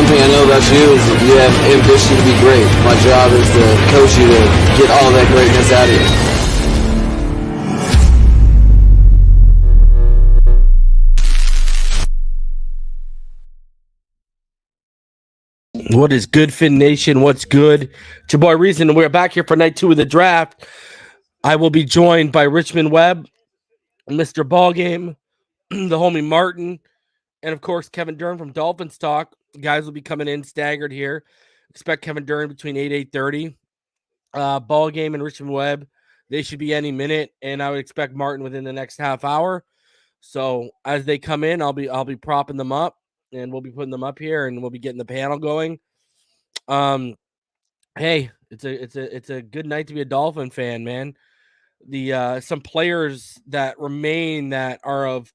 thing I know about you is that you have ambition to be great. My job is to coach you to get all that greatness out of you. What is good, Fin Nation? What's good? It's your boy Reason, and we're back here for night 2 of the draft. I will be joined by Richmond Webb, Mr. BallGame, the homie Martin, and of course Kevin Dern from Dolphins Talk. Guys will be coming in staggered here. Expect Kevin Dern between 8-8:30. BallGame and Richmond Webb, they should be any minute, and I would expect Martin within the next half hour. So as they come in, I'll be propping them up, and we'll be putting them up here, and we'll be getting the panel going. Hey, it's a good night to be a Dolphin fan, man. The some players that remain that are of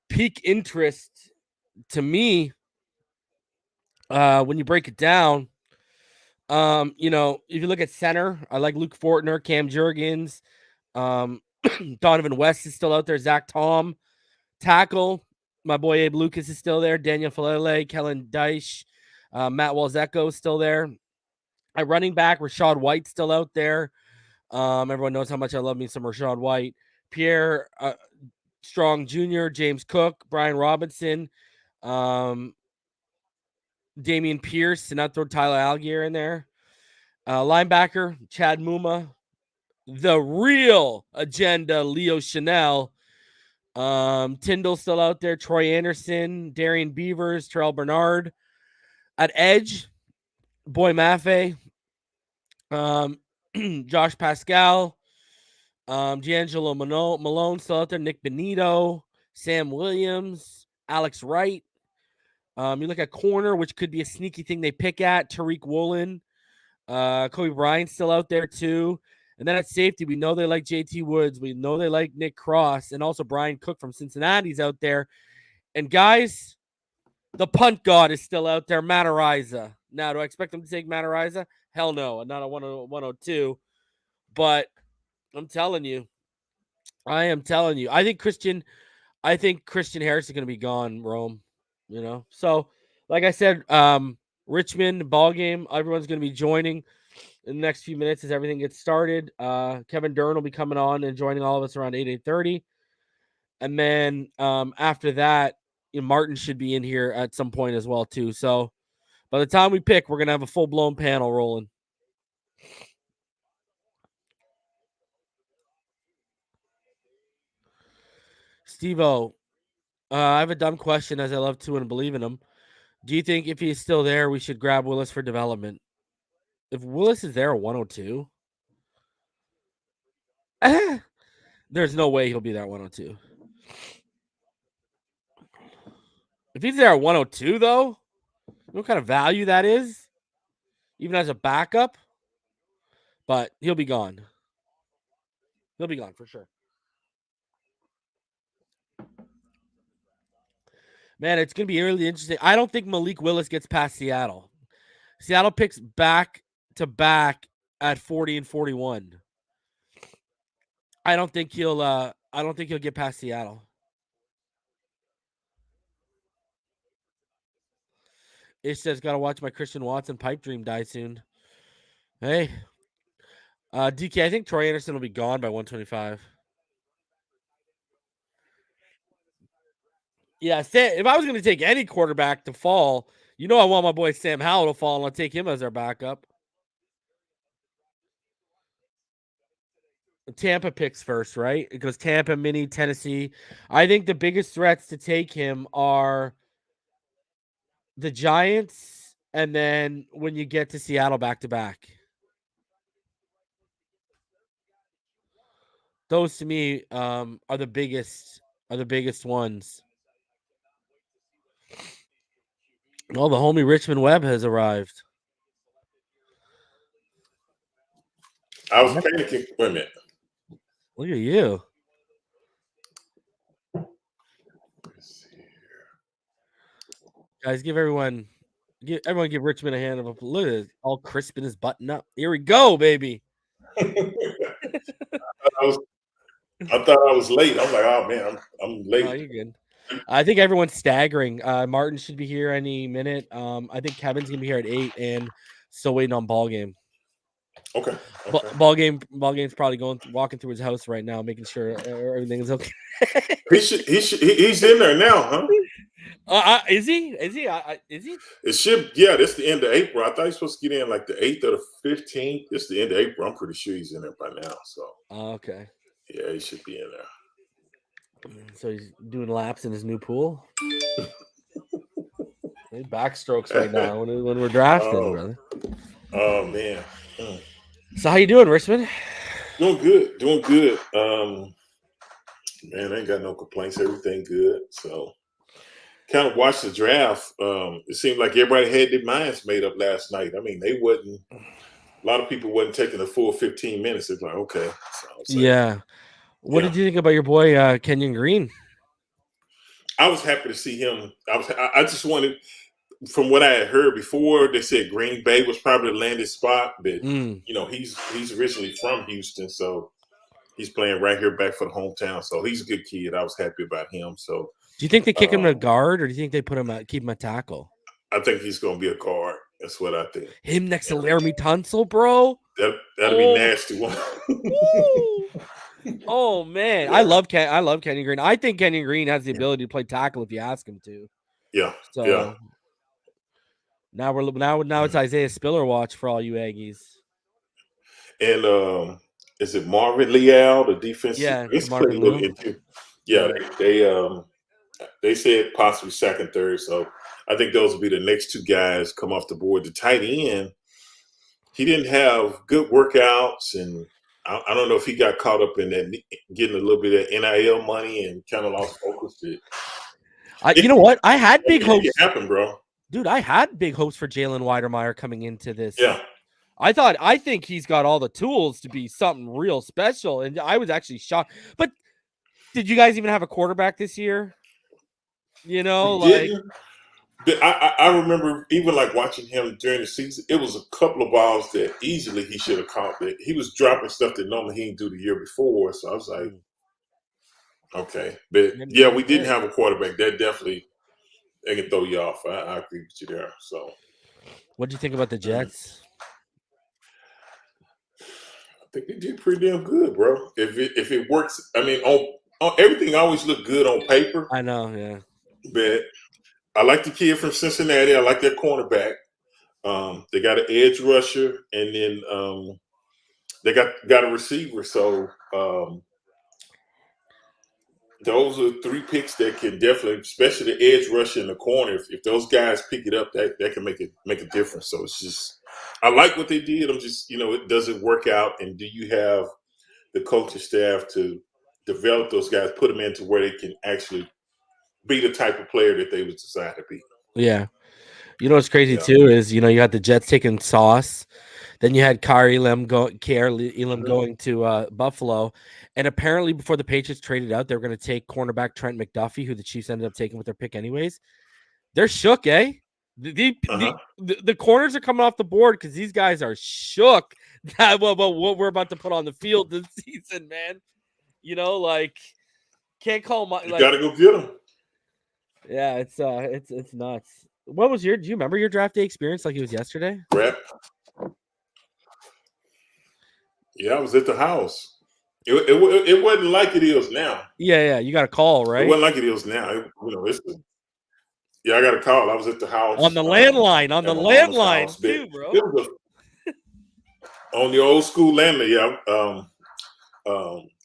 peak interest to me. When you break it down, if you look at center, I like Luke Fortner, Cam Jurgens, Donovan West is still out there, Zach Tom. Tackle, my boy Abe Lucas is still there, Daniel Falele, Kellen Deich, Matt Walzeko is still there. At running back, Rashad White's still out there. Everyone knows how much I love me some Rashad White. Pierre Strong Jr., James Cook, Brian Robinson, Damian Pierce, and not throw Tyler Algier in there. Linebacker, Chad Muma. The real agenda, Leo Chanel. Tyndall still out there. Troy Anderson, Darian Beavers, Terrell Bernard. At edge, Boy Maffei. Josh Pascal. D'Angelo Malone still out there. Nick Benito. Sam Williams. Alex Wright. You look at corner, which could be a sneaky thing they pick at. Tariq Woolen. Kobe Bryant's still out there too. And then at safety, we know they like JT Woods. We know they like Nick Cross. And also Brian Cook from Cincinnati's out there. And guys, the punt god is still out there, Matt Araiza. Now, do I expect them to take Matt Araiza? Hell no. Not a 102. But I'm telling you. I think Christian Harris is going to be gone, Rome. So like I said, Richmond BallGame, everyone's going to be joining in the next few minutes as everything gets started. Kevin Dern will be coming on and joining all of us around 8:30, and then after that, Martin should be in here at some point as well too. So by the time we pick, we're going to have a full-blown panel rolling. Steve-O, I have a dumb question, as I love to and believe in him. Do you think if he's still there, we should grab Willis for development? If Willis is there at 102, there's no way he'll be there at 102. If he's there at 102, though, you know what kind of value that is? Even as a backup? But he'll be gone. He'll be gone for sure. Man, it's going to be really interesting. I don't think Malik Willis gets past Seattle. Seattle picks back to back at 40 and 41. I don't think he'll get past Seattle. It says gotta watch my Christian Watson pipe dream die soon. Hey. DK, I think Troy Anderson will be gone by 125. Yeah, if I was going to take any quarterback to fall, I want my boy Sam Howell to fall, and I'll take him as our backup. Tampa picks first, right? It goes Tampa, Mini, Tennessee. I think the biggest threats to take him are the Giants, and then when you get to Seattle back-to-back. Those to me are the biggest ones. Well, the homie Richmond Webb has arrived. I was panicking. Wait a minute. Look at you. Let's see here. Guys, give Richmond a hand of applause. Look at it, all crisp in his button up. Here we go, baby. I thought I was late. I'm like, oh man, I'm late. Oh, you're good. I think everyone's staggering. Martin should be here any minute. I think Kevin's gonna be here at 8, and still waiting on BallGame. Okay. BallGame's probably walking through his house right now, making sure everything is okay. He's in there now, huh? Is he? Is he? Is he? It should. Yeah, that's the end of April. I thought he was supposed to get in like the 8th or the 15th. It's the end of April. I'm pretty sure he's in there by now. So. Okay. Yeah, he should be in there. So he's doing laps in his new pool. Backstrokes right now when we're drafting, brother. Oh man. So how you doing, Richmond? Doing good. Man, I ain't got no complaints. Everything good. So kind of watched the draft. It seemed like everybody had their minds made up last night. I mean, a lot of people wasn't taking the full 15 minutes. It's like, okay. So yeah. What did you think about your boy Kenyon Green? I was happy to see him. I just wanted, from what I had heard before, they said Green Bay was probably the landing spot, but he's originally from Houston, so he's playing right here back for the hometown. So he's a good kid. I was happy about him. So do you think they kick him to guard, or do you think they keep him at tackle? I think he's going to be a guard. That's what I think. Him next to Laramie Tunsil, bro. That'll be nasty one. Oh man, yeah. I love Kenyon Green. I think Kenyon Green has the ability to play tackle if you ask him to. Yeah. So yeah. now it's Isaiah Spiller watch for all you Aggies. And is it Marvin Leal, the defensive? Yeah, Marvin Leal. Yeah, they said possibly second, third. So I think those will be the next two guys come off the board. The tight end, he didn't have good workouts, and I don't know if he got caught up in that, getting a little bit of NIL money and kind of lost focus. You know what? I had big hopes. It happened, bro. Dude, I had big hopes for Jalen Weidermeier coming into this. Yeah. I think he's got all the tools to be something real special, and I was actually shocked. But did you guys even have a quarterback this year? You know, I remember even like watching him during the season. It was a couple of balls that easily he should have caught. That he was dropping stuff that normally he didn't do the year before. So I was like, okay, but yeah, we didn't have a quarterback. That definitely they can throw you off. I agree with you there. So, what do you think about the Jets? I think they did pretty damn good, bro. If it works, I mean, on everything always look good on paper. I know, yeah. But I like the kid from Cincinnati. I like their cornerback. They got an edge rusher, and then they got a receiver. So those are 3 picks that can definitely, especially the edge rusher in the corner. If those guys pick it up, that can make a difference. So it's just, I like what they did. I'm just, it doesn't work out. And do you have the coaching staff to develop those guys, put them into where they can actually be the type of player that they was designed to be? Yeah. You know what's crazy too is, you had the Jets taking Sauce. Then you had Kar Elam going to Buffalo. And apparently before the Patriots traded out, they were going to take cornerback Trent McDuffie, who the Chiefs ended up taking with their pick anyways. They're shook, eh? The corners are coming off the board because these guys are shook about what we're about to put on the field this season, man. Can't call my. You gotta go get them. Yeah, it's nuts. What was do you remember your draft day experience like it was yesterday? Rep. Yeah, I was at the house. It wasn't like it is now. Yeah, you got a call, right? It wasn't like it is now. I got a call. I was at the house on the landline, too, bro. On the old school landline, yeah.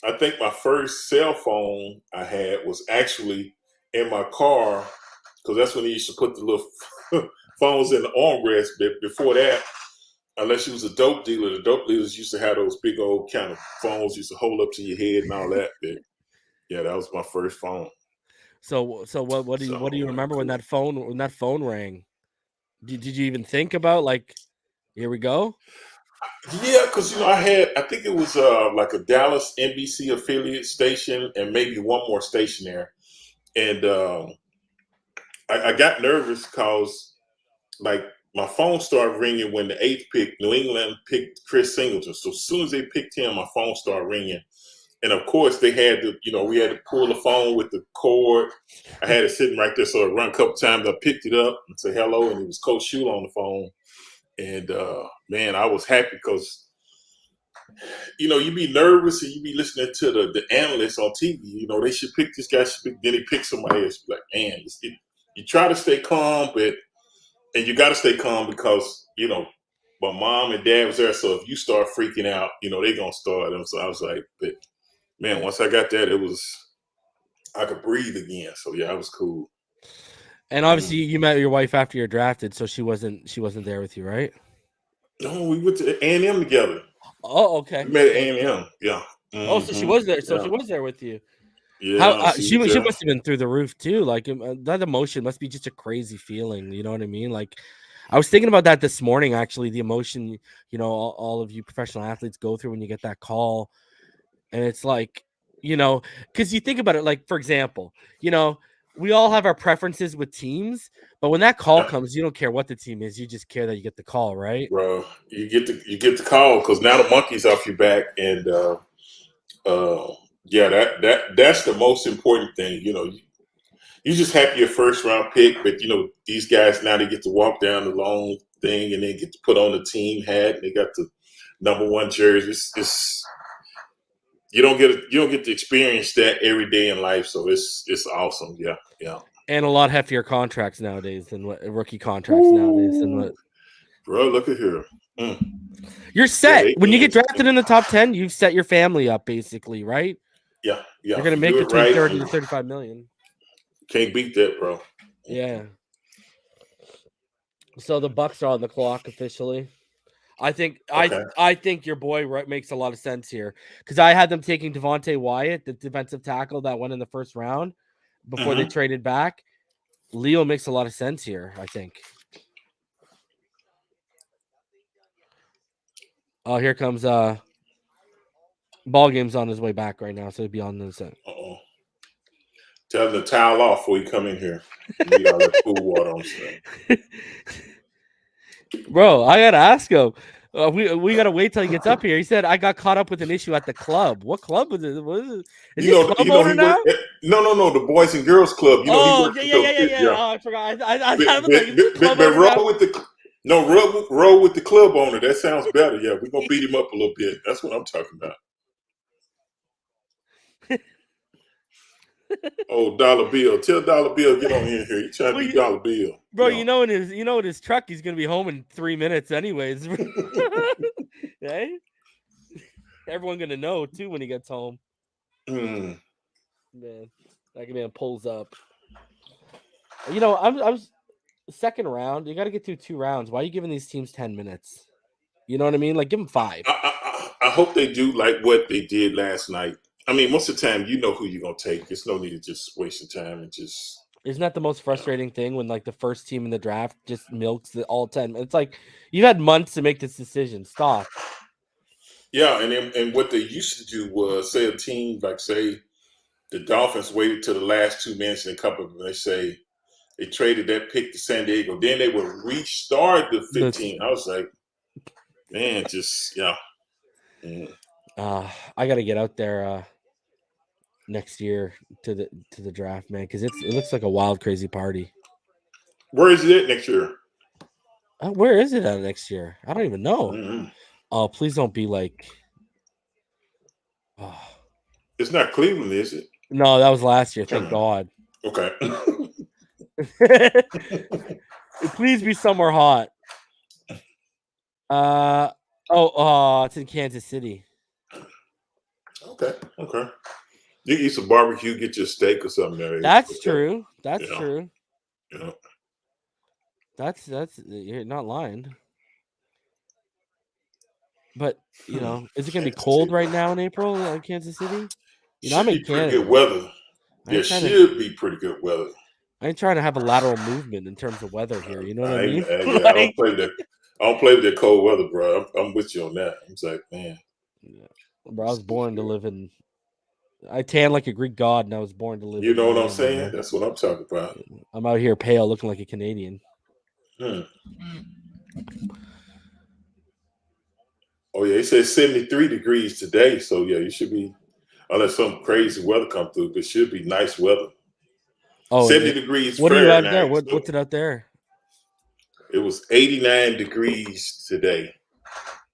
I think my first cell phone I had was actually in my car, because that's when they used to put the little phones in the armrest. But before that, unless you was a dope dealer, the dope dealers used to have those big old kind of phones used to hold up to your head and all that. But yeah, that was my first phone. So what do you remember when that phone rang? Did you even think about here we go? Yeah, because I think it was like a Dallas NBC affiliate station and maybe one more station there. And I got nervous because my phone started ringing when the 8th pick, New England picked Chris Singleton. So as soon as they picked him, my phone started ringing. And of course, they had to, we had to pull the phone with the cord. I had it sitting right there, so I run a couple times. I picked it up and said hello, and it was Coach Shula on the phone. And man, I was happy because you be nervous and you be listening to the analysts on TV. They should pick this guy. Then he picks somebody else. Like, man, you try to stay calm, and you got to stay calm because my mom and dad was there. So if you start freaking out, they're gonna start. And so I was like, but man, once I got that, I could breathe again. So yeah, it was cool. And obviously, you met your wife after you're drafted, so she wasn't there with you, right? No, we went to A&M together. Oh, okay. We met at A&M. Yeah. Mm-hmm. Oh, so she was there. So she was there with you. Yeah. She must have been through the roof too. Like that emotion must be just a crazy feeling. You know what I mean? Like I was thinking about that this morning. Actually, the emotion all of you professional athletes go through when you get that call, and it's like because you think about it. Like for example, we all have our preferences with teams, but when that call comes, you don't care what the team is. You just care that you get the call, right? Bro, you get the call because now the monkey's off your back, and that's the most important thing. You just happy your first round pick, but these guys now they get to walk down the long thing and then get to put on the team hat. And they got the number 1 jersey. It's you don't get to experience that every day in life, so it's awesome. Yeah. And a lot heftier contracts nowadays than what rookie contracts nowadays than what. Bro, look at here. You're set. When you get drafted in the top 10, you've set your family up basically, right? Yeah. You're gonna make between 30 to 35 million. Can't beat that, bro. Yeah. So the Bucks are on the clock officially. I think I think your boy makes a lot of sense here because I had them taking Devontae Wyatt, the defensive tackle that went in the first round before they traded back. Leo makes a lot of sense here, I think. Oh, here comes BallGame's on his way back right now, so he'll be on the set. Tell him to towel off before you come in here. You got that cool water on stuff. Bro, I gotta ask him. We gotta wait till he gets up here. He said I got caught up with an issue at the club. What club was it? What is it? Is he a club owner now? No, the Boys and Girls Club. Yeah. Oh, I forgot. I thought it was roll with the club owner. That sounds better. Yeah, we're gonna beat him up a little bit. That's what I'm talking about. Oh, Dollar Bill. Tell Dollar Bill get on in here. He's trying to be Dollar Bill. Bro, in his truck, he's gonna be home in 3 minutes anyways. Hey? Everyone gonna know too when he gets home. Man, that man pulls up. I'm second round. You gotta get through 2 rounds. Why are you giving these teams 10 minutes? You know what I mean? Like give them 5. I hope they do like what they did last night. I mean, most of the time, you know who you're going to take. There's no need to just waste your time and just... Isn't that the most frustrating thing when, like, the first team in the draft just milks the all 10? It's like, you've had months to make this decision. Stop. Yeah, and what they used to do was, say a team, like, say, the Dolphins waited till the last 2 minutes and a couple of them, they say, they traded that pick to San Diego. Then they would restart the 15. I was like, man, just, yeah. I got to get out there next year to the draft, man, because it looks like a wild, crazy party. Where is it at next year? Where is it at next year? I don't even know. Oh, please don't be like. Oh. It's not Cleveland, is it? No, that was last year. Thank God. Okay. Please be somewhere hot. It's in Kansas City. Okay. You eat some barbecue, get your steak or something there. That's true. That's true. Yeah. That's you're not lying. But is it gonna be cold right now in April in Kansas City? I'm in Canada. Pretty good weather. There should be pretty good weather. I ain't trying to have a lateral movement in terms of weather here. You know what I mean? I don't play with that cold weather, bro. I'm with you on that. I'm like, man. Yeah. Bro, I was born to live in. I tan like a Greek god, and I was born to live. You know what I'm saying? Man. That's what I'm talking about. I'm out here pale, looking like a Canadian. Oh yeah, it says 73 degrees today, so yeah, you should be. unless some crazy weather come through. But it should be nice weather. Oh, 70 degrees what do you have there? Fahrenheit. What's it out there? It was 89 degrees today,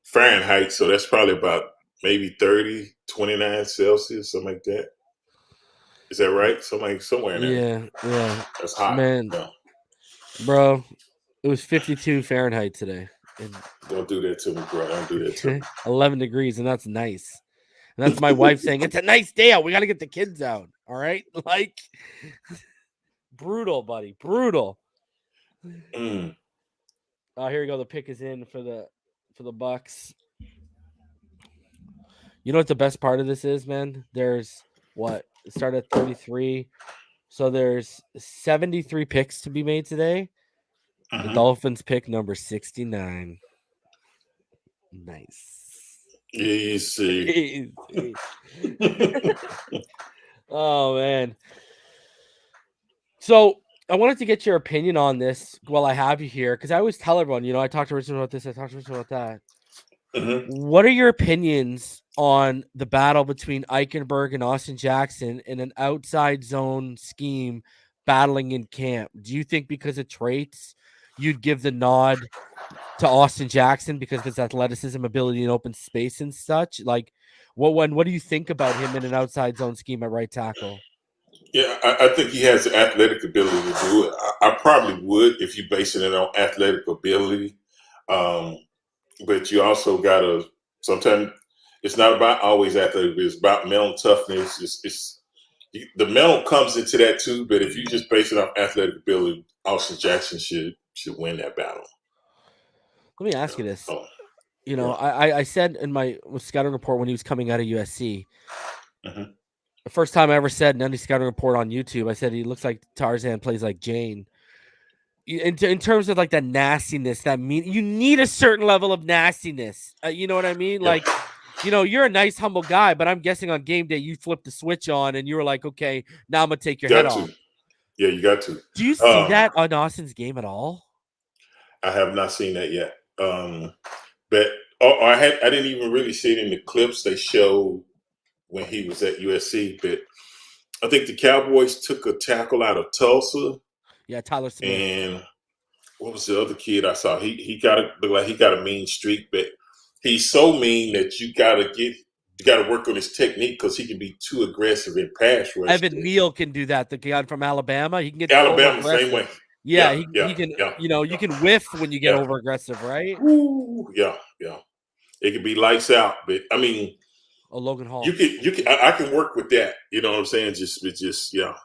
Fahrenheit. So that's probably about maybe 30, 29 Celsius, something like that. Is that right? Somewhere in there. Yeah. That's hot. Man, Yeah. bro, it was 52 Fahrenheit today. And Don't do that to me, bro. Don't do that to me. 11 degrees, and that's nice. And that's my wife saying, it's a nice day out. We got to get the kids out. All right? Like, brutal, buddy. Brutal. Mm. Oh, here we go. The pick is in for the Bucks. You know what the best part of this is, man? There's what? It started at 33. So there's 73 picks to be made today. The Dolphins pick number 69. Nice. Easy. Oh, man. So I wanted to get your opinion on this while I have you here, because I always tell everyone, I talked to Richmond about this, I talked to Richmond about that. What are your opinions on the battle between Eichenberg and Austin Jackson in an outside zone scheme battling in camp? Do you think because of traits, you'd give the nod to Austin Jackson because of his athleticism, ability in open space and such? Like, what do you think about him in an outside zone scheme at right tackle? Yeah, I think he has the athletic ability to do it. I probably would if you're basing it on athletic ability. But you also got to, sometimes it's not about always athletic, it's about mental toughness. It's the mental comes into that too, but if you just base it on athletic ability, Austin Jackson should win that battle. Let me ask you this. I said in my scouting report when he was coming out of USC, the first time I ever said in any scouting report on YouTube, I said he looks like Tarzan, plays like Jane. In terms of like that nastiness, you need a certain level of nastiness. You know what I mean? Yeah. Like, you're a nice, humble guy, but I'm guessing on game day you flipped the switch on and you were like, okay, now I'm gonna take your head off. Yeah, you got to. Do you see that on Austin's game at all? I have not seen that yet. But I didn't even really see it in the clips they showed when he was at USC. But I think the Cowboys took a tackle out of Tulsa. Yeah, Tyler Smith. And what was the other kid I saw? He got a mean streak, but he's so mean that you got to work on his technique because he can be too aggressive in pass rush. Evan Neal can do that. The guy from Alabama, he can get Alabama the same way. Yeah, he can. Yeah. You can whiff when you get over aggressive, right? Ooh, yeah. It can be lights out, but I mean, Logan Hall. You can. I can work with that. You know what I'm saying? Yeah.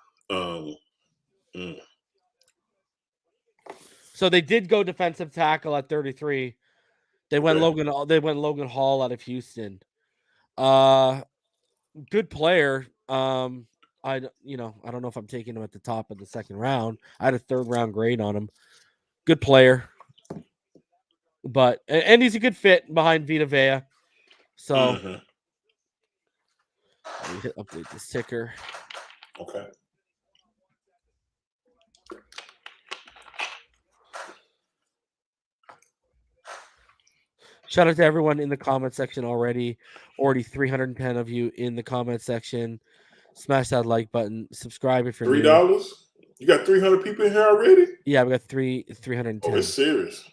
So they did go defensive tackle at 33. They went Logan Hall out of Houston. Good player. I don't know if I'm taking him at the top of the second round. I had a third round grade on him. Good player. But and he's a good fit behind Vita Vea. So let me update this ticker. Okay. Shout out to everyone in the comment section already. Already 310 of you in the comment section. Smash that like button. Subscribe if you're $3. new. You got 300 people in here already? Yeah, we got 310. Oh, it's serious.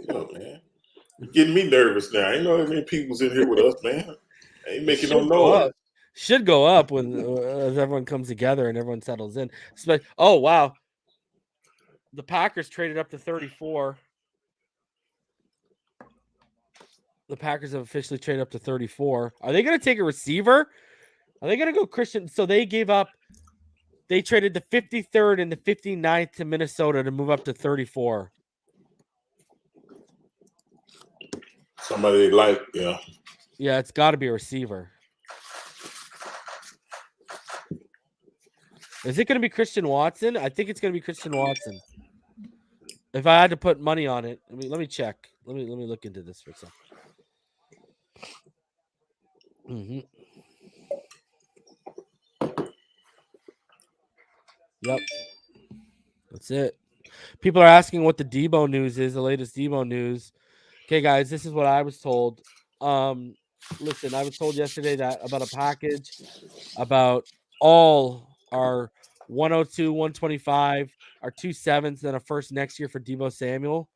Yo, man. You're getting me nervous now. Ain't no that many people's in here with us, man. Ain't making no noise. Should go up when as everyone comes together and everyone settles in. Oh, wow. The Packers traded up to 34. The Packers have officially traded up to 34. Are they going to take a receiver? Are they going to go Christian? So they traded the 53rd and the 59th to Minnesota to move up to 34. Somebody they like, yeah. Yeah, it's got to be a receiver. Is it going to be Christian Watson? I think it's going to be Christian Watson. If I had to put money on it, let me check. Let me look into this for a second. Yep. That's it. People are asking what the Debo news is, the latest Debo news. Okay, guys, this is what I was told. listen, I was told yesterday that about a package about all our 102, 125, our 2 7s, then a first next year for Deebo Samuel.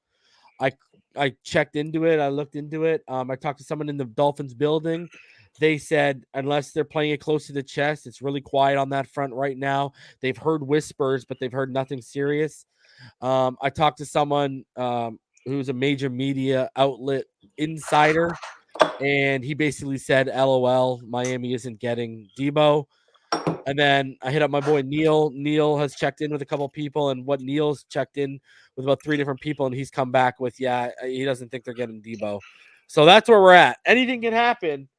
I checked into it. I looked into it. I talked to someone in the Dolphins building. They said unless they're playing it close to the chest, it's really quiet on that front right now. They've heard whispers, but they've heard nothing serious. I talked to someone who's a major media outlet insider, and he basically said, "LOL, Miami isn't getting Deebo." And then I hit up my boy Neil. Neil has checked in with a couple people, and what Neil's checked in with about 3 different people, and he's come back with, yeah, he doesn't think they're getting Deebo. So that's where we're at. Anything can happen,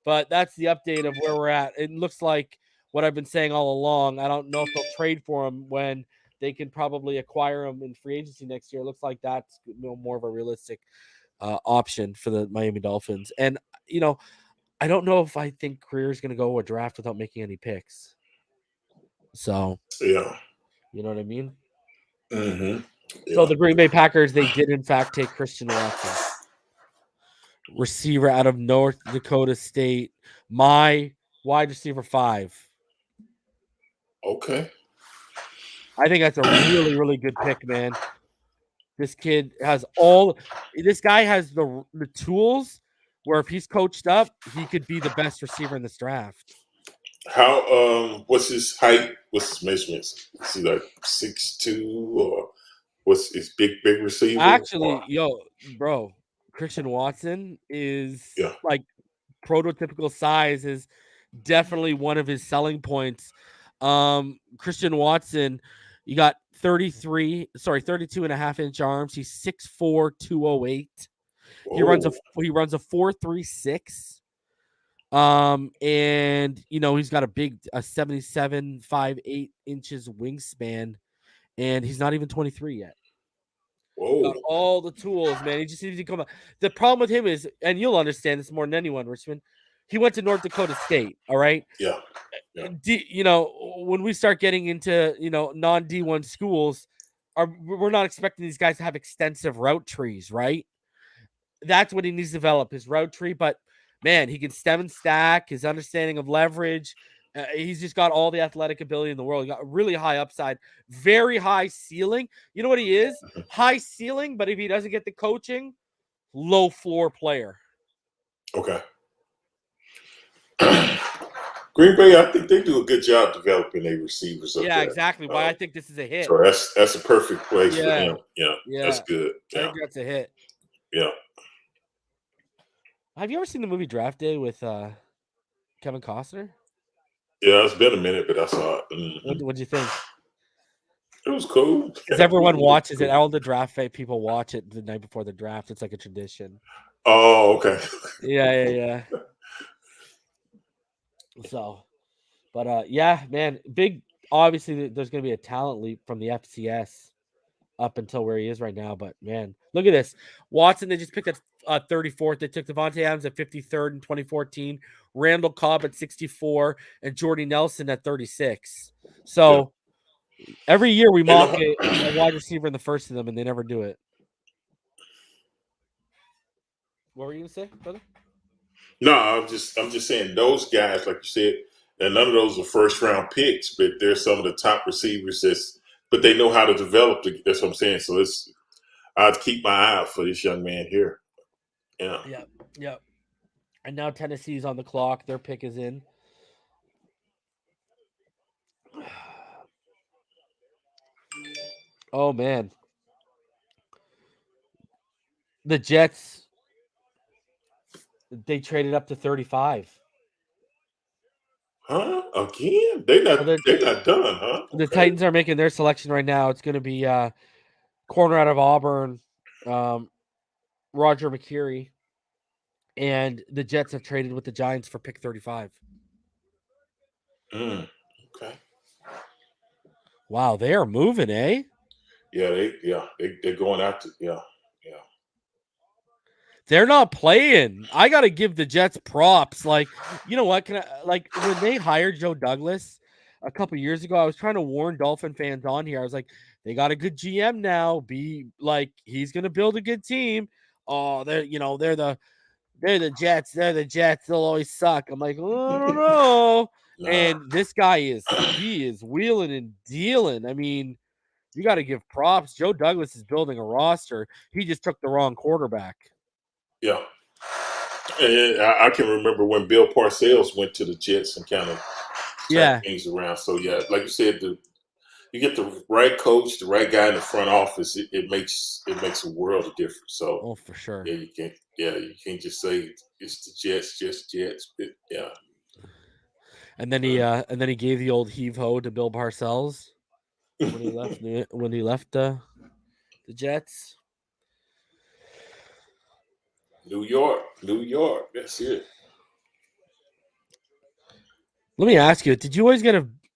but that's the update of where we're at. It looks like what I've been saying all along. I don't know if they'll trade for him when they can probably acquire him in free agency next year. It looks like that's more of a realistic option for the Miami Dolphins. And, I don't know if I think Greer's going to go a draft without making any picks. So, Yeah. you know what I mean? Mm-hmm. Yeah. So the Green Bay Packers, they did in fact take Christian Watson, receiver out of North Dakota State, my wide receiver 5. Okay. I think that's a really, really good pick, man. This kid has this guy has the tools where if he's coached up, he could be the best receiver in this draft. How what's his height? What's his measurements? Is he like 6'2", or what's his big receiver? Actually, bro, Christian Watson is like prototypical size is definitely one of his selling points. Christian Watson, you got 32 and a half inch arms. He's 6'4", 208. He runs a 4.36. And he's got a 77 5'8" inches wingspan, and he's not even 23 yet. Whoa. Got all the tools, man. He just needs to come up. The problem with him is, and you'll understand this more than anyone, Richmond, he went to North Dakota State. All right. Yeah. When we start getting into non D1 schools, we're not expecting these guys to have extensive route trees, right? That's what he needs to develop, his route tree. But man, he can stem and stack, his understanding of leverage. He's just got all the athletic ability in the world. He got really high upside, very high ceiling. You know what he is? High ceiling, but if he doesn't get the coaching, low floor player. Okay. Green Bay, I think they do a good job developing their receivers. Yeah, exactly. Why I think this is a hit. So that's a perfect place for him. Yeah, that's good. I think that's a hit. Yeah. Have you ever seen the movie Draft Day with Kevin Costner? Yeah, it's been a minute, but I saw it. Mm-hmm. What'd you think? It was cool. Because everyone watches it. All the draft people watch it the night before the draft. It's like a tradition. Oh, okay. Yeah. So, but yeah, man, big. Obviously, there's going to be a talent leap from the FCS up until where he is right now. But man, look at this. Watson, they just picked at 34th. They took Devontae Adams at 53rd in 2014, Randall Cobb at 64, and Jordy Nelson at 36. So every year we mock a wide receiver in the first of them, and they never do it. What were you gonna say, brother? No, I'm just saying those guys, like you said, and none of those are first round picks, but they're some of the top receivers. But they know how to develop. That's what I'm saying. So I'd keep my eye out for this young man here. Yeah. Yep. And now Tennessee's on the clock. Their pick is in. Oh man. The Jets, they traded up to 35. Huh? Again? They're not done, huh? The Titans are making their selection right now. It's going to be corner out of Auburn, Roger McCreary, and the Jets have traded with the Giants for pick 35. Okay. Wow, they are moving, eh? Yeah, they're going after. Yeah. They're not playing. I got to give the Jets props. Like, you know what? When they hired Joe Douglas a couple years ago, I was trying to warn Dolphin fans on here. I was like, they got a good GM now. He's going to build a good team. Oh, they're the they're the Jets. They're the Jets. They'll always suck. I'm like, oh, I don't know. Nah. And this guy is wheeling and dealing. I mean, you got to give props. Joe Douglas is building a roster. He just took the wrong quarterback. Yeah. And I can remember when Bill Parcells went to the Jets and kind of turned things around. So, yeah, like you said, you get the right coach, the right guy in the front office, it makes a world of difference. So, for sure. Yeah, you can't just say it's the Jets, just Jets. Yeah. And then he gave the old heave ho to Bill Parcells when he left the Jets. New York. That's it. Let me ask you: did you always get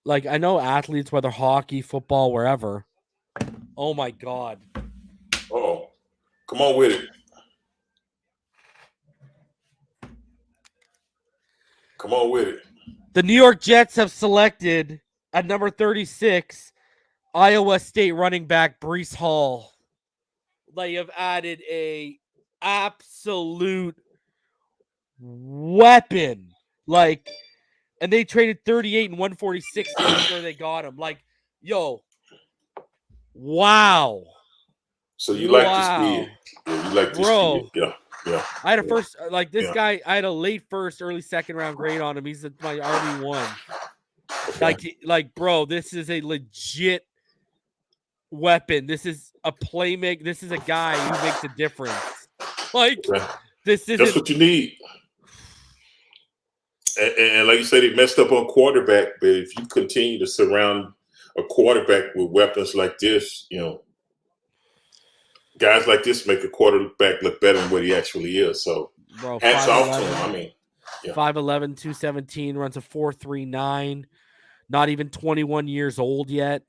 I know athletes, whether hockey, football, wherever? Oh my God! Oh, come on with it. Come on with it. The New York Jets have selected at number 36 Iowa State running back Breece Hall. They have added a absolute weapon, and they traded 38 and 146 to make sure they got him. Wow. So you like the speed? Yeah, you like the speed? Yeah. I had a first guy. I had a late first, early second round grade on him. He's my RB1. Okay. Bro, this is a legit weapon. This is a playmaker. This is a guy who makes a difference. This is that's what you need. And like you said, he messed up on quarterback. But if you continue to surround a quarterback with weapons like this, guys like this make a quarterback look better than what he actually is. So, bro, hats off to him. I mean, 5'11", 217, runs a 4.39. Not even 21 years old yet.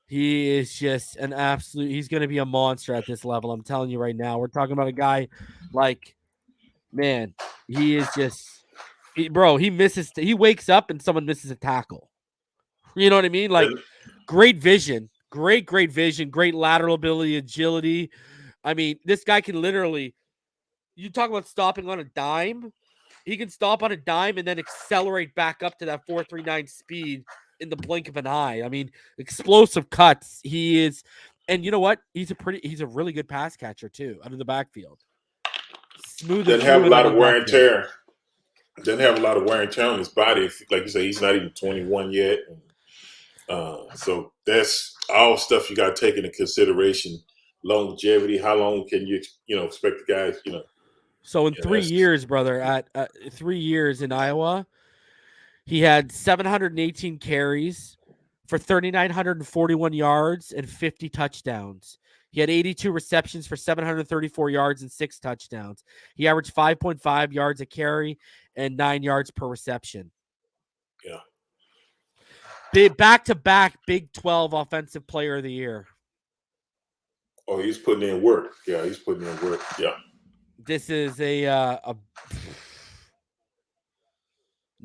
He is just an absolute. He's going to be a monster at this level. I'm telling you right now. We're talking about a guy man, he is just. He misses. He wakes up and someone misses a tackle. You know what I mean? Great vision, great vision, great lateral ability, agility. I mean, this guy can literally. You talk about stopping on a dime. He can stop on a dime and then accelerate back up to that 4.39 speed in the blink of an eye. I mean, explosive cuts. He is, and you know what? He's a really good pass catcher too, out of the backfield. Smooth. Doesn't have a lot of wear and tear. Doesn't have a lot of wear and tear on his body. Like you say, he's not even 21 yet. So that's all stuff you got to take into consideration. Longevity. How long can you expect the guys? So in 3 years, brother, at 3 years in Iowa, he had 718 carries for 3,941 yards and 50 touchdowns. He had 82 receptions for 734 yards and 6 touchdowns. He averaged 5.5 yards a carry and 9 yards per reception. Yeah. Back-to-back Big 12 Offensive Player of the Year. Oh, he's putting in work. Yeah, he's putting in work. Yeah. This is I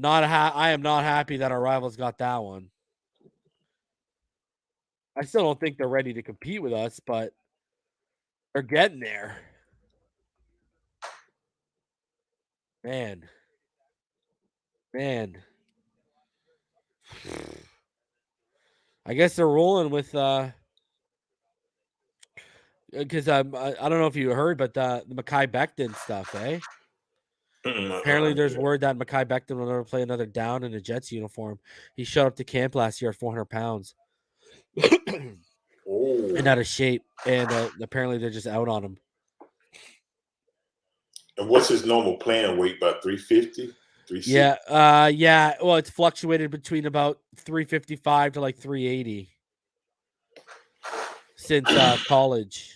am not happy that our rivals got that one. I still don't think they're ready to compete with us, but they're getting there. Man. I guess they're rolling with because I don't know if you heard, but the Mekhi Becton stuff, eh? Apparently, there's word that Mekhi Becton will never play another down in a Jets uniform. He showed up to camp last year at 400 pounds. And out of shape, and apparently they're just out on him. And what's his normal playing weight? About 350? 360? Yeah. Well, it's fluctuated between about 355 to 380 since college.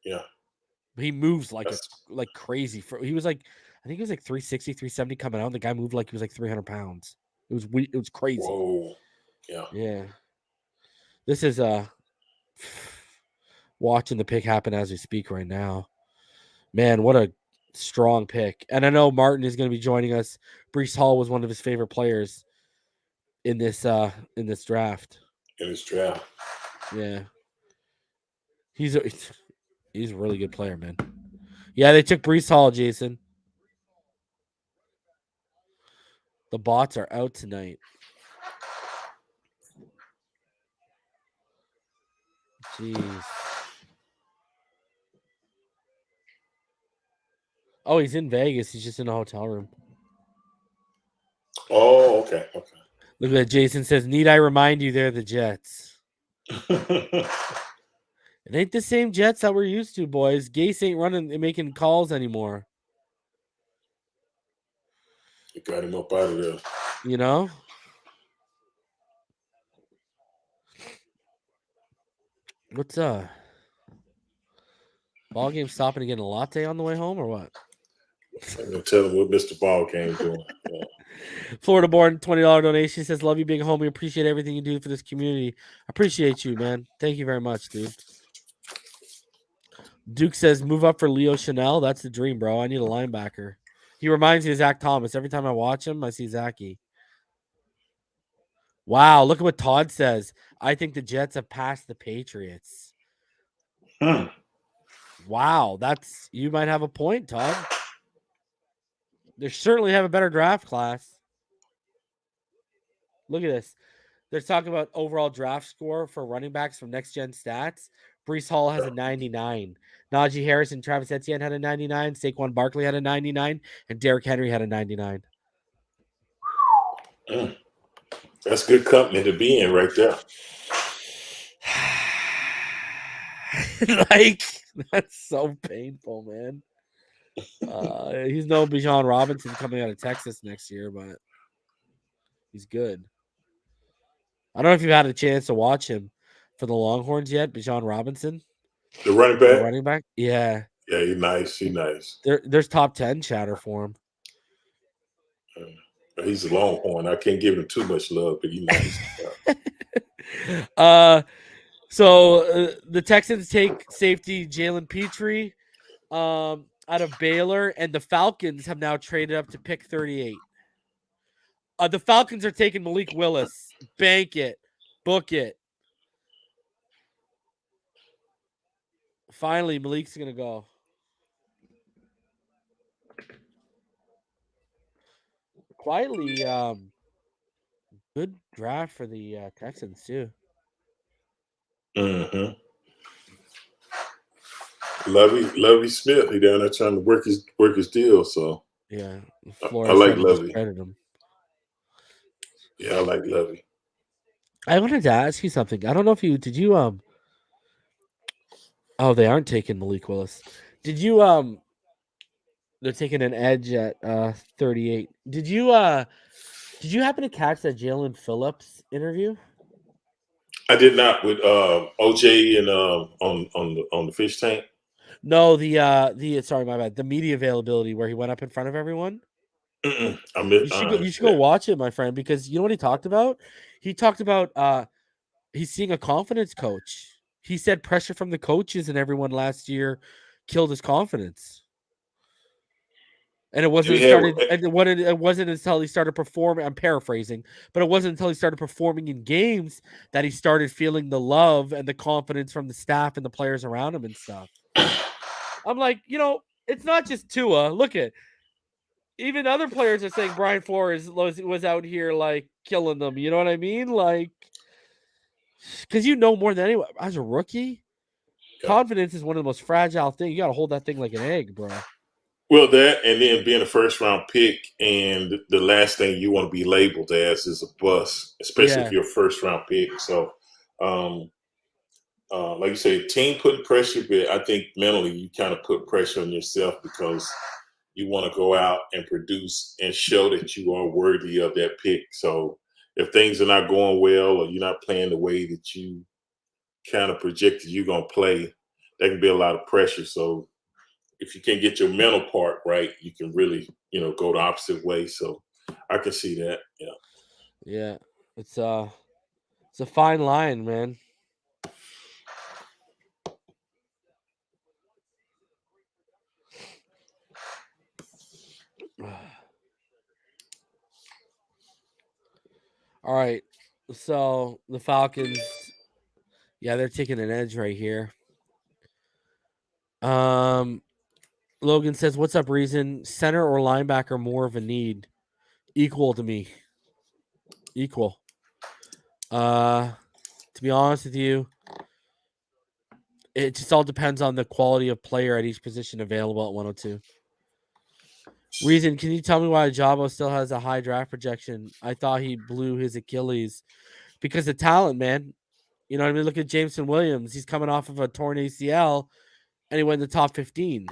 Yeah, he moves like crazy. He was I think he was 360, 370 coming out. And the guy moved like he was 300 pounds. It was crazy. Whoa. Yeah. This is watching the pick happen as we speak right now. Man, what a strong pick. And I know Martin is going to be joining us. Breece Hall was one of his favorite players in this draft. In this draft. Yeah. He's a really good player, man. Yeah, they took Breece Hall, Jason. The bots are out tonight. Jeez. Oh, he's in Vegas. He's just in a hotel room. Oh, okay. Look at that. Jason says, need I remind you they're the Jets? Okay. It ain't the same Jets that we're used to, boys. Gase ain't running and making calls anymore. You got him up out of there. You know? What's BallGame stopping to get a latte on the way home or what? I'm gonna tell him what Mr. BallGame doing. Yeah. Florida born $20 donation says, love you being homie. Appreciate everything you do for this community. Appreciate you, man. Thank you very much, dude. Duke says, move up for Leo Chanel. That's the dream, bro. I need a linebacker. He reminds me of Zach Thomas. Every time I watch him, I see Zachy. Wow, look at what Todd says. I think the Jets have passed the Patriots. Wow, you might have a point, Todd. They certainly have a better draft class. Look at this. They're talking about overall draft score for running backs from Next Gen Stats. Brees Hall has a 99. Najee Harris and Travis Etienne had a 99. Saquon Barkley had a 99. And Derrick Henry had a 99. That's good company to be in right there. Like, that's so painful, man. He's no Bijan Robinson coming out of Texas next year, but he's good. I don't know if you've had a chance to watch him for the Longhorns yet, Bijan Robinson. The running back? The running back? Yeah. Yeah, he's nice. He's nice. There's top 10 chatter for him. He's a Longhorn. I can't give him too much love, but he's nice. So the Texans take safety Jalen Petrie out of Baylor, and the Falcons have now traded up to pick 38. The Falcons are taking Malik Willis. Bank it. Book it. Finally, Malik's going to go. Quietly, good draft for the Texans, too. Mm-hmm. Lovey Smith, he down there trying to work his deal. So yeah, I like Lovey. Him. Yeah, I like Lovey. I wanted to ask you something. I don't know if did you Oh, they aren't taking Malik Willis. Did you they're taking an edge at 38. Did you happen to catch that Jalen Phillips interview? I did not with OJ and on the fish tank. No, the sorry, my bad. The media availability where he went up in front of everyone. You should go watch it, my friend, because you know what he talked about? He talked about he's seeing a confidence coach. He said pressure from the coaches and everyone last year killed his confidence. And it wasn't it wasn't until he started performing. I'm paraphrasing, but it wasn't until he started performing in games that he started feeling the love and the confidence from the staff and the players around him and stuff. I'm like, it's not just Tua. Look at even other players are saying Brian Flores was out here like killing them. You know what I mean? Like, because more than anyone as a rookie, confidence is one of the most fragile things. You got to hold that thing like an egg, bro. Well, that and then being a first-round pick, and the last thing you want to be labeled as is a bust, especially if you're a first-round pick. So, like you say, team putting pressure, but I think mentally you kind of put pressure on yourself because you want to go out and produce and show that you are worthy of that pick. So, if things are not going well or you're not playing the way that you kind of projected you're going to play, that can be a lot of pressure. So, if you can get your mental part right, you can really, go the opposite way. So I can see that. Yeah. Yeah. It's a fine line, man. All right. So the Falcons, they're taking an edge right here. Logan says, "What's up, Reason? Center or linebacker more of a need? Equal to me. Equal. To be honest with you, it just all depends on the quality of player at each position available at 102. Reason, can you tell me why Jabo still has a high draft projection? I thought he blew his Achilles because of talent, man. You know what I mean? Look at Jameson Williams. He's coming off of a torn ACL, and he went in the top 15.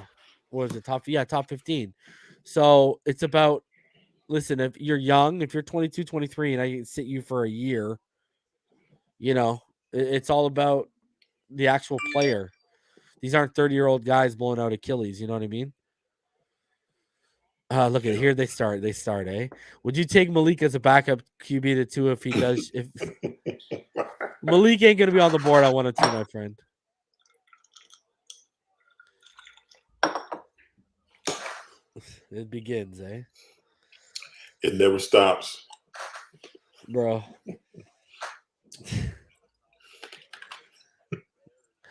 What was it? Top 15. So it's about, listen, if you're young, if you're 22, 23, and I can sit you for a year, you know, it's all about the actual player. These aren't 30-year-old guys blowing out Achilles. You know what I mean? Look at here. They start, eh? Would you take Malik as a backup QB to 2 if he does? If Malik ain't going to be on the board at 102, my friend. It begins, eh? It never stops. Bro.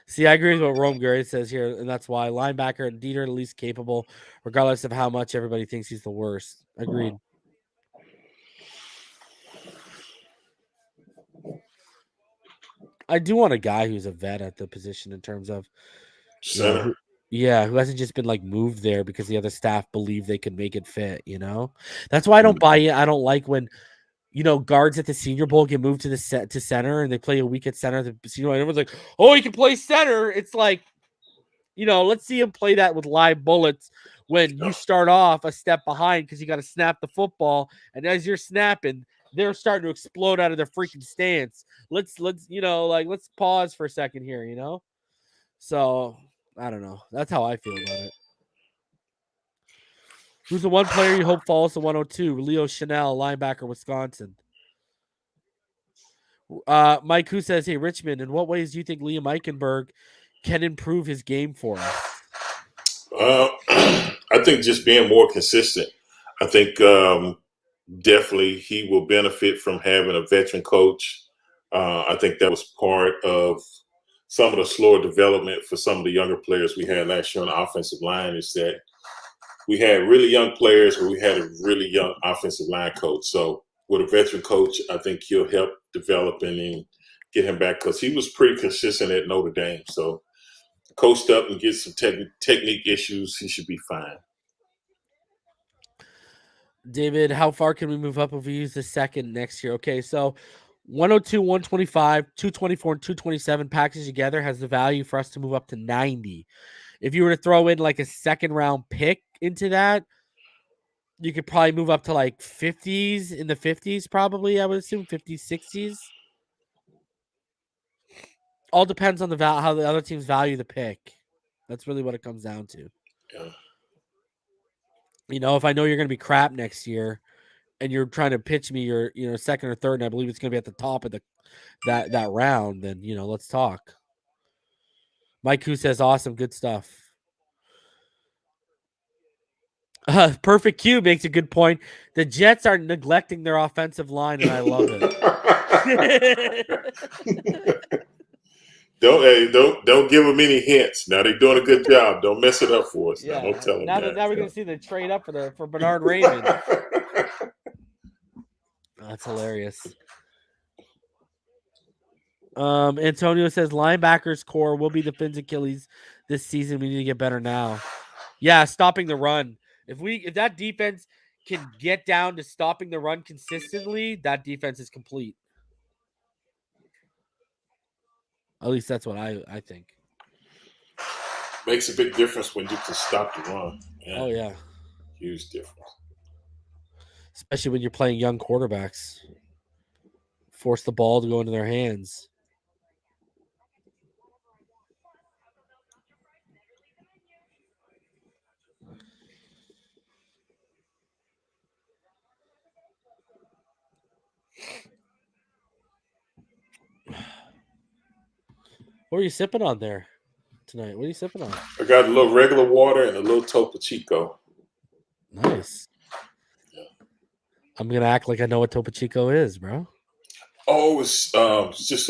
See, I agree with what Rome Gary says here, and that's why linebacker and Dieter the least capable, regardless of how much everybody thinks he's the worst. Agreed. I do want a guy who's a vet at the position in terms of Center. who hasn't just been like moved there because the other staff believe they can make it fit, you know? That's why I don't buy it. I don't like when, you know, guards at the Senior Bowl get moved to center and they play a week at center. The Senior Bowl, and everyone's like, oh, he can play center. It's like, you know, let's see him play that with live bullets when you start off a step behind because you got to snap the football. And as you're snapping, they're starting to explode out of their freaking stance. Let's you know, like, let's pause for a second here, you know? So, I don't know. That's how I feel about it. Who's the one player you hope falls to 102? Leo Chanel, linebacker, Wisconsin. Mike, who says, hey, Richmond, in what ways do you think Liam Eichenberg can improve his game for us? I think just being more consistent. I think definitely he will benefit from having a veteran coach. I think that was part of some of the slower development for some of the younger players we had last year on the offensive line is that we had really young players, but we had a really young offensive line coach. So with a veteran coach, I think he'll help developing and get him back because he was pretty consistent at Notre Dame. So coached up and get some technique issues, he should be fine. David, how far can we move up if we use the second next year? Okay, so 102, 125, 224, and 227 packaged together has the value for us to move up to 90. If you were to throw in like a second round pick into that, you could probably move up to like 50s, in the 50s probably, I would assume 50s, 60s. All depends on how the other teams value the pick. That's really what it comes down to. Yeah. You know, if I know you're going to be crap next year and you're trying to pitch me your, you know, second or third, and I believe it's going to be at the top of that round, then, you know, let's talk. Mike who says, awesome, good stuff. Perfect Q makes a good point. The Jets are neglecting their offensive line, and I love it. Don't give them any hints. Now they're doing a good job. Don't mess it up for us. Yeah. Now don't tell them that. Now we're gonna see the trade up for Bernard Raymond. That's hilarious. Antonio says linebackers core will be the Fins Achilles this season. We need to get better now. Yeah, stopping the run. If that defense can get down to stopping the run consistently, that defense is complete. At least that's what I think. Makes a big difference when you can stop the run. Man. Oh, yeah. Huge difference. Especially when you're playing young quarterbacks. Force the ball to go into their hands. What are you sipping on there tonight? What are you sipping on? I got a little regular water and a little Topo Chico. Nice. Yeah. I'm going to act like I know what Topo Chico is, bro. Oh, it's just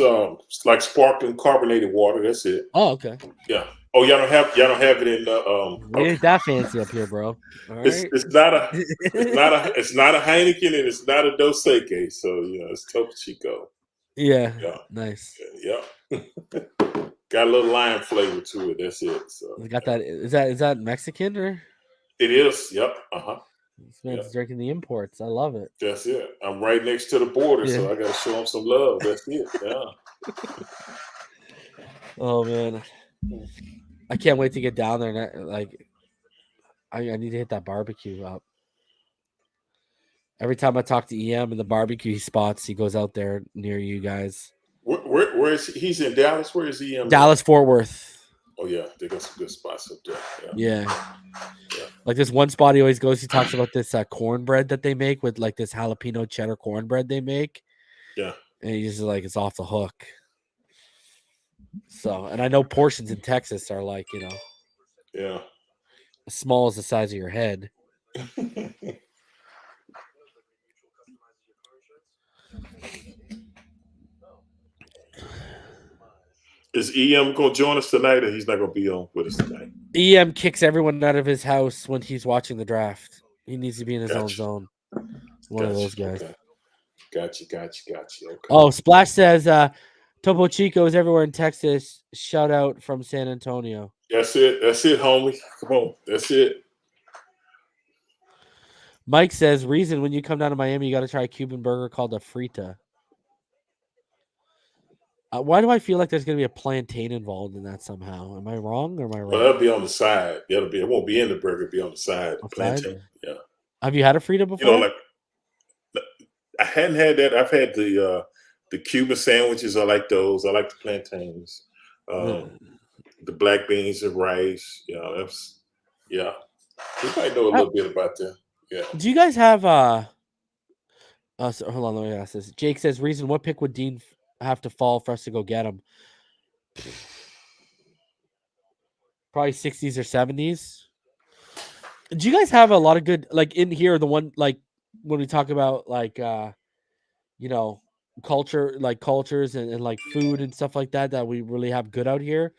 like sparkling carbonated water. That's it. Oh, okay. Yeah. Oh, y'all don't have it in the We ain't that fancy up here, bro. All right. It's not a Heineken and it's not a Dos Equis, so it's Topo Chico. Yeah. Nice. Yeah. Got a little lime flavor to it. That's it. So We got that. Is that Mexican or? It is. Yep. This man's drinking the imports. I love it. That's it. I'm right next to the border, so I got to show him some love. That's it. Yeah. Oh man, I can't wait to get down there. And I need to hit that barbecue up. Every time I talk to EM in the barbecue spots, he goes out there near you guys. Where is he? He's in Dallas. Where is he? Dallas, Fort Worth. Oh yeah, they got some good spots up there. Yeah. Like this one spot he always goes. He talks about this cornbread that they make with like this jalapeno cheddar cornbread they make. Yeah. And he's just like, it's off the hook. So, and I know portions in Texas are like, as small as the size of your head. Is EM going to join us tonight, or he's not going to be on with us tonight? EM kicks everyone out of his house when he's watching the draft. He needs to be in his own zone. One of those guys. Okay. Gotcha. Okay. Oh, Splash says Topo Chico is everywhere in Texas. Shout out from San Antonio. That's it, homie. Come on. That's it. Mike says, reason when you come down to Miami, you got to try a Cuban burger called a frita. Why do I feel like there's going to be a plantain involved in that somehow? Am I wrong or am I right? Well, that'll be on the side. It won't be in the burger. It'll be on the side. Plantain. Yeah. Have you had a frita before? I hadn't had that. I've had the Cuban sandwiches. I like those. I like the plantains. The black beans and rice. You might know a little bit about that. Yeah. Do you guys have hold on, let me ask this. Jake says, reason what pick would Dean have to fall for us to go get him? Probably 60s or 70s. Do you guys have a lot of good, like in here, the one, like when we talk about like culture, like cultures and like food and stuff like that we really have good out here?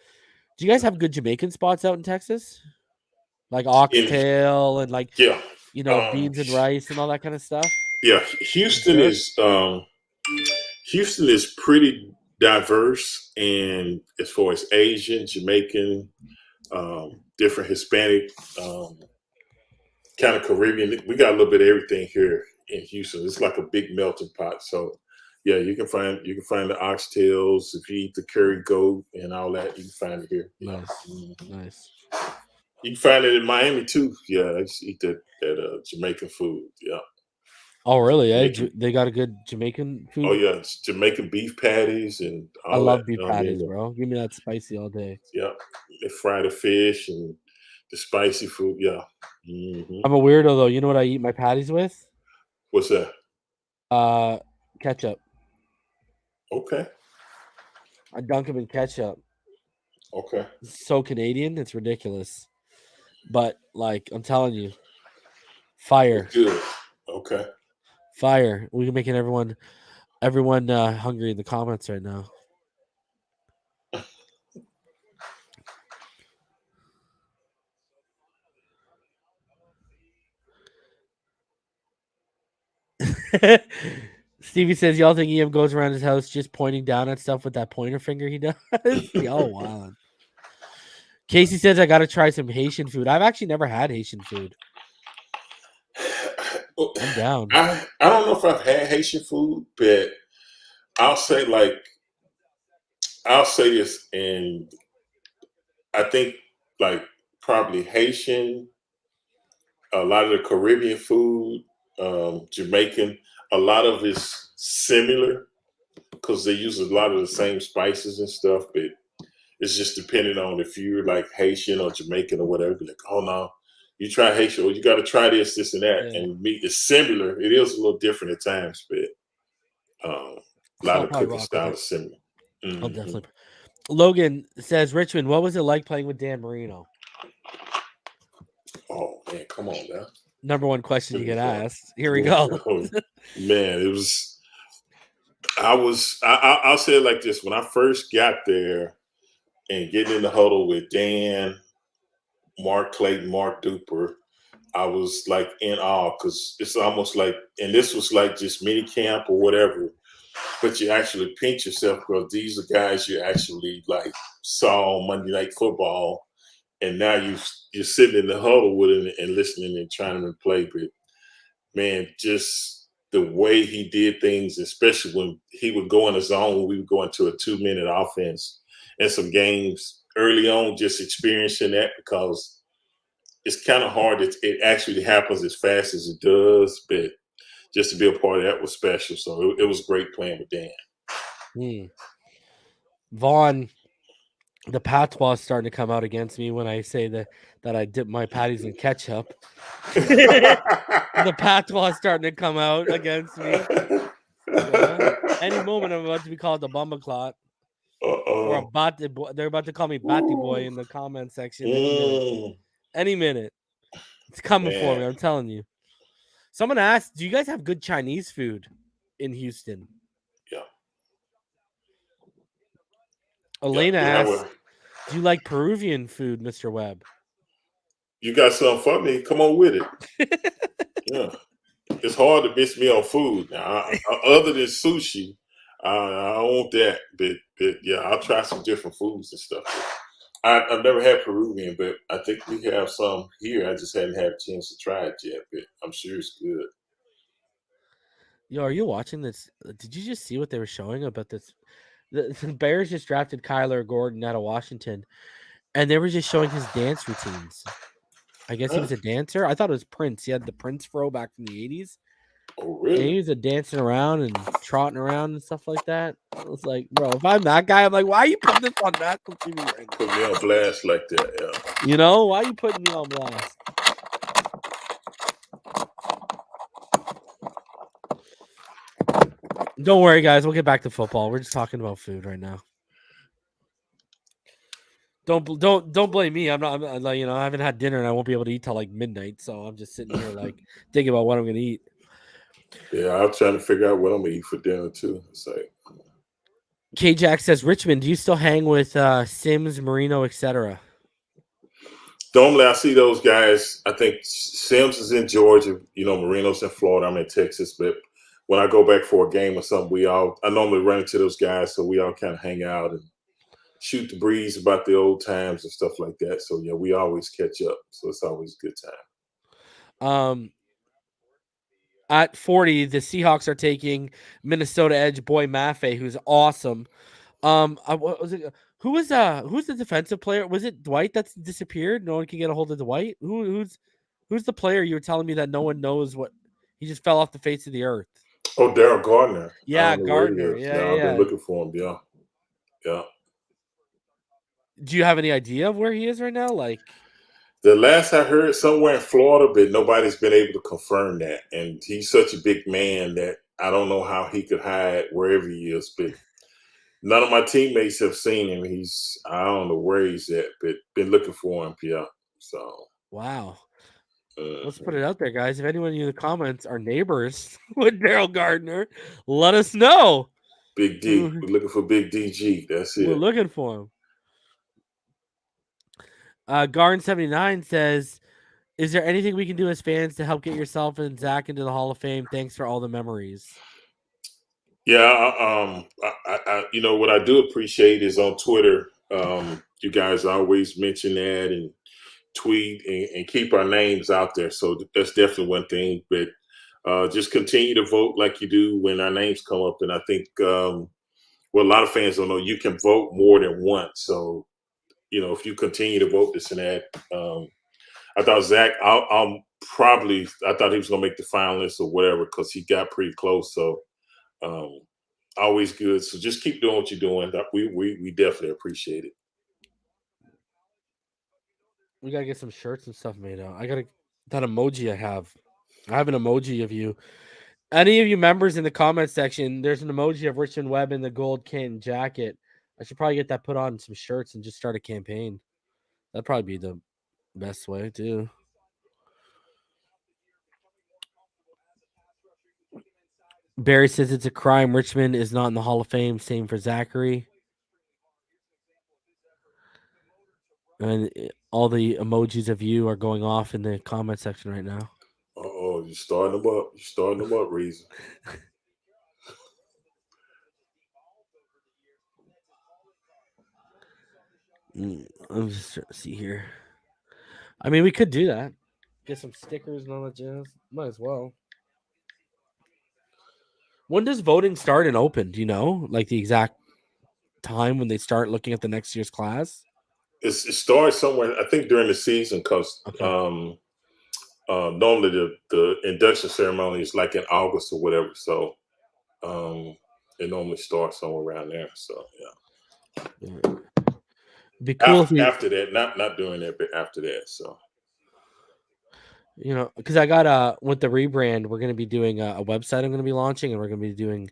Do you guys have good Jamaican spots out in Texas? Like oxtail and like beans and rice and all that kind of stuff? Yeah, Houston is pretty diverse, and as far as Asian, Jamaican, different Hispanic, kind of Caribbean, we got a little bit of everything here in Houston. It's like a big melting pot. So yeah, you can find the oxtails. If you eat the curry goat and all that, you can find it here. Nice. Nice. You can find it in Miami too. Yeah, I used to eat that Jamaican food. Yeah. Oh, really? They got a good Jamaican food? Oh, yeah. It's Jamaican beef patties and all I love that, beef patties, bro. Give me that spicy all day. Yeah. They fry the fish and the spicy food. Yeah. Mm-hmm. I'm a weirdo, though. You know what I eat my patties with? What's that? Ketchup. Okay. I dunk them in ketchup. Okay. It's so Canadian. It's ridiculous. But, like, I'm telling you, fire. It's good. Okay. Fire. We're making everyone hungry in the comments right now. Stevie says, y'all think EM goes around his house just pointing down at stuff with that pointer finger he does? Yo, wow. Casey says, I got to try some Haitian food. I've actually never had Haitian food. I'm down. I don't know if I've had Haitian food, but I'll say this, and I think like probably Haitian, a lot of the Caribbean food, Jamaican, a lot of it's similar because they use a lot of the same spices and stuff, but it's just depending on if you're like Haitian or Jamaican or whatever. Like, oh no, you try Haitian, or you got to try this and that. Yeah. And meat is similar. It is a little different at times, but a lot of cooking style is similar. Mm-hmm. Oh, definitely. Logan says, Richmond, what was it like playing with Dan Marino? Oh man, come on now. Number one question you get asked. Here we go. Man, it was. I'll say it like this: when I first got there, and getting in the huddle with Dan, Mark Clayton, Mark Duper, I was like in awe because it's almost like, and this was like just mini camp or whatever, but you actually pinch yourself because these are guys you actually like saw on Monday Night Football, and now you're sitting in the huddle with him and listening and trying to play. But man, just the way he did things, especially when he would go in a zone when we would go into a 2-minute offense and some games early on, just experiencing that because it's kind of hard. It actually happens as fast as it does, but just to be a part of that was special. So it was great playing with Dan. Vaughn, the patois is starting to come out against me when I say that I dip my patties in ketchup. The patois is starting to come out against me. Any moment I'm about to be called a bumba clot. Or a Batty boy. They're about to call me Batty Boy in the comment section any minute. It's coming for me, I'm telling you. Someone asked, do you guys have good Chinese food in Houston? Yeah. Elena asked, do you like Peruvian food, Mr. Webb? You got something for me? Come on with it. Yeah. It's hard to miss me on food. Now, other than sushi, I want that. But yeah, I'll try some different foods and stuff. I've never had Peruvian, but I think we have some here. I just hadn't had a chance to try it yet, but I'm sure it's good. Yo, are you watching this? Did you just see what they were showing about this? The Bears just drafted Kyler Gordon out of Washington, and they were just showing his dance routines. I guess he was a dancer. I thought it was Prince. He had the Prince fro back from the 80s. Oh, really? And he was dancing around and trotting around and stuff like that. I was like, bro, if I'm that guy, I'm like, why are you putting this on national TV right now? Put me on blast like that, yeah. You know, why are you putting me on blast? Don't worry, guys. We'll get back to football. We're just talking about food right now. Don't blame me. I'm like, I haven't had dinner and I won't be able to eat till like midnight. So I'm just sitting here like thinking about what I'm gonna eat. Yeah, I'm trying to figure out what I'm gonna eat for dinner too. It's like K Jack says, Richmond, do you still hang with Sims, Marino, etc.? Normally I see those guys. I think Sims is in Georgia, Marino's in Florida, I'm in Texas, but when I go back for a game or something, I normally run into those guys, so we all kind of hang out and shoot the breeze about the old times and stuff like that. So yeah, we always catch up. So it's always a good time. At 40, the Seahawks are taking Minnesota edge Boy Maffei, who's awesome. What was it? Who's the defensive player? Was it Dwight that's disappeared? No one can get a hold of Dwight. Who's the player you were telling me that no one knows what he just fell off the face of the earth? Oh, Daryl Gardner. Yeah, Gardner. Yeah, I've been looking for him. Yeah. Do you have any idea of where he is right now? Like the last I heard, somewhere in Florida, but nobody's been able to confirm that. And he's such a big man that I don't know how he could hide wherever he is. But none of my teammates have seen him. I don't know where he's at, but been looking for him. Yeah. So wow. Let's put it out there, guys. If anyone in the comments are neighbors with Daryl Gardner, let us know. Big D. We're looking for Big DG. That's it. We're looking for him. Garn79 says, is there anything we can do as fans to help get yourself and Zach into the Hall of Fame? Thanks for all the memories. Yeah, what I do appreciate is on Twitter, you guys always mention that and tweet and keep our names out there. So that's definitely one thing. But just continue to vote like you do when our names come up. And I think a lot of fans don't know, you can vote more than once. So, if you continue to vote this and that, I thought Zach, I thought he was going to make the finalists or whatever because he got pretty close. So always good. So just keep doing what you're doing. We definitely appreciate it. We got to get some shirts and stuff made out. That emoji I have an emoji of you. Any of you members in the comment section, there's an emoji of Richmond Webb in the gold Canton jacket. I should probably get that put on some shirts and just start a campaign. That'd probably be the best way too. Barry says it's a crime Richmond is not in the Hall of Fame. Same for Zachary. And all the emojis of you are going off in the comment section right now. Oh, you're starting them up. You're starting them up, Reason. I'm just trying to see here. I mean, we could do that. Get some stickers and all that jazz. Might as well. When does voting start and open? Do you know? Like the exact time when they start looking at the next year's class? It starts somewhere, I think, during the season because Okay. normally the induction ceremony is like in August or whatever. So it normally starts somewhere around there. So yeah. Be cool if After that, not doing that, but after that. So because I got with the rebrand, we're gonna be doing a website. I'm gonna be launching, and we're gonna be doing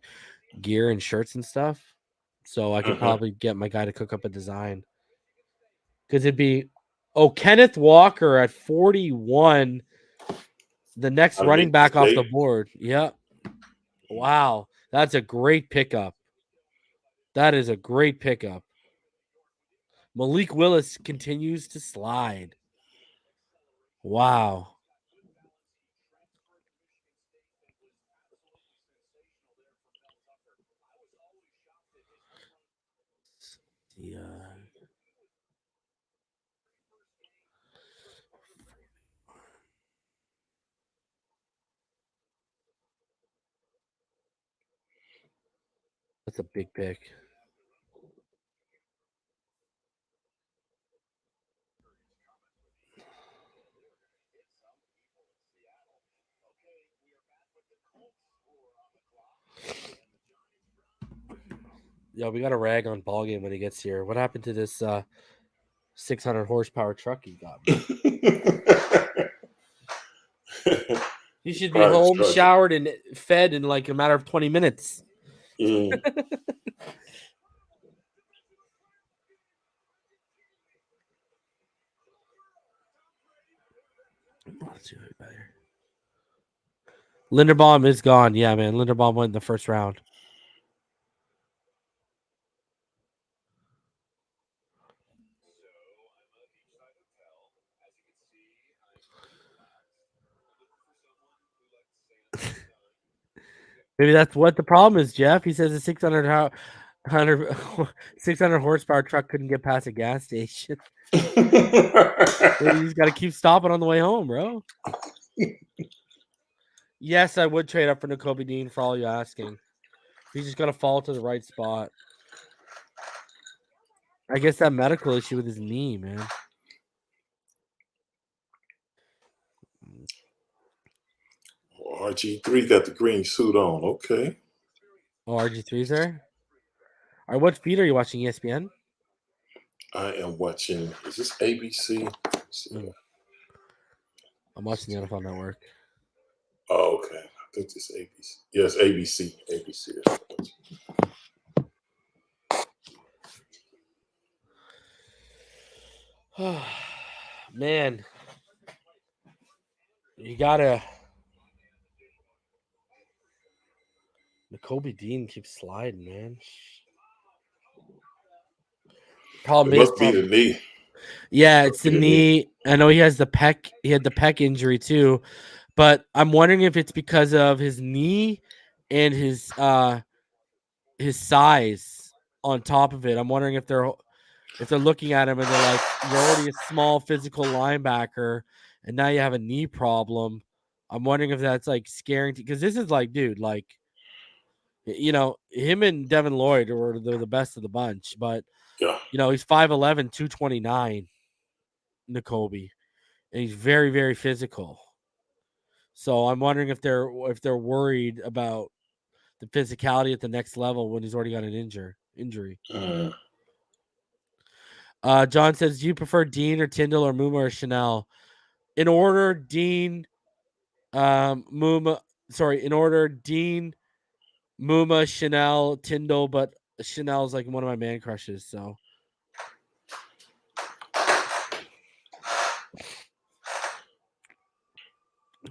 gear and shirts and stuff. So I could probably get my guy to cook up a design. Because it'd be Kenneth Walker at 41, the next running back off the board. Yep. Wow, that's a great pickup. That is a great pickup. Malik Willis continues to slide. Wow. Yeah. That's a big pick. Yeah, we got a rag on BallGame when he gets here. What happened to this 600 horsepower truck he got? He should be home, showered, and fed in like a matter of 20 minutes. Mm. Let's see what better. Linderbaum is gone. Yeah, man. Linderbaum went in the first round. Maybe that's what the problem is, Jeff. He says a 600 horsepower truck couldn't get past a gas station. You just got to keep stopping on the way home, bro. Yes, I would trade up for Nakobe Dean for all you're asking. He's just got to fall to the right spot. I guess that medical issue with his knee, man. RG3 got the green suit on. Okay. Oh, RG3's there? All right, what feed are you watching? ESPN? I am watching. Is this ABC? I'm watching the NFL Network. Oh, okay. I think it's ABC. Yes, ABC. ABC. Man, you gotta. Nakobe Dean keeps sliding, man. Problem it must be the knee. Yeah, it's the knee. I know he has the pec. He had the pec injury too, but I'm wondering if it's because of his knee and his size on top of it. I'm wondering if they're looking at him and they're like, you're already a small physical linebacker, and now you have a knee problem. I'm wondering if that's like scaring because this is like, dude, like, him and Devin Lloyd were the best of the bunch, but he's 5'11", 229, Nakobe, and he's very, very physical. So I'm wondering if they're worried about the physicality at the next level when he's already got an injury. John says, do you prefer Dean or Tyndall or Muma or Chanel? In order, Dean, Muma. Sorry, in order, Dean, Muma, Chanel, Tyndall, but Chanel's like one of my man crushes. So.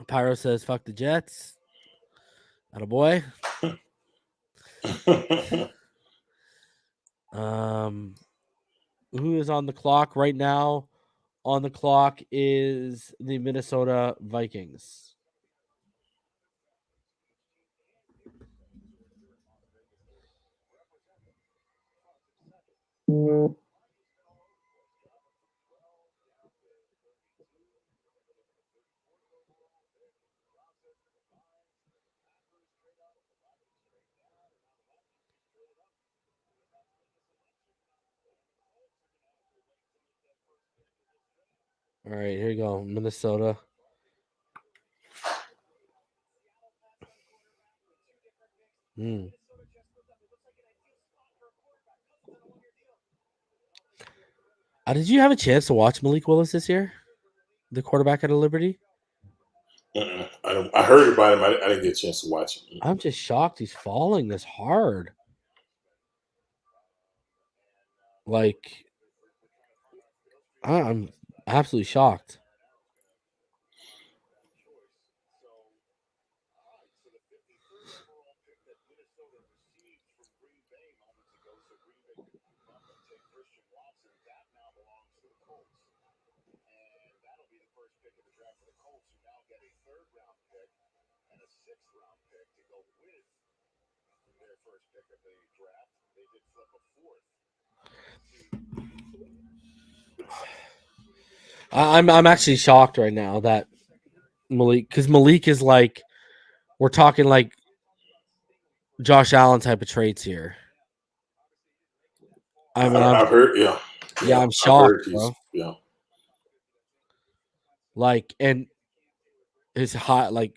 Pyro says, fuck the Jets. Attaboy. who is on the clock right now? On the clock is the Minnesota Vikings. All right, here you go, Minnesota. Did you have a chance to watch Malik Willis this year? The quarterback out of Liberty? I heard about him. I didn't get a chance to watch him. I'm just shocked he's falling this hard. Like, I'm absolutely shocked. I'm actually shocked right now that Malik, because Malik is like, we're talking like Josh Allen type of traits here. I've heard, yeah, I'm shocked, bro. Yeah, like, and his high, like,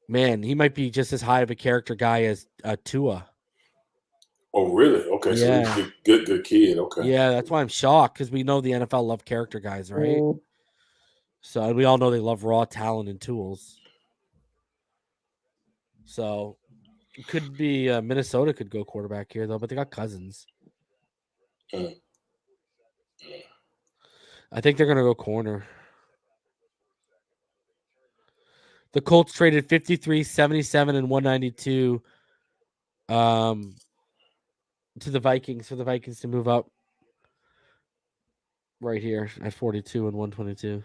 man, he might be just as high of a character guy as Tua. Oh, really? Okay, yeah. So he's a good kid. Okay. Yeah, that's why I'm shocked, because we know the NFL love character guys, right? So we all know they love raw talent and tools. So it could be Minnesota could go quarterback here, though, but they got Cousins. I think they're going to go corner. The Colts traded 53, 77, and 192 to the Vikings for the Vikings to move up right here at 42 and 122.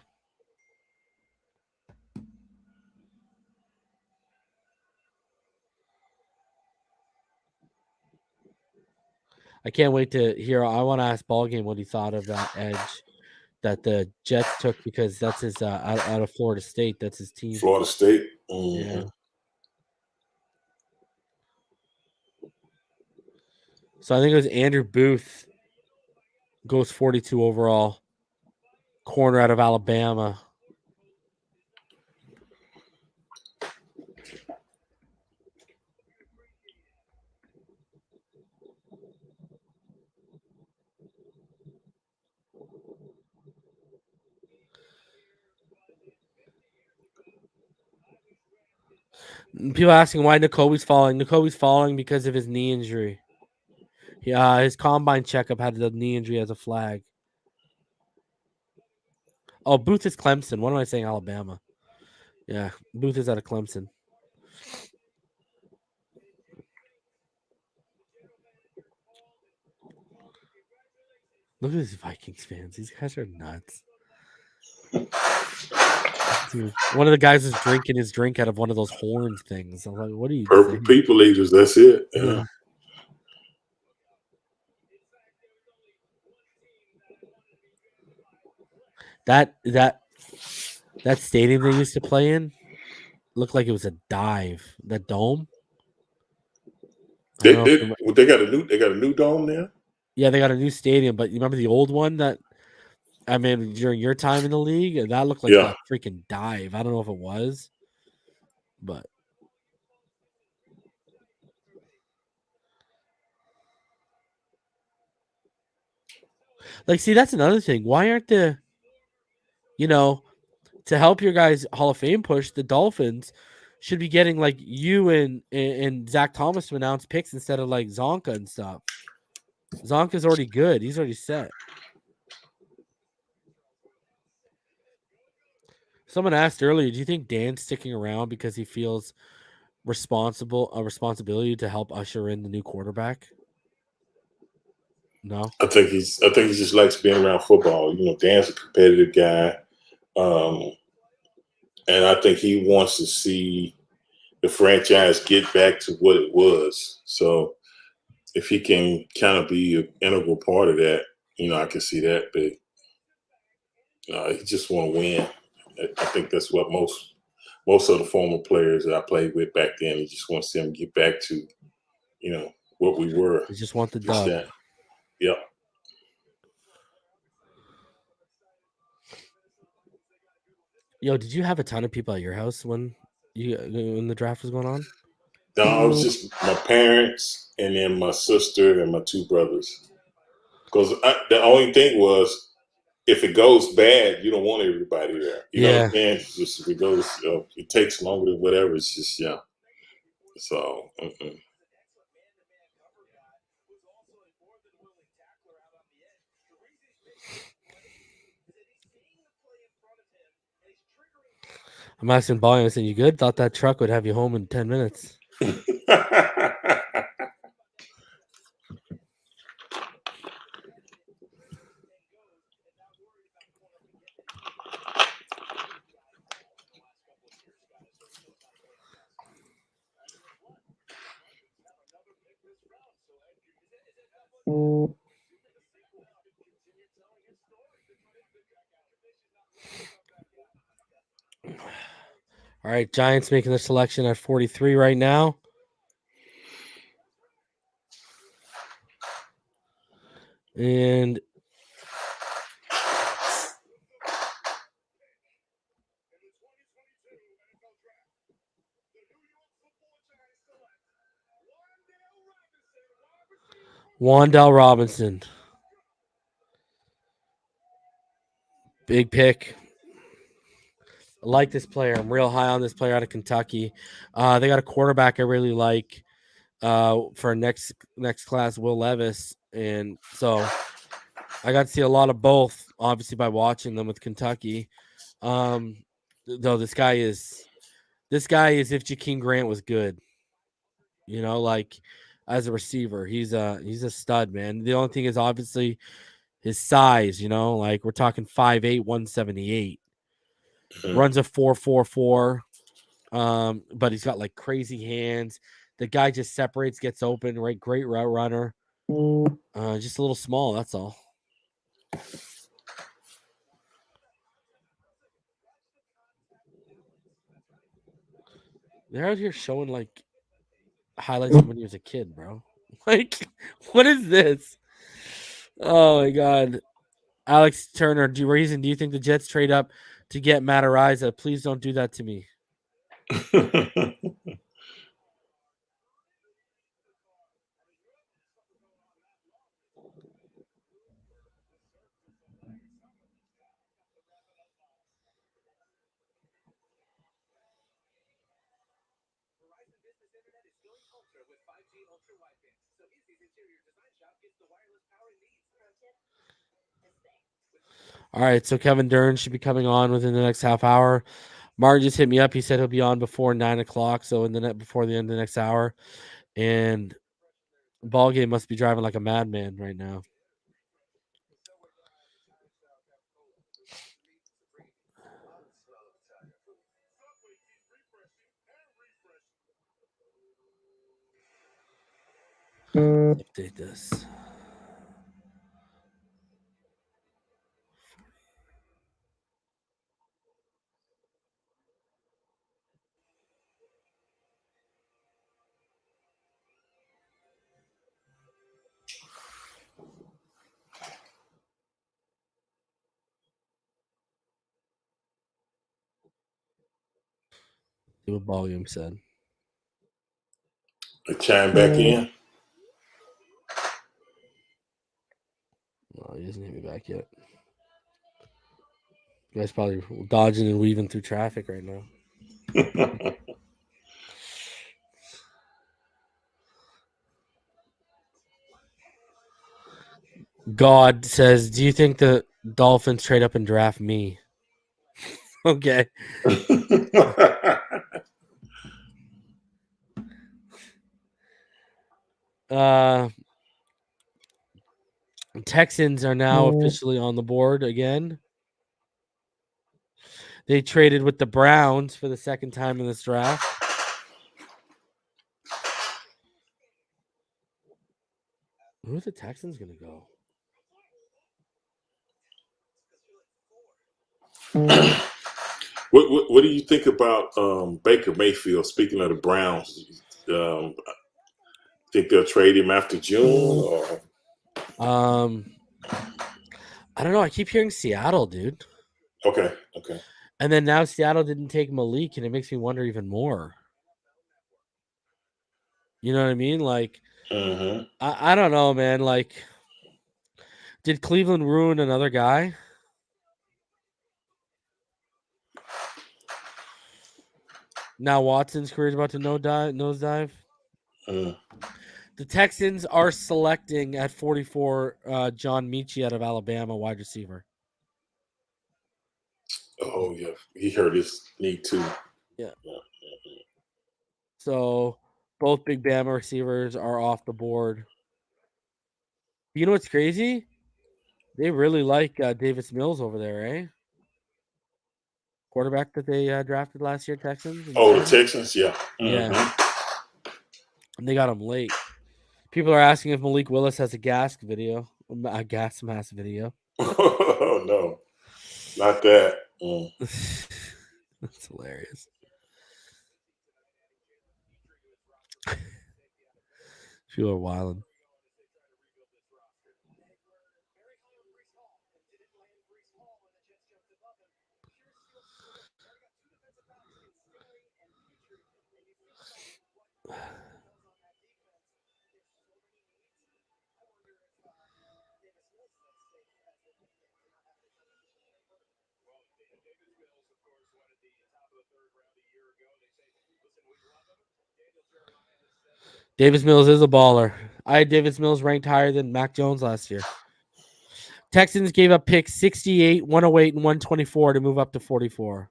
I can't wait to hear. I want to ask BallGame what he thought of that edge that the Jets took, because that's his out of Florida State. That's his team. Florida State. Yeah. So I think it was Andrew Booth goes 42 overall, corner out of Alabama. People asking why Nakobe's falling. Nakobe's falling because of his knee injury. Yeah, his combine checkup had the knee injury as a flag. Oh, Booth is Clemson. What am I saying? Alabama. Yeah, Booth is out of Clemson. Look at these Vikings fans. These guys are nuts. Dude, one of the guys is drinking his drink out of one of those horn things. I'm like, what are you Purple saying? people eaters, that's it. Yeah. That stadium they used to play in looked like it was a dive. That dome. They got a new dome there. Yeah, they got a new stadium, but you remember the old one that, I mean, during your time in the league, that looked like a freaking dive. I don't know if it was, but like, see, that's another thing. Why aren't to help your guys' Hall of Fame push, the Dolphins should be getting like you and Zach Thomas to announce picks instead of like Zonka and stuff. Zonka's already good. He's already set. Someone asked earlier, do you think Dan's sticking around because he feels a responsibility to help usher in the new quarterback? No. I think he just likes being around football. You know, Dan's a competitive guy, and I think he wants to see the franchise get back to what it was. So if he can kind of be an integral part of that, you know, I can see that. But he just want to win. I think that's what most of the former players that I played with back then, he just wants them to get back to, you know, what we were. They just want the dub. Yep. Yo, did you have a ton of people at your house when the draft was going on? No, it was just my parents and then my sister and my two brothers. Because the only thing was, if it goes bad, you don't want everybody there. You know what I'm saying? It's just if it goes, it takes longer than whatever. It's just So. I'm asking BallGame. I said, "You good? Thought that truck would have you home in 10 minutes." All right, Giants making the selection at 43 right now. And Wan'Dale Robinson. Big pick. I like this player. I'm real high on this player out of Kentucky. They got a quarterback I really like for next class, Will Levis. And so I got to see a lot of both, obviously, by watching them with Kentucky. Though this guy is if Jakeem Grant was good, you know, like as a receiver, he's a stud, man. The only thing is obviously his size, you know, like we're talking 5'8", 178. Runs a 4.44. But he's got like crazy hands. The guy just separates, gets open, right? Great route runner. Just a little small, that's all. They're out here showing like highlights of when he was a kid, bro. Like, what is this? Oh my god. Alex Turner, do you think the Jets trade up to get Matt Ariza? Please don't do that to me. All right, so Kevin Dern should be coming on within the next half hour. Martin just hit me up. He said he'll be on before 9 o'clock, so before the end of the next hour. And BallGame must be driving like a madman right now. Update this. See what BallGame said. I chime back in. No, he doesn't hit me back yet. You guys probably dodging and weaving through traffic right now. God says, do you think the Dolphins trade up and draft me? Okay. Texans are now officially on the board again. They traded with the Browns for the second time in this draft. Who's the Texans going to go? What do you think about Baker Mayfield? Speaking of the Browns, think they'll trade him after June? Or I don't know. I keep hearing Seattle, dude. Okay. And then now Seattle didn't take Malik, and it makes me wonder even more. You know what I mean? Like, I don't know, man. Like, did Cleveland ruin another guy? Now Watson's career is about to nosedive. The Texans are selecting at 44 John Mechie out of Alabama, wide receiver. Oh, yeah. He hurt his knee, too. Yeah. So both big Bama receivers are off the board. You know what's crazy? They really like Davis Mills over there, eh? Quarterback that they drafted last year, Texans. Oh, the Texans? Yeah. Yeah. And they got him late. People are asking if Malik Willis has a gas mask video. Oh, no. Not that. That's hilarious. People are wilding. Davis Mills is a baller. I had Davis Mills ranked higher than Mac Jones last year. Texans gave up picks 68, 108, and 124 to move up to 44.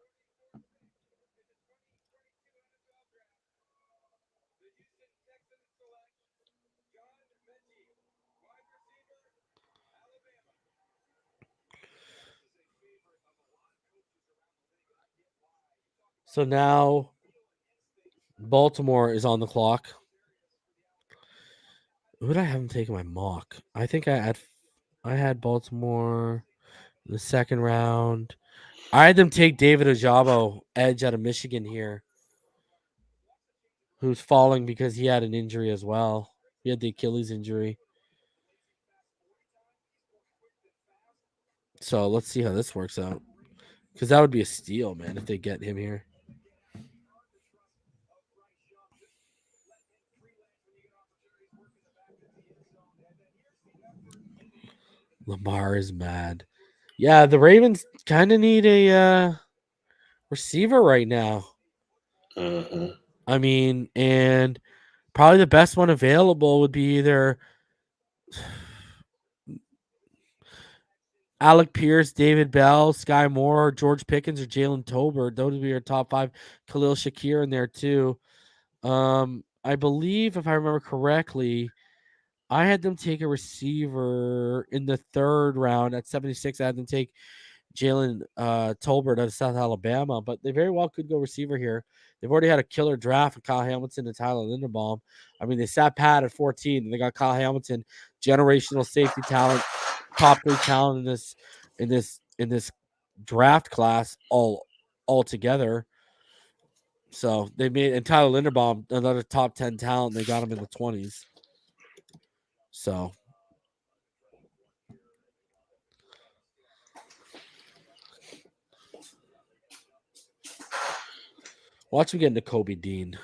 So now Baltimore is on the clock. Who did I haven't taken my mock? I think I had Baltimore in the second round. I had them take David Ojabo, edge out of Michigan here, who's falling because he had an injury as well. He had the Achilles injury. So let's see how this works out. Because that would be a steal, man, if they get him here. Lamar is mad. Yeah, the Ravens kind of need a receiver right now. I mean, and probably the best one available would be either Alec Pierce, David Bell, Sky Moore, George Pickens, or Jalen Tolbert. Those would be your top 5. Khalil Shakir in there too. I believe, if I remember correctly, I had them take a receiver in the third round at 76. I had them take Jalen Tolbert of South Alabama, but they very well could go receiver here. They've already had a killer draft with Kyle Hamilton and Tyler Linderbaum. I mean, they sat pat at 14, and they got Kyle Hamilton, generational safety talent, top 3 talent in this draft class all together. So they made, and Tyler Linderbaum, another top 10 talent. They got him in the 20s. So watch me get into Kobe Dean.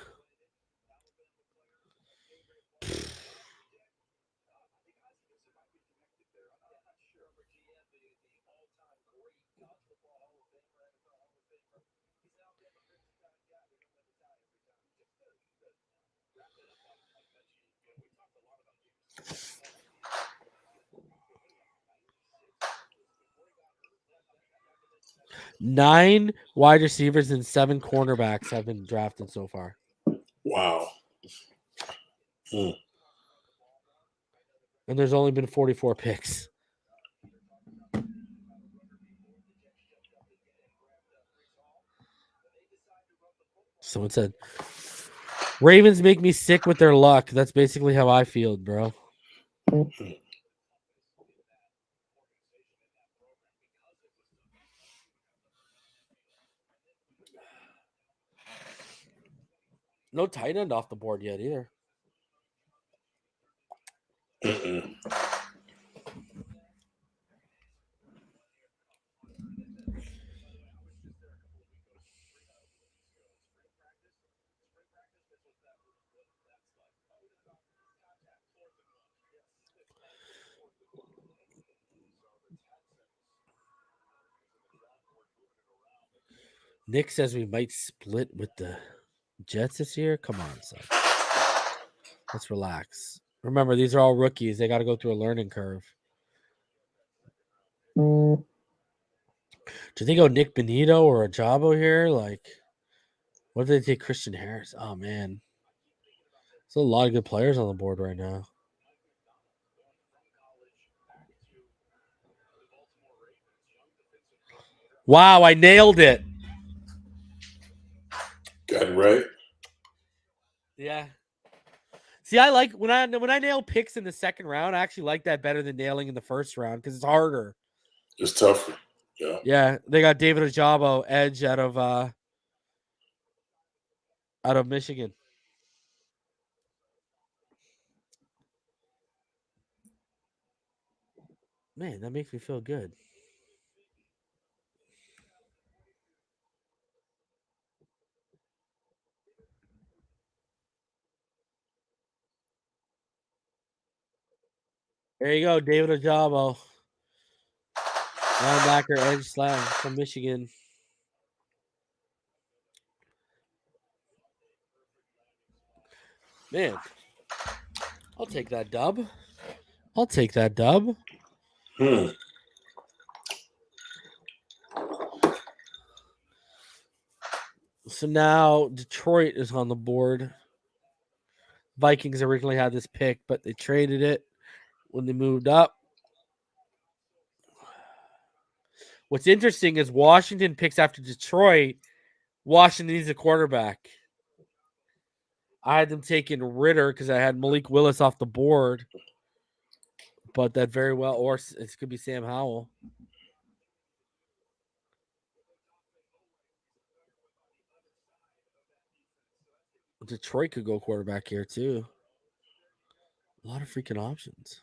Nine wide receivers and 7 cornerbacks have been drafted so far. Wow. And there's only been 44 picks. someone said. Ravens make me sick with their luck. That's basically how I feel, bro. No tight end off the board yet either. Nick says we might split with the Jets this year. Come on, son. Let's relax. Remember, these are all rookies. They got to go through a learning curve. Do they go Nick Benito or Ajabo here? Like, what if they take Christian Harris? Oh, man. There's a lot of good players on the board right now. Wow, I nailed it. Got it right. Yeah. See, I like when I nail picks in the second round. I actually like that better than nailing in the first round because it's harder. It's tougher. Yeah. Yeah, they got David Ajabo, edge out of Michigan. Man, that makes me feel good. There you go, David Ajabo. Linebacker, edge slam from Michigan. Man, I'll take that dub. I'll take that dub. So now Detroit is on the board. Vikings originally had this pick, but they traded it when they moved up. What's interesting is Washington picks after Detroit. Washington needs a quarterback. I had them taking Ritter because I had Malik Willis off the board. But that very well, or it could be Sam Howell. Detroit could go quarterback here too. A lot of freaking options.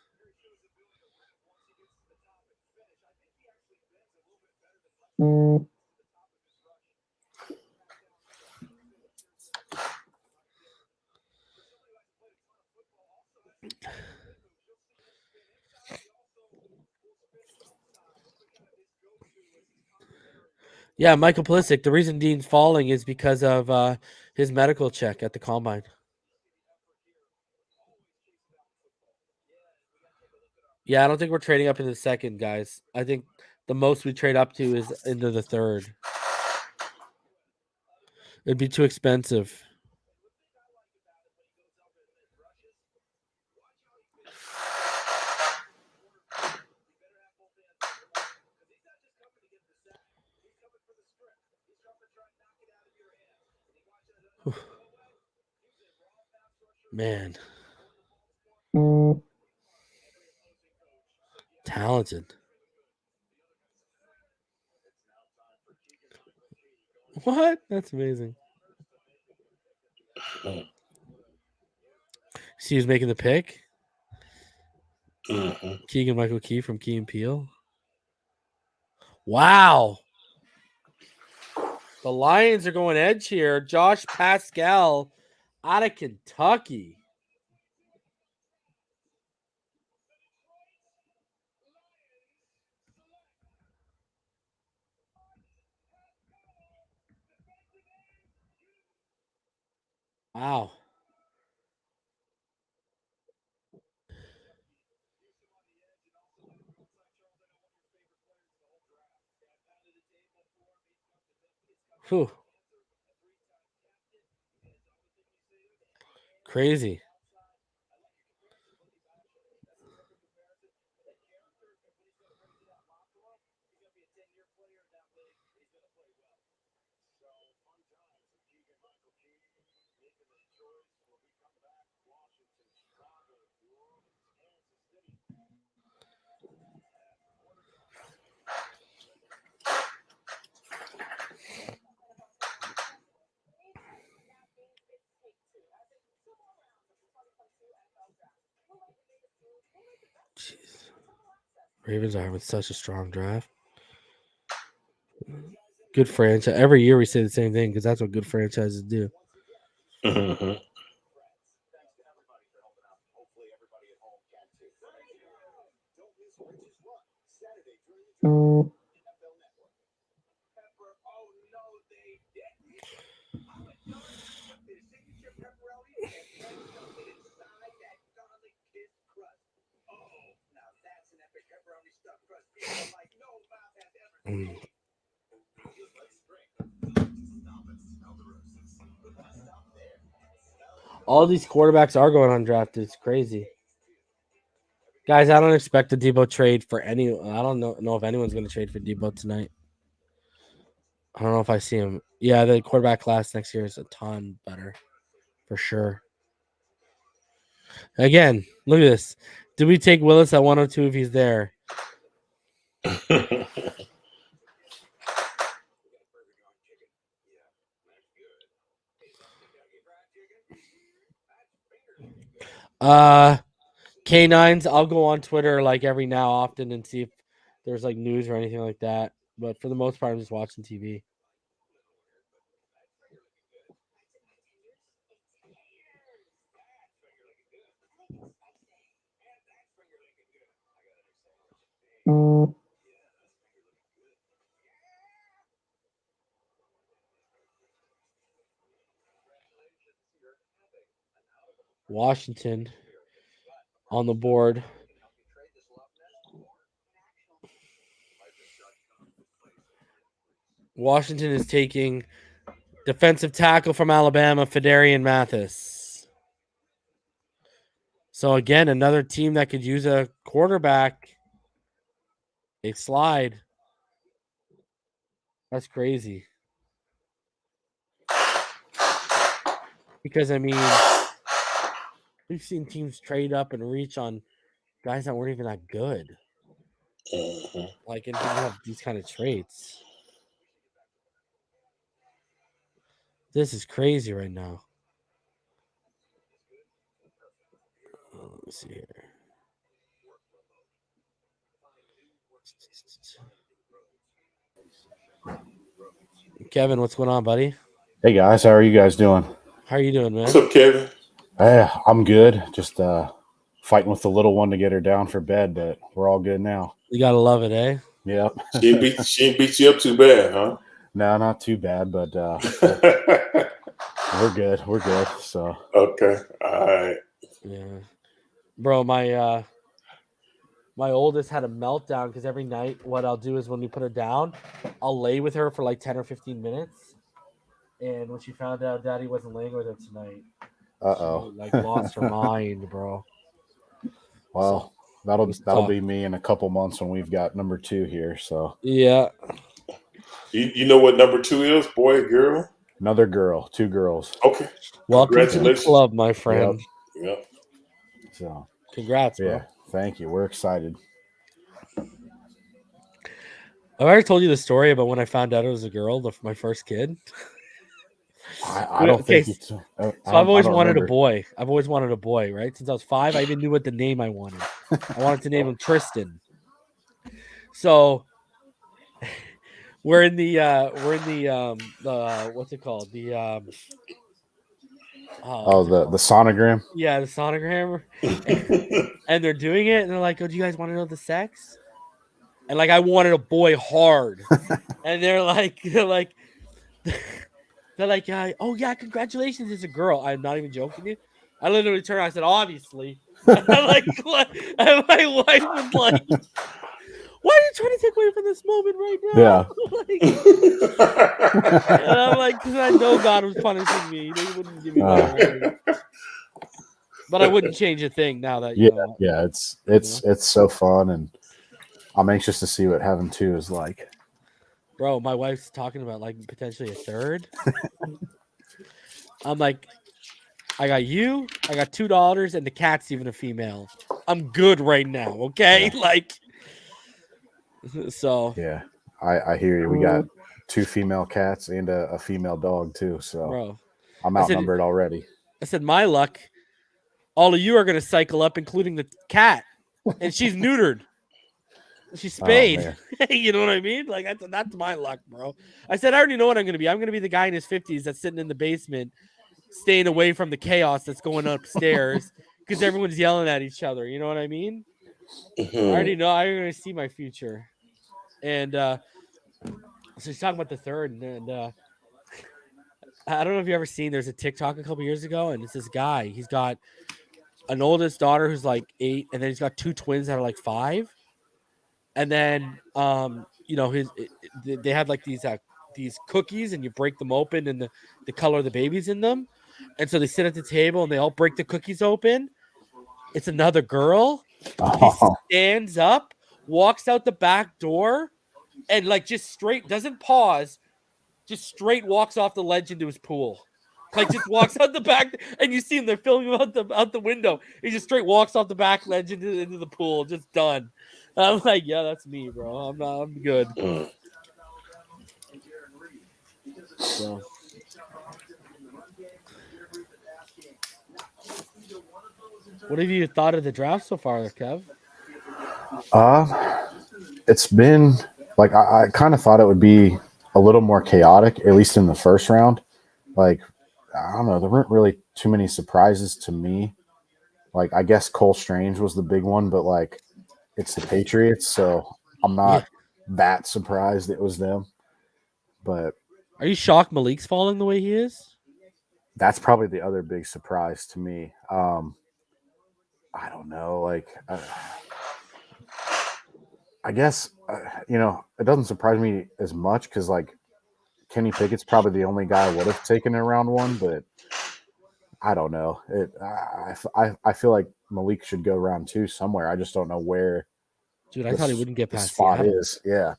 Yeah, Michael Pulisic. The reason Dean's falling is because of his medical check at the combine. Yeah, I don't think we're trading up in the second, guys. I think the most we trade up to is into the third. It'd be too expensive. Man. Talented. What? That's amazing. See who's making the pick? Keegan Michael Key from Key and Peele. Wow. The Lions are going edge here. Josh Pascal out of Kentucky. Wow. Whew. Crazy. Jeez. Ravens are having such a strong draft. Good franchise. Every year we say the same thing because that's what good franchises do. Mhm. Mm. All these quarterbacks are going undrafted. It's crazy. Guys, I don't expect a Debo trade for any. I don't know if anyone's going to trade for Debo tonight. I don't know if I see him. Yeah, the quarterback class next year is a ton better, for sure. Again, look at this. Do we take Willis at 102 if he's there? K9s, I'll go on Twitter like every now often and see if there's like news or anything like that. But for the most part, I'm just watching TV. Washington on the board. Washington is taking defensive tackle from Alabama, Darian Mathis. So again, another team that could use a quarterback. They slide. That's crazy. Because I mean, we've seen teams trade up and reach on guys that weren't even that good. Mhm. Like, and didn't have these kind of traits. This is crazy right now. Let me see here. Kevin, what's going on, buddy? Hey guys, how are you guys doing? How are you doing, man? What's up, Kevin? I'm good. Just fighting with the little one to get her down for bed, but we're all good now. You gotta love it, eh? Yep. She ain't beat you up too bad, huh? No, not too bad, but we're good. We're good. So Okay. All right. Yeah. Bro, my oldest had a meltdown because every night what I'll do is when we put her down, I'll lay with her for like 10 or 15 minutes. And when she found out Daddy wasn't laying with her tonight, she like lost her mind, bro. Well, So, it's that'll tough. be me in a couple months when we've got number 2 here. So Yeah. You know what number 2 is, boy or girl? another girl, 2 girls. Okay. Welcome to the Congratulations. club, my friend. Yep. So Congrats, bro. yeah, thank you. We're excited. I've already told you the story about when I found out it was a girl, my first kid. I don't Okay, think it's. So I've always wanted a boy. I've always wanted a boy, right? Since I was 5, I even knew what the name I wanted. I wanted to name him Tristan. So we're in the what's it called? The the sonogram. Yeah, the sonogram. And they're doing it, and they're like, "Oh, do you guys want to know the sex?" And like, I wanted a boy hard, and they're like, oh yeah, congratulations, it's a girl. I'm not even joking you. I literally turned around, I said, obviously. And like, what? And my wife was like, why are you trying to take away from this moment right now? Yeah. And I'm like, because I know God was punishing me. He wouldn't give me what I wanted. But I wouldn't change a thing now that you know. Yeah, it's so fun, and I'm anxious to see what having 2 is like. Bro, my wife's talking about like potentially a third. I'm like, I got you, I got 2 daughters, and the cat's even a female. I'm good right now, okay? Yeah. Like, so. Yeah, I hear you. We got 2 female cats and a female dog too, so Bro, I'm outnumbered already. I said, my luck, all of you are going to cycle up, including the cat, and she's neutered. She's Oh, spayed. man. You know what I mean? Like that's my luck, bro. I said I already know what I'm going to be. I'm going to be the guy in his 50s that's sitting in the basement, staying away from the chaos that's going upstairs because everyone's yelling at each other. You know what I mean? I already know. I'm going to see my future. And so he's talking about the third, and I don't know if you ever seen. There's a TikTok a couple years ago, and it's this guy. He's got an oldest daughter who's like 8, and then he's got 2 twins that are like 5. And then they had like these cookies, and you break them open, and the color of the babies in them. And so they sit at the table, and they all break the cookies open. It's another girl. He Oh, stands up, walks out the back door, and like just straight doesn't pause, just straight walks off the ledge into his pool. Like just walks out the back, and you see him. They're filming him out the window. He just straight walks off the back ledge into the pool. Just done. I'm like, yeah, that's me, bro. I'm good. So. What have you thought of the draft so far, Kev? It's been like I kind of thought it would be a little more chaotic, at least in the first round. Like, I don't know, there weren't really too many surprises to me. Like, I guess Cole Strange was the big one, but like, it's the Patriots, so I'm not that surprised it was them. But are you shocked Malik's falling the way he is? that's probably the other big surprise to me. I don't know, like. I guess, it doesn't surprise me as much because, like, Kenny Pickett's probably the only guy I would have taken in round 1, but I don't know. I feel like Malik should go round 2 somewhere. I just don't know where. Dude, I thought he wouldn't get the past spot Seattle. is. Yeah.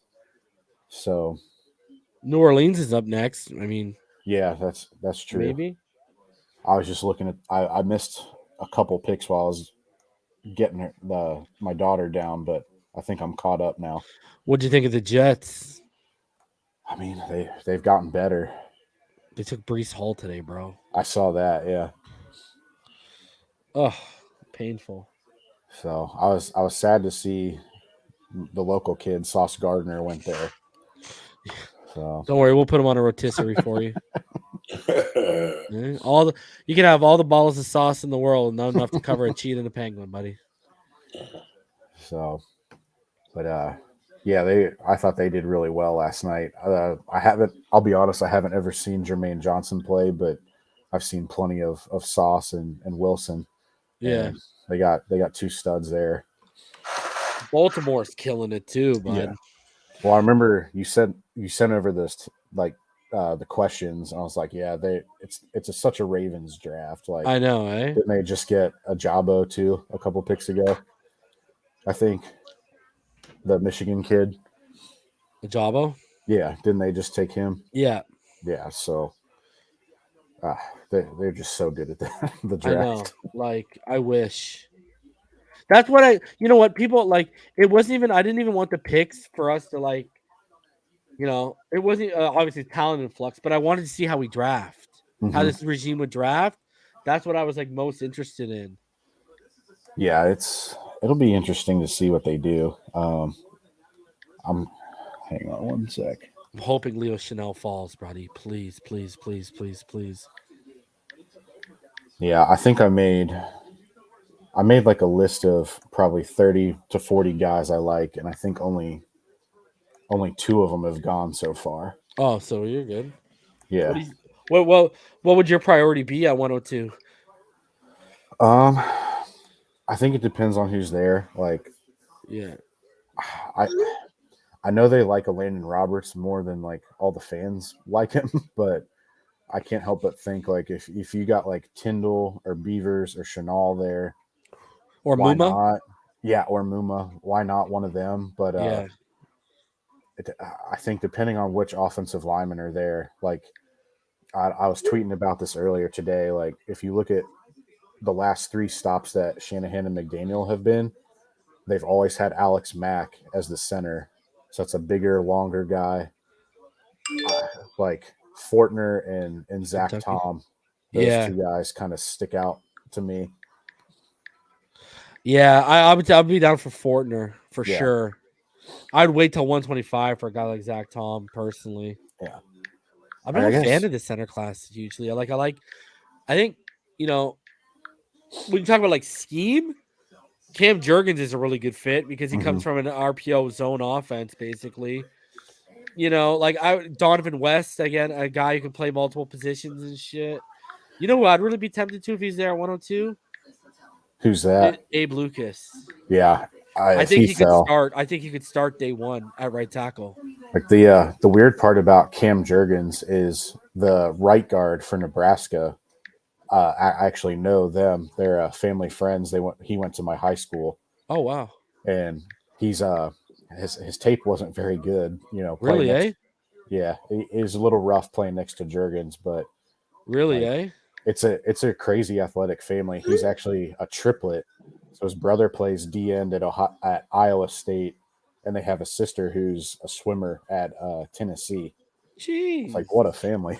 So. New Orleans is up next. I mean. Yeah, that's true. Maybe. I was just looking at. I missed a couple picks while I was getting my daughter down, but I think I'm caught up now. What do you think of the Jets? I mean, they've gotten better. They took Breece Hall today, bro. I saw that, yeah. Oh, painful. So I was sad to see the local kid, Sauce Gardner, went there. So don't worry, we'll put him on a rotisserie for you. You can have all the bottles of sauce in the world, and not enough to cover a cheat and a penguin, buddy. So, but I thought they did really well last night. I'll be honest, I haven't ever seen Jermaine Johnson play, but I've seen plenty of Sauce and Wilson. Yeah, and they got 2 studs there. Baltimore's killing it too, bud. Yeah. Well, I remember you sent over this the questions, and I was like, yeah, it's such a Ravens draft. Like, I know, eh? Didn't they just get a Jabo too a couple picks ago? I think the Michigan kid. Jabo? Yeah, didn't they just take him? Yeah. Yeah, so they're just so good at the draft. I know. Like, I wish. That's what people like. It wasn't even. I didn't even want the picks for us to like. It wasn't obviously talent in flux, but I wanted to see how we draft, how this regime would draft. That's what I was like most interested in. Yeah, it'll be interesting to see what they do. Hang on one sec. I'm hoping Leo Chanel falls, buddy. Please, please, please, please, please. Yeah, I think I made like a list of probably 30 to 40 guys I like, and I think only 2 of them have gone so far. Oh, so you're good. Yeah. What would your priority be at 102? I think it depends on who's there. Like, yeah, I know they like a Landon Roberts more than like all the fans like him, but I can't help but think like if you got like Tyndall or Beavers or Chanel there, or why Muma, not? Yeah, or Muma, why not one of them? But yeah. I think depending on which offensive linemen are there, like I was tweeting about this earlier today. Like if you look at the last 3 stops that Shanahan and McDaniel have been, they've always had Alex Mack as the center. So it's a bigger, longer guy. Like Fortner and Zach Kentucky. Tom. Those 2 guys kind of stick out to me. Yeah, I would be down for Fortner for Yeah. sure. I'd wait till 125 for a guy like Zach Tom personally. Yeah. I'm I not a guess- fan of the center class hugely. I think, when you talk about like scheme, Cam Jurgens is a really good fit because he comes from an RPO zone offense, basically. Donovan West, again, a guy who can play multiple positions and shit. You know who I'd really be tempted to if he's there at 102? Who's that? Abe Lucas. Yeah. I If think he he could fell, start. I think he could start day one at right tackle. like the weird part about Cam Jurgens is the right guard for Nebraska. I actually know them. They're family friends. He went to my high school, Oh wow. and he's his tape wasn't very good. Really, eh? Yeah, it was a little rough playing next to Jurgens, but Really, like, eh? it's a crazy athletic family. He's actually a triplet. So his brother plays D end at Iowa State, and they have a sister who's a swimmer at Tennessee. Jeez. It's like, what a family.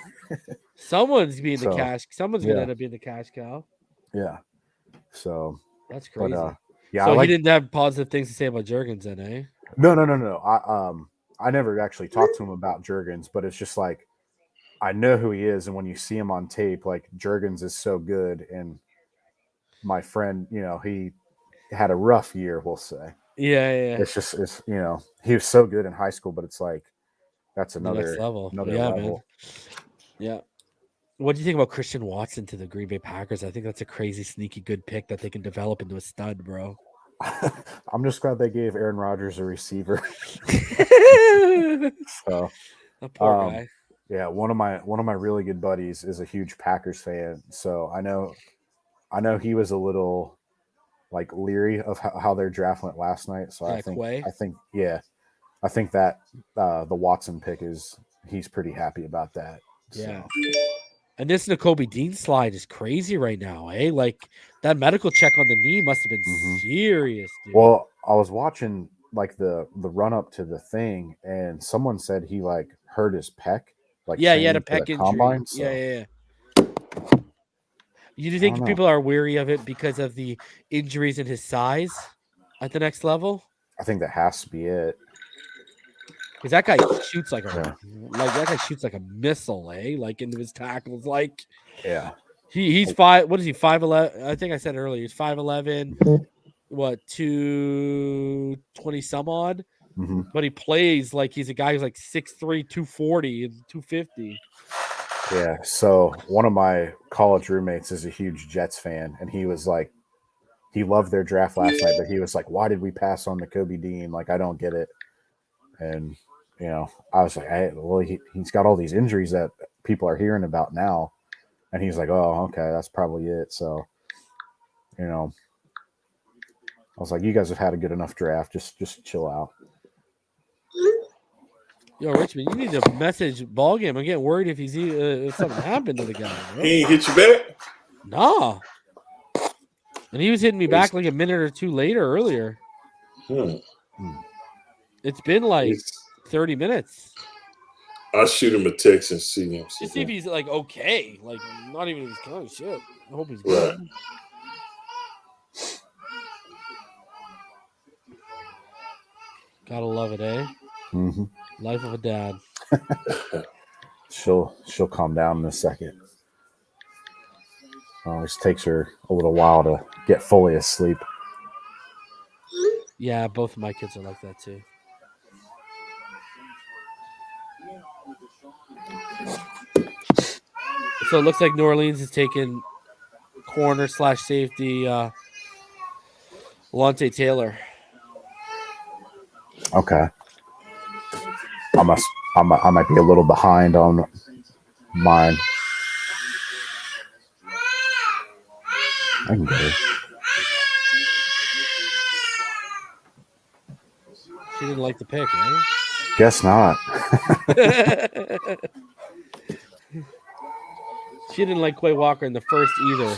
Someone's being the So, cash. Someone's gonna yeah. end up being the cash cow. Yeah. So, That's but crazy. yeah, So he didn't have positive things to say about Jurgens, then, eh? No. I never actually talked to him about Jurgens, but it's just like I know who he is, and when you see him on tape, like Jurgens is so good, and my friend, he had a rough year, we'll say. Yeah. It's he was so good in high school, but it's like that's The another next level. another Yeah, level. man. Yeah. What do you think about Christian Watson to the Green Bay Packers? I think that's a crazy, sneaky good pick that they can develop into a stud, bro. I'm just glad they gave Aaron Rodgers a receiver. So That poor guy. yeah, one of my really good buddies is a huge Packers fan, so I know he was a little like leery of how their draft went last night. So Yeah, I think Quay. I think that the Watson pick he's pretty happy about that. Yeah. So. And this Nakobe Dean slide is crazy right now, eh? Like that medical check on the knee must have been serious, dude. Well, I was watching like the run up to the thing, and someone said he like hurt his pec. Like yeah, he had a training for pec the injury. combine, so. Yeah. You don't think know. people are weary of it because of the injuries and his size at the next level? I think that has to be it. Because that guy shoots like a missile, eh? Like into his tackles. Like Yeah. he's 5. What is he? 5'11"? I think I said earlier. He's 5'11". What, 220 some odd? Mm-hmm. But he plays like he's a guy who's like 6'3", 240, and 250. Yeah. So one of my college roommates is a huge Jets fan, and he was like, he loved their draft last night, but he was like, "Why did we pass on Nakobe Dean? Like, I don't get it." And I was like, he's got all these injuries that people are hearing about now, and he's like, "Oh, okay, that's probably it." So, I was like, "You guys have had a good enough draft. Just chill out." Yo, Richmond, you need to message BallGame. I'm getting worried if something happened to the guy. Bro. He ain't hit you back? Nah. And he was hitting me back like a minute or two earlier. It's been like 30 minutes. I'll shoot him a text and see him. Just see if he's like okay. Like not even his kind of shit. I hope he's good. Right. Gotta love it, eh? Mm-hmm. Life of a dad. She'll calm down in a second. It takes her a little while to get fully asleep. Yeah, both of my kids are like that too. So it looks like New Orleans is taking corner / safety Lante Taylor. Okay. I might be a little behind on mine. I can get it. She didn't like the pick, right? Guess not. She didn't like Quay Walker in the first either.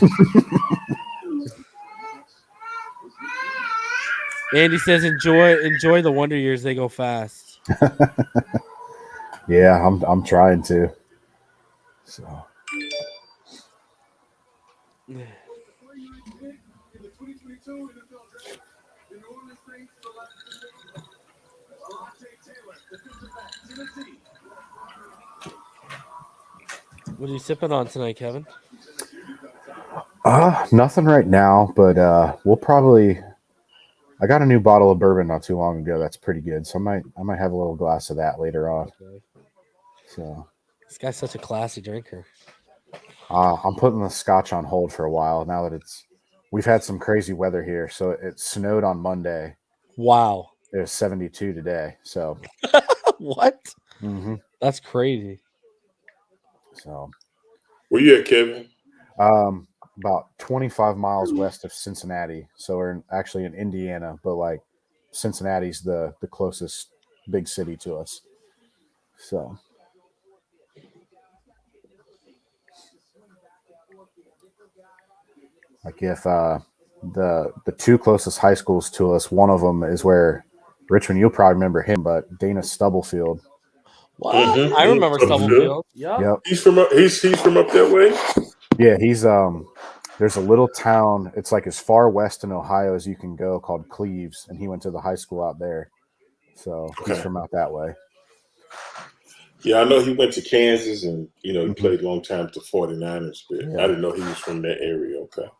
Andy says, enjoy the Wonder Years. They go fast. Yeah, I'm trying to. So What are you sipping on tonight, Kevin? Nothing right now, but we'll probably. I got a new bottle of bourbon not too long ago. That's pretty good. So I might have a little glass of that later on. Okay. So This guy's such a classy drinker. I'm putting the scotch on hold for a while now that we've had some crazy weather here. So it snowed on Monday. Wow. It was 72 today. So What? mhm. That's crazy. So Where you at, Kevin? about 25 miles west of Cincinnati. So we're actually in Indiana, but like Cincinnati's the closest big city to us. So like if the two closest high schools to us, one of them is where Richmond, you'll probably remember him, but Dana Stubblefield. What? Mhm. I remember Stubblefield. Yeah. Yep. He's from up that way. Yeah, he's there's a little town, it's like as far west in Ohio as you can go, called Cleves, and he went to the high school out there. So he's from out that way. Yeah, I know he went to Kansas and he Mhm. played a long time to 49ers, but Yeah. I didn't know he was from that area. Okay.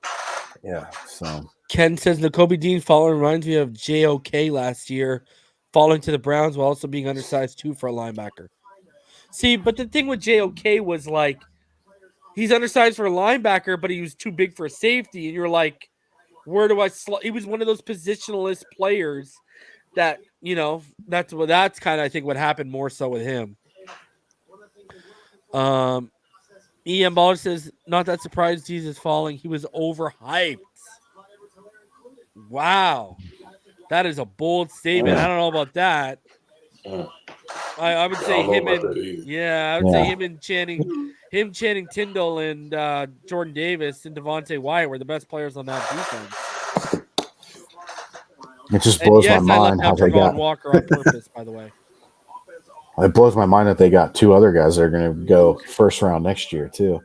Yeah. So Ken says Nakobe Dean falling reminds me of JOK last year, falling to the Browns while also being undersized too for a linebacker. See, but the thing with JOK was like he's undersized for a linebacker, but he was too big for a safety, and you're like, where do I slot? He was one of those positionalist players that that's kind of I think what happened more so with him. EM Baller says not that surprised Jesus falling. He was overhyped. Wow, that is a bold statement. I don't know about that. I would say him and I would say him and Channing Tindall and Jordan Davis and Devontae Wyatt were the best players on that defense. it just blows my mind how they got Walker on purpose, by the way. It blows my mind that they got two other guys that are going to go first round next year too.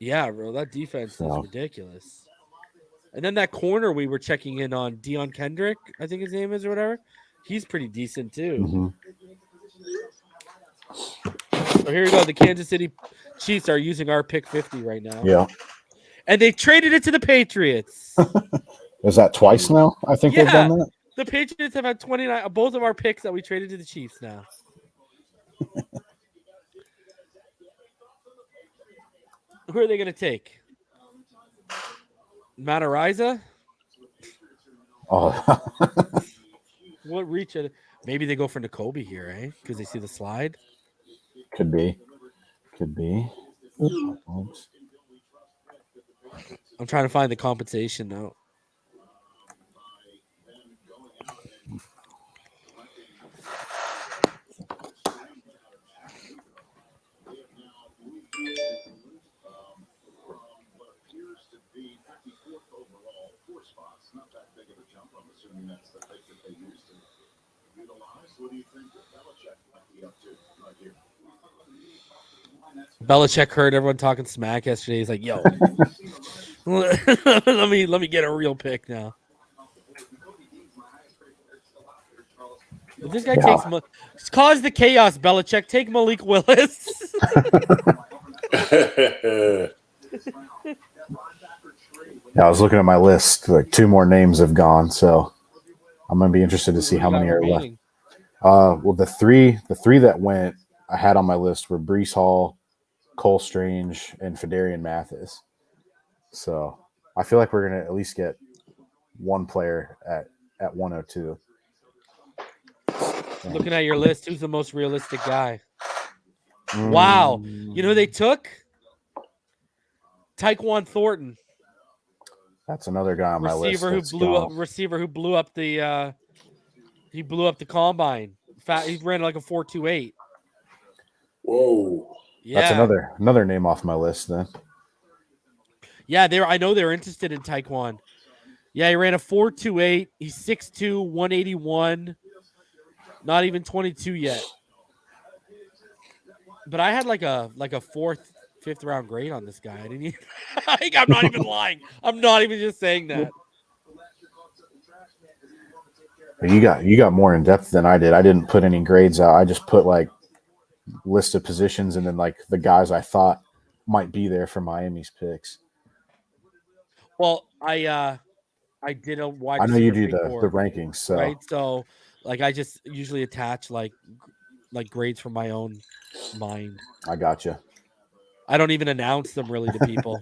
Yeah, bro, that defense is ridiculous. And then that corner we were checking in on, Deion Kendrick, I think his name is or whatever. He's pretty decent too. Mm-hmm. So here we go. The Kansas City Chiefs are using our pick 50 right now. Yeah. And they traded it to the Patriots. Is that twice now? I think they've done that. The Patriots have had 29, both of our picks that we traded to the Chiefs now. Who are they going to take? Matariza? Oh. What reach? Maybe they go for Nakobe here, eh? Because they see the slide. Could be. I'm trying to find the compensation now. Belichick heard everyone talking smack yesterday. He's like, "Yo, let me get a real pick now." If this guy takes cause the chaos, Belichick. Take Malik Willis. Yeah, I was looking at my list. Like 2 more names have gone, so I'm gonna be interested to see how many are left. Well, the three that went I had on my list were Breece Hall, Cole Strange, and Fedarian Mathis. So I feel like we're gonna at least get one player at 102. Looking at your list, who's the most realistic guy? Wow, you know who they took? Tyquan Thornton. That's another guy on my list. Receiver who blew up the combine. He ran like a 4.28. Whoa. Yeah. That's another name off my list then. Yeah, I know they're interested in Tyquan. Yeah, he ran a 4.28. He's 6'2", 181. Not even 22 yet. But I had like a 4th, 5th round grade on this guy. I didn't even, I'm not even lying. I'm not even just saying that. You got more in depth than I did. I didn't put any grades out. I just put like list of positions and then like the guys I thought might be there for Miami's picks. Well, I did a wide I know you receiver do big the board, rankings, so right? So like I just usually attach like grades from my own mind. I got you. I don't even announce them really to people.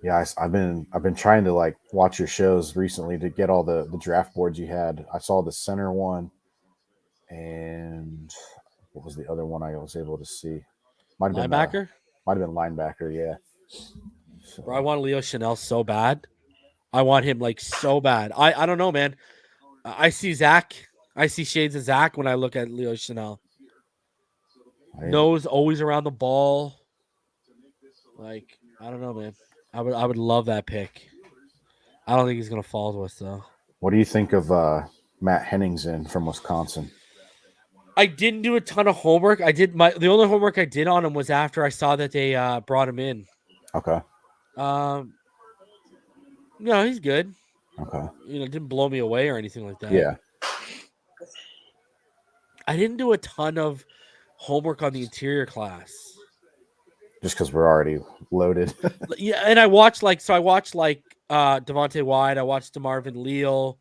Yeah, I've been trying to like watch your shows recently to get all the draft boards you had. I saw the center one, and what was the other one I was able to see? Might have Linebacker? been linebacker. Yeah. So, Bro, I want Leo Chanel so bad. I want him like so bad. I don't know, man. I see Zach. I see shades of Zach when I look at Leo Chanel. Nose always around the ball. Like, I don't know, man. I would love that pick. I don't think he's gonna fall to us though. what do you think of Matt Henningsen from Wisconsin? I didn't do a ton of homework. The only homework I did on him was after I saw that they brought him in. Okay. No, he's good. Okay. It didn't blow me away or anything like that. Yeah. I didn't do a ton of homework on the interior class. Just because we're already loaded. Yeah, and I watched Devontae Wyatt, I watched DeMarvin Leal.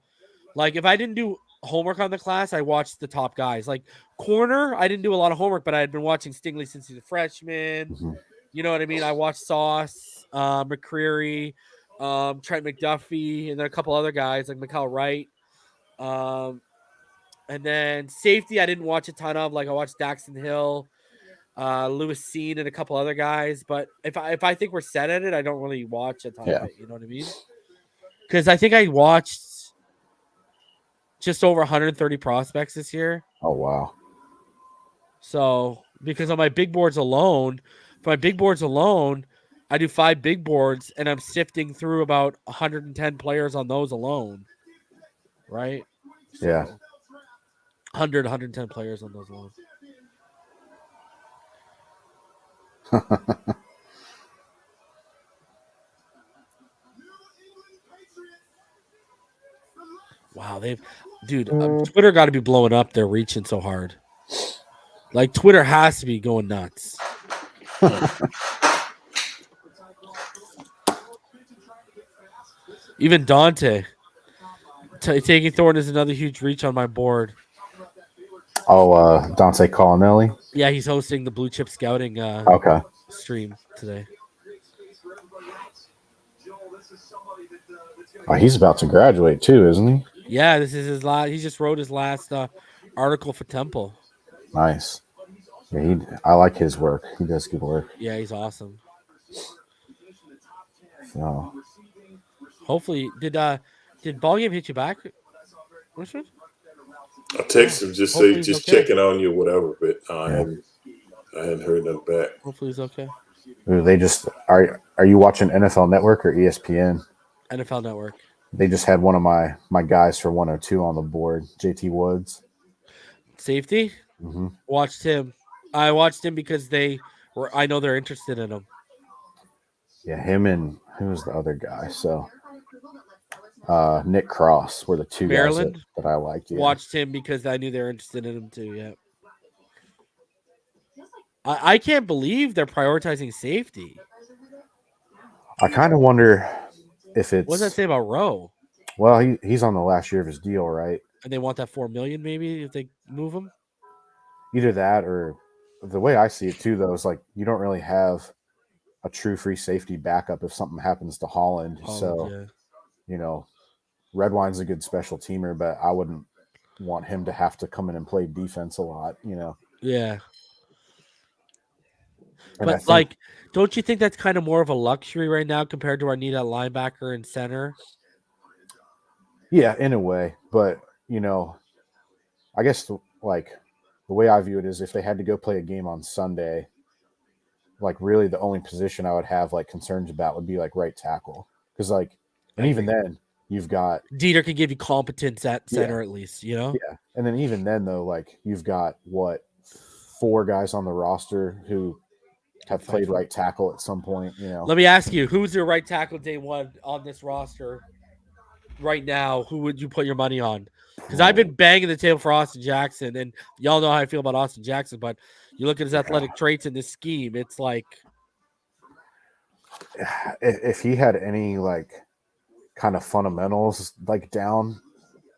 Like if I didn't do homework on the class, I watched the top guys. Like corner, I didn't do a lot of homework, but I had been watching Stingley since he's a freshman. Mm-hmm. You know what I mean? I watched Sauce, McCreary, Trent McDuffie, and then a couple other guys like Mikael Wright. And then safety, I didn't watch a ton of. Like I watched Daxton Hill, Lewis Seen, and a couple other guys. But if I think we're set at it, I don't really watch a ton of it. You know what I mean? Because I think I watched just over 130 prospects this year. Oh wow! So because on my big boards alone, I do 5 big boards, and I'm sifting through about 110 players on those alone. Right? So, yeah. 110 players on those alone. Wow, Twitter got to be blowing up. They're reaching so hard. Like Twitter has to be going nuts. Even Dante taking Thornton is another huge reach on my board. Oh, Dante Colonelli. Yeah, he's hosting the Blue Chip Scouting stream today. Oh, he's about to graduate too, isn't he? Yeah, this is his last. He just wrote his last article for Temple. Nice. Yeah, I like his work. He does good work. Yeah, he's awesome. So, hopefully, did BallGame hit you back, Richmond? I texted him just say just checking on you or whatever, but I hadn't heard nothing back. Hopefully he's okay. They just are you watching NFL Network or ESPN? NFL Network. They just had one of my guys for 102 on the board, JT Woods. Safety? Mm-hmm. Watched him. I watched him because I know they're interested in him. Yeah, him and who was the other guy? So Nick Cross were the two guys that I liked. Yeah. Watched him because I knew they were interested in him too. Yeah. I can't believe they're prioritizing safety. I kind of wonder if it's. What does that say about Rowe? Well, he's on the last year of his deal, right? And they want that $4 million maybe if they move him. Either that or the way I see it too, though, is like you don't really have a true free safety backup if something happens to Holland. So, Redwine's a good special teamer, but I wouldn't want him to have to come in and play defense a lot. Yeah. And but don't you think that's kind of more of a luxury right now compared to our need at linebacker and center? Yeah, in a way. But, I guess the way I view it is if they had to go play a game on Sunday, really the only position I would have concerns about would be right tackle. Because and even then you've got Dieter can give you competence at center at least, Yeah. And then even then though, you've got 4 guys on the roster who have played right tackle at some point, Let me ask you, who's your right tackle day one on this roster right now, who would you put your money on? Because I've been banging the table for Austin Jackson, and y'all know how I feel about Austin Jackson, but you look at his athletic traits in this scheme, it's like if he had any like kind of fundamentals like down,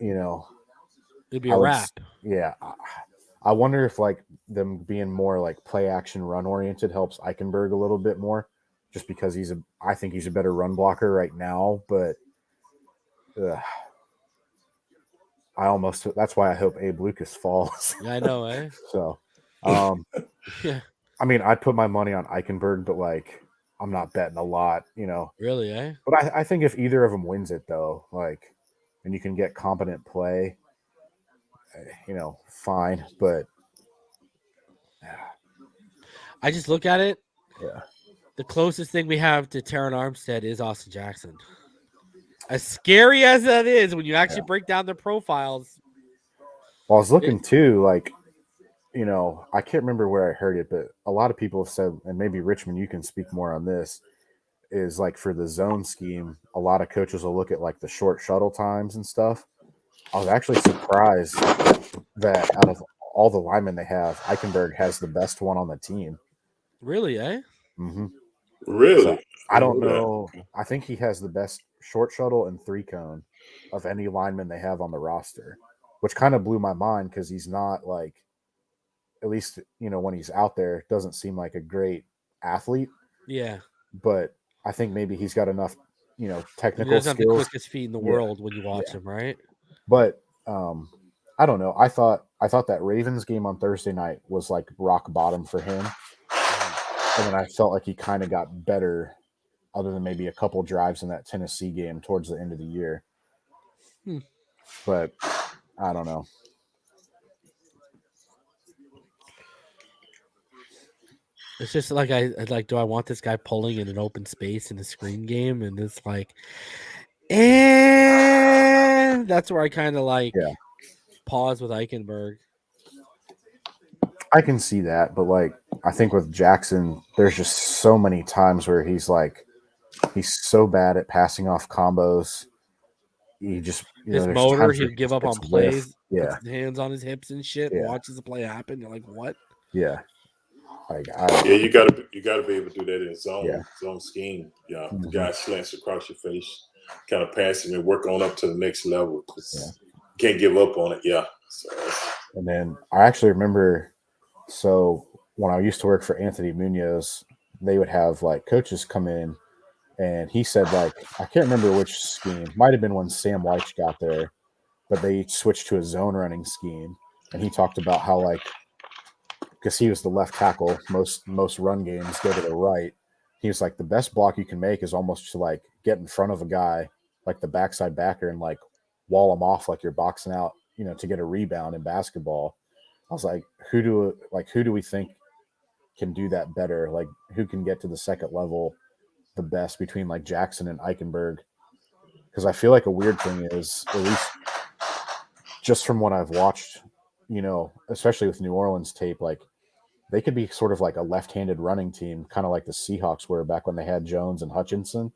it'd be I a would, wrap. yeah. I wonder if like them being more like play action run oriented helps Eichenberg a little bit more, just because I think he's a better run blocker right now, but that's why I hope Abe Lucas falls. Yeah, I know, eh? So, Yeah, I mean, I'd put my money on Eichenberg, but like, I'm not betting a lot, really, eh? But I think if either of them wins it, though, like, and you can get competent play, fine. But I just look at it. yeah, The closest thing we have to Terran Armstead is Austin Jackson. As scary as that is, when you actually break down their profiles. well, I was looking too, like, I can't remember where I heard it, but a lot of people have said, and maybe Richmond, you can speak more on this, is like for the zone scheme, a lot of coaches will look at like the short shuttle times and stuff. I was actually surprised that out of all the linemen they have, Eichenberg has the best one on the team. Really, eh? Mm-hmm. Really? So, I don't know. I think he has the best short shuttle and 3-cone of any lineman they have on the roster, which kind of blew my mind because he's not like, at least, when he's out there, doesn't seem like a great athlete. Yeah. But I think maybe he's got enough, technical He doesn't have the skills. quickest feet in the world when you watch him, right? But I don't know. I thought that Ravens game on Thursday night was like rock bottom for him. And then I felt like he kind of got better other than maybe a couple drives in that Tennessee game towards the end of the year. But I don't know. It's just like I like, do I want this guy pulling in an open space in a screen game? And it's like, that's where I kind of like pause with Eichenberg. I can see that, but like I think with Jackson, there's just so many times where he's so bad at passing off combos. He just his motor, he'd give up on plays, puts his hands on his hips and shit, and watches the play happen. You're like, what? Yeah. Like, you gotta be able to do that in zone scheme. Yeah, Mm-hmm. The guy slants across your face, kind of pass him and work on up to the next level. Can't give up on it. Yeah. So, and then I actually remember, so when I used to work for Anthony Munoz, they would have like coaches come in, and he said like, I can't remember which scheme, might have been when Sam Leitch got there, but they switched to a zone running scheme, and he talked about how like, because he was the left tackle, most run games go to the right. He was like, the best block you can make is almost to like get in front of a guy, like the backside backer, and like wall him off like you're boxing out, to get a rebound in basketball. I was like, who do we think can do that better? Like, who can get to the second level the best between like Jackson and Eichenberg? Because I feel like a weird thing is, at least just from what I've watched, especially with New Orleans tape, like they could be sort of like a left-handed running team, kind of like the Seahawks were back when they had Jones and Hutchinson.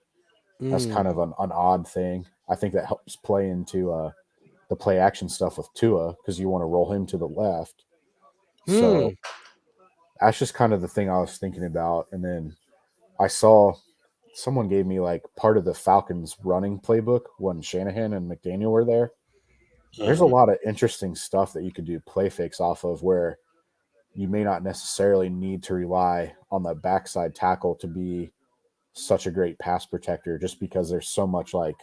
That's kind of an odd thing. I think that helps play into the play action stuff with Tua, because you want to roll him to the left. So that's just kind of the thing I was thinking about. And then I saw someone gave me like part of the Falcons running playbook when Shanahan and McDaniel were there. There's a lot of interesting stuff that you could do play fakes off of, where you may not necessarily need to rely on the backside tackle to be such a great pass protector, just because there's so much like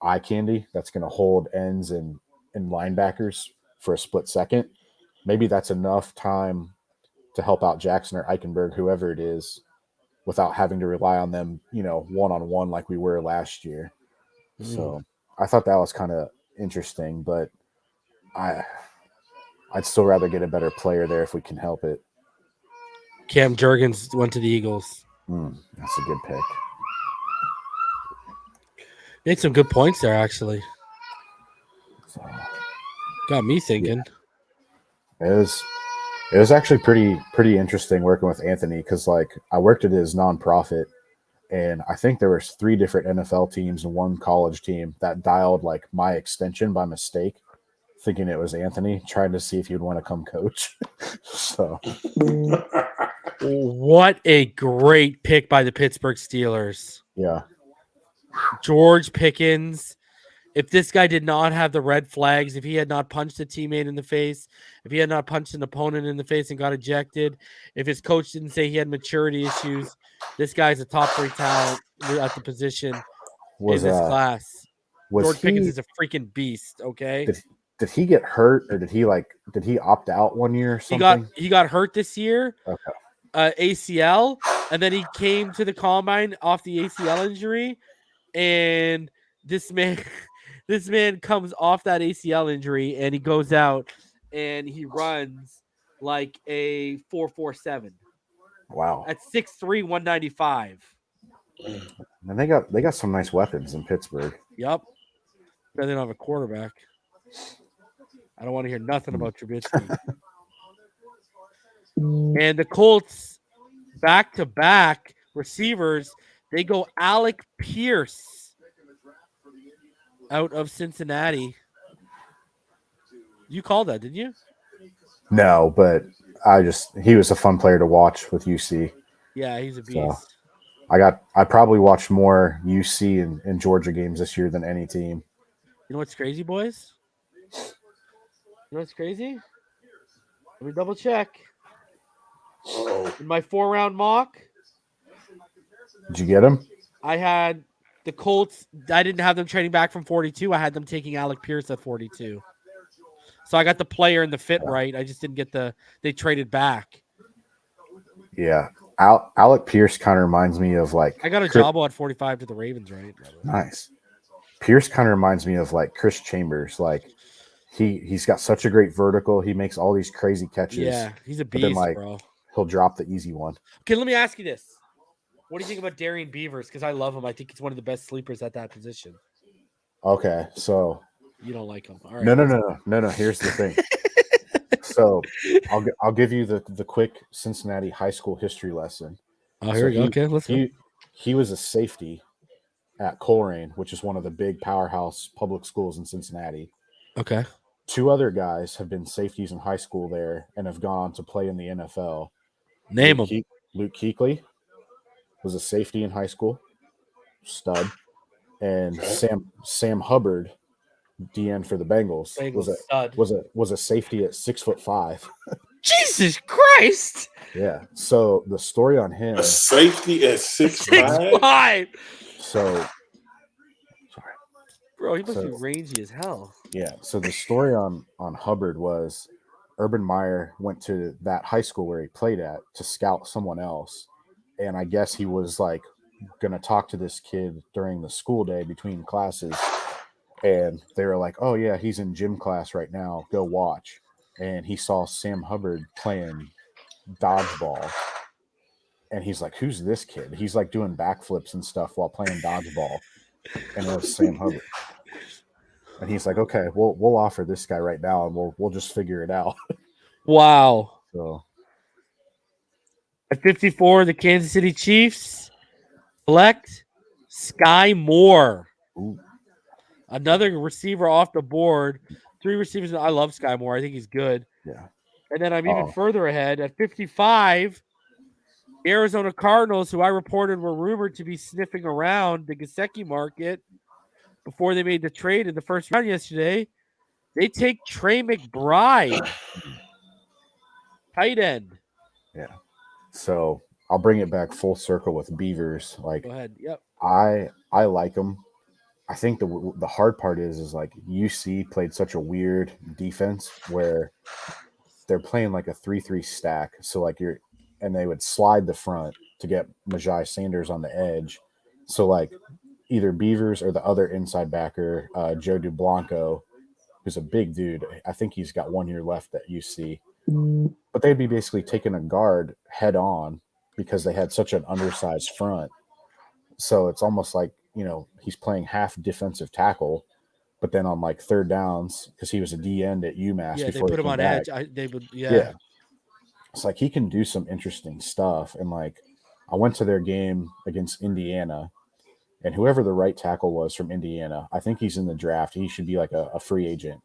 eye candy that's going to hold ends and linebackers for a split second. Maybe that's enough time to help out Jackson or Eichenberg, whoever it is, without having to rely on them, one-on-one like we were last year. So I thought that was kind of interesting, but I'd still rather get a better player there if we can help it. Cam Jurgens went to the Eagles. That's a good pick. Made some good points there, actually. So, got me thinking. It was actually pretty interesting working with Anthony, because like I worked at his nonprofit, And I think there was 3 different NFL teams and 1 college team that dialed like my extension by mistake, thinking it was Anthony, trying to see if he'd want to come coach. So What a great pick by the Pittsburgh Steelers. yeah. George Pickens. If this guy did not have the red flags, if he had not punched a teammate in the face, if he had not punched an opponent in the face and got ejected, if his coach didn't say he had maturity issues, this guy's a top 3 talent at the position in this class. George Pickens is a freaking beast, okay? Did he get hurt, or did he opt out one year or something? He got hurt this year. Okay. ACL, and then he came to the combine off the ACL injury, and this man comes off that ACL injury and he goes out and he runs like a 4.47. Wow. At 6'3", 195. And they got some nice weapons in Pittsburgh. Yep. But they don't have a quarterback. I don't want to hear nothing about Trubisky. And the Colts, back-to-back receivers, they go Alec Pierce out of Cincinnati. You called that, didn't you? No, but he was a fun player to watch with UC. Yeah, he's a beast. So I probably watched more UC and Georgia games this year than any team. You know what's crazy, boys? You know what's crazy? Let me double check. In my 4-round mock, did you get him? I had the Colts. I didn't have them trading back from 42. I had them taking Alec Pierce at 42. So I got the player and the fit right. I just didn't get they traded back. Yeah. Alec Pierce kind of reminds me of like. I got a Jabo at 45 to the Ravens, right? Nice. Pierce kind of reminds me of like Chris Chambers. Like he's got such a great vertical. He makes all these crazy catches. Yeah, he's a beast, bro. He'll drop the easy one. Okay, let me ask you this. What do you think about Darian Beavers? Because I love him. I think he's one of the best sleepers at that position. Okay, so you don't like him. All right. No. Here's the thing. So I'll give you the quick Cincinnati high school history lesson. Oh, here we go. Okay, let's go. He was a safety at Coleraine, which is one of the big powerhouse public schools in Cincinnati. Okay. 2 other guys have been safeties in high school there and have gone on to play in the NFL. Name him. Luke Kuechly was a safety in high school, stud, and Sam Hubbard, DN for the Bengals, was a safety at 6'5". Jesus Christ! Yeah. So the story on him, a safety at 6'5". So, sorry, bro, he must be rangy as hell. Yeah. So the story on Hubbard was Urban Meyer went to that high school where he played at to scout someone else. And I guess he was like going to talk to this kid during the school day between classes. And they were like, oh, yeah, he's in gym class right now. Go watch. And he saw Sam Hubbard playing dodgeball. And he's like, who's this kid? He's like doing backflips and stuff while playing dodgeball. And it was Sam Hubbard. And he's like, okay, we'll offer this guy right now, and we'll just figure it out. Wow. So at 54, the Kansas City Chiefs select Sky Moore. Ooh. Another receiver off the board. 3 receivers. I love Sky Moore. I think he's good. Yeah. And then I'm even further ahead. At 55, Arizona Cardinals, who I reported were rumored to be sniffing around the Gesicki market before they made the trade in the first round yesterday, they take Trey McBride, tight end. Yeah. So I'll bring it back full circle with Beavers. Like, go ahead. Yep. I like him. I think the hard part is like UC played such a weird defense where they're playing like a 3-3 stack. So like and they would slide the front to get Majai Sanders on the edge. So like either Beavers or the other inside backer, Joe Dublanco, who's a big dude. I think he's got 1 year left at UC. But they'd be basically taking a guard head on because they had such an undersized front. So it's almost like, he's playing half defensive tackle, but then on like third downs, because he was a D end at UMass. Yeah, before they put him on edge. Yeah. It's like he can do some interesting stuff. And like I went to their game against Indiana, and whoever the right tackle was from Indiana, I think he's in the draft. He should be like a free agent.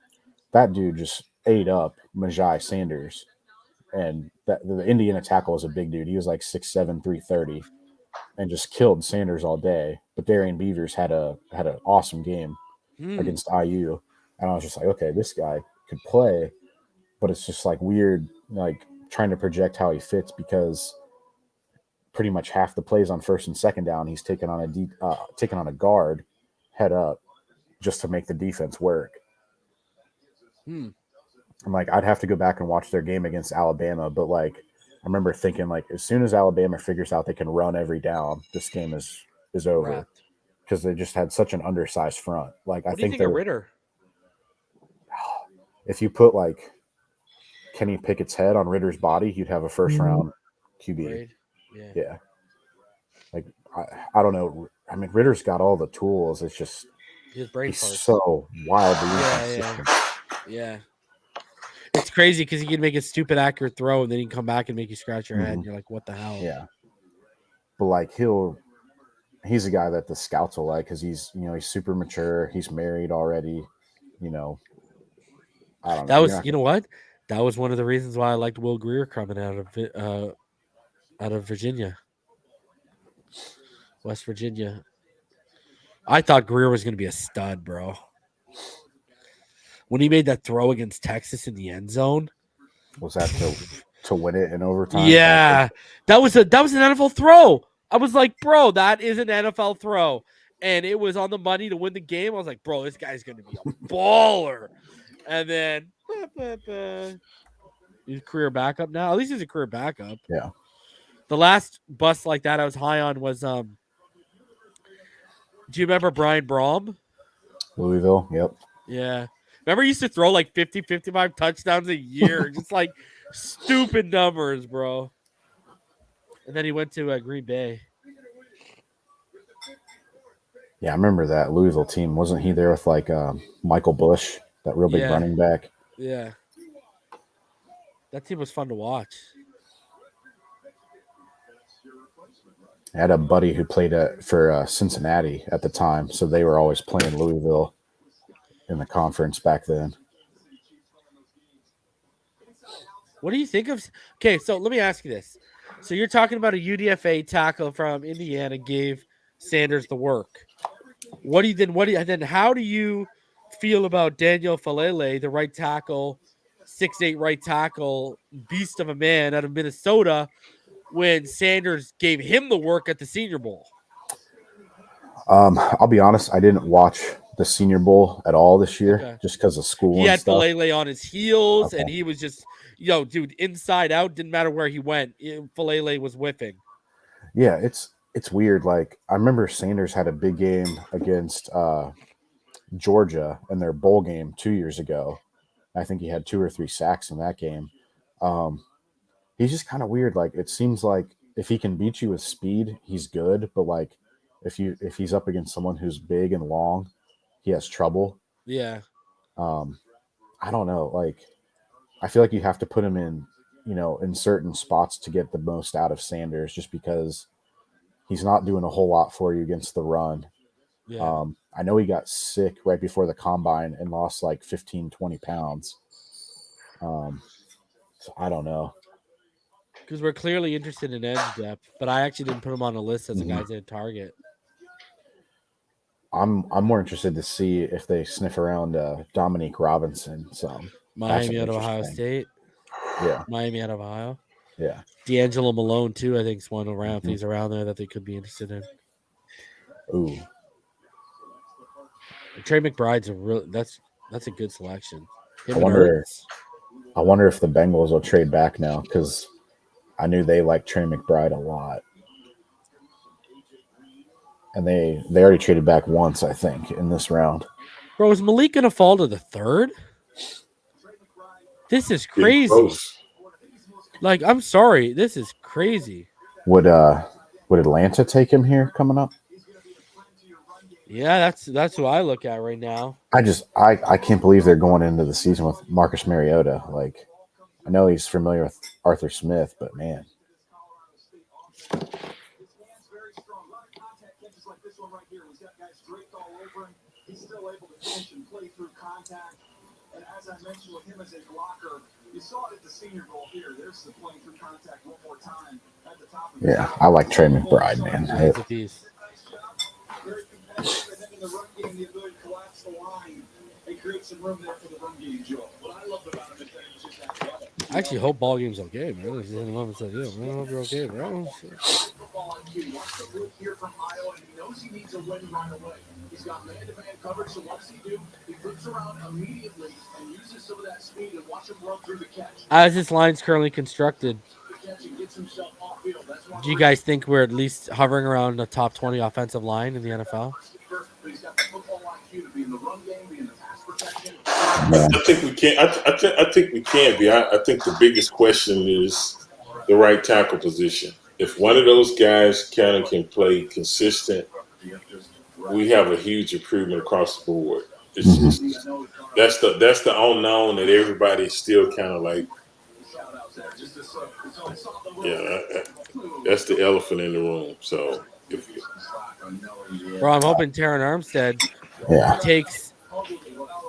That dude just ate up Majai Sanders. And the Indiana tackle was a big dude. He was like 6'7", 330, and just killed Sanders all day. But Darian Beavers had an awesome game against IU. And I was just like, okay, this guy could play, but it's just like weird, like trying to project how he fits because pretty much half the plays on first and second down, he's taking on a guard head up just to make the defense work. I'm like, I'd have to go back and watch their game against Alabama, but like I remember thinking like as soon as Alabama figures out they can run every down, this game is over because they just had such an undersized front. Like What I do you think think of Ritter? If you put like Kenny Pickett's head on Ritter's body, you'd have a first round QB. Great. Yeah. Like I don't know. I mean, Ritter's got all the tools. It's just His brain he's farts. so wildly inconsistent. Yeah. It's crazy because he can make a stupid accurate throw and then he can come back and make you scratch your head. And you're like, what the hell? Yeah. But like he's a guy that the scouts will like because he's super mature. He's married already. I don't know. That was, you know what? That was one of the reasons why I liked Will Grier coming out of Virginia, West Virginia. I thought Grier was going to be a stud, bro. When he made that throw against Texas in the end zone, was that to win it in overtime? Yeah, that was an NFL throw. I was like, bro, that is an NFL throw, and it was on the money to win the game. I was like, bro, this guy's going to be a baller. And then he's a career backup now. At least he's a career backup. Yeah. The last bust like that I was high on was do you remember Brian Brom? Louisville. Yep. Yeah. Remember he used to throw like 50, 55 touchdowns a year. Just like stupid numbers, bro. And then he went to Green Bay. Yeah, I remember that Louisville team. Wasn't he there with like Michael Bush, that real big running back? Yeah. That team was fun to watch. I had a buddy who played for Cincinnati at the time, so they were always playing Louisville in the conference back then. What do you think of? Okay, so let me ask you this. So you're talking about a UDFA tackle from Indiana gave Sanders the work. How do you feel about Daniel Falele, the right tackle, 6'8" right tackle, beast of a man out of Minnesota, when Sanders gave him the work at the Senior Bowl? I'll be honest, I didn't watch the Senior Bowl at all this year just because of school. He and had stuff. Falele on his heels, and he was just, dude, inside out, didn't matter where he went. Falele was whiffing. Yeah, it's weird. Like I remember Sanders had a big game against Georgia in their bowl game 2 years ago. I think he had 2 or 3 sacks in that game. He's just kind of weird. Like it seems like if he can beat you with speed, he's good. But like if he's up against someone who's big and long, he has trouble. Yeah. I don't know. Like I feel like you have to put him in, in certain spots to get the most out of Sanders, just because he's not doing a whole lot for you against the run. Yeah. I know he got sick right before the combine and lost like 15, 20 pounds. So I don't know. Because we're clearly interested in edge depth, but I actually didn't put him on a list as a guy's in target. I'm more interested to see if they sniff around Dominique Robinson. Miami out of Ohio State. Yeah. Miami out of Ohio. Yeah. D'Angelo Malone too, I think, is one around. If he's around there that they could be interested in. Ooh. Trey McBride's that's a good selection. I wonder if the Bengals will trade back now, because I knew they liked Trey McBride a lot. And they already traded back once, I think, in this round. Bro, is Malik going to fall to the third? This is crazy. Like, I'm sorry. This is crazy. Would Atlanta take him here coming up? Yeah, that's who I look at right now. I can't believe they're going into the season with Marcus Mariota. Like, I know he's familiar with Arthur Smith, but man. Yeah, I like Trey McBride, man. He's a piece. I actually hope BallGame's okay, man. I hope you're okay, bro. He's got man-to-man coverage, so what does he do? He flips around immediately and uses some of that speed and watch him run through the catch. As this line's currently constructed, do you guys think we're at least hovering around the top 20 offensive line in the NFL? I think we can. I think we can be. I think the biggest question is the right tackle position. If one of those guys kind of can play consistent, we have a huge improvement across the board. That's the unknown that everybody's still kind of like. Yeah, that's the elephant in the room. So, Bro, I'm hoping Terran Armstead takes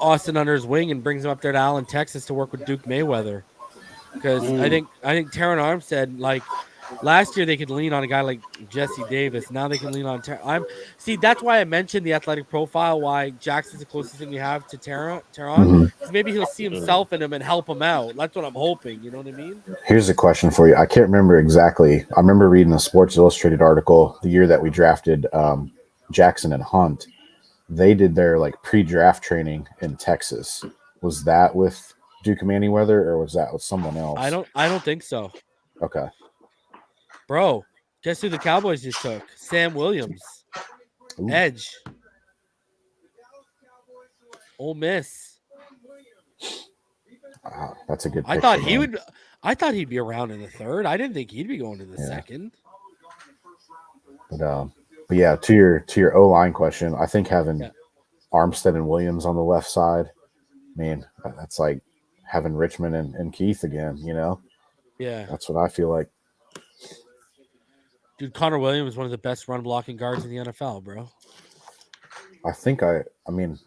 Austin under his wing and brings him up there to Allen, Texas, to work with Duke Mayweather. Because I think Terran Armstead, like last year, they could lean on a guy like Jesse Davis. Now they can lean on that's why I mentioned the athletic profile. Why Jackson's the closest thing we have to Terran. Because maybe he'll see himself in him and help him out. That's what I'm hoping. You know what I mean? Here's a question for you. I can't remember exactly. I remember reading a Sports Illustrated article the year that we drafted Jackson and Hunt. They did their like pre-draft training in Texas. Was that with Duke Mayweather or was that with someone else? I don't think so. Okay. Bro, guess who the Cowboys just took? Sam Williams. Ooh. Edge. Ole Miss. Wow, that's a good I picture, thought man. I thought he'd be around in the third. I didn't think he'd be going to the second. But yeah, to your O-line question, I think having Armstead and Williams on the left side, man, that's like having Richmond and Keith again, you know? Yeah. That's what I feel like. Dude, Connor Williams is one of the best run blocking guards in the NFL, bro. I think I mean,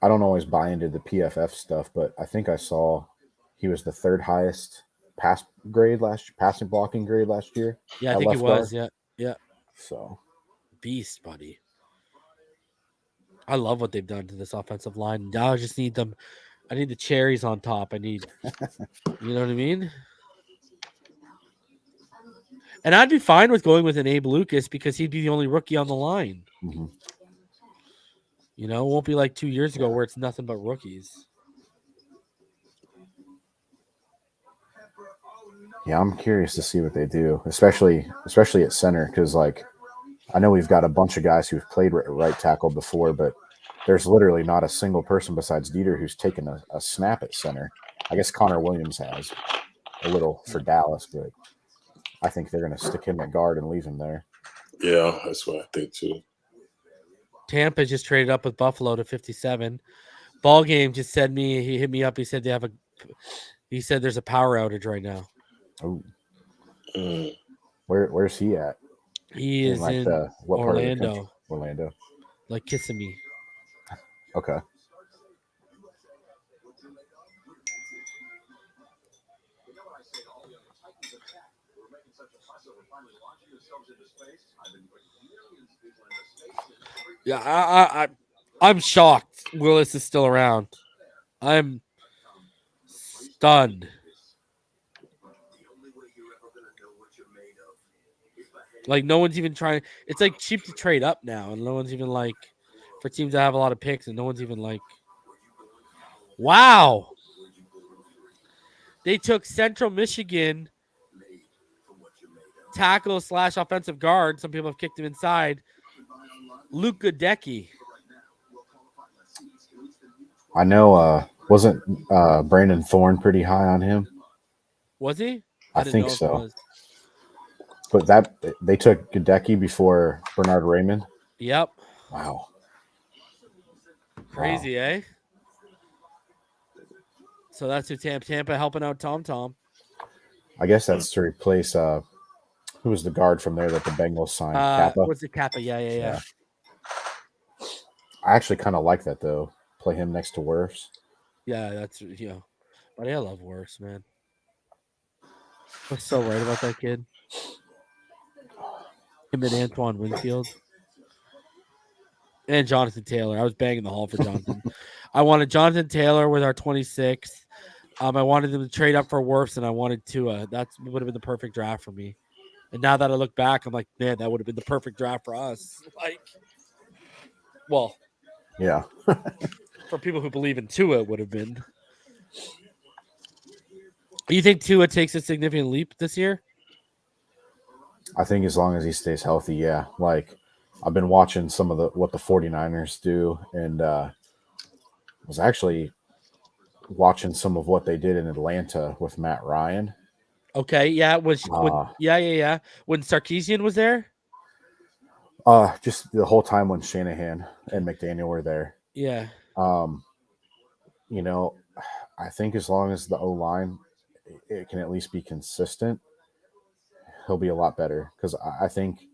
I don't always buy into the PFF stuff, but I think I saw he was the third highest passing blocking grade last year. Yeah, I think he was. Guard. Yeah. So beast, buddy. I love what they've done to this offensive line. Now I just need them. I need the cherries on top. I need, you know what I mean? And I'd be fine with going with an Abe Lucas because he'd be the only rookie on the line. Mm-hmm. You know, it won't be like 2 years ago where it's nothing but rookies. Yeah, I'm curious to see what they do, especially at center, because like I know we've got a bunch of guys who've played right tackle before, but there's literally not a single person besides Dieter who's taken a snap at center. I guess Connor Williams has a little for Dallas, but I think they're going to stick him at guard and leave him there. Yeah, that's what I think too. Tampa just traded up with Buffalo to 57. BallGame just said he hit me up. He said he said there's a power outage right now. Oh, where's he at? He is like in what Orlando. Part of the country? Orlando, like Kissimmee. Okay. Yeah, I'm shocked Willis is still around. I'm stunned. Like, no one's even trying. It's like cheap to trade up now, and no one's even like, for teams that have a lot of picks, and no one's even like, wow. They took Central Michigan tackle / offensive guard. Some people have kicked him inside. Luke Goodecki. I know. Wasn't Brandon Thorne pretty high on him? Was he? I think so. But they took Goodecki before Bernard Raymond. Yep. Wow. Crazy, eh? So that's who Tampa helping out Tom. I guess that's to replace who was the guard from there that the Bengals signed? Kappa. What's the Kappa? Yeah. I actually kind of like that though. Play him next to Wirfs. Yeah, that's But I love Wirfs, man. I was so right about that kid. Him and Antoine Winfield. And Jonathan Taylor. I was banging the hall for Jonathan. I wanted Jonathan Taylor with our 26th. I wanted them to trade up for Wirfs, and I wanted Tua. That would have been the perfect draft for me. And now that I look back, I'm like, man, that would have been the perfect draft for us. Yeah. For people who believe in Tua, it would have been. You think Tua takes a significant leap this year? I think as long as he stays healthy, yeah. Like, I've been watching some of what the 49ers do, and was actually watching some of what they did in Atlanta with Matt Ryan. Okay, yeah. When Sarkisian was there? Just the whole time when Shanahan and McDaniel were there. Yeah. I think as long as the O-line, it can at least be consistent, he'll be a lot better. Because I think,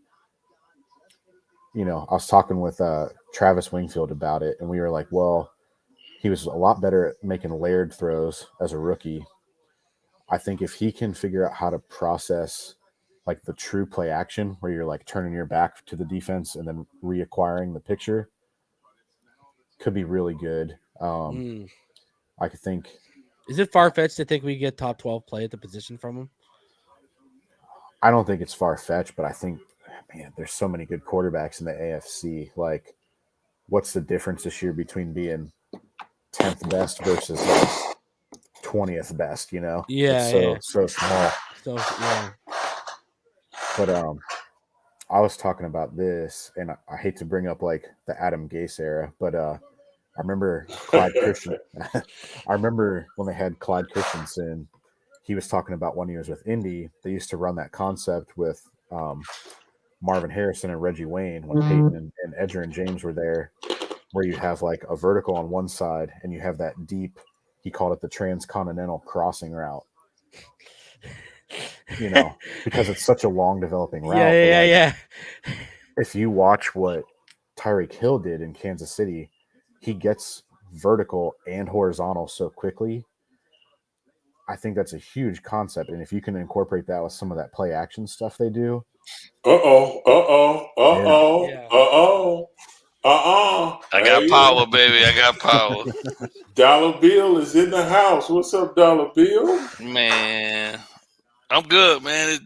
I was talking with Travis Wingfield about it, and we were like, well, he was a lot better at making layered throws as a rookie. I think if he can figure out how to process like the true play action where you're like turning your back to the defense and then reacquiring the picture, could be really good. I could think. Is it far-fetched to think we get top 12 play at the position from him? I don't think it's far-fetched, but I think, man, there's so many good quarterbacks in the AFC. Like, what's the difference this year between being 10th best versus like 20th best, Yeah. It's so small. So, yeah. But I was talking about this, and I hate to bring up like the Adam Gase era, but I remember Clyde Christensen. I remember when they had Clyde Christensen, he was talking about when he was with Indy, they used to run that concept with Marvin Harrison and Reggie Wayne when Peyton and Edgerrin James were there, where you have like a vertical on one side and you have that deep, he called it the transcontinental crossing route. Because it's such a long developing route. Yeah. If you watch what Tyreek Hill did in Kansas City, he gets vertical and horizontal so quickly. I think that's a huge concept. And if you can incorporate that with some of that play action stuff they do. I got power, baby. I got power. Dollar Bill is in the house. What's up, Dollar Bill? Man, I'm good, man.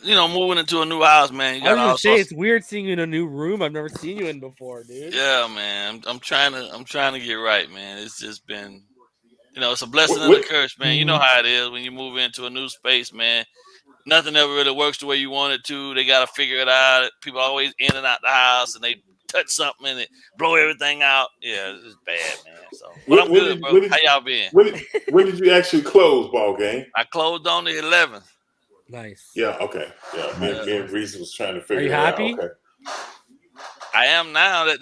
Moving into a new house, man. I was gonna say it's weird seeing you in a new room. I've never seen you in before, dude. Yeah, man. I'm trying to get right, man. It's just been, it's a blessing and a curse, man. You know how it is when you move into a new space, man. Nothing ever really works the way you want it to. They got to figure it out. People are always in and out the house, and they touch something and it blow everything out. Yeah, it's bad, man. So, but I'm good, bro. How y'all been? When did you actually close BallGame? I closed on the 11th. Nice. Yeah. Okay. Yeah. Me and Reese was trying to figure that out. Are you happy? Okay. I am now that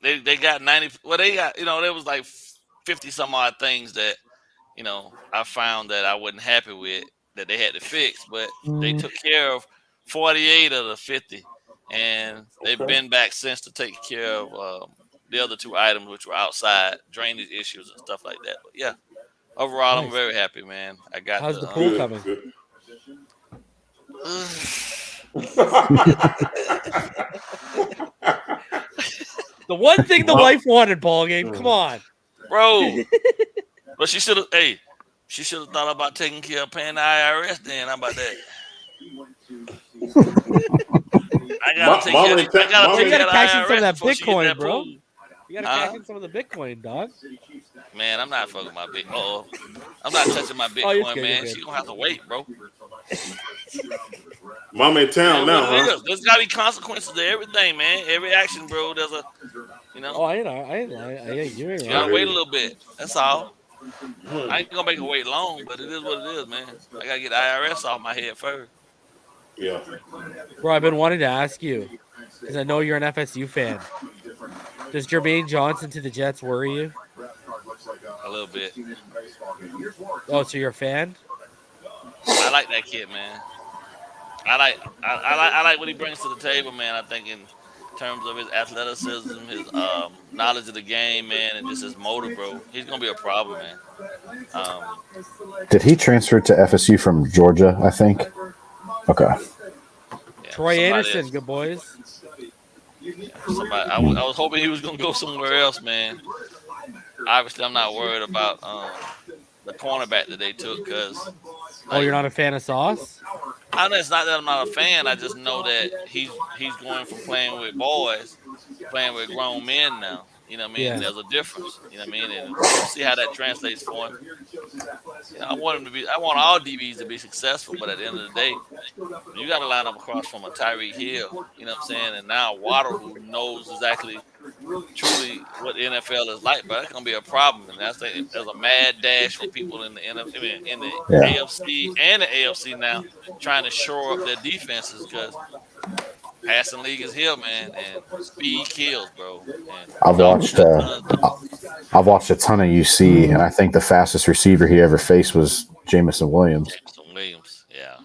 they got 90. Well, they got there was like 50 some odd things that I found that I wasn't happy with that they had to fix, but they took care of 48 of the 50, and they've been back since to take care of the other two items, which were outside drainage issues and stuff like that. But yeah, overall, I'm very happy, man. I got. How's the pool coming? The one thing the wife wanted, BallGame. Come on, bro. But she should have. Hey, she should have thought about taking care of paying the IRS. Then how about that? I gotta take care of the IRS. You gotta cash in some of that Bitcoin, bro. You gotta cash in some of the Bitcoin, dog. Man, I'm not fucking my Bitcoin. I'm not touching my Bitcoin, man. She gonna have to wait, bro. Mama in town now, huh? There's gotta be consequences to everything, man. Every action, bro. There's a, Oh, I ain't you ain't you gotta wait a little bit. That's all. I ain't gonna make it wait long, but it is what it is, man. I gotta get the IRS off my head first. Yeah. Bro, I've been wanting to ask you because I know you're an FSU fan. Does Jermaine Johnson to the Jets worry you? A little bit. Oh, so you're a fan? I like that kid, man. I like what he brings to the table, man. I think terms of his athleticism, his knowledge of the game, man, and just his motor, bro. He's gonna be a problem, man. Did he transfer to FSU from Georgia? I think. Okay. Yeah, Troy Anderson, good boys. Somebody, I was hoping he was gonna go somewhere else, man. Obviously, I'm not worried about the cornerback that they took because. Oh, you're not a fan of Sauce? I know it's not that I'm not a fan. I just know that he's going from playing with boys, playing with grown men now. You know what I mean? Yeah. There's a difference. You know what I mean? And we'll see how that translates for him. You know, I want all DBs to be successful, but at the end of the day, you got to line up across from a Tyreek Hill. You know what I'm saying? And now Waddle, who knows exactly, truly what the NFL is like, but that's gonna be a problem. And there's a mad dash for people in the AFC and the AFC now trying to shore up their defenses because passing league is here, man, and speed kills, bro. And I've watched a ton of UC, and I think the fastest receiver he ever faced was Jamison Williams. Yeah.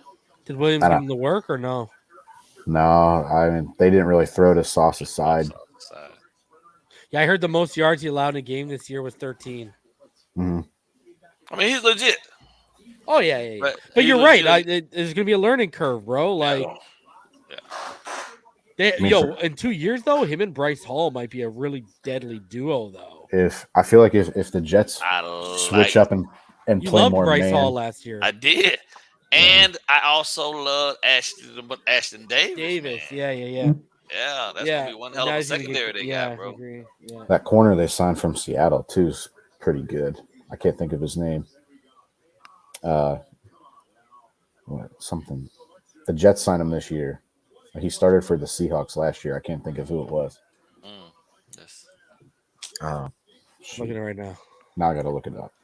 Did Williams give him the work or no? No, I mean they didn't really throw to Sauce's side. Yeah, I heard the most yards he allowed in a game this year was 13. Mm-hmm. I mean, he's legit. Oh yeah. But you're right. There's gonna be a learning curve, bro. Like, in 2 years though, him and Bryce Hall might be a really deadly duo, though. If the Jets switch up and you play loved more Bryce man, Hall last year. I did, and I also love Ashton Davis. Yeah. Yeah, that's gonna be one hell of a secondary they got, bro. I agree. Yeah. that corner they signed from Seattle too is pretty good. I can't think of his name. Something. The Jets signed him this year. He started for the Seahawks last year. I can't think of who it was. Yes. Looking at it right now. Now I got to look it up.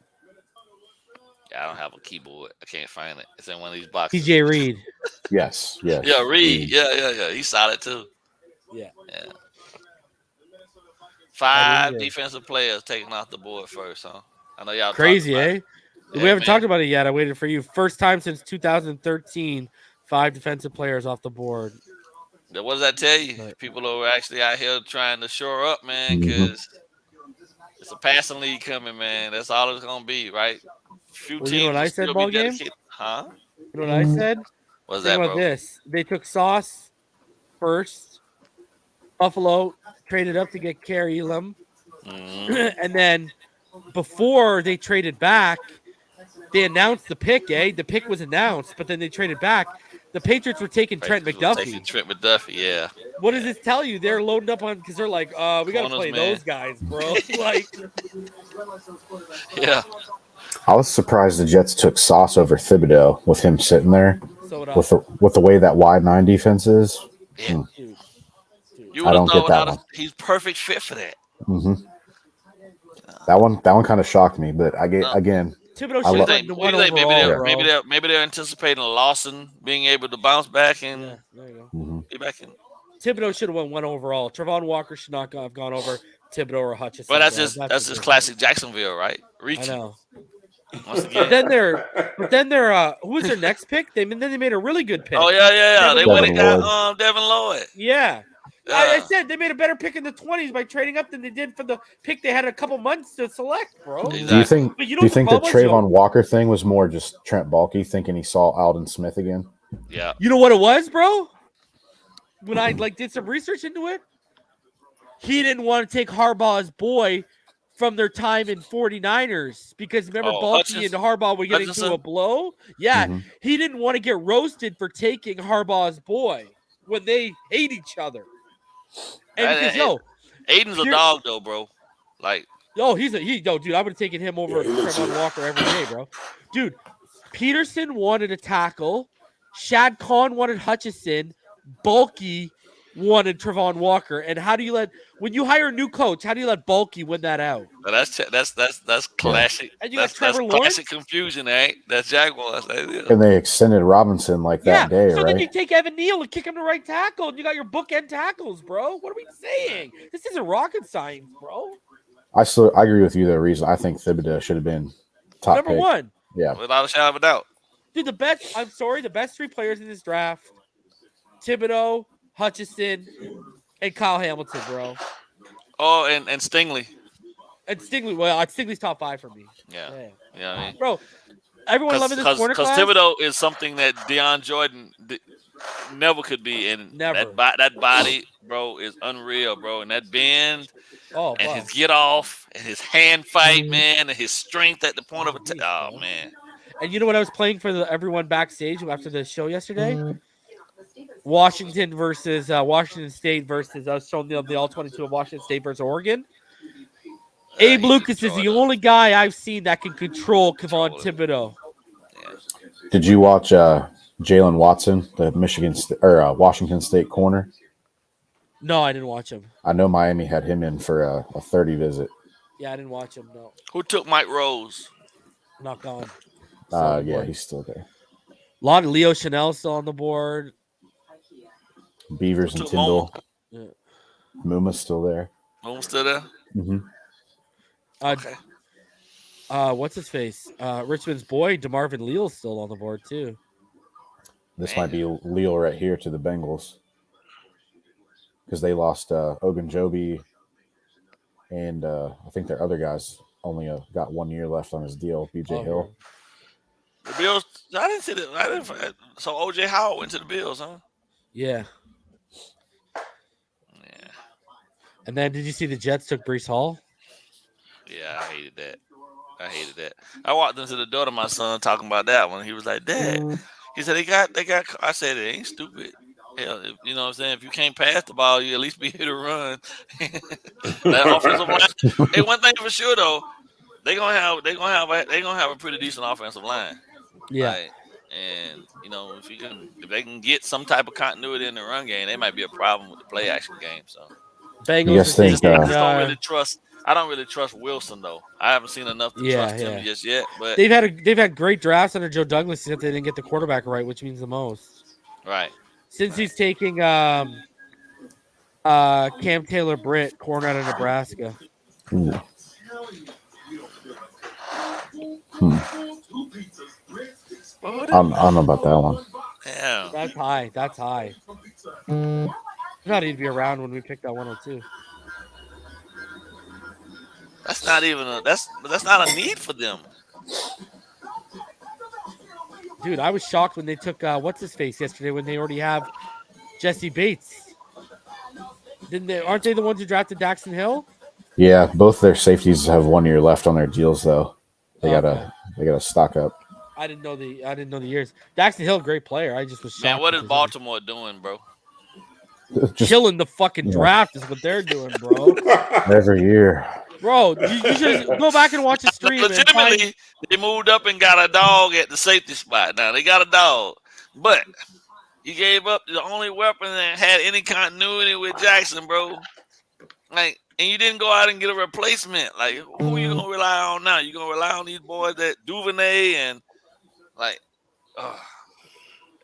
Yeah, I don't have a keyboard. I can't find it. It's in one of these boxes. TJ Reed. Yes. Yeah, Reed. Yeah. He's solid too. Yeah. 5 defensive players taken off the board first, huh? I know y'all crazy, eh? Yeah, we haven't talked about it yet. I waited for you. First time since 2013, 5 defensive players off the board. What does that tell you? Right. People are actually out here trying to shore up, man, because it's a passing league coming, man. That's all it's gonna be, right? You know what I said, BallGame? Huh? You know what I said? What's that, about bro? This. They took Sauce first. Buffalo traded up to get Kerry Elam. And then before they traded back, they announced the pick, The pick was announced, but then they traded back. The Patriots were taking Trent McDuffie. Yeah. What does this tell you? They're loading up on because they're like, we got to play those guys, bro. Like, yeah. I was surprised the Jets took Sauce over Thibodeau with him sitting there. So with the way that wide 9 defense is. Yeah. Dude. I don't get that one. He's perfect fit for that. Mm-hmm. That one kind of shocked me, but again. Thibodeau should have been the one overall, maybe they're anticipating Lawson being able to bounce back and be back in. Thibodeau should have won 1 overall. Trevon Walker should not have gone over Thibodeau or Hutchinson. But that's just classic Jacksonville, right? Reaching. I know. Once again. But then they're who was their next pick? They made a really good pick. Oh yeah. They went and got Devin Lloyd. Yeah. I said they made a better pick in the 20s by trading up than they did for the pick they had a couple months to select, bro. Exactly. Do you think the Trayvon Walker thing was more just Trent Baalke thinking he saw Aldon Smith again? Yeah. You know what it was, bro? When I did some research into it, he didn't want to take Harbaugh's boy from their time in 49ers because remember Baalke and Harbaugh were getting into a blow? Yeah. He didn't want to get roasted for taking Harbaugh's boy when they hate each other. And because Aiden's a dog though, bro. Like, dude, I would have taken him over Trevon Walker every day, bro. Dude, Peterson wanted a tackle, Shad Khan wanted Hutchinson, Baalke wanted Trevon Walker. And how do you when you hire a new coach, how do you let Baalke win that out? That's classic. And you got that's Trevor classic confusion, That's Jaguars. And they extended Robinson that day, so right? then you take Evan Neal and kick him to right tackle, and you got your bookend tackles, bro. What are we saying? This isn't rocket science, bro. I agree with you. The reason I think Thibodeau should have been top number pick. 1. Yeah, without a shadow of a doubt. Dude, the best 3 players in this draft: Thibodeau, Hutchinson, And Kyle Hamilton, bro. Oh, and Stingley. And Stingley. Well, Stingley's top 5 for me. Yeah. Yeah. You know what I mean? Bro, everyone loving this corner Because class. Thibodeau is something that Deion Jordan never could be. And Never. that body, bro, is unreal, bro. And that bend Oh, and wow. his get off and his hand fight, man, and his strength at the point of attack. Oh, bro. man. And you know what I was playing for everyone backstage after the show yesterday? Washington versus Washington State versus I was showing the all 22 of Washington State versus Oregon. Abe Lucas is the only guy I've seen that can control Kevon Thibodeau. Yeah. Did you watch Jalen Watson, the Washington State corner? No, I didn't watch him. I know Miami had him in for a 30 visit. Yeah, I didn't watch him. No, Who took Mike Rose? not gone. Yeah, he's still there. A lot of Leo Chanel still on the board. Beavers and Took Tyndall. Yeah. Muma's still there. Moon still there? Mm-hmm. Okay. What's his face? Richmond's boy, DeMarvin Leal's still on the board too. This might be Leal right here to the Bengals because they lost Ogunjobi and I think their other guys only got 1 year left on his deal. BJ Hill. The Bills. I didn't see that. So OJ Howard went to the Bills, huh? Yeah. Yeah. And then did you see the Jets took Breece Hall? Yeah, I hated that. I walked into the door to my son talking about that one. He was like, "Dad," he said, "They got." I said, "It ain't stupid. Hell, you know what I'm saying? If you can't pass the ball, you at least be here to run." That offensive line. Hey, one thing for sure though, they gonna have a pretty decent offensive line. Yeah. Right? And you know, if they can get some type of continuity in the run game, they might be a problem with the play action game. So Bengals. You guys think, I just don't really trust. I don't really trust Wilson though. I haven't seen enough to trust him just yet. But they've had great drafts under Joe Douglas, except they didn't get the quarterback right, which means the most. right. Since he's taking Cam Taylor Britt, corner out of Nebraska. Ooh. I don't know about that one. Yeah. That's high. That's high. I thought he'd be around when we picked that 102. That's not even that's not a need for them. Dude, I was shocked when they took what's his face yesterday when they already have Jesse Bates. Aren't they the ones who drafted Daxton Hill? Yeah, both their safeties have 1 year left on their deals though. They gotta stock up. I didn't know the years. Daxton Hill, great player. I just was shocked. Man, what is Baltimore doing, bro? Just killing the fucking draft is what they're doing, bro. every year. Bro, you should go back and watch the stream. Legitimately, they moved up and got a dog at the safety spot. Now they got a dog, but you gave up the only weapon that had any continuity with Jackson, bro. Like, and you didn't go out and get a replacement. Like, who you gonna rely on now? You gonna rely on these boys that Duvernay and like,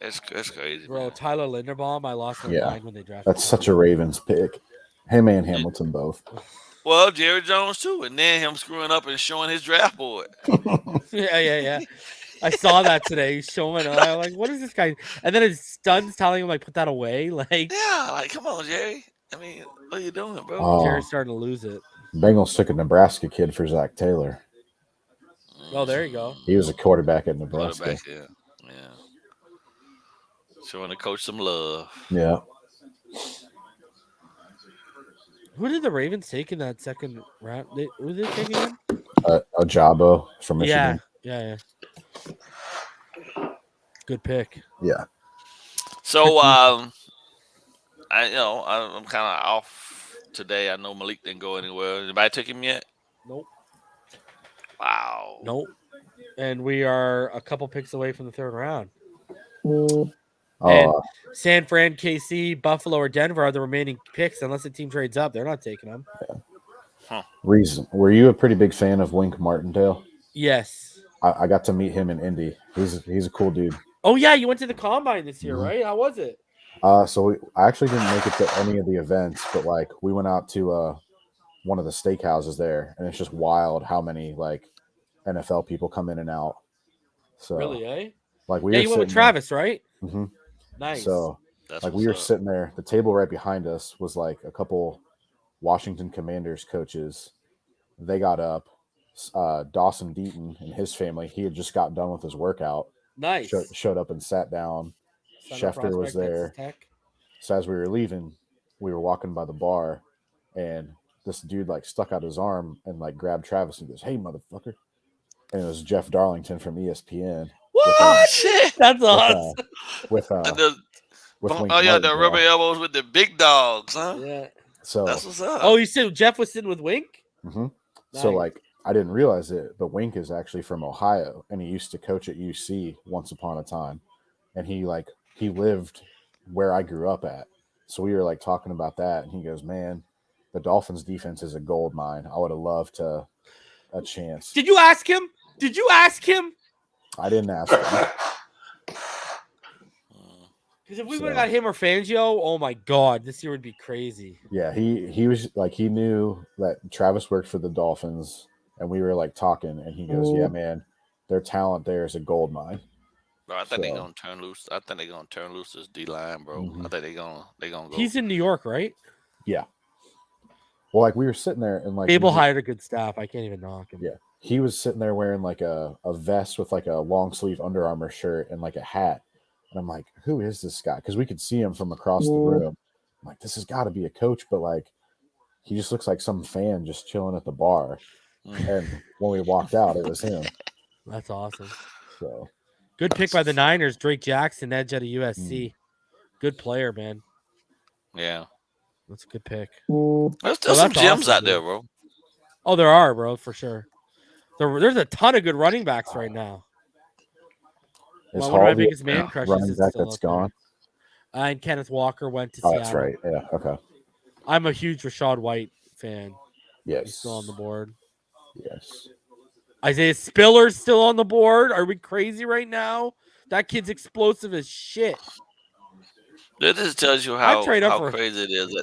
it's crazy, bro. Man. Tyler Linderbaum, I lost my mind when they drafted. That's such a Ravens pick. Him and Hamilton both. Well, Jerry Jones too, and then him screwing up and showing his draft board. Yeah. I saw that today. He's showing. I'm like, what is this guy? And then his son's telling him like, put that away. Like, yeah, like, come on, Jerry. I mean, what are you doing, bro? Oh, Jerry's starting to lose it. Bengals took a Nebraska kid for Zach Taylor. Oh, there you go. He was a quarterback at Nebraska. Yeah. Showing the coach some love. Yeah. Who did the Ravens take in that second round? Who did they take again? Ojabo from Michigan. Yeah. Good pick. Yeah. So, I'm kind of off today. I know Malik didn't go anywhere. Anybody took him yet? Nope. Wow. Nope. And we are a couple picks away from the third round. And San Fran, KC, Buffalo, or Denver are the remaining picks. Unless the team trades up, they're not taking them. Yeah. Huh. Reason. Were you a pretty big fan of Wink Martindale? Yes. I got to meet him in Indy. He's a cool dude. Oh yeah, you went to the combine this year, right? How was it? So I actually didn't make it to any of the events, but like we went out to one of the steakhouses there, and it's just wild how many like NFL people come in and out. So really, eh? Like we you went with Travis, right? Mm-hmm. Nice. So That's Like what's we were up. sitting there, the table right behind us was like a couple Washington Commanders coaches. They got up. Dawson Deaton and his family, he had just got done with his workout. Nice. Showed up and sat down. Center Schefter was prospect, there. Texas Tech. So as we were leaving, we were walking by the bar, and this dude like stuck out his arm and like grabbed Travis and goes, "Hey, motherfucker!" And it was Jeff Darlington from ESPN. What? Shit. That's awesome. With And the, Wink yeah, Martindale. the rubber elbows with the big dogs, huh? Yeah. So That's what's up. Oh, you said Jeff was sitting with Wink? mhm. So Nice. like I didn't realize it, but Wink is actually from Ohio, and he used to coach at UC once upon a time, and he lived where I grew up at. So we were like talking about that, and he goes, "Man, the Dolphins defense is a gold mine. I would have loved a chance." Did you ask him? I didn't ask him. Because if we would have got him or Fangio, oh my God, this year would be crazy. Yeah, he was like, he knew that Travis worked for the Dolphins, and we were like talking, and he goes, "Yeah, man, their talent there is a gold mine." Bro, I think they're gonna turn loose. I think they're gonna turn loose this D line, bro. I think they're gonna go. He's in New York, right? Yeah. Well, like we were sitting there, and like Babel hired a good staff. I can't even knock him. Yeah, he was sitting there wearing like a vest with like a long sleeve Under Armour shirt and like a hat. And I'm like, who is this guy? Because we could see him from across the room. I'm like, this has got to be a coach, but like, he just looks like some fan just chilling at the bar. And when we walked out, it was him. That's awesome. So good pick by the Niners. Drake Jackson, edge out of USC. Good player, man. Yeah, that's a good pick. There's still some gems out there, bro. Oh, there are, bro, for sure. There's a ton of good running backs right now. Is one of my biggest man crushes running is back still that's up there. gone? And Kenneth Walker went to Oh, Seattle. that's right. Yeah. Okay. I'm a huge Rashad White fan. Yes. He's still on the board. Yes. Isaiah Spiller's still on the board. Are we crazy right now? That kid's explosive as shit. That just tells you how crazy it is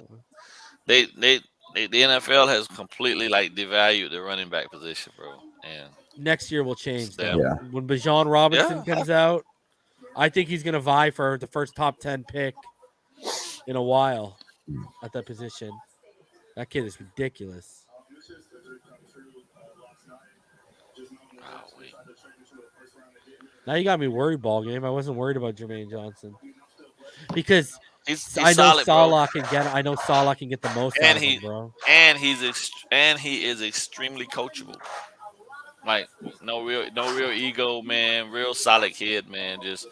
that the NFL has completely like devalued the running back position, bro. And next year will change. Yeah. When Bijan Robinson comes out, I think he's going to vie for the first top 10 pick in a while at that position. That kid is ridiculous. Now you got me worried, ball game. I wasn't worried about Jermaine Johnson because I know Salah can get. I know Salah can get the most out of him, bro. And he is extremely coachable. Like no real ego, man. Real solid kid, man. Just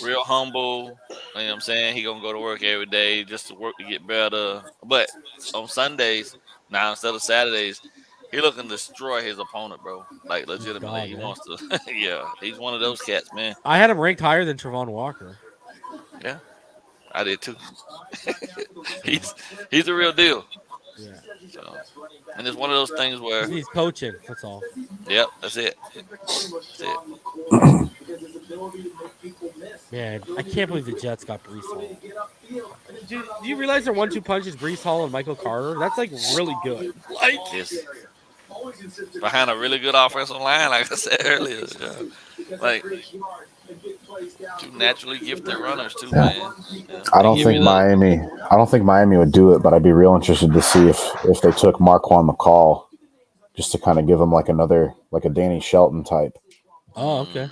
real humble. You know what I'm saying? He gonna go to work every day just to work to get better. But on Sundays now instead of Saturdays, he looking to destroy his opponent, bro. Like legitimately, he wants to. Yeah, he's one of those cats, man. I had him ranked higher than Trevon Walker. Yeah, I did too. he's a real deal. Yeah. So, and it's one of those things where he's coaching. That's all. Yep, that's it. That's it. Man, I can't believe the Jets got Breece Hall. Do you realize their 1-2 punch is Breece Hall and Michael Carter? That's like really good. Like behind a really good offensive line, like I said earlier. Yeah. Like two naturally gifted runners too, man. Yeah. I don't think Miami would do it, but I'd be real interested to see if they took Marquand McCall just to kind of give him like a Danny Shelton type. Oh, okay.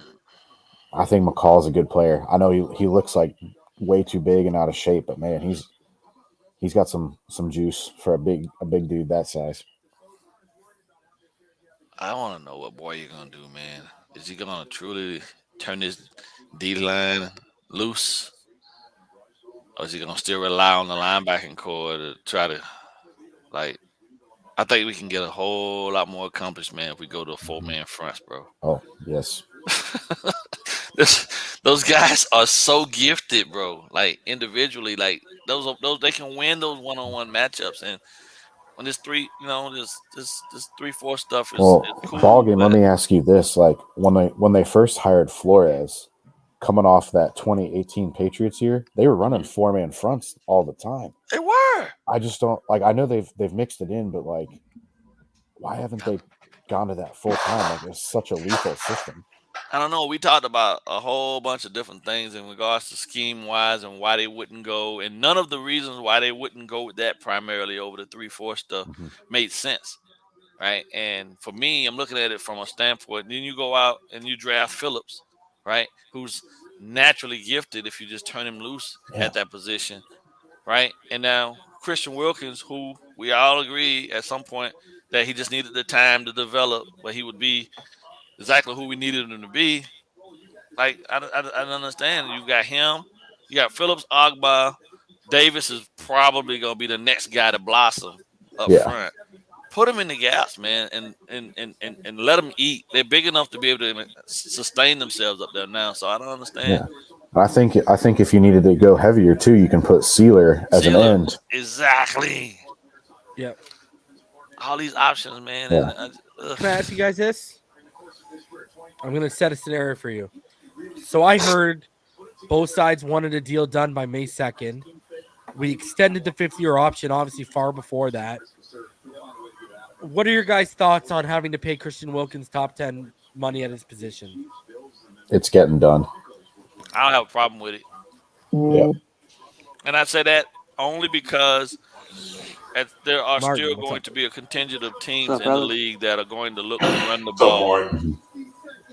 I think McCall's a good player. I know he looks like way too big and out of shape, but man, he's got some juice for a big dude that size. I want to know what boy you're gonna do, man. Is he gonna truly turn his D line loose, or is he gonna still rely on the linebacking core to try to like? I think we can get a whole lot more accomplished, man, if we go to a 4-man fronts, bro. Oh yes. Those guys are so gifted, bro. Like individually, like those they can win those one-on-one matchups, and when this 3-4 stuff is cool. BallGame, let me ask you this: like when they first hired Flores, coming off that 2018 Patriots year, they were running 4-man fronts all the time. They were. I just don't like. I know they've mixed it in, but like, why haven't they gone to that full time? Like, it's such a lethal system. I don't know. We talked about a whole bunch of different things in regards to scheme wise and why they wouldn't go, and none of the reasons why they wouldn't go with that primarily over the 3-4 stuff made sense, right? And for me, I'm looking at it from a standpoint. Then you go out and you draft Phillips, right? Who's naturally gifted if you just turn him loose at that position, right? And now Christian Wilkins, who we all agree at some point that he just needed the time to develop, but he would be exactly who we needed him to be. Like I don't understand. You got him, you got Phillips, Ogba, Davis is probably gonna be the next guy to blossom up front. Put them in the gaps, man, and let them eat. They're big enough to be able to sustain themselves up there now. So I don't understand. Yeah. I think if you needed to go heavier too, you can put Sealer as an end. Exactly. Yep. All these options, man. Yeah. Can I ask you guys this? I'm going to set a scenario for you. So I heard both sides wanted a deal done by May 2nd. We extended the 50-year option, obviously, far before that. What are your guys' thoughts on having to pay Christian Wilkins top 10 money at his position? It's getting done. I don't have a problem with it. Yeah. And I say that only because there are Martin, still what's going up? to be a contingent of teams What's up, in the brother? league that are going to look to run the What's up, ball. Martin?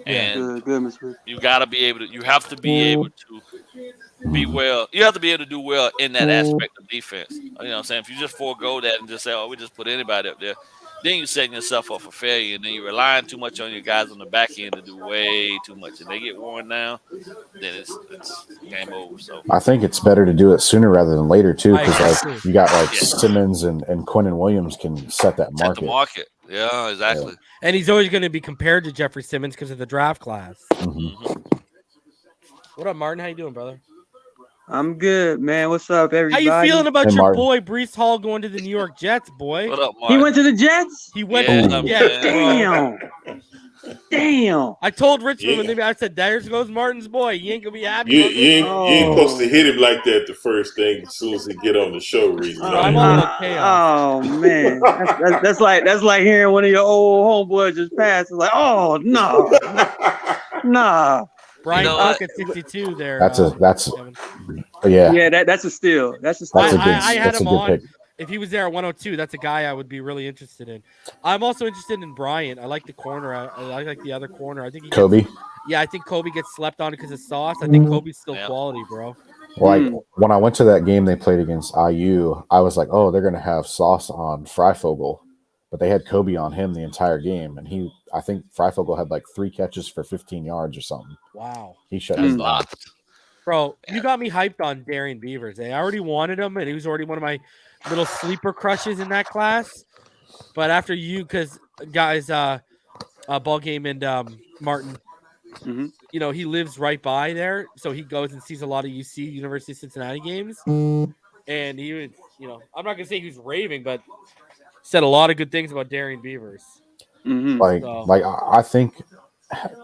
And Good, Mr. you got to be able to. You have to be able to be well. You have to be able to do well in that aspect of defense. You know what I'm saying? If you just forego that and just say, "Oh, we just put anybody up there," then you're setting yourself up for failure. And then you're relying too much on your guys on the back end to do way too much. And they get worn down, then it's game over. So I think it's better to do it sooner rather than later too, I because agree. like you got like Simmons and Quinnen Williams can set that set market. the market. Yeah, exactly. And he's always going to be compared to Jeffrey Simmons because of the draft class. What up, Martin? How you doing, brother? I'm good, man. What's up, How everybody? you feeling about Hey, your Martin. boy Breece Hall going to the New York Jets, boy? What up, Mark? He went to the Jets? He went Yeah, to the Jets, bro. Damn. I told Richmond when Yeah. I said, "There goes Martin's boy. You ain't gonna be happy." You about this ain't one." supposed to hit him like that the first thing as soon as he get on the show, Reed. You know I'm that? all about chaos. Oh man, that's like hearing one of your old homeboys just pass. It's like, oh no, nah. Brian know Cook what? at 62 there. That's Kevin. yeah. Yeah, that's a steal. That's a steal. That's a good. I had That's a him good on. pick. If he was there at 102, that's a guy I would be really interested in. I'm also interested in Bryant. I like the corner. I like the other corner. I think he Kobe. I think Kobe gets slept on because of Sauce. I think Kobe's still Yeah. quality, bro. Like when I went to that game they played against IU, I was like, oh, they're gonna have Sauce on Freifogel, but they had Kobe on him the entire game, and I think Freifogel had like 3 catches for 15 yards or something. Wow. He shut That's him down. locked. Bro, you got me hyped on Darian Beavers. I already wanted him, and he was already one of my little sleeper crushes in that class. But after you, because guys, BallGame and Martin, you know, he lives right by there, so he goes and sees a lot of UC University of Cincinnati games. And he was, you know, I'm not gonna say he was raving, but said a lot of good things about Darian Beavers. Like I think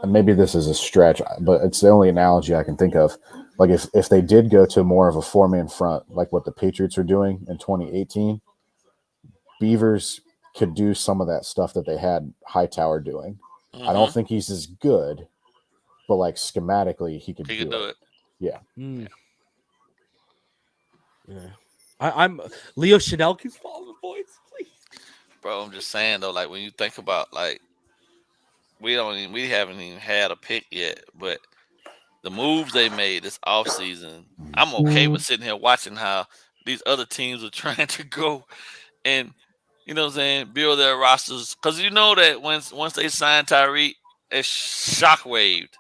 maybe this is a stretch, but it's the only analogy I can think of. Like if they did go to more of a 4-man front, like what the Patriots are doing in 2018, Beavers could do some of that stuff that they had Hightower doing. I don't think he's as good, but like schematically, he could do it. Yeah. Yeah. I'm Leo Chanel keeps following the boys, please. Bro, I'm just saying though, like when you think about like we haven't even had a pick yet, but the moves they made this offseason, I'm okay with sitting here watching how these other teams are trying to go and, you know what I'm saying, build their rosters. Because you know that once they signed Tyreek, it shockwaved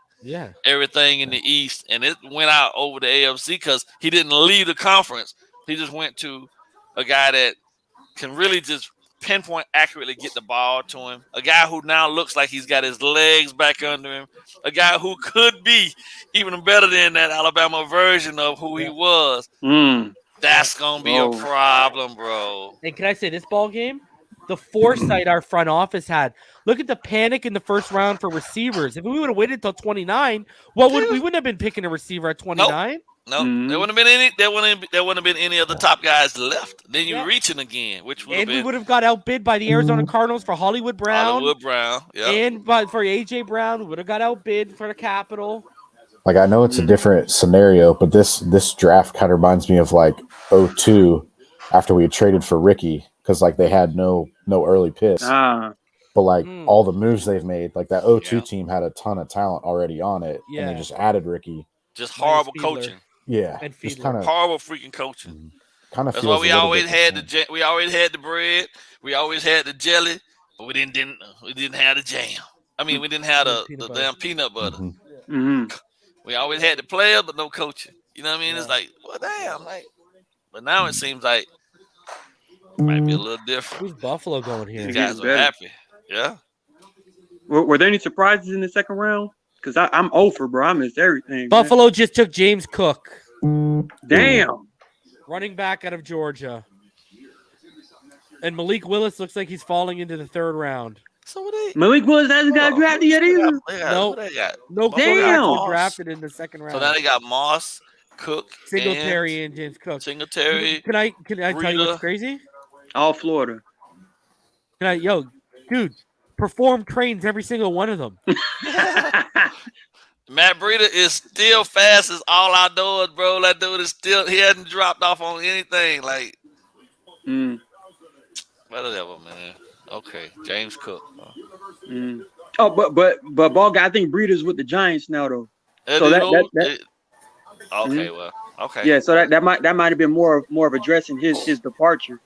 everything in the East, and it went out over the AFC because he didn't leave the conference. He just went to a guy that can really just pinpoint accurately get the ball to him, a guy who now looks like he's got his legs back under him, a guy who could be even better than that Alabama version of who he was. That's gonna be a problem, bro. And can I say this ball game? The foresight our front office had. Look at the panic in the first round for receivers. If we would have waited till 29, we wouldn't have been picking a receiver at 29. No, there wouldn't have been any. There wouldn't have been any of the top guys left. Then you're reaching again, which would have And we been would have got outbid by the Arizona Cardinals for Hollywood Brown. Yeah. And for AJ Brown, we would have got outbid for the Capital. Like, I know it's a different scenario, but this draft kind of reminds me of like 2002 after we had traded for Ricky, because like they had no early picks. But like all the moves they've made, like that 2002 team had a ton of talent already on it, and they just added Ricky. Just horrible coaching. Yeah, and just kind of horrible freaking coaching. Kind of. That's why we always had we always had the bread, we always had the jelly, but we didn't have the jam. I mean, we didn't have the damn peanut butter. We always had the players, but no coaching. You know what I mean? It's like, well, damn, like. But now it seems like it might be a little different. Who's Buffalo going here? You guys are happy, yeah. Were there any surprises in the second round? Because I'm over, bro. I missed everything. Buffalo just took James Cook. Damn. Running back out of Georgia. And Malik Willis looks like he's falling into the third round. So Malik Willis hasn't got drafted yet either. No, damn. Drafted in the second round. So now they got Moss, Cook, Singletary, and James Cook. Singletary. Can I tell you what's crazy? All Florida. Dude, perform trains every single one of them. Matt Breida is still fast as all outdoors, bro. That dude is still, he hasn't dropped off on anything. Like, whatever, man. Okay, James Cook. Oh, but ball guy, I think Breida's with the Giants now, though. So okay, well, okay. Yeah, so that might have been more of addressing his departure.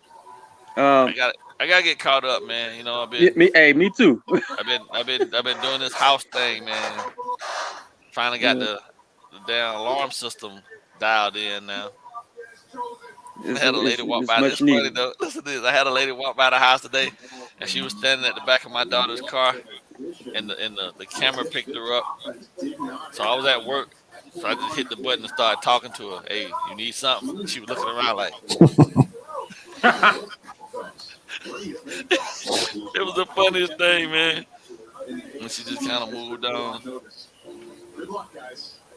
I gotta get caught up, man. You know, me too. I've been doing this house thing, man. Finally got the damn alarm system dialed in now. I had a lady walk by. It's funny though. Listen to this. I had a lady walk by the house today, and she was standing at the back of my daughter's car, and the camera picked her up. So I was at work, so I just hit the button and started talking to her. Hey, you need something? She was looking around like. It was the funniest thing, man. And she just kind of moved on.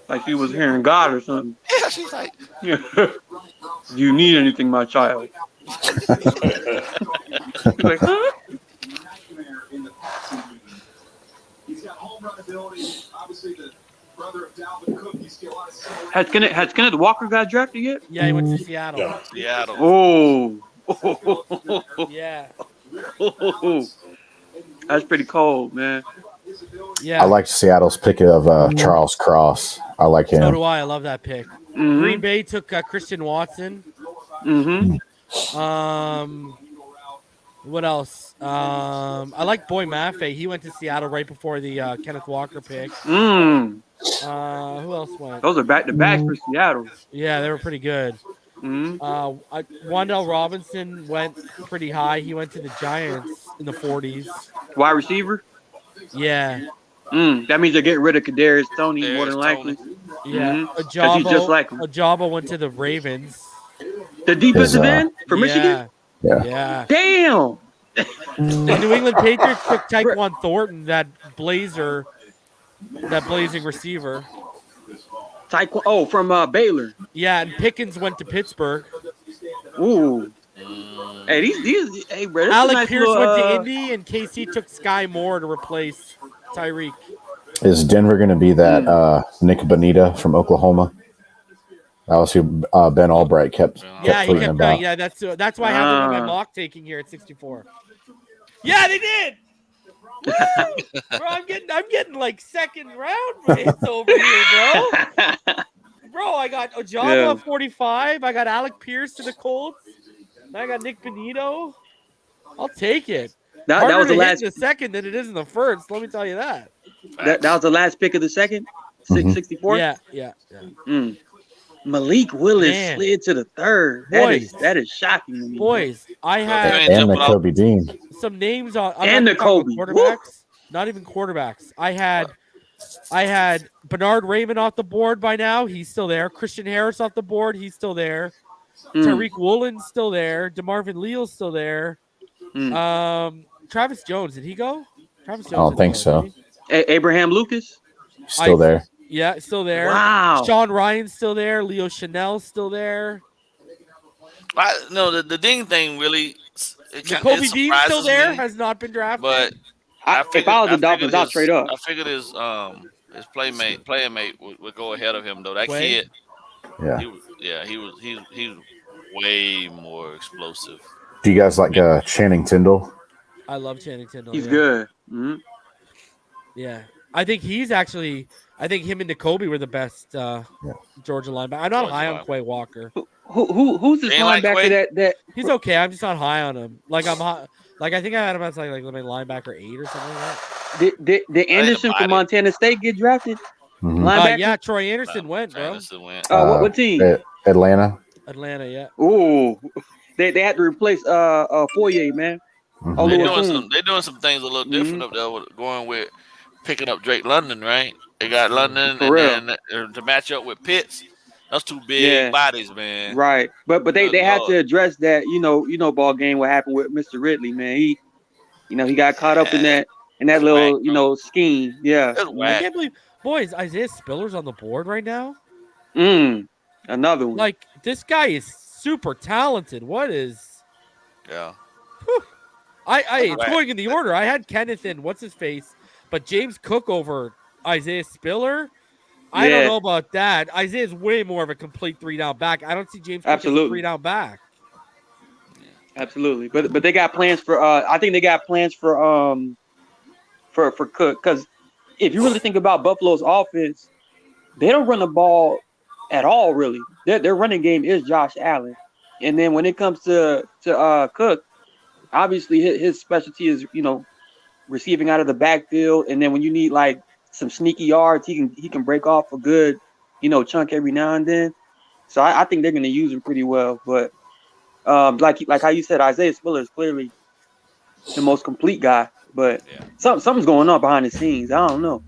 Like she was hearing God or something. Yeah, she's like, do you need anything, my child? She's like, huh? Has Kenneth Walker got drafted yet? Yeah, he went to Seattle. Yeah. Seattle. Oh. Yeah. That's pretty cold, man. Yeah. I like Seattle's pick of Charles Cross. I like him. So do I. I love that pick. Green Bay took Christian Watson. What else? I like Boy Maffei. He went to Seattle right before the Kenneth Walker pick. Who else went? Those are back-to-backs for Seattle. Yeah, they were pretty good. Wan'Dale Robinson went pretty high. He went to the Giants in the 40s. Wide receiver? Yeah. That means they're getting rid of Kadarius Toney more than likely. Yeah. He's just like him. Ajabo went to the Ravens. The defensive end for Michigan? Yeah. Damn. The New England Patriots took Tyquan Thornton, that blazing receiver. From Baylor. Yeah, and Pickens went to Pittsburgh. Ooh. Hey, these hey, bro. Alec Pierce went to Indy, and KC took Sky Moore to replace Tyreek. Is Denver going to be that Nick Bonita from Oklahoma? That was who Ben Albright kept tweeting about. Yeah, that's why I have him on my mock taking here at 64. Yeah, they did. Bro, I'm getting like second round hits over here, bro. Bro, I got Ojabo at 45. I got Alec Pierce to the Colts. I got Nick Benito. I'll take it. That was the last in the second than it is in the first. Let me tell you that. That was the last pick of the second. 664. Yeah. Malik Willis slid to the third. That is shocking to me. Boys, I had and the Kobe Dean. Some names on and the Kobe quarterbacks. Not even quarterbacks. I had Bernard Raymond off the board by now. He's still there. Christian Harris off the board. He's still there. Tariq Woolen's still there. DeMarvin Leal's still there. Travis Jones, did he go? Travis Jones. I don't think so. Abraham Lucas Still there. Yeah, still there. Wow. Sean Ryan's still there. Leo Chanel's still there. The Ding thing really it Kobe Dean's still surprises there. me, Has not been drafted. but If I was the Dolphins, I'll trade up. I figured his playmate would go ahead of him though. That Quay? kid, Yeah. he's way more explosive. Do you guys like Channing Tindall? I love Channing Tindall. He's good. Mm-hmm. Yeah. I think he's actually. I think him and N'Kobe were the best Georgia linebacker. I'm not high on Quay Walker. Who's this linebacker that he's okay? I'm just not high on him. Like I'm high, like I think I had him as like linebacker 8 or something like that. Did Anderson from Montana State get drafted? Mm-hmm. Linebacker? Yeah, Troy Anderson went, bro. What team? Atlanta. Atlanta, yeah. Ooh, they had to replace Foyer, man. Mm-hmm. They're doing some things a little different up there with going with picking up Drake London, right? They got London and then to match up with Pitts. That's two big bodies, man. Right, but they had to address that. You know, ball game. What happened with Mr. Ridley, man? He got caught up in that little scheme. Yeah, I can't believe, boys, Isaiah Spiller's on the board right now. Another one. Like this guy is super talented. What is? Yeah. Whew. It's going in the order. I had Kenneth and what's his face, but James Cook over Isaiah Spiller. I don't know about that. Isaiah's way more of a complete 3-down back. I don't see James Cook as a 3-down back. Absolutely, but they got plans for. I think they got plans for Cook, because if you really think about Buffalo's offense, they don't run the ball at all. Really, their running game is Josh Allen, and then when it comes to Cook, obviously his specialty is receiving out of the backfield, and then when you need like some sneaky yards, he can break off a good chunk every now and then. So I think they're going to use him pretty well. But like how you said, Isaiah Spiller is clearly the most complete guy. But something's going on behind the scenes. I don't know.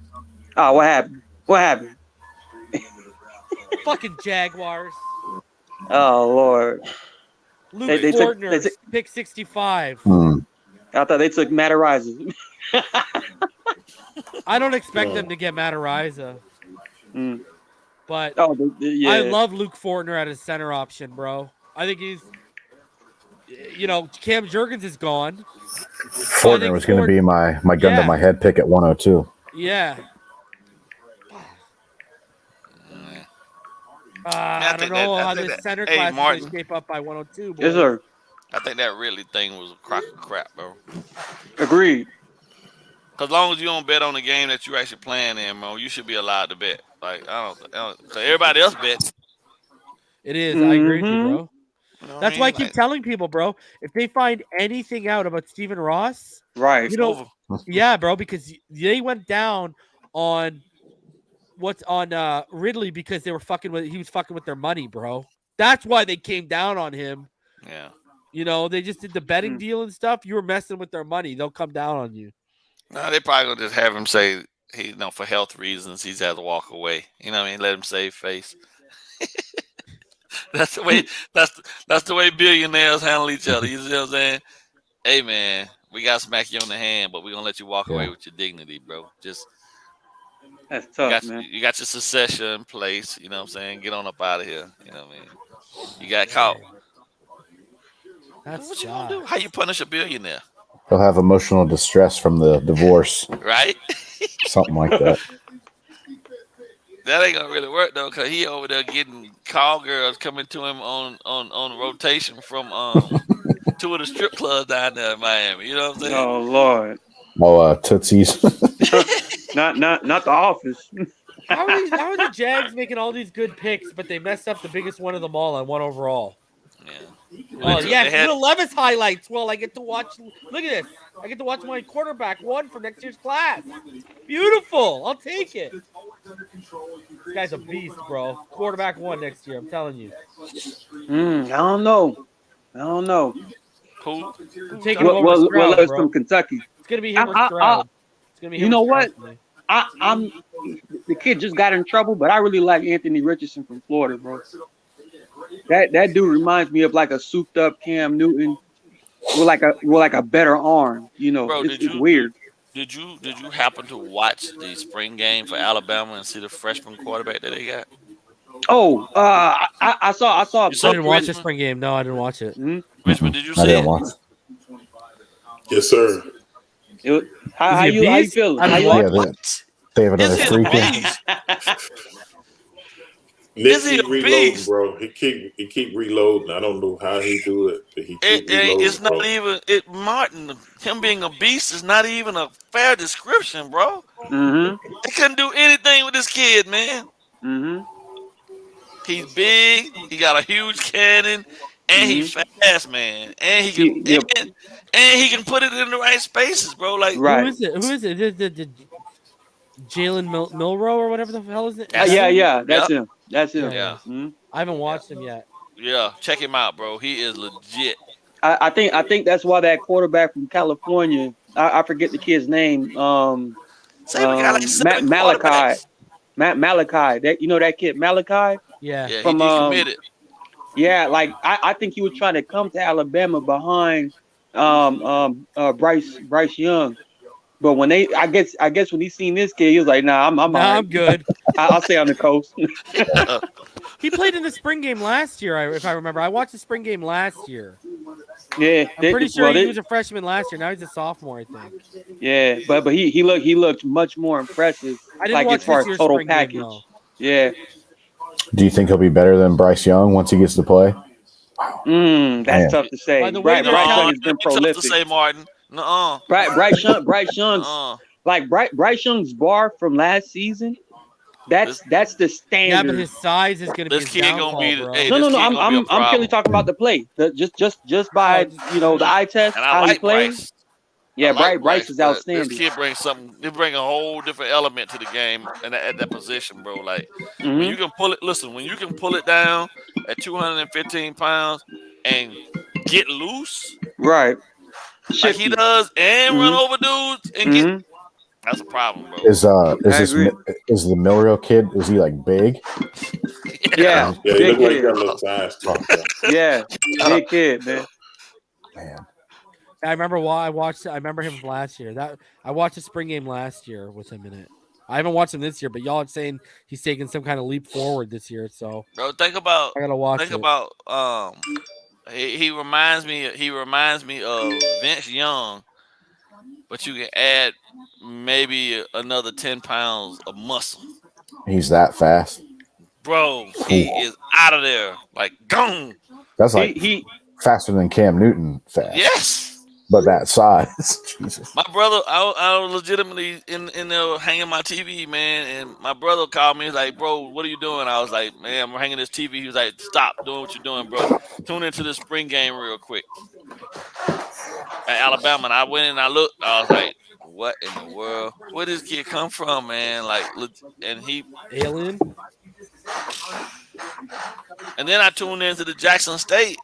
Oh, what happened? What happened? Fucking Jaguars. Oh Lord. Luke Fortner, pick 65. I thought they took Matt Ariza. I don't expect them to get Matt Ariza. But I love Luke Fortner at his center option, bro. I think he's, Cam Jurgens is gone. Fortner was going to be my gun to my head pick at 102. Yeah. I don't know how this center class is going to shape up by 102. Boy. Yes, sir. I think that Ridley thing was a crock of crap, bro. Agreed. Because as long as you don't bet on the game that you're actually playing in, bro, you should be allowed to bet. Like, I don't because everybody else bet. It is. I agree with you, bro. That's why I keep telling people, bro, if they find anything out about Stephen Ross, right? Yeah, bro, because they went down on Ridley because he was fucking with their money, bro. That's why they came down on him. Yeah. They just did the betting deal and stuff. You were messing with their money. They'll come down on you. No, they probably gonna just have him say for health reasons he's had to walk away. You know what I mean? Let him save face. That's the way. That's the way billionaires handle each other. You see what I'm saying? Hey man, we got to smack you on the hand, but we're gonna let you walk away with your dignity, bro. Just that's tough, man. You got your succession in place. You know what I'm saying? Get on up out of here. You know what I mean? You got caught. That's what you gonna do? How you punish a billionaire? He'll have emotional distress from the divorce. Right? Something like that. That ain't gonna really work though, cause he over there getting call girls coming to him on rotation from two of the strip clubs down there in Miami. You know what I'm saying? Oh Lord. Tootsies. not the Office. How are the Jags making all these good picks, but they messed up the biggest one of them all on 1 overall? Yeah. Oh, yeah, Will Levis highlights. Well, I get to watch. Look at this. I get to watch my quarterback 1 for next year's class. Beautiful. I'll take it. This guy's a beast, bro. Quarterback 1 next year. I'm telling you. I don't know. Who? Taking over Stroud, bro. From Kentucky. It's gonna be him or Stroud. It's gonna be him. You know what? I'm the kid just got in trouble, but I really like Anthony Richardson from Florida, bro. That dude reminds me of like a souped up Cam Newton with like a better arm. Bro, it's weird. Did you happen to watch the spring game for Alabama and see the freshman quarterback that they got? Oh, I saw You I saw didn't watch the Richmond? spring game. No, I didn't watch it. Richmond, did you I see didn't it? watch. Yes, sir. How Is he a you beast? feeling? I How didn't you watch Yeah, it. they have another Is he a freaking. beast? Nick Is he a keep reloading, beast? bro. He keep reloading. I don't know how he do it, but he keep It's reloading, not bro. even Martin. Him being a beast is not even a fair description, bro. Mm-hmm. They couldn't do anything with this kid, man. Mm-hmm. He's big. He got a huge cannon, and he's fast, man. And he can and he can put it in the right spaces, bro. Like Right. Who is it? Who is it? The Jalen Milrow or whatever the hell is it? That's Yeah, him. yeah, that's Yep. him. That's him. Yeah. Mhm. I haven't watched him yet. Yeah, check him out, bro. He is legit. I think that's why that quarterback from California, I forget the kid's name. Same guy like seven Malachi. quarterbacks. Malachi. That that kid Malachi. Yeah. Yeah, he From decommitted. yeah, like I think he was trying to come to Alabama behind Bryce Young. But when I guess when he seen this kid, he was like, "Nah, I'm all right. I'm good. I'll stay on the coast." He played in the spring game last year, if I remember. I watched the spring game last year. Yeah, I'm pretty sure he was a freshman last year. Now he's a sophomore, I think. Yeah, but he looked much more impressive. I didn't Like watch as far this as year's total spring game, package. though. Yeah. Do you think he'll be better than Bryce Young once he gets to play? That's Man. tough to say. By the way, Bryce Young has been It's tough to prolific. say, Martin. Nuh-uh. Bryce Young's Uh-uh. like Bryce Young's bar from last season. That's the standard. Yeah, but his size is going to be This his kid gonna downfall, be bro. hey, no, this kid I'm gonna be a I'm problem. purely talking about the play. Just by the eye test, And how I he like plays. Bryce. Yeah, I like Bryce is but outstanding. This kid brings something. They bring a whole different element to the game and at that position, bro. Like when Mhm. you can pull it. Listen, when you can pull it down at 215 pounds and get loose Right. like he does and run over dudes and get. Mhm. That's a problem, bro. Is I agree. is the Milrow kid? Is he like big? Yeah. Yeah, he Big look like he kid. got a little size to him. Yeah. Big kid, man. Man, I remember why I remember him from last year. I watched the spring game last year with him in it. I haven't watched him this year, but y'all are saying he's taking some kind of leap forward this year. So Bro, think about I gotta watch it. he reminds me of Vince Young, but you can add maybe another 10 pounds of muscle. he's that fast. Bro, he is out of there. Like gone. That's like He faster than Cam Newton fast. Yes. But that size. Jesus. My brother, I was legitimately in there hanging my TV, man, and my brother called me. He's like, "Bro, what are you doing?" I was like, "Man, I'm hanging this TV." He was like, "Stop doing what you're doing, bro. Tune into this spring game real quick." At Alabama, and I went and I looked. I was like, "What in the world? Where did this kid come from, man?" Like, and he alien. And then I tuned into the Jackson State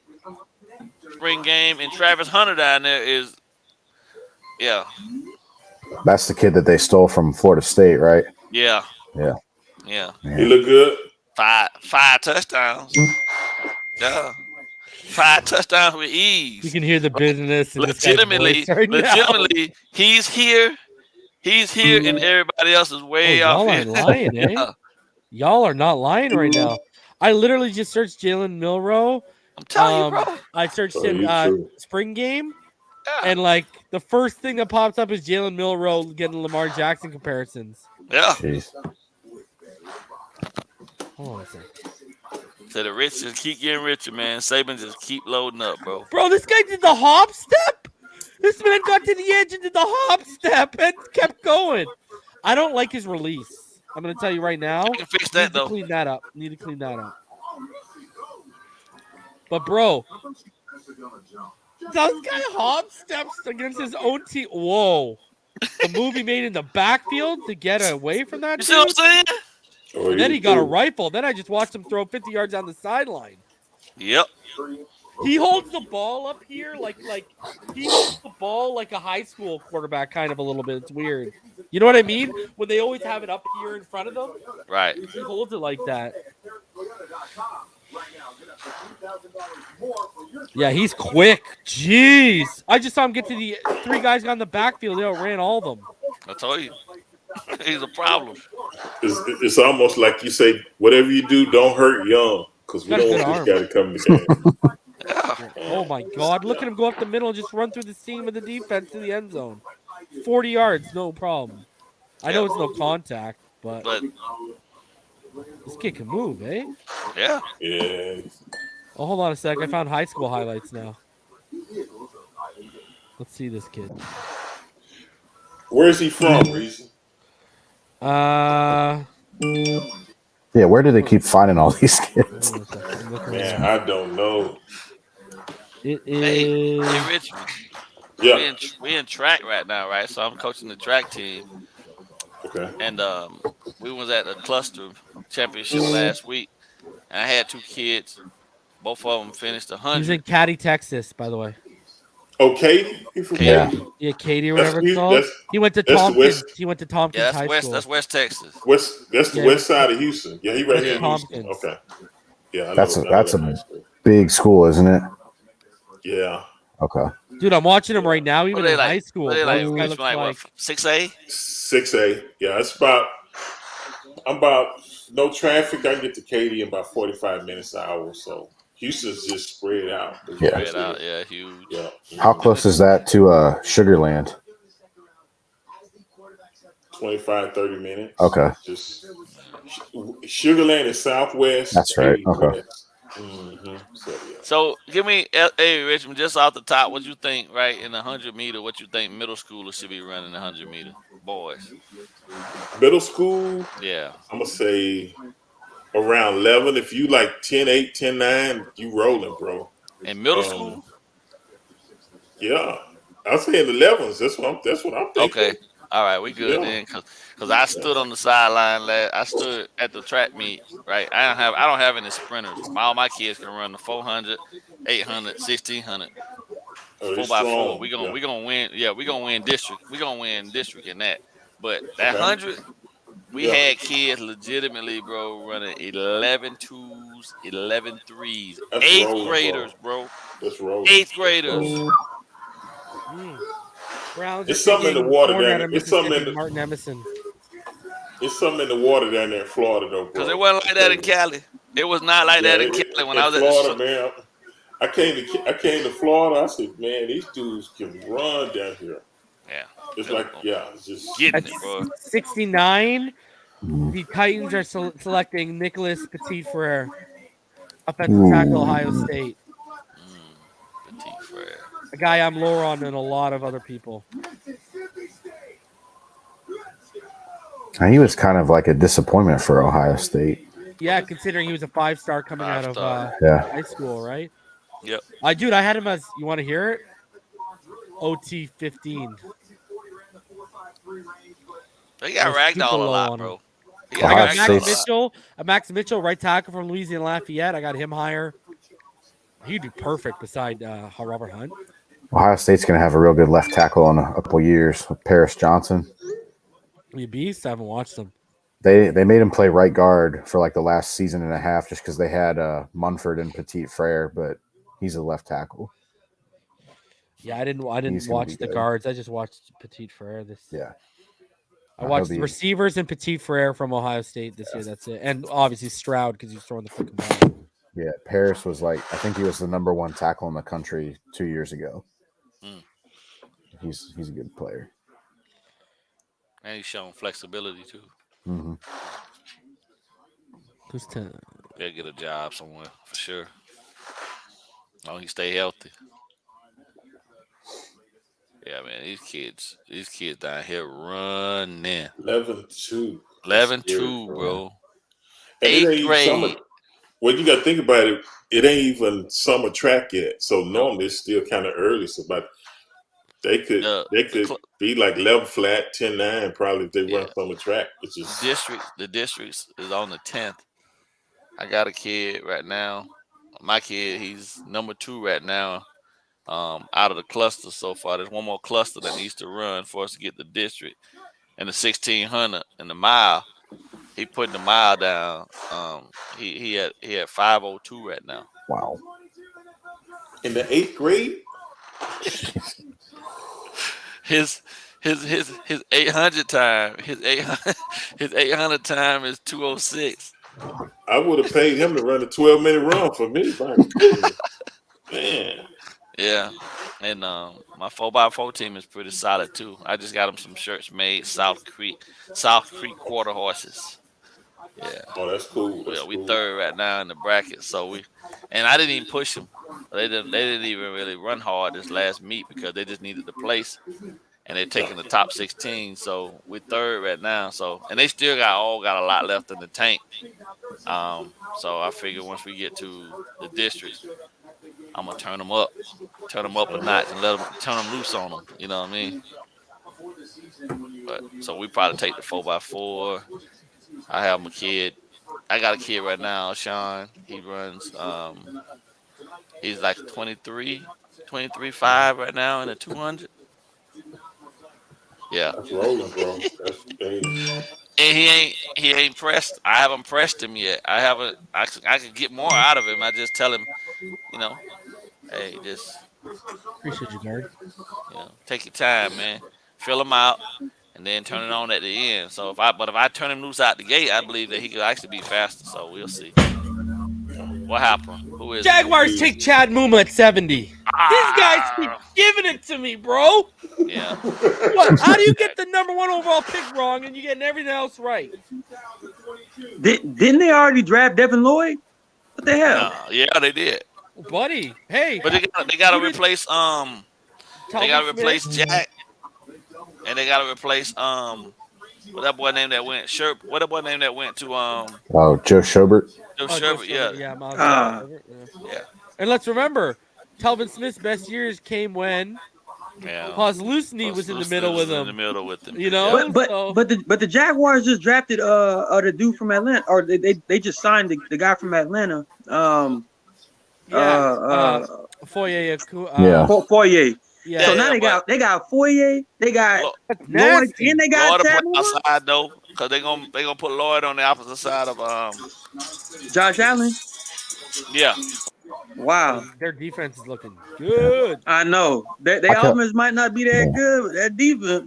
spring game, and Travis Hunter down there is, yeah. That's the kid that they stole from Florida State, right? Yeah. Yeah. Yeah. He look good. Five touchdowns. Yeah. 5 touchdowns with ease. You can hear the business. In Legitimately, right he's here. He's here, and everybody else is way off y'all here. aren't lying, eh? Yeah. Y'all are not lying right now. I literally just searched Jalen Milrow. I'm telling you, bro. I searched him spring game, and like the first thing that pops up is Jalen Milrow getting Lamar Jackson comparisons. Yeah. Jeez. Hold on a second. So the rich just keep getting richer, man. Saban just keep loading up, bro. Bro, this guy did the hop step. This man got to the edge and did the hop step and kept going. I don't like his release. I'm gonna tell you right now. You can fix that though. Clean that up. Need to clean that up. But bro, this guy hop steps against his own team. Whoa. The move he made in the backfield to get away from that. You see what I'm saying? Oh, And then he got a rifle. Then I just watched him throw 50 yards down the sideline. Yep. He holds the ball up here like he holds the ball like a high school quarterback, kind of a little bit. It's weird. You know what I mean? When they always have it up here in front of them. Right. He holds it like that. Yeah, he's quick. Jeez. I just saw him get to the 3 guys got in the backfield. They outran all of them. I told you, he's a problem. It's almost like you say, whatever you do, don't hurt Young, because we Got a don't good want arm. this guy to come in the game. Yeah. Oh my God! Look at him go up the middle and just run through the seam of the defense to the end zone. 40 yards, no problem. I know it's no contact, but But this kid can move, eh? yeah, Yeah. Oh, hold on a sec. I found high school highlights now. Let's see this kid. Where is he from, Reason? Uh, Yeah, where do they keep finding all these kids? hold on a sec. I'm looking Man, right now. I don't know. It hey, is. Richmond. Yeah. We in track right now, right? So I'm coaching the track team, Okay. and we was at the cluster championship last week, and I had 2 kids. Both of them finished He's 100. in Caddy, Texas, by the way. Oh, Katie? He from Katie. Katie? Yeah, Katie or That's- whatever it's called. He went to that's the Tompkins. West- He went to Tompkins Yeah, that's High West. School. That's West Texas. That's the Yeah, west side of Houston. Yeah, he right Went here to in Houston. Tompkins. Okay. Yeah, I know, That's I know a that high school. big school, isn't it? Yeah. Okay. Dude, I'm watching him right now, even What they in high like? school. What they bro. like? This guy looks Richmond, like what? 6A? 6A. Yeah, I'm about no traffic. I can get to Katy in about 45 minutes an hour. So Houston's just spread out. Yeah. Spread out, yeah, huge. Yeah. How close is that to Sugarland? 25, 30 minutes. Okay. Just Sugarland is southwest. That's right. Katy Okay. west. Mm-hmm. So, yeah. So give me, hey Richmond, just off the top, what you think, right, in the 100-meter, what you think middle schoolers should be running the 100-meter, boys? Middle school, Yeah. I'm going to say around 11. If you like 10-8, 10-9, you rolling, bro. In middle school? Yeah. I'll say in the 11s. That's what I'm thinking. Okay. All right, we good Yeah. then, cause I stood on the sideline. I stood at the track meet. Right, I don't have any sprinters. All my kids can run the 400, 800, 1600, Oh, they're 4x4. strong. We gonna win. Yeah, we gonna win district. We gonna win district in that. But that Okay. 100, we Yeah. had kids legitimately, bro, running 11 2s, 11 3s, That's 8th rolling, graders, bro. That's rolling. 8th graders. Browns It's are something in the taking water corner down out there. of It's something in Mississippi, the Martin Emerson. It's something in the water down there in Florida, though, bro. Cause it wasn't like that in Cali. It was not like that in Cali when I was Florida, at the. man. I came to Florida. I said, man, these dudes can run down here. Yeah. It's like, yeah, it's just Getting At it, bro. 69, the Titans are selecting Nicholas Petit-Frere, offensive tackle, Ohio State. Petit Frere. A guy I'm lower on than a lot of other people. And he was kind of like a disappointment for Ohio State. Yeah, considering he was a 5-star coming out of Yeah. high school, right? Yep. Dude, I had him as, you want to hear it? OT 15. They got I was ragdoll super a low lot, on bro. him. He I got got Ohio ragdoll a Max lot. Mitchell, Max Mitchell, right tackle from Louisiana Lafayette. I got him higher. He'd be perfect beside Robert Hunt. Ohio State's going to have a real good left tackle in a couple years with Paris Johnson. You beast? I haven't watched them. They made him play right guard for like the last season and a half just because they had Munford and Petit Frere, but he's a left tackle. Yeah, I didn't He's gonna watch be the good. guards. I just watched Petit Frere. Yeah. I watched He'll the be- receivers and Petit Frere from Ohio State this year. That's it. And obviously Stroud because he's throwing the freaking ball. Yeah, Paris was like, I think he was the number 1 tackle in the country 2 years ago. Mm. He's a good player. And he's showing flexibility too. Mm-hmm. Who's 10? They'll get a job somewhere for sure. Oh, he stay healthy. Yeah, man, these kids down here running. 11-2. 11-2, bro. And it ain't 8th even grade. summer. Well, you got to think about it. It ain't even summer track yet. So normally it's still kind of early. So, but they could be like 11 flat, 10-9 probably if they run summer track. It's just The districts is on the 10th. I got a kid right now. My kid, he's number 2 right now. Out of the cluster so far. There's one more cluster that needs to run for us to get the district. And the 1600 and the mile. He putting the mile down. He had 502 right now. Wow. in the 8th grade. His his 800 time. His 800 time is 2:06. I would have paid him to run a 12-minute run for me. Man. Yeah, and my 4x4 team is pretty solid too. I just got him some shirts made. South Creek quarter horses. Yeah. Oh, that's cool. We third right now in the bracket. So I didn't even push them. They didn't even really run hard this last meet because they just needed the place, and they're taking the top 16. So we're third right now. So and they still got a lot left in the tank. So I figure once we get to the district, I'm gonna turn them up a notch and turn them loose on them. You know what I mean? But so we probably take the 4x4. I have my kid. I got a kid right now, Sean. He runs. He's like 23.5 right now in the 200. Yeah. That's rolling, bro. And he ain't pressed. I haven't pressed him yet. I can get more out of him. I just tell him, hey, just Appreciate you, guard. Take your time, man. Fill him out, and then turn it on at the end. So if I turn him loose out the gate, I believe that he could actually be faster. So we'll see. What happened? Who is Jaguars take Chad Muma at 70. These guys keep giving it to me, bro. Yeah. What? How do you get the number 1 overall pick wrong and you getting everything else right? Didn't they already draft Devin Lloyd? What the hell? Yeah, they did. Buddy, hey. But they got to replace they got to replace Jack, and they got to replace what that boy name that went What that boy name that went to Joe Schobert. Joe Schobert, yeah. Yeah. And let's remember, Telvin Smith's best years came when Posluszny was in the middle with him. But the Jaguars just drafted the dude from Atlanta, or they just signed the guy from Atlanta. Foyer. Foyer. Yeah. So now they got Foyer, they got Lloyd, and they got Lloyd outside though, because they gonna put Lloyd on the opposite side of Josh Allen. Yeah. Wow. Their defense is looking good. I know. Their offense might not be that good, but that defense,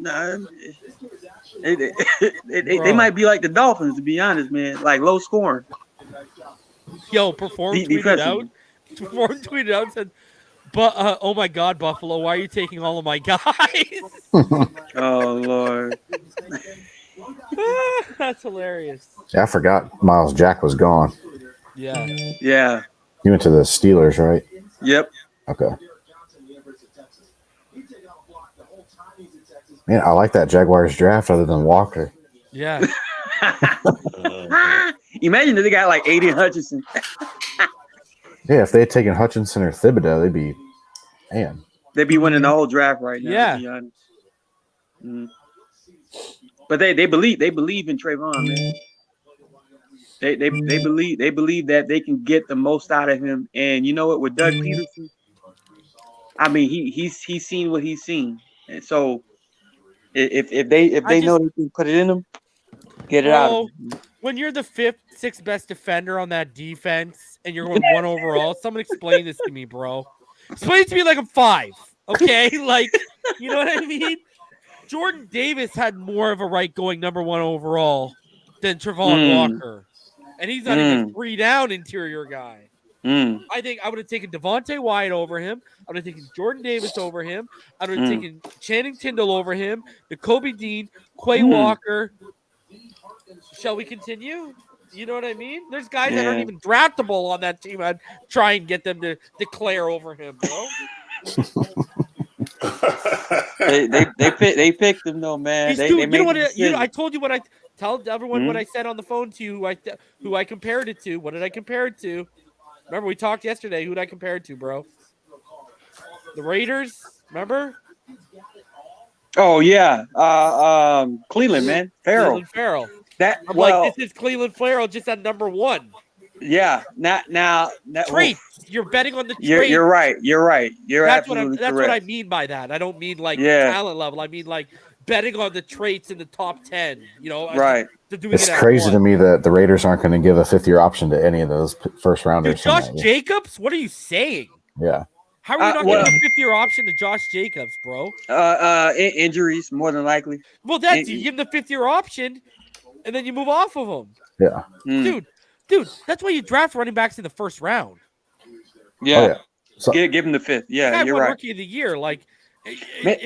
they might be like the Dolphins, to be honest, man. Like low scoring. Yo, Perform tweeted out and said, "But oh my God, Buffalo, why are you taking all of my guys?" Oh Lord. That's hilarious. Yeah, I forgot Miles Jack was gone. Yeah. He went to the Steelers, right? Yep. Okay. Man, I like that Jaguars draft other than Walker. Yeah. Imagine if they got like Aiden Hutchinson. Yeah, if they had taken Hutchinson or Thibodeau, they'd be winning the whole draft right now. Yeah. To be honest. Mm. But they believe in Trayvon, man. They believe that they can get the most out of him. And you know what, with Doug Peterson, I mean he's seen what he's seen. And so if they know they can put it in him, get it out. When you're the 5th, 6th best defender on that defense and you're going 1 overall, someone explain this to me, bro. Explain it to me like I'm 5. Okay? Like, you know what I mean? Jordan Davis had more of a right going number 1 overall than Trevon Walker. And he's not even 3 down interior guy. I think I would have taken Devontae Wyatt over him. I would have taken Jordan Davis over him. I would have taken Channing Tindall over him, Jacoby Dean, Quay Walker. Shall we continue? You know what I mean? There's guys that aren't even draftable on that team. I'd try and get them to declare over him, bro. they picked him though, man. I told you what I tell everyone what I said on the phone to you. Who I compared it to. What did I compare it to? Remember we talked yesterday. Who did I compare it to, bro? The Raiders. Remember? Oh yeah, Cleveland, man. Cleveland Farrell. Like this is Cleveland Farrell just at number 1. Yeah. Now traits. You're betting on the traits. You're right. That's what I mean by that. I don't mean like talent level. I mean like betting on the traits in the top 10. You know, right? It's crazy to me that the Raiders aren't going to give a 5th-year option to any of those first rounders. Josh Jacobs, what are you saying? Yeah. How are you not well- giving a 5th-year option to Josh Jacobs, bro? Injuries more than likely. Well, that's you give him the 5th-year option, and then you move off of him. Yeah. Dude, that's why you draft running backs in the 1st round. Yeah. Oh, yeah. So, Give him the 5th. Yeah, Guy you're won right. Rookie of the Year. Like, Man,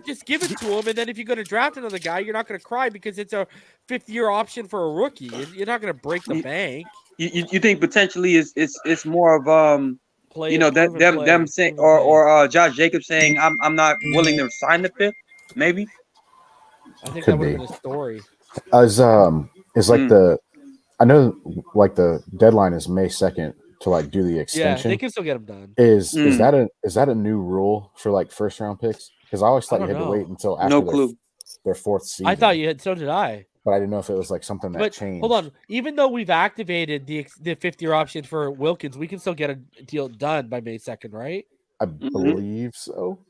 just give it to him, and then if you're going to draft another guy, you're not going to cry because it's a 5th-year option for a rookie. You're not going to break the bank. You think potentially it's more of Play, them saying or Josh Jacobs saying I'm not willing to sign the 5th, maybe. I think Could that would be. have been a story. is like I know like the deadline is May 2nd to like do the Yeah, extension. they can still get them done. Is that a new rule for like 1st-round picks? Because I always thought you had to wait until after their 4th season. I thought you had. So did I. But I didn't know if it was like something that changed. Hold on. Even though we've activated the 5th-year option for Wilkins, we can still get a deal done by May 2nd, right? I believe so.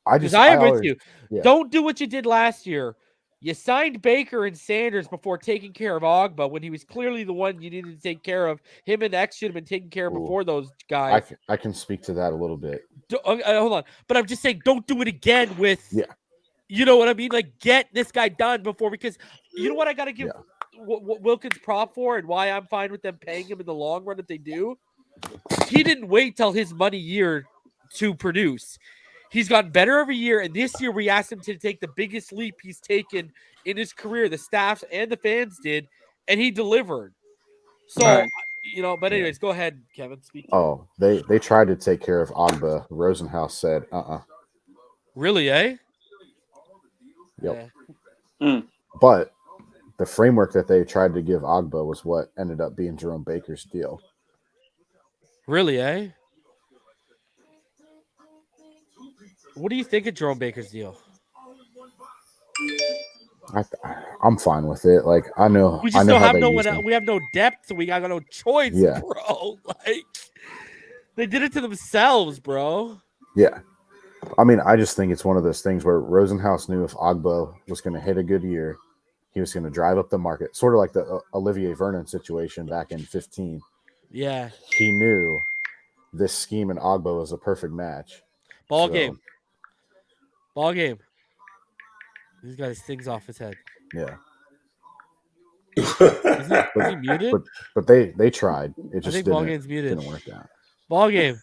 I Because I am with always, you. Yeah. Don't do what you did last year. You signed Baker and Sanders before taking care of Ogba when he was clearly the one you needed to take care of. Him and X should have been taken care of before those guys. I can speak to that a little bit. Hold on. But I'm just saying, don't do it again with Yeah. You know what I mean? Like, get this guy done before, because you know what I got to give Wilkins prop for and why I'm fine with them paying him in the long run if they do? He didn't wait till his money year to produce. He's gotten better every year, and this year we asked him to take the biggest leap he's taken in his career. The staff and the fans did, and he delivered. So, but anyways, go ahead, Kevin. Speak. Oh, they tried to take care of Ogba. Rosenhaus said, Really, eh? Yep. Yeah. But the framework that they tried to give Ogba was what ended up being Jerome Baker's deal. Really, eh? What do you think of Jerome Baker's deal? I'm fine with it. Like I know, we just don't have we have no depth, so we got no choice, bro. Like they did it to themselves, bro. Yeah. I mean, I just think it's one of those things where Rosenhaus knew if Ogba was going to hit a good year, he was going to drive up the market, sort of like the Olivier Vernon situation back in 2015. Yeah. He knew this scheme and Ogba was a perfect match. BallGame. He's got his things off his head. Yeah. Is he muted? But they tried. It just BallGame's muted. Didn't work out. BallGame.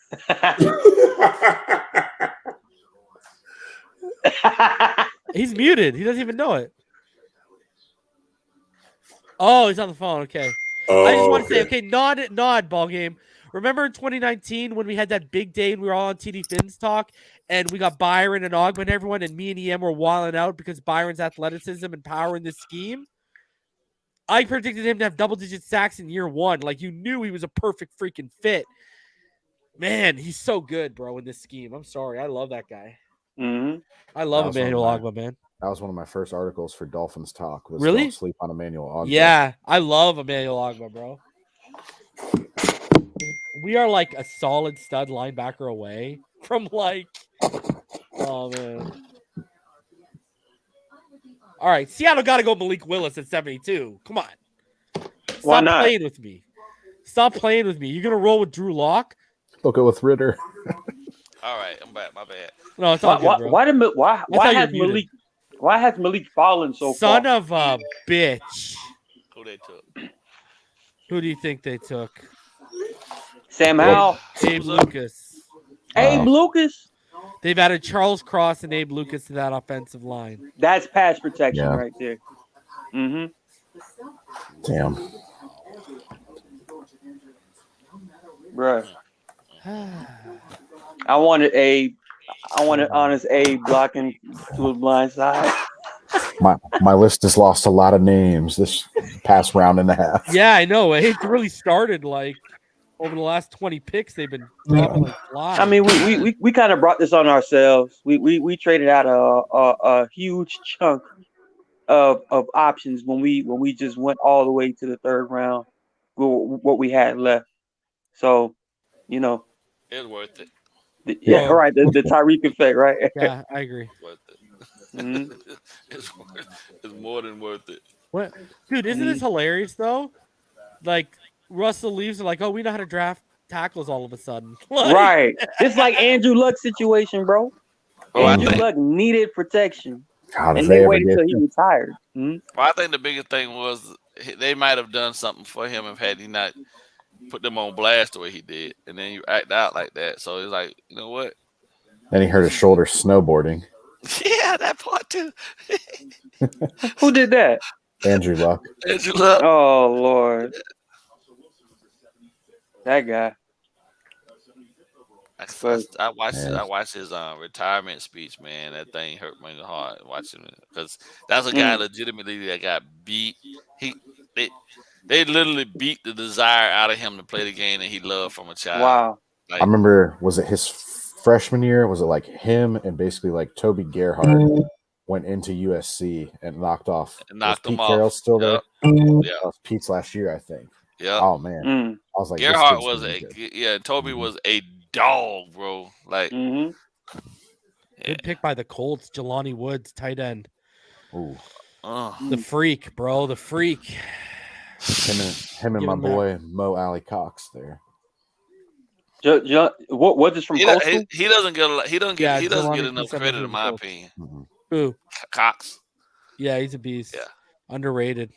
He's muted. He doesn't even know it. Oh, he's on the phone. Okay. I just want to say, okay, nod, BallGame. Remember in 2019 when we had that big day and we were all on TD Fins talk and we got Byron and Ogba and everyone and me and EM were wilding out because Byron's athleticism and power in this scheme? I predicted him to have double-digit sacks in year 1. Like, you knew he was a perfect freaking fit. Man, he's so good, bro, in this scheme. I'm sorry. I love that guy. Mm-hmm. I love Emmanuel Ogba, man. That was one of my first articles for Dolphins Talk. Was really? Don't sleep on Emmanuel Ogba. Yeah, I love Emmanuel Ogba, bro. We are like a solid stud linebacker away from like, oh man. All right, Seattle got to go Malik Willis at 72. Come on. Why not? Stop playing with me. Stop playing with me. You're going to roll with Drew Lock? They'll go with Ritter. All right, I'm back. My bad. No, it's all good, bro. Why has Malik fallen so far? Son of a bitch. Who they took? Who do you think they took? Sam Howell. Abe Lucas. Abe Lucas? They've added Charles Cross and Abe Lucas to that offensive line. That's pass protection right there. Mm-hmm. Damn. Bruh. I wanted honest Abe blocking to his blind side. My list has lost a lot of names this past round and a half. Yeah, I know. It really started like over the last 20 picks. They've been dropping like flies. I mean, we kind of brought this on ourselves. We traded out a huge chunk of options when we just went all the way to the 3rd round with what we had left. So, you know, it was worth it. Yeah, right. The Tyreek effect, right? Yeah, I agree. Worth it. Mm-hmm. It's more than worth it. What, dude? Isn't this hilarious though? Like Russell leaves, and like, oh, we know how to draft. tackles all of a sudden. Right. It's like Andrew Luck's situation, bro. Andrew Luck needed protection. God, and they waited until he retired. Well, I think the biggest thing was they might have done something for him if had he not put them on blast the way he did, and then you act out like that. So it's like, you know what? And he hurt his shoulder snowboarding. Yeah, that part too. Who did that? Andrew Luck. Andrew Luck. Oh Lord, that guy. I watched his retirement speech, man. That thing hurt my heart watching it because that's a guy legitimately that got beat. They literally beat the desire out of him to play the game that he loved from a child. Wow. I remember, was it his freshman year? Was it like him and basically like Toby Gerhardt went into USC and knocked off? Knocked Pete him off. Carroll still there? Yeah. That was Pete's last year, I think. Yeah. Oh man. I was like, Gerhardt was Toby was a dog, bro. Like, good pick by the Colts. Jelani Woods, tight end. Ooh. The freak, bro. The freak. Him and my boy Mo Alley Cox there. What is from Coastal? He doesn't get enough credit in my opinion. Who? Cox. Yeah, he's a beast. Yeah. Underrated.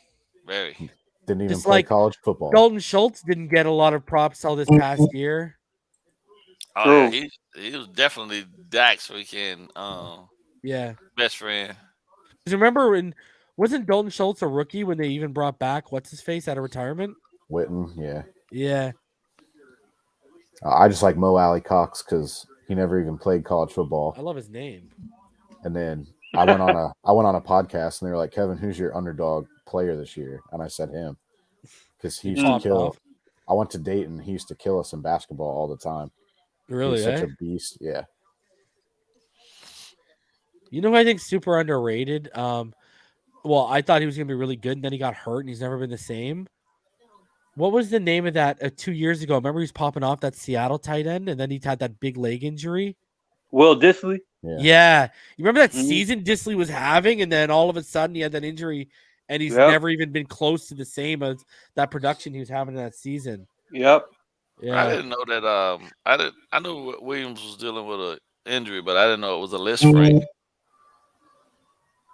Very. Didn't even play college football. Dalton Schultz didn't get a lot of props all this past year. Oh, yeah, he was definitely Dak's freaking best friend. Because remember wasn't Dalton Schultz a rookie when they even brought back what's his face out of retirement? Witten, yeah. Yeah. I just like Mo Alley Cox because he never even played college football. I love his name. And then I went on a podcast and they were like, Kevin, who's your underdog player this year? And I said him because he used to kill. I went to Dayton. He used to kill us in basketball all the time. Really? He's such a beast. Yeah. You know who I think super underrated? Well, I thought he was going to be really good, and then he got hurt, and he's never been the same. What was the name of that 2 years ago? Remember he was popping off that Seattle tight end, and then he had that big leg injury? Will Dissly? Yeah. You remember that season Dissly was having, and then all of a sudden he had that injury, and he's never even been close to the same as that production he was having in that season. Yep. Yeah. I didn't know that. I knew Williams was dealing with an injury, but I didn't know it was a list Frank.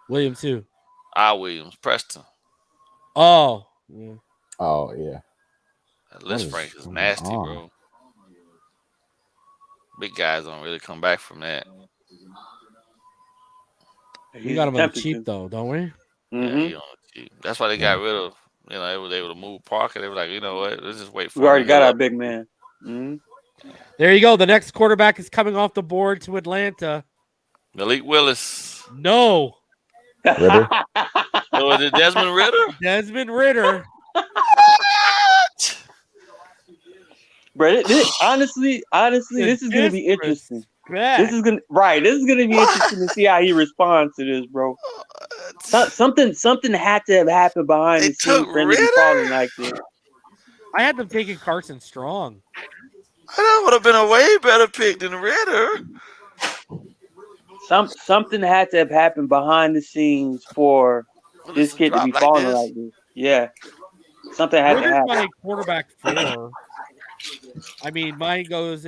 Williams too. Williams, Preston. Oh. Yeah. Oh yeah. That list Frank is nasty, bro. Big guys don't really come back from that. We got him on the cheap though, don't we? Yeah, he on the cheap. That's why they got rid of. They were able to move Parker. They were like, you know what? Let's just wait for. We already got our big man. There you go. The next quarterback is coming off the board to Atlanta. Malik Willis. No. Ritter? So is it Desmond Ritter? Desmond Ritter. Bro, honestly, this is gonna be interesting. This is gonna be interesting to see how he responds to this, bro. Something had to have happened behind the scenes for him to be falling like this. I had them taking Carson Strong. That would have been a way better pick than Ritter. Something had to have happened behind the scenes for this kid to be falling like this. Yeah, something had to happen. My quarterback 4. I mean, mine goes.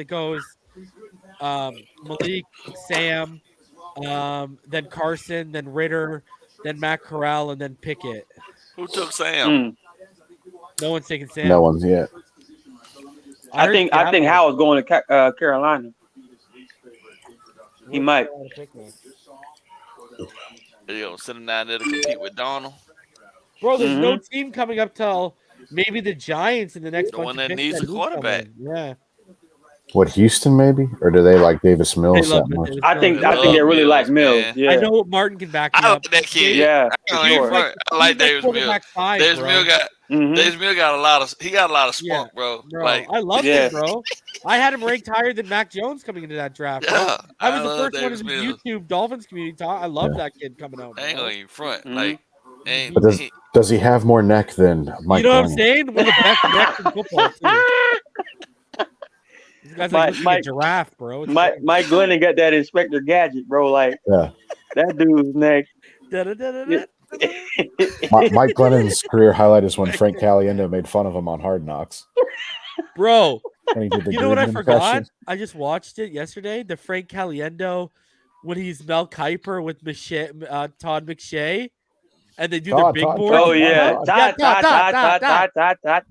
Malik, Sam, then Carson, then Ritter, then Matt Corral, and then Pickett. Who took Sam? No one's taking Sam. No one's yet. I think Howard's going to Carolina. He might. Send him down there to compete with Donald. Bro, there's no team coming up till maybe the Giants in the next one that needs a quarterback. Yeah. What, Houston maybe? Or do they like Davis Mills that much? I think they really like Mills. Yeah. I know Martin can back me I up. like that kid. Yeah. I like Davis Mills. Davis Mills got a lot of spunk, bro. Bro, like, I love him, bro. I had him ranked higher than Mac Jones coming into that draft. Yeah, I was the first one in the YouTube Dolphins community talk. I love that kid coming out. I ain't going in front. But does he have more neck than Mike? You know what I'm saying? One of the best necks in football, too. This guy's like a giraffe, bro. Mike Glennon got that Inspector Gadget, bro. Like, that dude's neck. Mike Glennon's career highlight is when Frank Caliendo made fun of him on Hard Knocks. Bro, when he did the You know what I Gruden forgot? impression. I just watched it yesterday. The Frank Caliendo when he's Mel Kiper with Todd McShay, and they do their big board. Oh yeah, Todd. dot.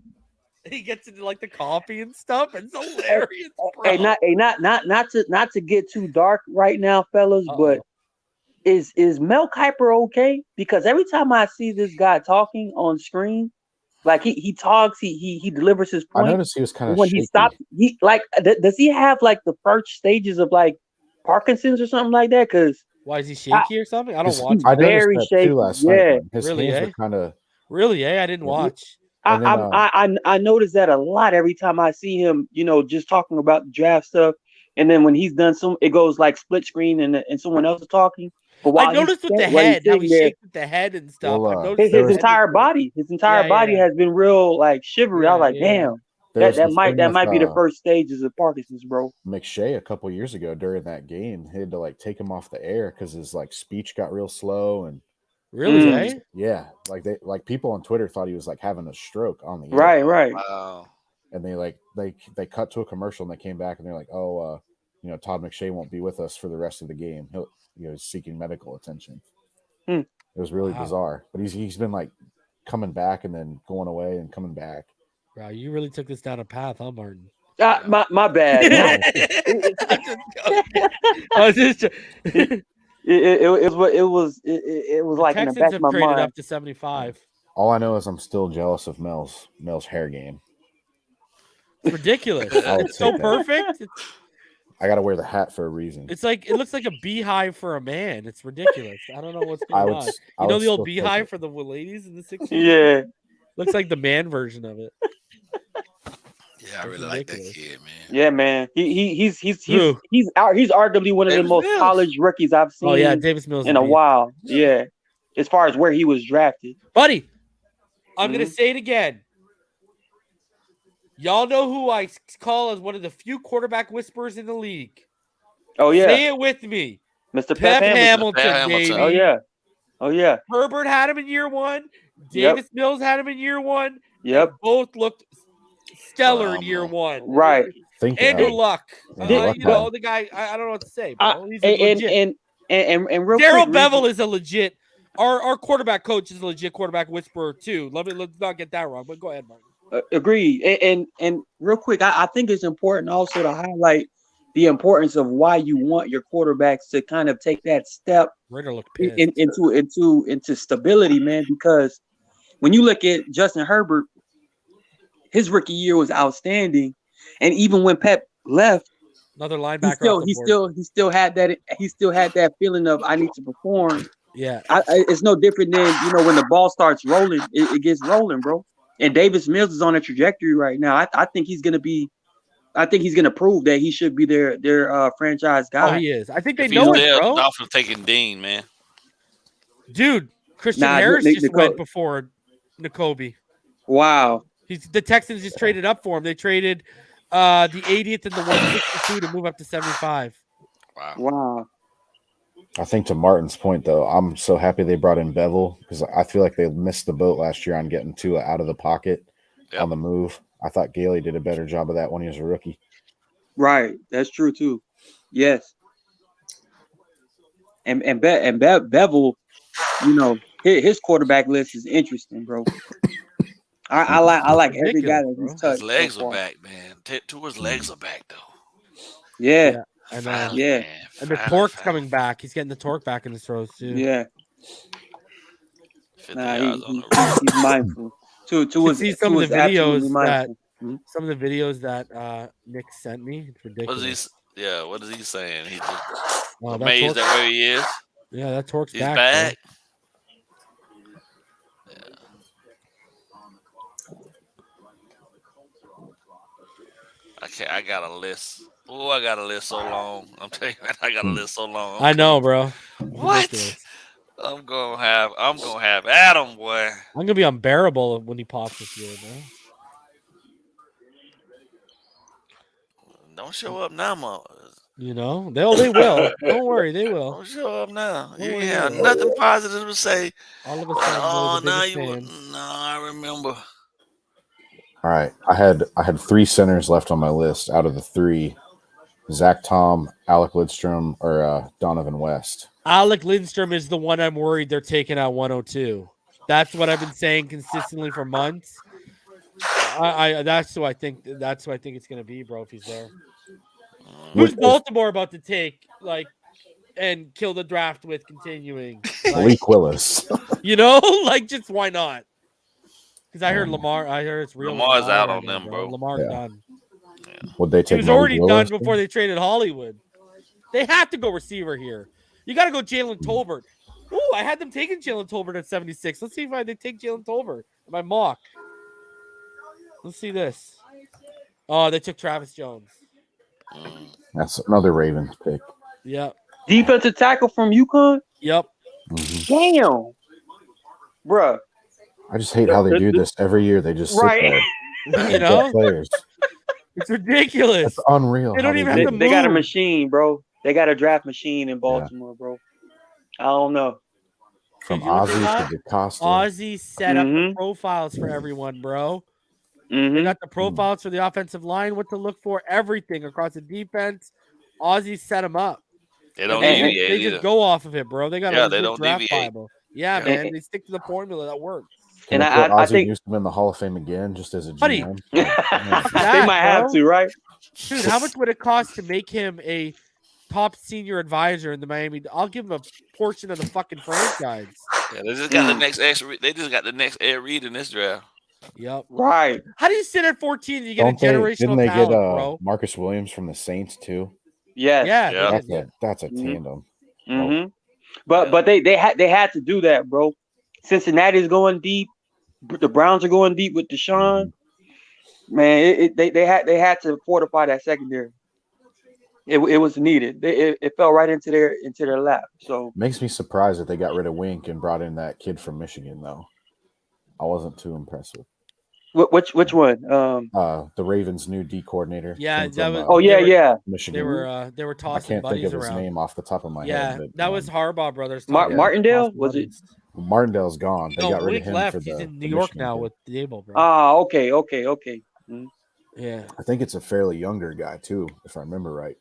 He gets into like the coffee and stuff. It's hilarious, bro. Hey, not to get too dark right now, fellas, but is Mel Kiper okay? Because every time I see this guy talking on screen, like he talks, he delivers his point. I noticed he was kind of when shaky. he stops. He like does he have like the first stages of like Parkinson's or something like that? Because why is he shaky or something? I don't watch. I noticed very that shaky. too last Yeah. night. His Really, hands eh? were kind of. Really, I didn't watch. And then, I notice that a lot every time I see him, just talking about the draft stuff. And then when he's done it goes like split screen and someone else is talking. But while I noticed with the while he's head, how he sitting there, shakes with the head and stuff. Well, I've noticed his the entire head body, Yeah. has been real like shivery. I was like, damn, there was that the might thing with, be the first stages of Parkinson's, bro. McShay a couple years ago during that game, he had to like take him off the air because his like speech got real slow and. Really, eh? Yeah, like people on Twitter thought he was like having a stroke on the air. Right. Wow. And they cut to a commercial and they came back and they're like, oh, Todd McShay won't be with us for the rest of the game. He's seeking medical attention. It was really bizarre, but he's been like coming back and then going away and coming back. Bro, you really took this down a path, huh, Martin? My bad. It was like in the Texans back have of my traded mind. up to 75. All I know is I'm still jealous of Mel's hair game. It's ridiculous. I'll It's so take that. perfect. I got to wear the hat for a reason. It's like it looks like a beehive for a man. It's ridiculous. I don't know what's I going would on. s- I You know would the old still take beehive it. for the ladies in the 60s? Yeah. Looks like the man version of it. Yeah, I really like that kid, man. Yeah, man. He's Who? arguably one of the Davis most Mills. college rookies I've seen Oh yeah, Davis Mills in a beast. while. Yeah. As far as where he was drafted. Buddy, I'm gonna say it again. Y'all know who I call as one of the few quarterback whisperers in the league. Oh yeah. Say it with me. Mr. Pep Hamilton, Pep baby. Hamilton. Oh yeah. Herbert had him in year one. Yep. Davis Mills had him in year one. Yep. They both looked stellar in year Phenomenal. one. Right. Andrew Luck. Andrew Luck, You know, man. the guy, I don't know what to say, bro. He's a legit. And real Daryl quick, Bevel is a legit. Our quarterback coach is a legit quarterback whisperer too. Let's not get that wrong. But go ahead, Mark. Agreed. And real quick, I think it's important also to highlight the importance of why you want your quarterbacks to kind of take that step Ritter looked pissed. into stability, man. Because when you look at Justin Herbert, his rookie year was outstanding, and even when Pep left, Another linebacker. he still had that feeling of I need to perform. Yeah. It's no different than when the ball starts rolling, it gets rolling, bro. And Davis Mills is on a trajectory right now. I think he's gonna prove that he should be their franchise guy. Oh, he is. I think they If know he's it, there, bro. Dolphins taking Dean, man. Dude, Christian Nah, Harris Nick- just Nicole- went before N'Kobe. Wow. The Texans just traded up for him. They traded the 80th and the 162 to move up to 75. Wow. I think to Martin's point, though, I'm so happy they brought in Bevel because I feel like they missed the boat last year on getting Tua out of the pocket on the move. I thought Gailey did a better job of that when he was a rookie. Right. That's true too. Yes. And Bevel, his quarterback list is interesting, bro. I like every guy that he's touched. His legs so are far. back, man. Tua's legs are back, though. Yeah. And Finally, yeah. man. And the torque's coming back. He's getting the torque back in his throws too. Yeah. 50 Nah, yards on the he's mindful. You see some of the videos that Mhm. some of the videos that Nick sent me. It's ridiculous. what is he saying? He's just Oh, that amazed torque- at where he is. Yeah, that torque's He's back. back. I got a list. Oh, I got a list so long. I'm telling you, man, I got a list so long. I know, bro. What? Ridiculous. I'm gonna have Adam, boy. I'm gonna be unbearable when he pops this year, man. Don't show up now, Mom. You know, they will. Don't worry, they will. Don't show up now. Don't You worry, have they will. nothing positive to say. All of a sudden, Oh, the now biggest you. fan. No, I remember. All All right. I had 3 centers left on my list out of the 3. Zach Tom, Alec Lidstrom, or Donovan West. Alec Lindstrom is the one I'm worried they're taking out 102. That's what I've been saying consistently for months. That's who I think it's gonna be, bro. If he's there, who's Baltimore about to take and kill the draft with continuing? Malik Willis. Just why not? Because I heard Lamar. I heard it's real. Lamar's out right on now, them, bro. Lamar's Yeah. done. Would they He take? was Malik already Willis? done before they traded Hollywood. They have to go receiver here. You got to go Jalen Tolbert. Ooh, I had them taking Jalen Tolbert at 76. Let's see if they take Jalen Tolbert in my mock. Let's see this. Oh, they took Travis Jones. That's another Ravens pick. Yep. Defensive tackle from UConn? Yep. Damn. Bruh. I just hate how they do this every year. They just sit Right. there. Players. It's ridiculous. It's unreal. They don't how even do have it. to They got a move. machine, bro. They got a draft machine in Baltimore, bro. I don't know. From Did you look at Ozzy that? to DeCosta. Ozzy set up the Mhm. profiles for everyone, bro. They Mm-hmm. got the profiles for the offensive line, what to look for, everything across the defense. Ozzy set them up. They don't And- deviate They either. just go off of it, bro. They got Yeah, a they legit don't draft deviate. Bible. Yeah, Yeah. man. They stick to the formula that works. Can And they put I Ozzie think- Newsome in the Hall of Fame again, just as a Buddy. GM? they might have bro. to, right? Dude, how much would it cost to make him a top senior advisor in the Miami? I'll give him a portion of the fucking franchise. Yeah, they just got the next They just got the next Ed Reed in this draft. Yep. Right. How do you sit at 14 and you get Don't a they? generational Didn't they talent, get bro? Marcus Williams from the Saints too? Yes. Yeah. Yeah. they did, That's a Mhm. tandem. Mm-hmm. But they had to do that, bro. Cincinnati's going deep. The Browns are going deep with Deshaun. Man, they had to fortify that secondary. It was needed. It fell right into their lap. So Makes me surprised that they got rid of Wink and brought in that kid from Michigan, though. I wasn't too impressed with which one? the Ravens' new D coordinator. Yeah, came that from, was- Oh yeah, they were- yeah. Michigan. They were I tossing can't think buddies of his around. name off the top of my Yeah, head. But, that was Harbaugh brothers. Mar- tossing Martindale? Was it? buddies. Martindale's gone. They No, got rid Wink of him left. for He's the in New the York Michigan now kid. with Dable, bro. Ah, okay. Mhm. Yeah. I think it's a fairly younger guy too, if I remember right.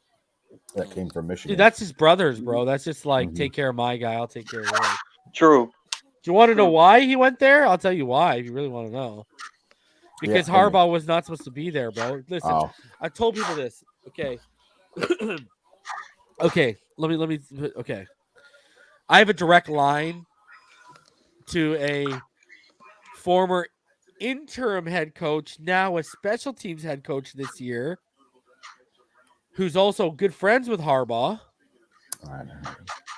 That came from Michigan. Dude, that's his brothers, bro. That's just like, Mhm. take care of my guy. I'll take care of yours. True. Do you want to know why he went there? I'll tell you why if you really want to know. Because Yeah, tell me. Harbaugh was not supposed to be there, bro. Listen, Oh, I told people this. Okay. Okay. Let me. Okay. I have a direct line to a former interim head coach, now a special teams head coach this year, who's also good friends with Harbaugh. I know.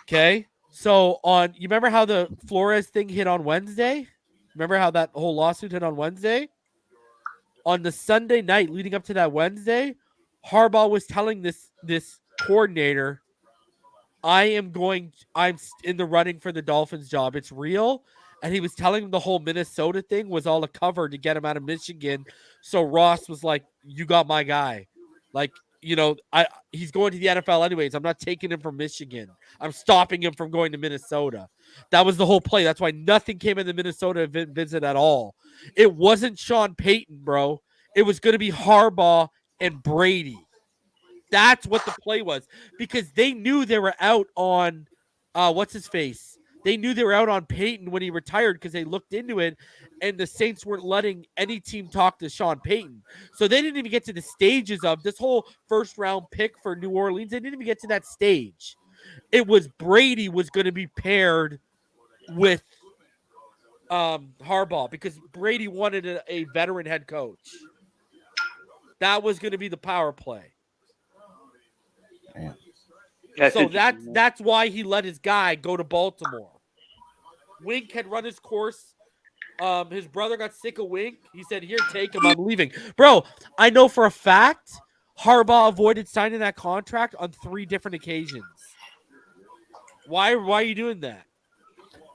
Okay. So you remember how the Flores thing hit on Wednesday? Remember how that whole lawsuit hit on Wednesday? On the Sunday night leading up to that Wednesday, Harbaugh was telling this coordinator, I'm in the running for the Dolphins job. It's real. And he was telling him the whole Minnesota thing was all a cover to get him out of Michigan. So Ross was like, you got my guy. Like, he's going to the NFL anyways. I'm not taking him from Michigan. I'm stopping him from going to Minnesota. That was the whole play. That's why nothing came in the Minnesota visit at all. It wasn't Sean Payton, bro. It was going to be Harbaugh and Brady. That's what the play was, because they knew they were out on what's his face. They knew they were out on Payton when he retired because they looked into it, and the Saints weren't letting any team talk to Sean Payton. So they didn't even get to the stages of this whole first-round pick for New Orleans. They didn't even get to that stage. It was Brady was going to be paired with Harbaugh because Brady wanted a veteran head coach. That was going to be the power play. Man. So that's why he let his guy go to Baltimore. Wink had run his course. His brother got sick of Wink. He said, here, take him. I'm leaving. Bro, I know for a fact Harbaugh avoided signing that contract on 3 different occasions. Why are you doing that?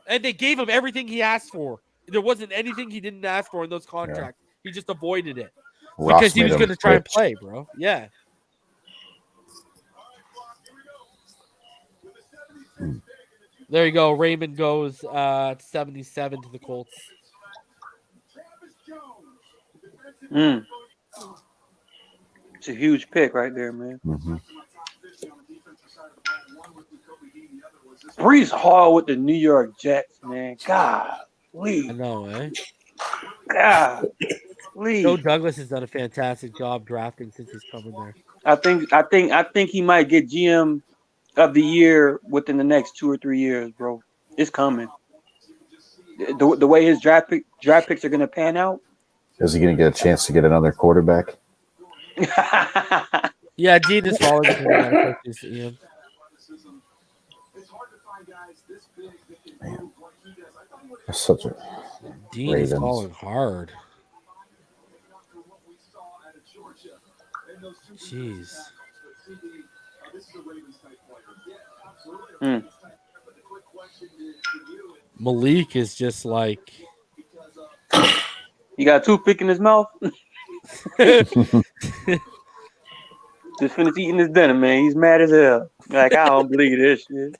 And they gave him everything he asked for. There wasn't anything he didn't ask for in those contracts. Yeah. He just avoided it. Ross Because he was made going to him try and rich. play, bro. Yeah. There you go. Raymond goes 77 to the Colts. It's a huge pick right there, man. Mm-hmm. Brees Hall with the New York Jets, man. I Golly. know, eh? Golly. Joe Douglas has done a fantastic job drafting since he's coming there. I think he might get GM of the year within the next 2 or 3 years, bro. It's coming. The way his draft picks are gonna pan out. Is he going to get a chance to get another quarterback? Yeah, Dean is falling into the coaches, Ian. Man, that's such a Dean is falling hard. Jeez. Malik is just like he got a toothpick in his mouth. Just finished eating his dinner, man. He's mad as hell. Like, I don't believe this shit.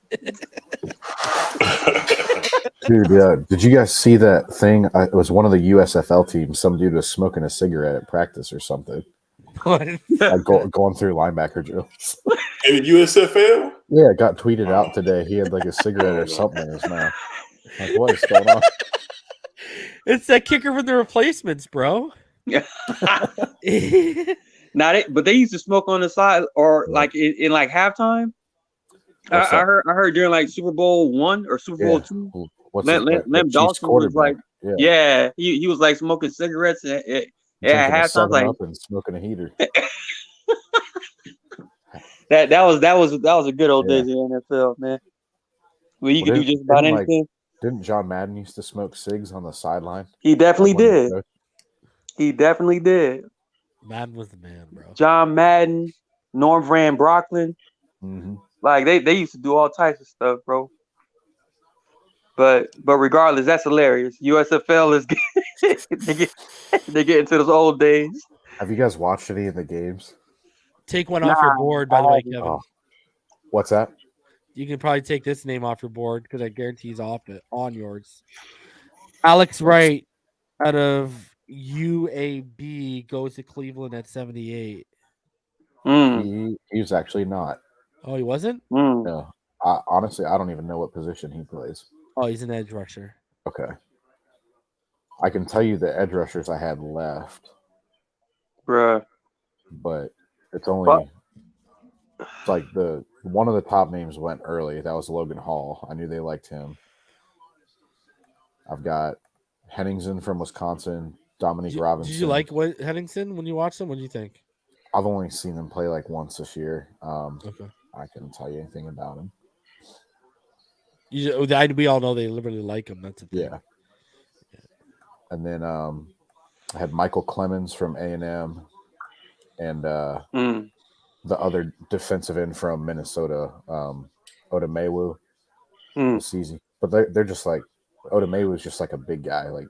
Dude, did you guys see that thing? It was one of the USFL teams. Some dude was smoking a cigarette at practice or something. what? Like going through linebacker drills. In the USFL? Yeah, it got tweeted out today. He had like a cigarette or something in his mouth. Like, what is going on? It's that kicker from the Replacements, bro. But they used to smoke on the side or like in like halftime. I heard during like Super Bowl 1 or Super Bowl 2. Lem Dawson was like, he was like smoking cigarettes at halftime, like and smoking a heater. that was a good old days in the NFL, man. Where you could do just about anything. Didn't John Madden used to smoke cigs on the sideline? He definitely did. He definitely did. Madden was the man, bro. John Madden, Norm Van Brocklin. Mm-hmm. Like they used to do all types of stuff, bro. But regardless, that's hilarious. USFL is they get into those old days. Have you guys watched any of the games? Take one off your board, by the way, Kevin. Oh. What's that? You can probably take this name off your board because I guarantee he's on yours. Alex Wright out of UAB goes to Cleveland at 78. He was actually not. Oh, he wasn't? No. Honestly, I don't even know what position he plays. Oh, he's an edge rusher. Okay. I can tell you the edge rushers I had left. Bruh. But it's only like one of the top names went early. That was Logan Hall. I knew they liked him. I've got Henningsen from Wisconsin, Dominique Robinson. Did you like Henningsen when you watched him? What do you think? I've only seen him play like once this year. Okay. I couldn't tell you anything about him. We all know they literally like him. That's the thing. Yeah. And then I had Michael Clemens from A&M and the other defensive end from Minnesota, Odamewu. It's easy. But they're just like, Odamewu is just like a big guy. Like,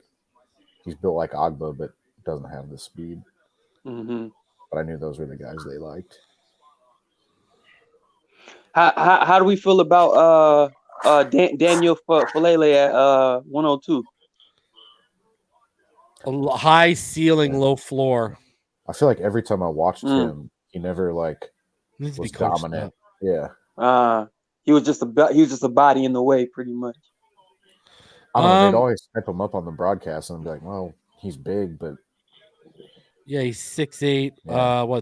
he's built like Agba, but doesn't have the speed. Mm-hmm. But I knew those were the guys they liked. How do we feel about Daniel Falele at 102? A high ceiling, low floor. I feel like every time I watched him, he never like was dominant. Yeah. He was just a body in the way, pretty much. I don't know. They'd always hype him up on the broadcast, and I'm like, well, he's big, but yeah, he's 6'8".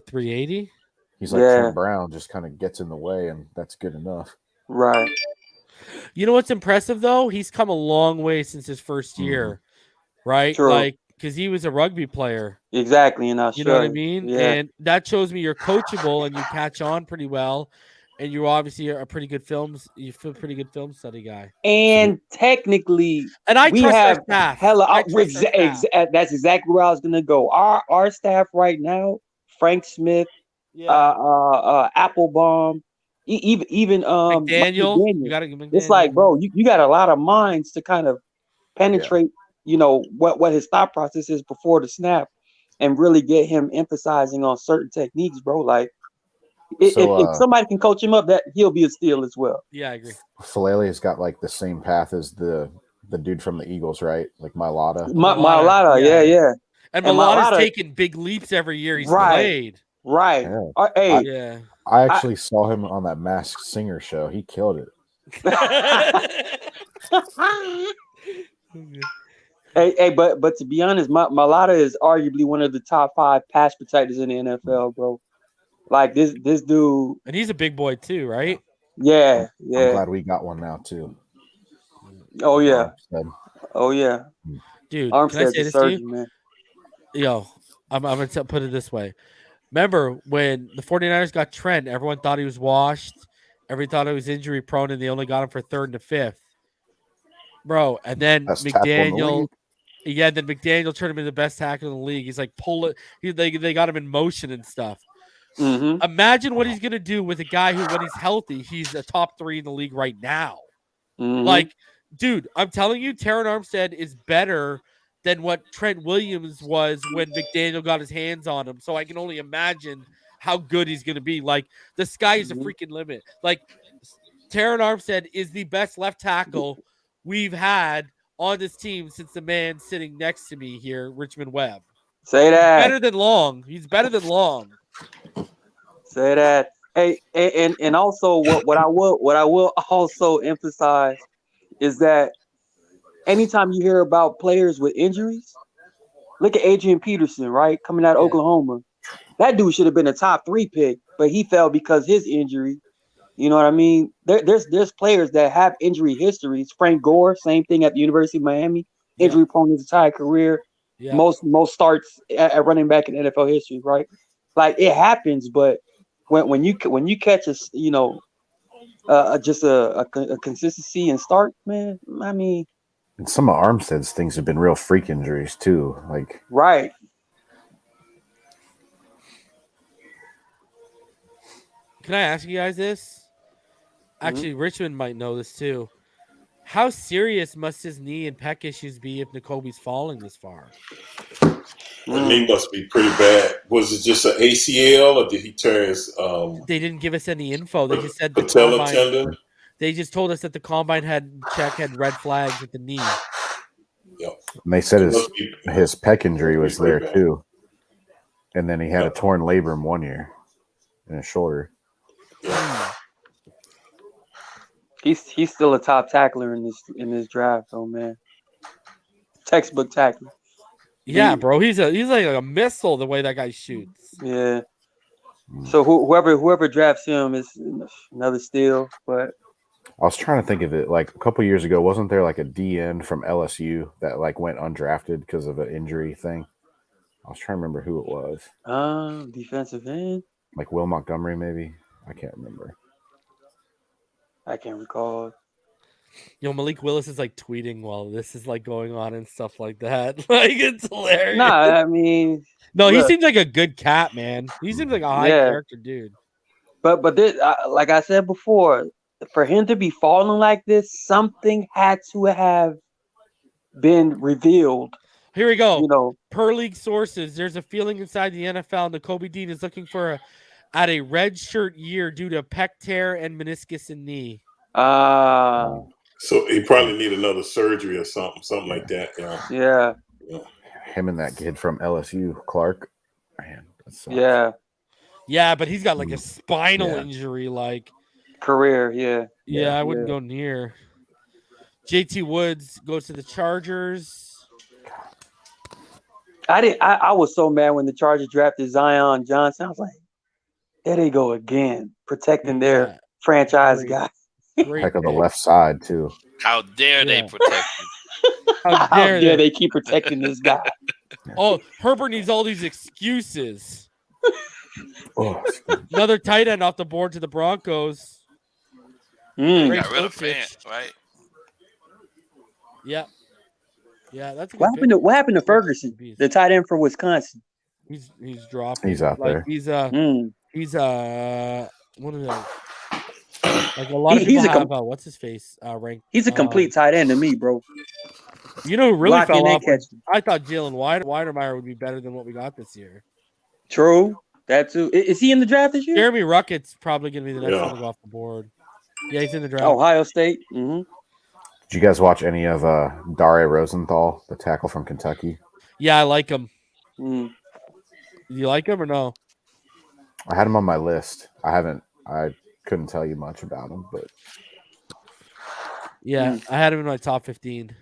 380? He's like Trent Brown, just kind of gets in the way, and that's good enough. Right. You know what's impressive though? He's come a long way since his first year, right? True. Like, because he was a rugby player. Exactly, in Australia. You know what I mean? Yeah. And that shows me you're coachable and you catch on pretty well. And you're obviously a pretty good film study guy. And technically, and I we trust have our staff. That's exactly where I was gonna go. Our staff right now, Frank Smith, Applebaum, even Daniel. You gotta give it's like, bro, you got a lot of minds to kind of penetrate, what his thought process is before the snap, and really get him emphasizing on certain techniques, bro. Like, if somebody can coach him up, that he'll be a steal as well. Yeah, I agree. Falele has got like the same path as the dude from the Eagles, right? Like Mailata. Mailata, yeah. And And Milana's Mailata- taking big leaps every year he's Right. played. Right. Yeah. Hey, Yeah. I actually saw him on that Masked Singer show. He killed it. but to be honest, Mailata is arguably one of the top 5 pass protectors in the NFL, bro. Like this dude. And he's a big boy too, right? Yeah. I'm glad we got one now too. Oh yeah. Armstead. Oh yeah. Dude, can I Armstead's say a this to surgeon, you? man. Yo, I'm going to put it this way. Remember when the 49ers got Trent, everyone thought he was washed. Everyone thought he was injury prone, and they only got him for 3rd and 5th. Bro, and then Best tackle in the McDaniel, league. then McDaniel turned him into the best tackle in the league. He's like, pull it. They got him in motion and stuff. Mm-hmm. Imagine what he's going to do with a guy who, when he's healthy, he's a top 3 in the league right now. Mm-hmm. Like, dude, I'm telling you, Terran Armstead is better than what Trent Williams was when McDaniel got his hands on him. So I can only imagine how good he's going to be. Like, the sky is a freaking limit. Like, Terran Armstead is the best left tackle we've had on this team since the man sitting next to me here, Richmond Webb. Say that. Better than Long. He's better than Long. Say that. Hey, and also what I will also emphasize is that anytime you hear about players with injuries, look at Adrian Peterson, right? Coming out of Oklahoma. That dude should have been a top 3 pick, but he fell because his injury. You know what I mean? There's players that have injury histories. Frank Gore, same thing at the University of Miami, injury prone his entire career. Yeah. Most starts at running back in NFL history, right? Like it happens, but when you catch a just a consistency and start, man. I mean, And some of Armstead's things have been real freak injuries too. Like right. Can I ask you guys this? Actually, Richmond might know this too. How serious must his knee and pec issues be if Nakobe's falling this far? The knee must be pretty bad. Was it just an ACL, or did he tear his? They didn't give us any info. They just said the patella combine. tendon. They just told us that the combine had red flags with the knee. Yep. And they said his pec injury was there bad. too, and then he had a torn labrum 1 year in his shoulder. He's still a top tackler in this draft, though, man. Textbook tackler. Yeah, bro. He's like a missile the way that guy shoots. Yeah. So whoever drafts him is another steal. But I was trying to think of it. Like a couple years ago, wasn't there like a DN from LSU that like went undrafted because of an injury thing? I was trying to remember who it was. Defensive end. Like Will Montgomery, maybe. I can't remember. I can't recall. Malik Willis is like tweeting while this is like going on and stuff like that. Like it's hilarious. Nah, I mean, no, look, he seems like a good cat, man. He seems like a high character dude. But this, like I said before, for him to be falling like this, something had to have been revealed. Here we go. Per league sources, there's a feeling inside the NFL that Kobe Dean is looking for at a red shirt year due to pec tear and meniscus in knee. So he probably need another surgery or something like that. Yeah. Him and that kid from LSU, Clark. Man, that sucks. Yeah, but he's got like a spinal injury, like career. Yeah, I wouldn't go near. JT Woods goes to the Chargers. I was so mad when the Chargers drafted Zion Johnson. I was like, there they go again, protecting their franchise guy. Heck of the left side too. How dare they protect him? How dare they keep protecting this guy? Oh, Herbert needs all these excuses. Oh, another tight end off the board to the Broncos. Got rid of Fant, right? Yeah, that's what happened to Ferguson, the tight end from Wisconsin? He's dropping. He's out there. He's one of the like a lot of people have what's his face ranked. He's a complete tight end to me, bro. You know who really Lock fell in off? and catch. I thought Jalen Weidermeier would be better than what we got this year. True, that too. Is he in the draft this year? Jeremy Ruckett's probably going to be the next one to go off the board. Yeah, he's in the draft. Ohio State. Mm-hmm. Did you guys watch any of Dare Rosenthal, the tackle from Kentucky? Yeah, I like him. Mm. Do you like him or no? I had him on my list. I couldn't tell you much about him, but Yeah, I had him in my top 15.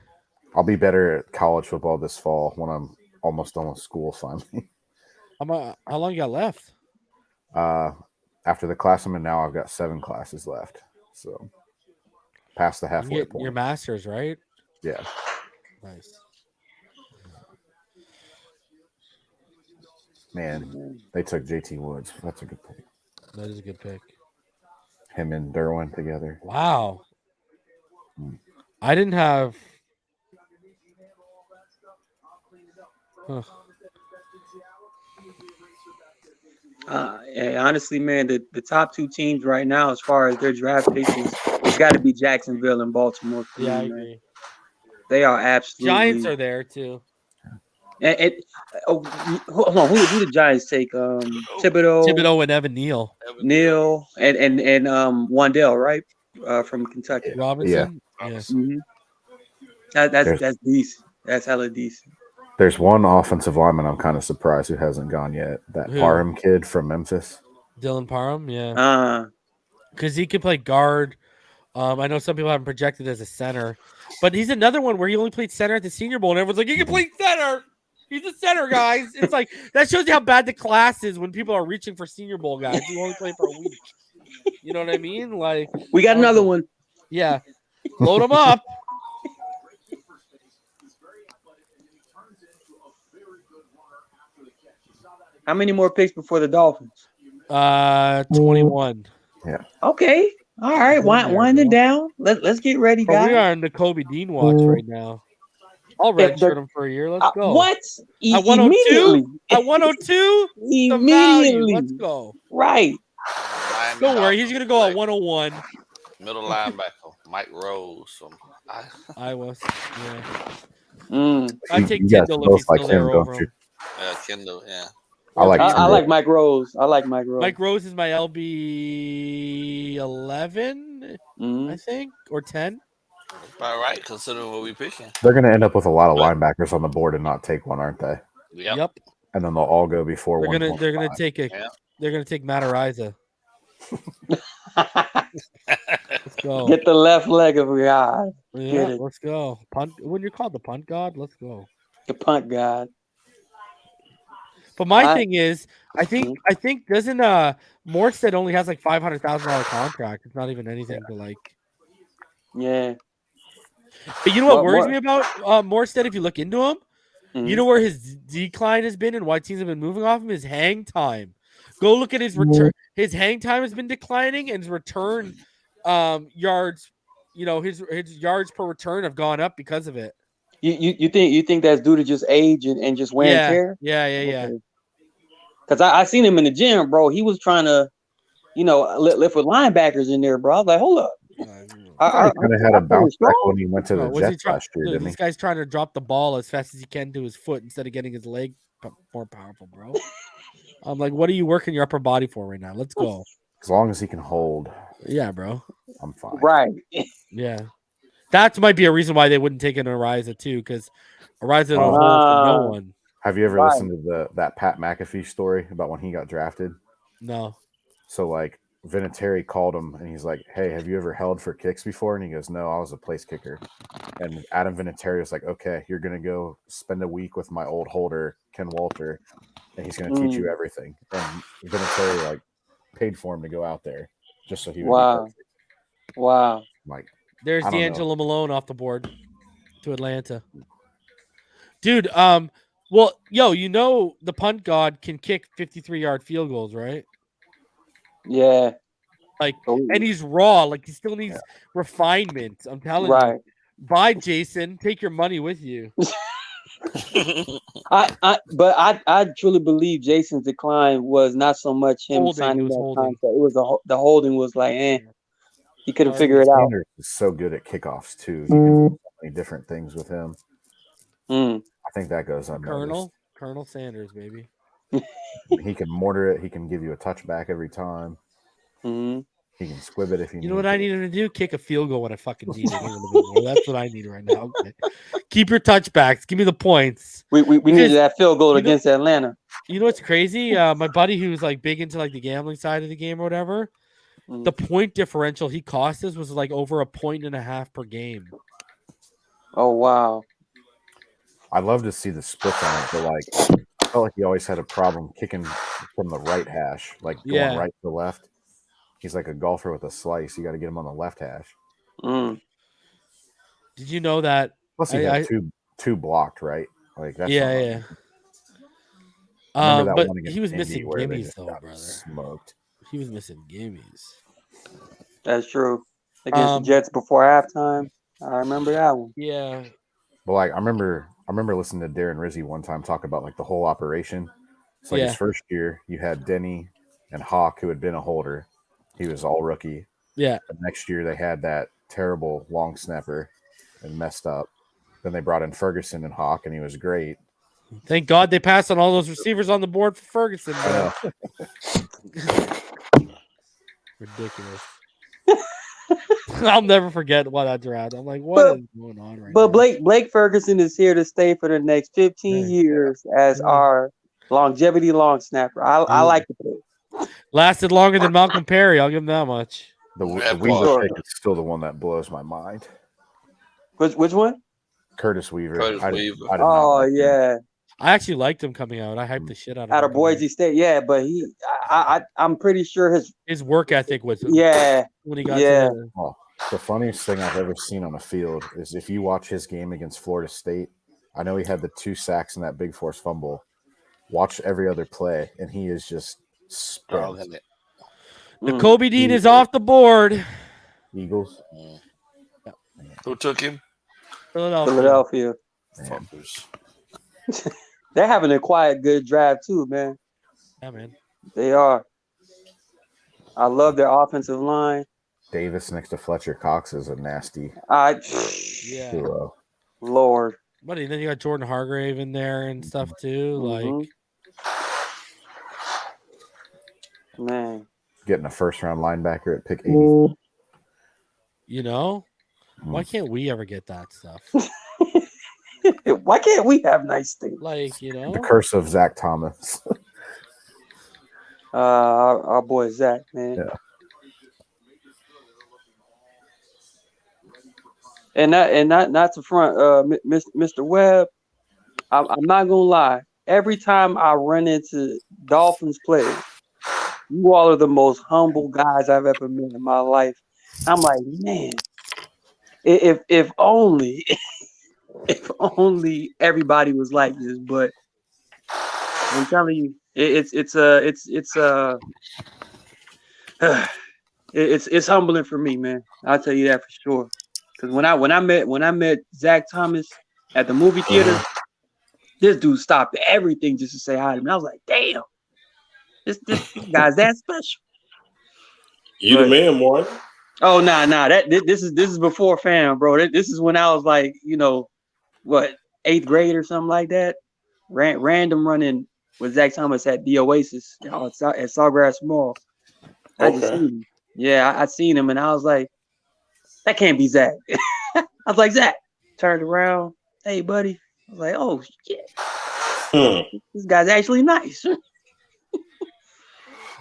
I'll be better at college football this fall when I'm almost done with school finally. How long you got left? After the class I'm in now, I've got 7 classes left. So past the halfway You get point. your master's, right? Yeah. Nice. Man, they took JT Woods. That's a good pick. That is a good pick. Him and Derwin together. Wow. I didn't have. Huh. Honestly, man, the top 2 teams right now, as far as their draft picks, it's got to be Jacksonville and Baltimore. Yeah, I man. agree. They are absolutely. Giants are there too. Hold on, who the Giants take? Thibodeau and Evan Neal. And Wandell, right? From Kentucky. Robinson. Yeah. Yes. Mm-hmm. That's decent. That's hella decent. There's one offensive lineman I'm kind of surprised who hasn't gone yet. That Who? Parham kid from Memphis. Dylan Parham, yeah. Because he could play guard. I know some people have him projected as a center, but he's another one where he only played center at the Senior Bowl, and everyone's like, "He can play center. He's a center, guys." It's like that shows you how bad the class is when people are reaching for Senior Bowl guys who only play for a week. You know what I mean? Like we got another one. Yeah, load them up. How many more picks before the Dolphins? 21. Yeah. Okay. All right. Winding down. Let's get ready, guys. We are in the Kobe Dean watch right now. I'll redshirt him for a year. Let's go. What? At 102? At 102? Immediately. Let's go. Right. Don't worry. He's going to go at 101. Middle linebacker, Mike Rose from Iowa. Yeah. I take Kendall if he's still there over him. Kendall, yeah. I like Mike Rose. Mike Rose is my LB 11, I think, or 10. All right, considering what we're picking. They're going to end up with a lot of linebackers on the board and not take one, aren't they? Yep. And then they'll all go before one. They're gonna take They're gonna take Matariza. Let's go. Get the left leg of God. Yeah, let's go. Punt. When you're called the punt god, let's go. The punt god. But my thing is, I think doesn't Morstead only has like $500,000 contract. It's not even anything to like. Yeah. But you know what worries me about Morstead? If you look into him, you know where his decline has been and why teams have been moving off him? His hang time. Go look at his return. His hang time has been declining, and his return yards. You know, his yards per return have gone up because of it. You think that's due to just age and just wear and tear? Yeah. Because I seen him in the gym, bro. He was trying to, lift with linebackers in there, bro. I was like, hold up. I kind of had a bounce back when he went to the Jets last year, didn't he? This guy's trying to drop the ball as fast as he can to his foot instead of getting his leg more powerful, bro. I'm like, what are you working your upper body for right now? Let's go. As long as he can hold. Yeah, bro. I'm fine. Right. Yeah. That might be a reason why they wouldn't take an Ariza too, because Ariza don't hold for no one. Have you ever listened to that Pat McAfee story about when he got drafted? No. So like Vinatieri called him and he's like, "Hey, have you ever held for kicks before?" And he goes, "No, I was a place kicker." And Adam Vinatieri was like, "Okay, you're gonna go spend a week with my old holder, Ken Walter, and he's gonna teach you everything." And Vinatieri like paid for him to go out there just so he would be perfect. Wow. Like, there's D'Angelo Malone off the board to Atlanta. Dude, well, the punt god can kick 53-yard field goals, right? Yeah. Like, and he's raw. Like, he still needs refinement. I'm telling you. Bye, Jason. Take your money with you. I truly believe Jason's decline was not so much him signing that contract. It was the holding was like, he couldn't figure it out. Sanders is so good at kickoffs too. You can do so many different things with him. I think that goes unnoticed. Colonel Sanders, baby. He can mortar it. He can give you a touchback every time. He can squib it if You know what I need him to do? Kick a field goal when I fucking need it a little bit more. That's what I need right now. Okay. Keep your touchbacks. Give me the points. We needed that field goal against Atlanta. You know what's crazy? My buddy who's like big into like the gambling side of the game or whatever, the point differential he cost us was like over 1.5 points per game. Oh wow. I'd love to see the splits on it, but like I felt like he always had a problem kicking from the right hash, like going right to left. He's like a golfer with a slice. You got to get him on the left hash. Did you know that? Plus, he had two blocked, right? Like that's yeah. Remember that but one against he was Indy missing where they gimmies just though, got brother. Smoked. He was missing gimmies. That's true. Against the Jets before halftime, I remember that one. Yeah. But like I remember listening to Darren Rizzi one time talk about like the whole operation. It's like his first year, you had Denny and Hawk, who had been a holder. He was all rookie. Yeah. The next year they had that terrible long snapper and messed up. Then they brought in Ferguson and Hawk, and he was great. Thank God they passed on all those receivers on the board for Ferguson. I know. Ridiculous. I'll never forget what I draft. I'm like, what is going on right now? But Blake Ferguson is here to stay for the next 15 years as our longevity long snapper. I like the play. Lasted longer than Malcolm Perry. I'll give him that much. The Weaver pick is still the one that blows my mind. Which one? Curtis Weaver. Weaver. Oh yeah. I actually liked him coming out. I hyped the shit out of Boise State. Yeah, but I'm pretty sure his work ethic was when he got the funniest thing I've ever seen on the field is if you watch his game against Florida State. I know he had the 2 sacks and that big force fumble. Watch every other play, and he is just spent. The Kobe Dean is off the board. Eagles. Who took him? Philadelphia. They're having a quiet, good draft too, man. Yeah, man. They are. I love their offensive line. Davis next to Fletcher Cox is a nasty duo. Lord. But then you got Jordan Hargrave in there and stuff too. Like, man, getting a first-round linebacker at pick 80. You know, why can't we ever get that stuff? Why can't we have nice things? Like, you know, the curse of Zach Thomas. Our boy Zach, man. Yeah. And not to front, Mr. Webb. I'm not gonna lie. Every time I run into Dolphins players, you all are the most humble guys I've ever met in my life. I'm like, man, if only everybody was like this. But I'm telling you, it's humbling for me, man. I'll tell you that for sure. Because when I met Zach Thomas at the movie theater, this dude stopped everything just to say hi to me. I was like, damn, this guy's that special. You the man, Martin. Oh nah. This is before fam, bro. This is when I was like, you know, what, 8th grade or something like that. Random running with Zach Thomas at the Oasis at Sawgrass Mall. I just seen him. Yeah, I seen him and I was like, that can't be Zach. I was like, Zach. Turned around. Hey, buddy. I was like, oh, shit. This guy's actually nice.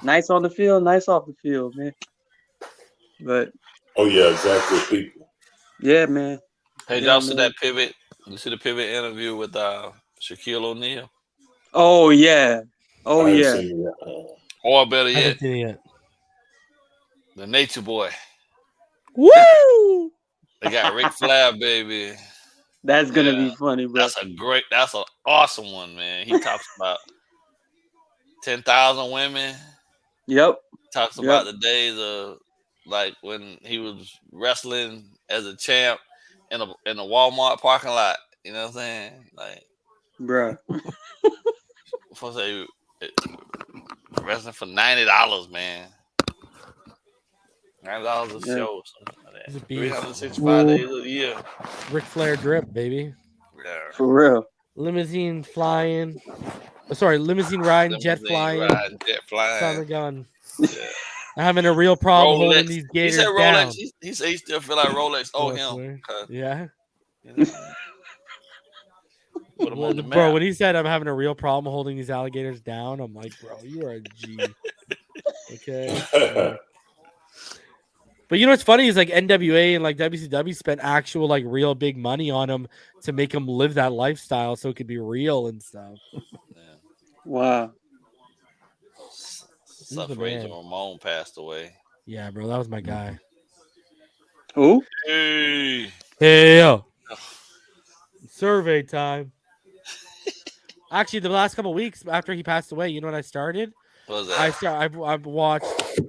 Nice on the field, nice off the field, man. But exactly, people. Yeah, man. Hey, y'all see that pivot? You see the pivot interview with Shaquille O'Neal? Oh yeah. Oh yeah. Or better I yet, haven't seen it yet. the Nature Boy. Woo! They got Ric Flair, baby. That's gonna be funny, bro. That's an awesome one, man. He talks about 10,000 women. Yep. Talks about the days of like when he was wrestling as a champ in a Walmart parking lot. You know what I'm saying? Like, bruh. Supposed to say wrestling for $90, man. $90 a show, something like that. 365 days of the year. Ric Flair drip, baby. Yeah. For real. Limousine flying. Limousine riding, jet flying. Jet flying. Son of a gun. Yeah. I'm having a real problem holding Rolex. these He gators said down. Rolex. He said he still feel like Rolex owe I him. swear. Yeah. Put him on the Bro, map. when he said I'm having a real problem holding these alligators down, I'm like, bro, you are a G. Okay. But you know what's funny is like NWA and like WCW spent actual like real big money on him to make him live that lifestyle so it could be real and stuff. Wow. Sucks Razor Ramon passed away. Yeah, bro, that was my guy. Who? Hey. Hey, yo. Survey time. Actually, the last couple weeks after he passed away, you know what I started? What was that? I've watched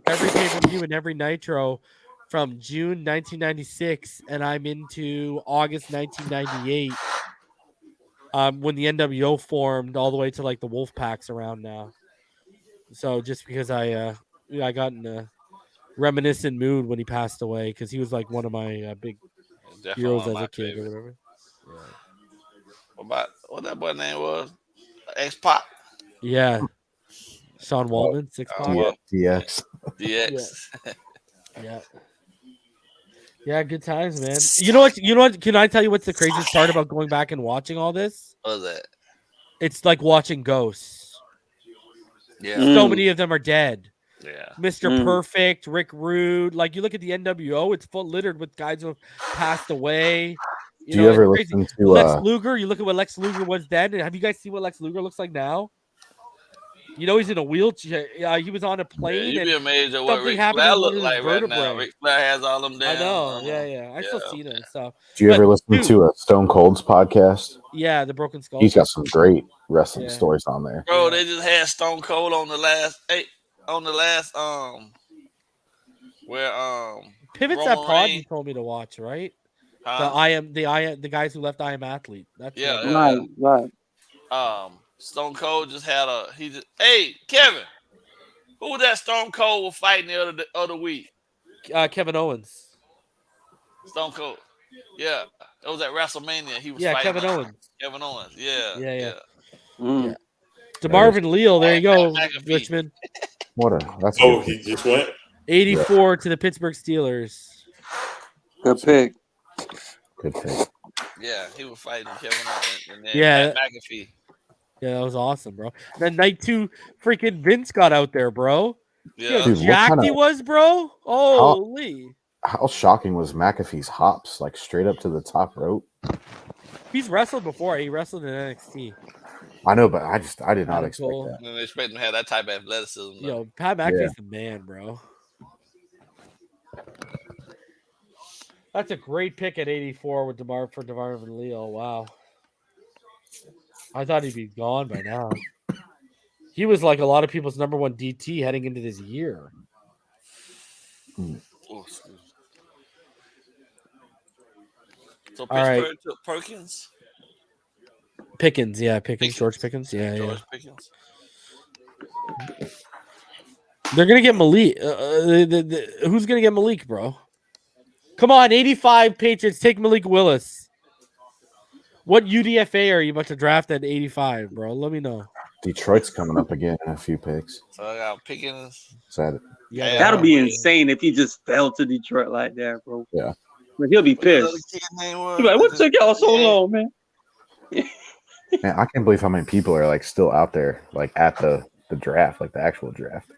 every pay-per-view and every Nitro from June 1996, and I'm into August 1998. When the NWO formed, all the way to like the Wolf Packs around now. So just because I got in a reminiscent mood when he passed away, because he was like one of my big heroes as a kid or whatever. What that boy name was? X-Pac? Yeah. Sean Waltman, 6'5". DX. Yeah. Yeah, good times, man. You know what? Can I tell you what's the craziest part about going back and watching all this? What was that? It's like watching ghosts. Yeah. So many of them are dead. Yeah. Mr. Perfect, Rick Rude. Like you look at the NWO, it's full littered with guys who have passed away. Do you ever listen to Lex Luger? You look at what Lex Luger was then. Have you guys seen what Lex Luger looks like now? You know he's in a wheelchair. He was on a plane. You'd be amazed at what something Ric happened Flair to one look of his like right now. vertebrae. Ric Flair has all them down. I know. Yeah. I still see them. So. Do you ever listen to a Stone Cold's podcast? Yeah, the Broken Skull. He's got some great wrestling stories on there. Bro, they just had Stone Cold on the last where Pivots Roman that pod Reigns. you told me to watch, right? Huh? The guys who left I Am Athlete. That's right. Stone Cold just had hey, Kevin, who was that Stone Cold was fighting the other week? Kevin Owens. Stone Cold. Yeah. It was at WrestleMania. He was fighting Kevin Owens. Kevin Owens. Yeah. Yeah. DeMarvin Leal, there you go, Richmond. That's he just went 84 to the Pittsburgh Steelers. Good pick. Yeah, he was fighting Kevin Owens. And then Yeah. Pat McAfee. Yeah, that was awesome, bro. Then night 2, freaking Vince got out there, bro. Yeah. Dude, jacked he was, bro. Holy. How shocking was McAfee's hops, like straight up to the top rope? He's wrestled before. He wrestled in NXT. I know, but I did not expect that. I didn't expect him to have that type of athleticism. Yo, Pat McAfee's the man, bro. That's a great pick at 84 with DeMarvin Leal. Wow. I thought he'd be gone by now. He was like a lot of people's number one DT heading into this year. So all right. took Perkins? Pickens, George Pickens. Yeah. Pickens. They're going to get Malik. Who's going to get Malik, bro? Come on, 85 Patriots. Take Malik Willis. What UDFA are you about to draft at 85, bro? Let me know. Detroit's coming up again in a few picks. So I got Pickens. Yeah, that'll be insane if he just fell to Detroit like that, bro. Yeah. But he'll be pissed. He'll be like, what took y'all so long, man? Man, I can't believe how many people are like still out there, like at the draft, like the actual draft.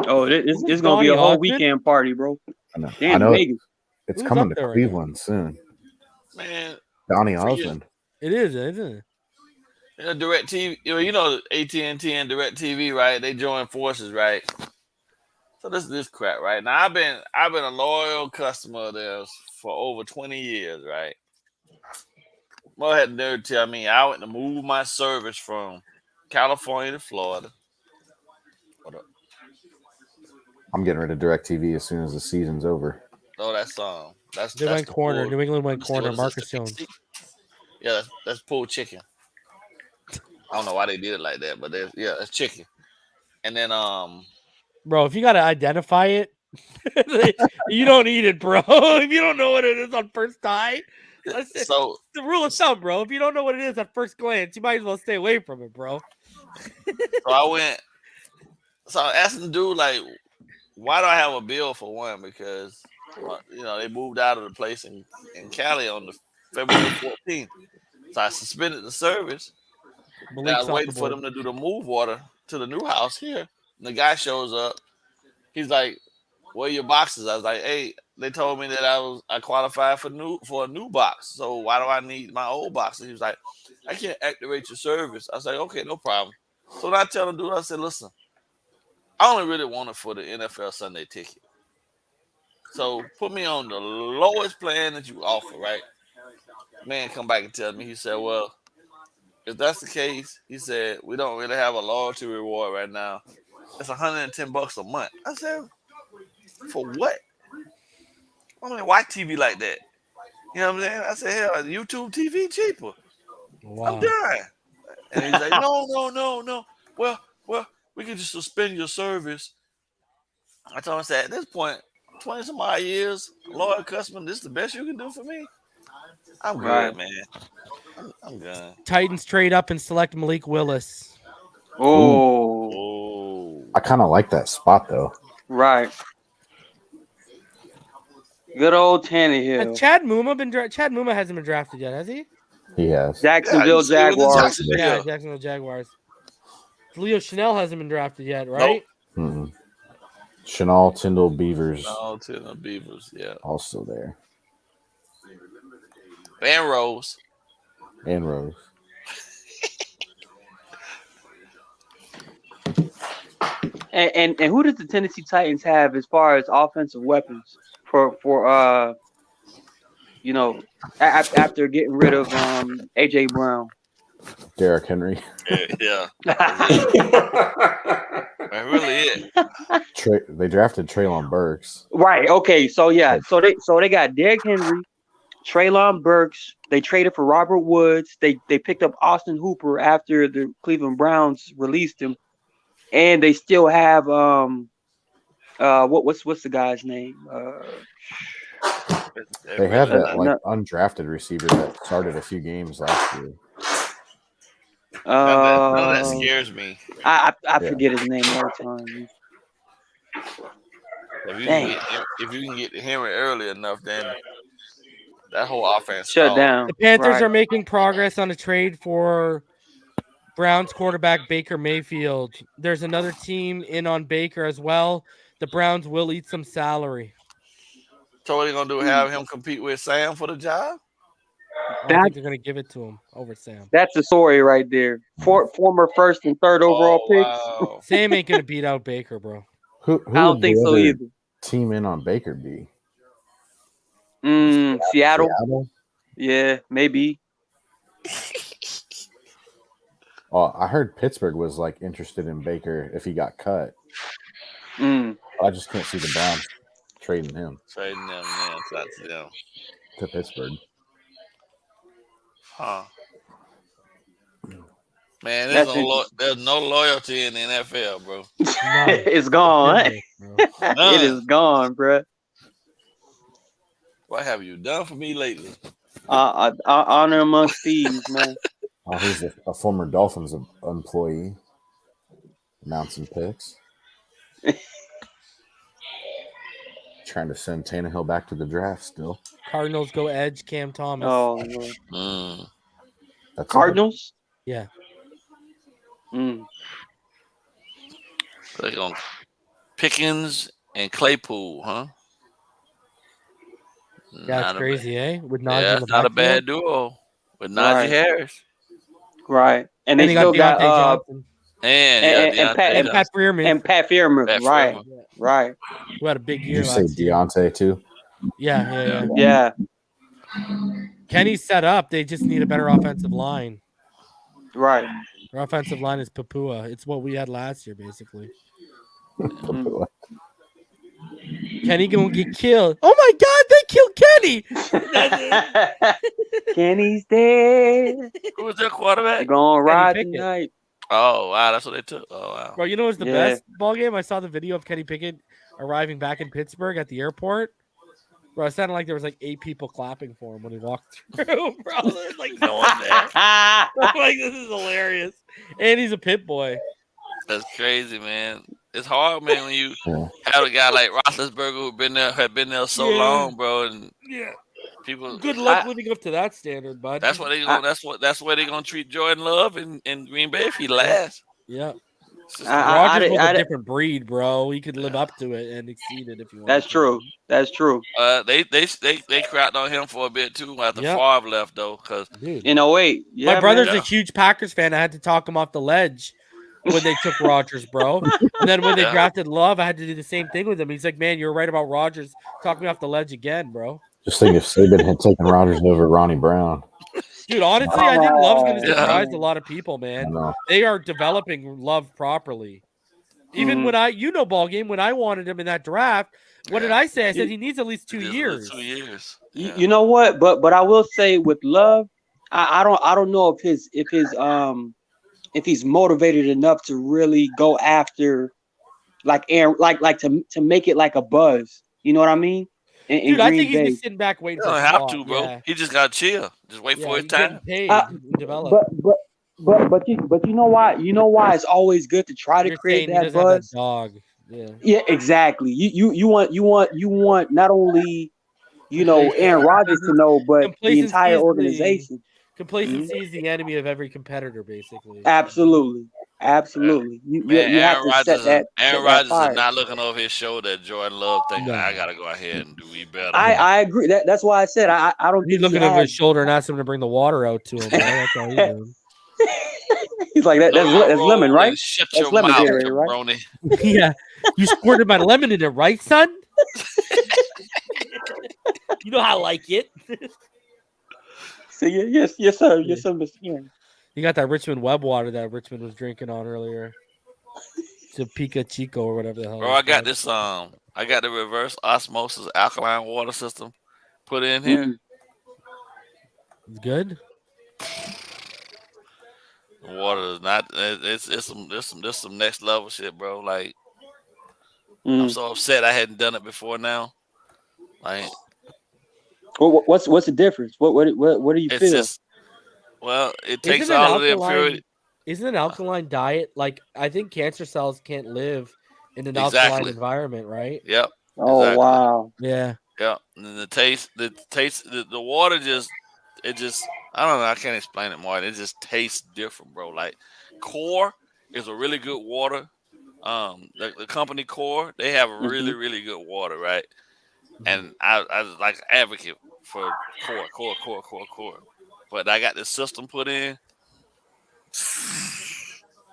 Oh, it's gonna be a whole weekend party, bro. I know it's coming to Cleveland soon. Man, Donnie Osmond. It is, isn't it? Direct TV, you know AT&T and Direct TV, right? They join forces, right? So this crap, right? Now I've been a loyal customer of theirs for over 20 years, right? Well, I had to tell me I went to move my service from California to Florida. What up? I'm getting rid of DirecTV as soon as the season's over. Oh, that's New England went corner. Marcus Jones. Yeah, that's pulled chicken. I don't know why they did it like that, but that's chicken. And then bro, if you gotta identify it, you don't eat it, bro. If you don't know what it is on first eye, so the rule of thumb, bro. If you don't know what it is at first glance, you might as well stay away from it, bro. So I asked the dude, like, why do I have a bill for one? Because they moved out of the place in Cali on the February 14th. So I suspended the service. And I Malik's was off waiting the for board. them to do the move order to the new house here. And the guy shows up. He's like, "Where are your boxes?" I was like, "Hey, they told me that I qualified for a new box. So why do I need my old boxes?" He was like, "I can't activate your service." I was like, "Okay, no problem." So when I tell the dude, I said, "Listen, I only really want it for the NFL Sunday ticket. So put me on the lowest plan that you offer, right?" Man, come back and tell me. He said, "Well, if that's the case," he said, "we don't really have a loyalty reward right now. It's $110 a month." I said, "For what? I mean, why TV like that?" You know what I'm saying? I said, "Hell, YouTube TV cheaper. I'm Wow. done." And he's like, "No. Well, we can just suspend your service." I told him, I said, "At this point, 20 some odd years, loyal customer, this is the best you can do for me. I'm Right. good, man. I'm good." Titans trade up and select Malik Willis. Oh, Oh, I kind of like that spot though. right. Good old Tannehill. Has Chad Muma hasn't been drafted yet, has he? He has. Jacksonville see him in the Jaguars. Jacksonville. Yeah, Jacksonville Jaguars. Leo Chanel hasn't been drafted yet, right? Mm-mm. Chanel, Tyndall, Beavers, No, to the Beavers, yeah. also there, And Rose. and Rose. And who does the Tennessee Titans have as far as offensive weapons for after getting rid of AJ Brown? Derrick Henry. Yeah. That really it. They drafted Treylon Burks. Right. Okay. So yeah. So they got Derrick Henry, Treylon Burks. They traded for Robert Woods. They picked up Austin Hooper after the Cleveland Browns released him, and they still have what's the guy's name? They have that undrafted receiver that started a few games last year. None of that scares me. I forget his name all the time. If you can get Henry early enough, then that whole offense shut down. The Panthers Right. are making progress on a trade for Browns quarterback Baker Mayfield. There's another team in on Baker as well. The Browns will eat some salary. So what are they gonna do? Have him compete with Sam for the job? I think they're going to give it to him over Sam. That's the story right there. Former first and third overall picks. Wow. Sam ain't going to beat out Baker, bro. Who I don't would think the so other either. team in on Baker be? Seattle. Yeah, maybe. Oh, I heard Pittsburgh was like interested in Baker if he got cut. I just can't see the Browns trading him Trading them, yeah, that's them. to Pittsburgh. Huh. Man, there's no loyalty in the NFL, bro. It's gone. It is gone, bro. What have you done for me lately? Honor amongst thieves, man. Oh, he's a former Dolphins employee. Announcing picks. Trying to send Tannehill back to the draft still. Cardinals go edge Cam Thomas. Oh, Lord. That's Cardinals? Yeah. They're going Pickens and Claypool, huh? That's crazy, eh? With Najee yeah, in the not a backfield. bad duo with Najee Harris. Right. And they still got Johnson. and Pat Freeman. And Pat Freeman. Right. Right. Who had a big year Did you say last year. Deontay too? Yeah. Kenny's set up. They just need a better offensive line. Right. Our offensive line is Papua. It's what we had last year, basically. Kenny gonna get killed. Oh my God, they killed Kenny. Kenny's dead. Who was their quarterback? They're gonna ride tonight. Oh wow, that's what they took. Oh wow. Bro, you know what's the best ball game? I saw the video of Kenny Pickett arriving back in Pittsburgh at the airport. Bro, it sounded like there was like 8 people clapping for him when he walked through. Bro, there's like no one there. I'm like, this is hilarious. And he's a pit boy. That's crazy, man. It's hard, man, when you Yeah. have a guy like Roethlisberger who had been there so Yeah. long, bro, and Yeah. people. Good luck living up to that standard, bud. That's what they gonna. That's where they gonna treat Jordan Love in Green Bay if he lasts. Yeah. It's just- Rodgers was a different breed, bro. He could live up to it and exceed it if you want. That's true. That's true. They crapped on him for a bit too after Favre left though, because in 08. Yeah, my brother's man. a huge Packers fan. I had to talk him off the ledge when they took Rodgers, bro. And then when they drafted Love, I had to do the same thing with him. He's like, man, you're right about Rodgers. Talk me off the ledge again, bro. Just think if Saban had taken Rodgers over Ronnie Brown. Dude, honestly, I think Love's going to surprise a lot of people, man. know. They are developing Love properly. Even when BallGame, when I wanted him in that draft, what did I say? I said he needs at least 2 years. 2 years. You know what? But I will say with Love, I don't know if he's motivated enough to really go after like Aaron, like to make it like a buzz. You know what I mean? Dude, I think he's just sitting back waiting for don't have to, bro. Yeah. He just got to chill. Just wait for his time. Develop. But you know why? You know why it's always good to try to create that buzz. Dog. Yeah, exactly. You want not only Aaron Rodgers to know, but the entire organization. Complacency is the enemy of every competitor, basically. Absolutely. You have to set that. Aaron Rodgers is not looking over his shoulder at Jordan Love thinking, I got to go ahead and do better. I agree. That's why I said I don't think he's looking over his shoulder and asked him to bring the water out to him. That's all he's doing. He's like, that's lemon, right? Shut that's your lemon mouth, theory, right? Brony. Yeah. You squirted my lemon in it, right, son? You know how I like it. So, yes, sir. Yes, sir, Mr. Aaron. You got that Richmond Webb water that Richmond was drinking on earlier. Topeka Chico or whatever the hell. Bro, I got this. I got the reverse osmosis alkaline water system put in here. It's good. The water is not. It's some next level shit, bro. Like I'm so upset I hadn't done it before now. Like, what's the difference? What do you feel? Well, it takes all of the impurity. Isn't an alkaline diet like I think cancer cells can't live in an alkaline environment, right? Yep. Oh exactly. Wow. Yeah. Yep. And the water just I don't know. I can't explain it more. It just tastes different, bro. Like Core is a really good water. The company Core, they have a really, really good water, right? And I like advocate for Core. But I got this system put in.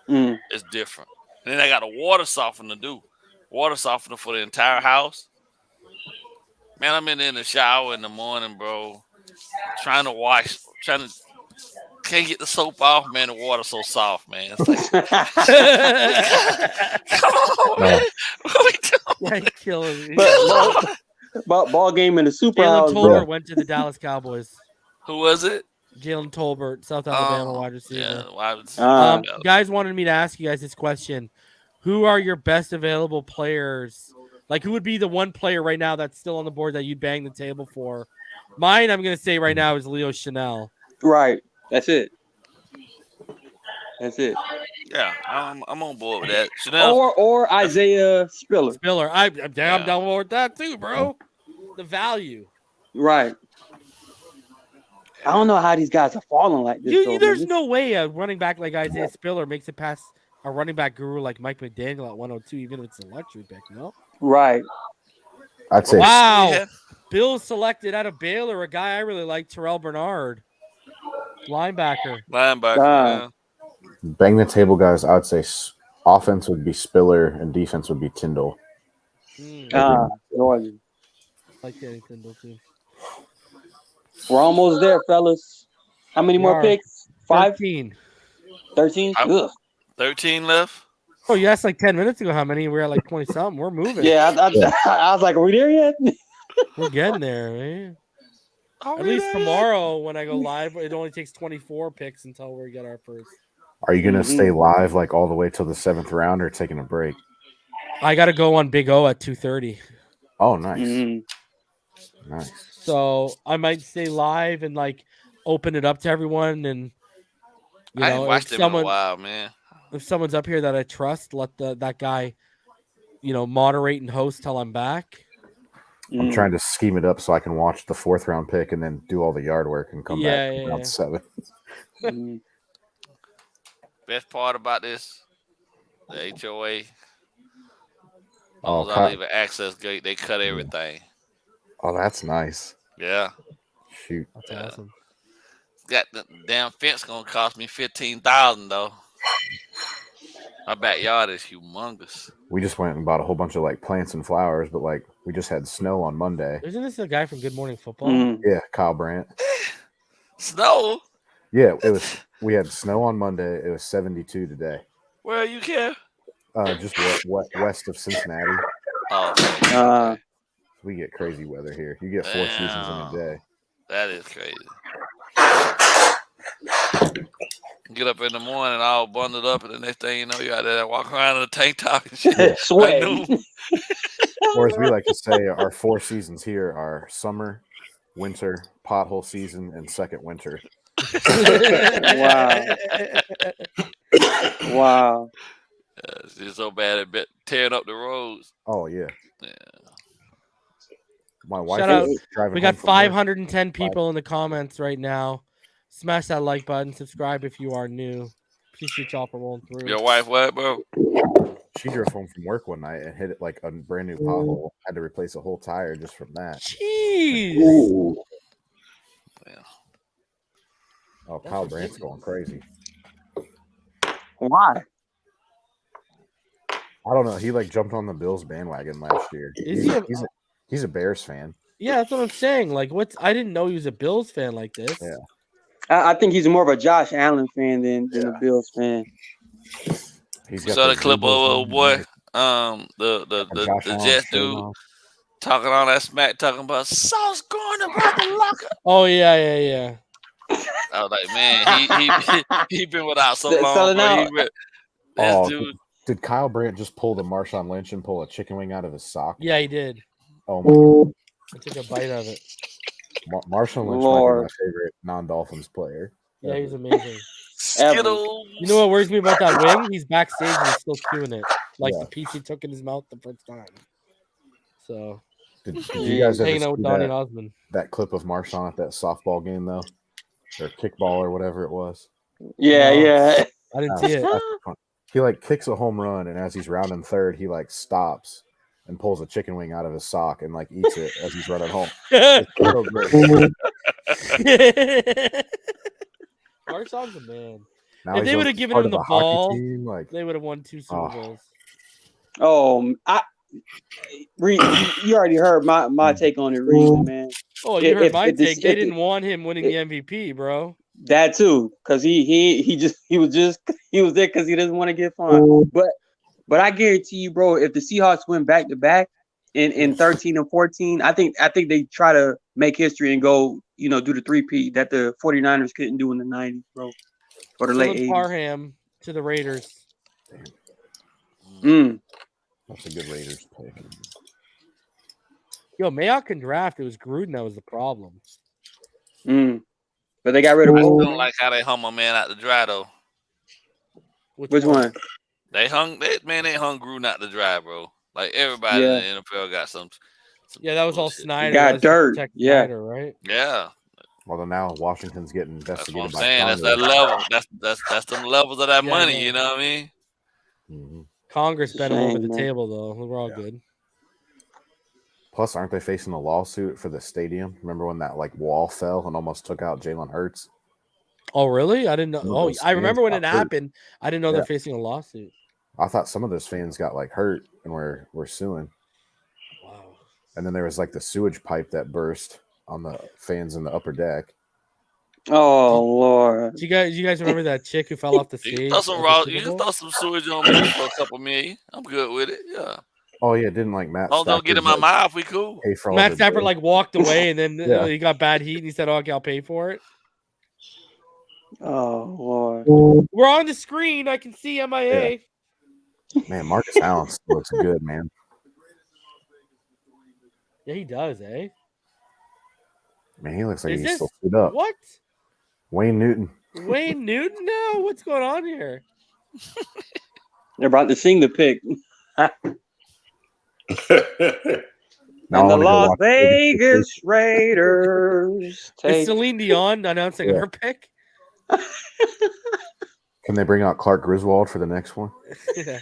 It's different. And then I got a water softener for the entire house. Man, I'm in the shower in the morning, bro. Can't get the soap off, man. The water's so soft, man. It's like, come on, man. What are we doing? Yeah, killing me. BallGame in the Super Jalen House. Tolbert went to the Dallas Cowboys. Who was it? Jalen Tolbert, South Alabama wide receiver. Yeah, guys wanted me to ask you guys this question. Who are your best available players? Like, who would be the one player right now that's still on the board that you'd bang the table for? Mine, I'm going to say right now, is Leo Chanel. Right. That's it. Yeah, I'm on board with that. Chanel. Or Isaiah Spiller. I'm down with that too, bro. The value. Right. I don't know how these guys are falling like this. There's no way a running back like Isaiah Spiller makes it past a running back guru like Mike McDaniel at 102, even if it's a luxury pick, no? Right. I'd say. Wow. Yeah. Bill selected out of Baylor a guy I really like, Terrell Bernard, linebacker. Yeah. Bang the table, guys. I'd say offense would be Spiller and defense would be Tyndall. Northern. Like Danny Tyndall too. We're almost there, fellas. How many more picks? 13. 13? 13 left. Oh, you asked like 10 minutes ago how many. We're at like 20 something. We're moving. Yeah, I was like, are we there yet? We're getting there, man. At least tomorrow when I go live, it only takes 24 picks until we get our first. Are you going to stay live like all the way till the 7th round or taking a break? I got to go on Big O at 2:30. Oh, nice. Nice. So I might stay live and like open it up to everyone. And I haven't watched it in a while, man. If someone's up here that I trust, let that guy moderate and host till I'm back. I'm trying to scheme it up so I can watch the 4th round pick and then do all the yard work and come back to round 7. Best part about this, the HOA. Oh, I leave an access gate. They cut everything. Oh, that's nice. Yeah. Shoot. That's awesome. Got the damn fence gonna cost me $15,000 though. My backyard is humongous. We just went and bought a whole bunch of like plants and flowers, but like we just had snow on Monday. Isn't this the guy from Good Morning Football? Yeah, Kyle Brandt. Snow? Yeah, it was. We had snow on Monday. It was 72 today. Where are you, Kev? Just west of Cincinnati. Oh, we get crazy weather here. You get 4 seasons in a day. That is crazy. Get up in the morning all bundled up, and the next thing you know, you're out there walking around in a tank top and shit. Sweat. Or as we like to say, our 4 seasons here are summer, winter, pothole season, and second winter. Wow. It's just so bad at tearing up the roads. Oh, yeah. My wife Shout out. is driving. We got home from work. 510 people in the comments right now. Smash that like button. Subscribe if you are new. Appreciate y'all for rolling through. Your wife what, bro? She drove home from work one night and hit it like a brand new pothole. Had to replace a whole tire just from that. Jeez. Oh, Kyle Brandt's going crazy. Why? I don't know. He like jumped on the Bills bandwagon last year. He's a Bears fan. Yeah, that's what I'm saying. Like, I didn't know he was a Bills fan like this. Yeah. I think he's more of a Josh Allen fan than a Bills fan. He's got saw the clip of old boy, Josh the Jets dude talking all that smack, talking about Sauce going about the locker. Oh yeah. I was like, man, he been without so long. Bro. Dude. Did Kyle Brandt just pull the Marshawn Lynch and pull a chicken wing out of his sock? Yeah, he did. Oh my God. I took a bite of it. Marshawn Lynch might be my favorite non-Dolphins player. Yeah, he's amazing. Skittles. You know what worries me about that wing? He's backstage and he's still chewing it, like the piece he took in his mouth the first time. So, did you guys ever hanging out with Donnie Osmond? That clip of Marshawn at that softball game though, or kickball or whatever it was? Yeah. I didn't see it. He like kicks a home run, and as he's rounding third, he like stops and pulls a chicken wing out of his sock and like eats it as he's running home. It's so great. Marshawn's a man. Now if they would have given him the ball, team, they would have won 2 Super Bowls. You already heard my take on it, reason, man. Oh, you heard my take. They didn't want him winning the MVP, bro. That too, because he was there because he doesn't want to get fined. But I guarantee you, bro, if the Seahawks win back to back in 13 and 14, I think they try to make history and go, do the 3-peat that the 49ers couldn't do in the 90s, bro. Or the late 80s. Parham to the Raiders. That's a good Raiders pick. Yo, Mayock can draft. It was Gruden that was the problem. But they got rid of. I don't like how they hung my man out the dry though. Which one? They hung Gruden out the dry, bro. Like everybody in the NFL got some that was all Snyder. Got dirt. Snyder, right? Yeah. Well, then now Washington's getting investigated. That's what I'm saying. That's that level. That's them levels of that money. You know what I mean? Mm-hmm. Congress bent him over the table, though. We're all good. Plus, aren't they facing a lawsuit for the stadium? Remember when that wall fell and almost took out Jalen Hurts? Oh, really? I didn't know. Oh, I remember when it happened. I didn't know they're facing a lawsuit. I thought some of those fans got hurt and were suing. Wow. And then there was the sewage pipe that burst on the fans in the upper deck. Oh Lord! Do you guys remember that chick who fell off the stage? You can throw some sewage on me for a couple million. I'm good with it. Yeah. Oh yeah, didn't Matt? Oh, don't get in my mouth. We cool. Matt Stafford walked away and then he got bad heat and he said, "Okay, I'll pay for it." Oh Lord! We're on the screen. I can see MIA. Yeah. Man, Marcus Allen looks good, man. Yeah, he does, eh? Man, he looks like he's still stood up. What? Wayne Newton. Wayne Newton? No, what's going on here? They're about to sing the pick. Now And I the wanna go Las watch Vegas Raiders Is take. Celine Dion announcing Yeah. her pick? Can they bring out Clark Griswold for the next one? Yeah.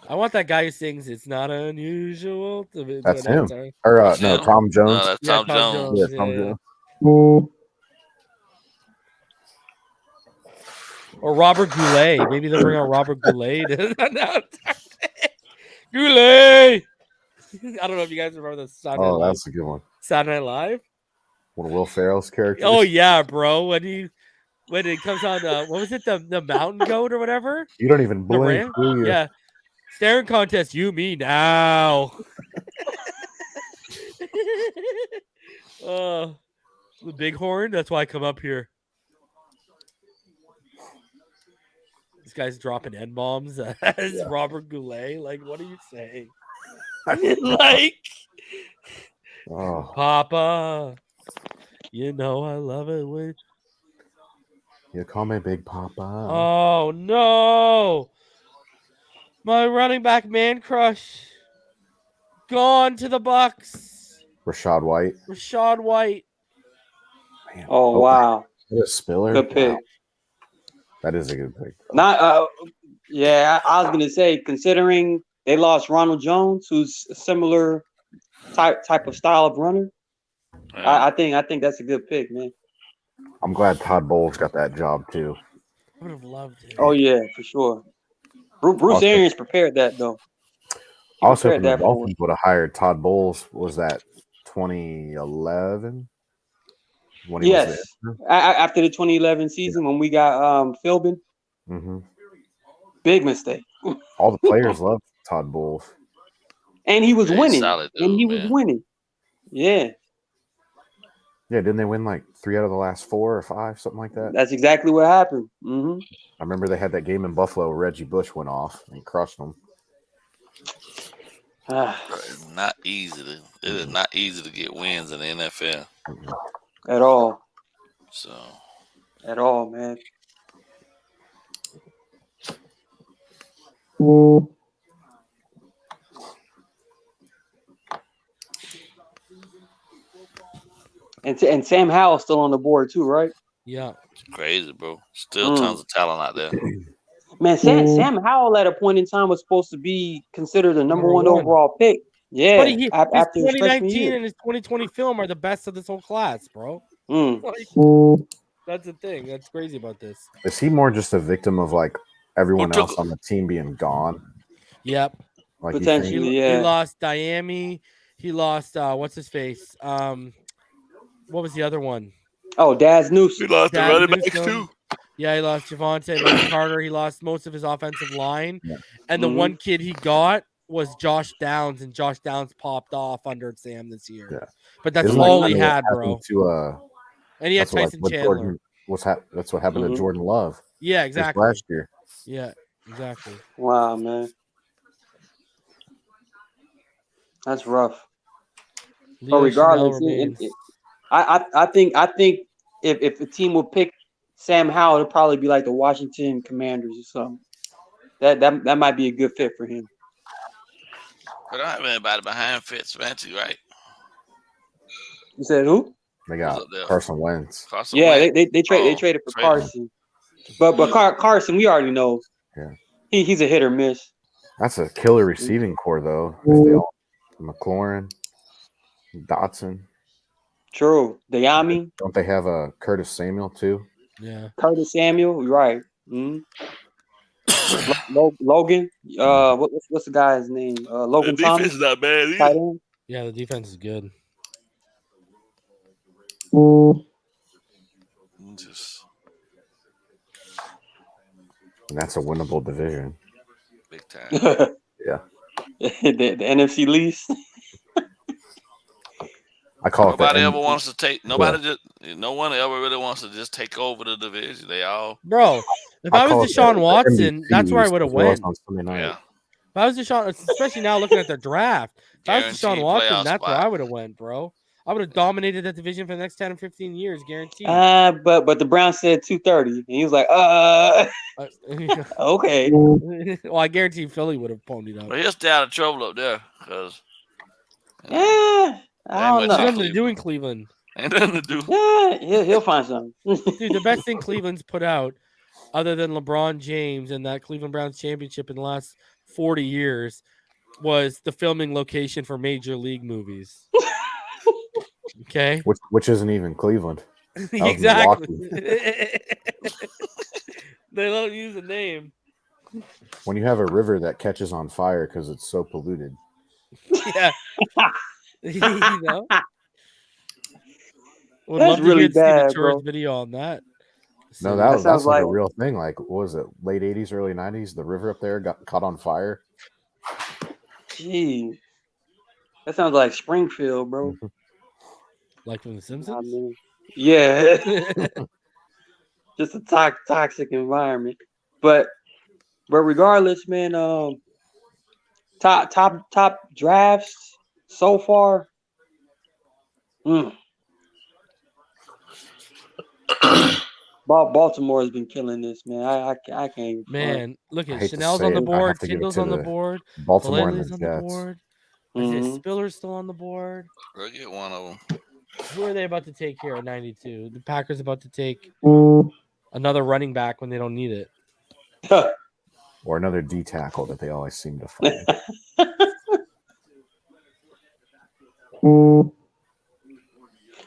I want that guy who sings "It's Not Unusual" to That's announce him. our- Or That's no, him. Tom Jones. No, that's Yeah, Tom Jones. Yeah, Yeah, Tom yeah. Jones. Or Robert Goulet. Maybe they'll bring out Robert Goulet to announce our pick. Goulet. I don't know if you guys remember the Saturday Night Oh, Live. that's a good one. Saturday Night Live. One of Will Ferrell's characters. Oh yeah, bro. When it comes on, what was it? The mountain goat or whatever? You don't even The blink, ram? do you? Yeah. Staring contest. You, me now. The bighorn. That's why I come up here. This guy's dropping N bombs as Robert Goulet. Like, what are you saying? Like, Oh, Papa, you know I love it when. you call me Big Papa. Oh no, my running back man crush gone to the Bucks. Rashad White. Rashad White. Man, Oh wow, what a spiller. good pick. Wow. That is a good pick. Not yeah, I was gonna say, considering they lost Ronald Jones, who's a similar type of style of runner. I think that's a good pick, man. I'm glad Todd Bowles got that job too. I would have loved it. Oh yeah, for sure. Bruce Also- Arians prepared that though. He Also, prepared if the that for Dolphins would have hired Todd Bowles, was that 2011? When he was Yes. After the 2011 season when we got Philbin, there? Mm-hmm. big mistake. All the players loved Todd Bowles. And he was Yeah, he's winning. solid, dude, and he was man. winning. Yeah, Yeah, didn't they win like 3 out of the last 4 or 5, something like that? that's exactly what happened. Mm-hmm. I remember they had that game in Buffalo where Reggie Bush went off and crushed them. It's not easy it is not easy to get wins in the NFL. At all. So At all, man. And Sam Howell's still on the board too, right? Yeah. it's crazy, bro. Still tons of talent out there. Man, Sam Howell at a point in time was supposed to be considered the number one overall pick. Yeah, But his after his freshman 2019 year. and his 2020 film are the best of this whole class, bro. Mm. Like, that's the thing. That's crazy about this. Is he more just a victim of like everyone Who took- else on the team being gone? Yep. Like you Potentially. think? He Yeah. lost Diami. He lost what's his face? What was the other one? Oh, Daz We Newsome. lost the Dad running backs Newsome. too. Yeah, he lost Javonte, Mike Carter. He lost most of his offensive line. Yeah. And the Mhm. one kid he got was Josh Downs, and Josh Downs popped off under Sam this year. Yeah. But that's Isn't that all he kinda what had, happened bro. To, And he had that's what, like, Tyson what Chandler. Jordan, that's what happened Mhm. to Jordan Love Yeah, this exactly. last year. Yeah, exactly. Wow, man. That's rough. But Leo regardless, Chanel remains. I think if the team would pick Sam Howell, it'd probably be like the Washington Commanders or something. That might be a good fit for him. But I don't have anybody behind Fitzmagic, right? You said who? They Who's got up there? Carson Wentz. Carson Yeah, Wentz. they traded for traded. Carson. But Carson, we already know. Yeah. He's a hit or miss. That's a killer receiving core, though. If they all- McLaurin, Dotson. True. Dayami, Don't they have a Curtis Samuel too? Yeah. Curtis Samuel, you're right. Logan. What's the guy's name? The Logan defense Thomas. is not bad Tight either. end. Yeah, the defense is good. Just And that's a winnable division. big time. Yeah. the NFC least. I call Nobody it the ever wants to take. No one ever really wants to just take over the division. They all, Bro, if I was Deshaun Watson, that's where I would have went. on Sunday night. yeah. If I was Deshaun, especially now looking at the draft, if I was Deshaun Guaranteed Watson, playoff that's where spot. I would have went, bro. I would have dominated that division for the next 10 or 15 years, guaranteed. But the Browns said 230, and he was like, okay. Well, I guarantee Philly would have ponied up. But he'll stay out of trouble up there because. I don't know. There's nothing to do in Cleveland. Ain't nothing to do. Yeah, he'll find something. Dude, the best thing Cleveland's put out, other than LeBron James and that Cleveland Browns championship in the last 40 years, was the filming location for major league movies. Okay? Which isn't even Cleveland. Exactly. They don't use a name. When you have a river that catches on fire because it's so polluted. Yeah. You know? Would That's love to really see the bad, Church bro. video on that. No, that that's sounds like a like- real thing. Like, what was it, late 80s, early 90s? The river up there got caught on fire. Jeez. That sounds like Springfield, bro. Like from The I Simpsons? mean, yeah. Just a toxic environment. But regardless, man, top drafts so far. Baltimore has been killing this, man. I can't even. Man, look I at hate to Chanel's say on the it, I board, have to give it Kindle's to on the the board, Baltimore and Vallely's the on the Jets. board, Mhm. Spiller's still on the board. We'll get one of them. Who are they about to take here at 92? The Packers about to take another running back when they don't need it. Or another D tackle that they always seem to find.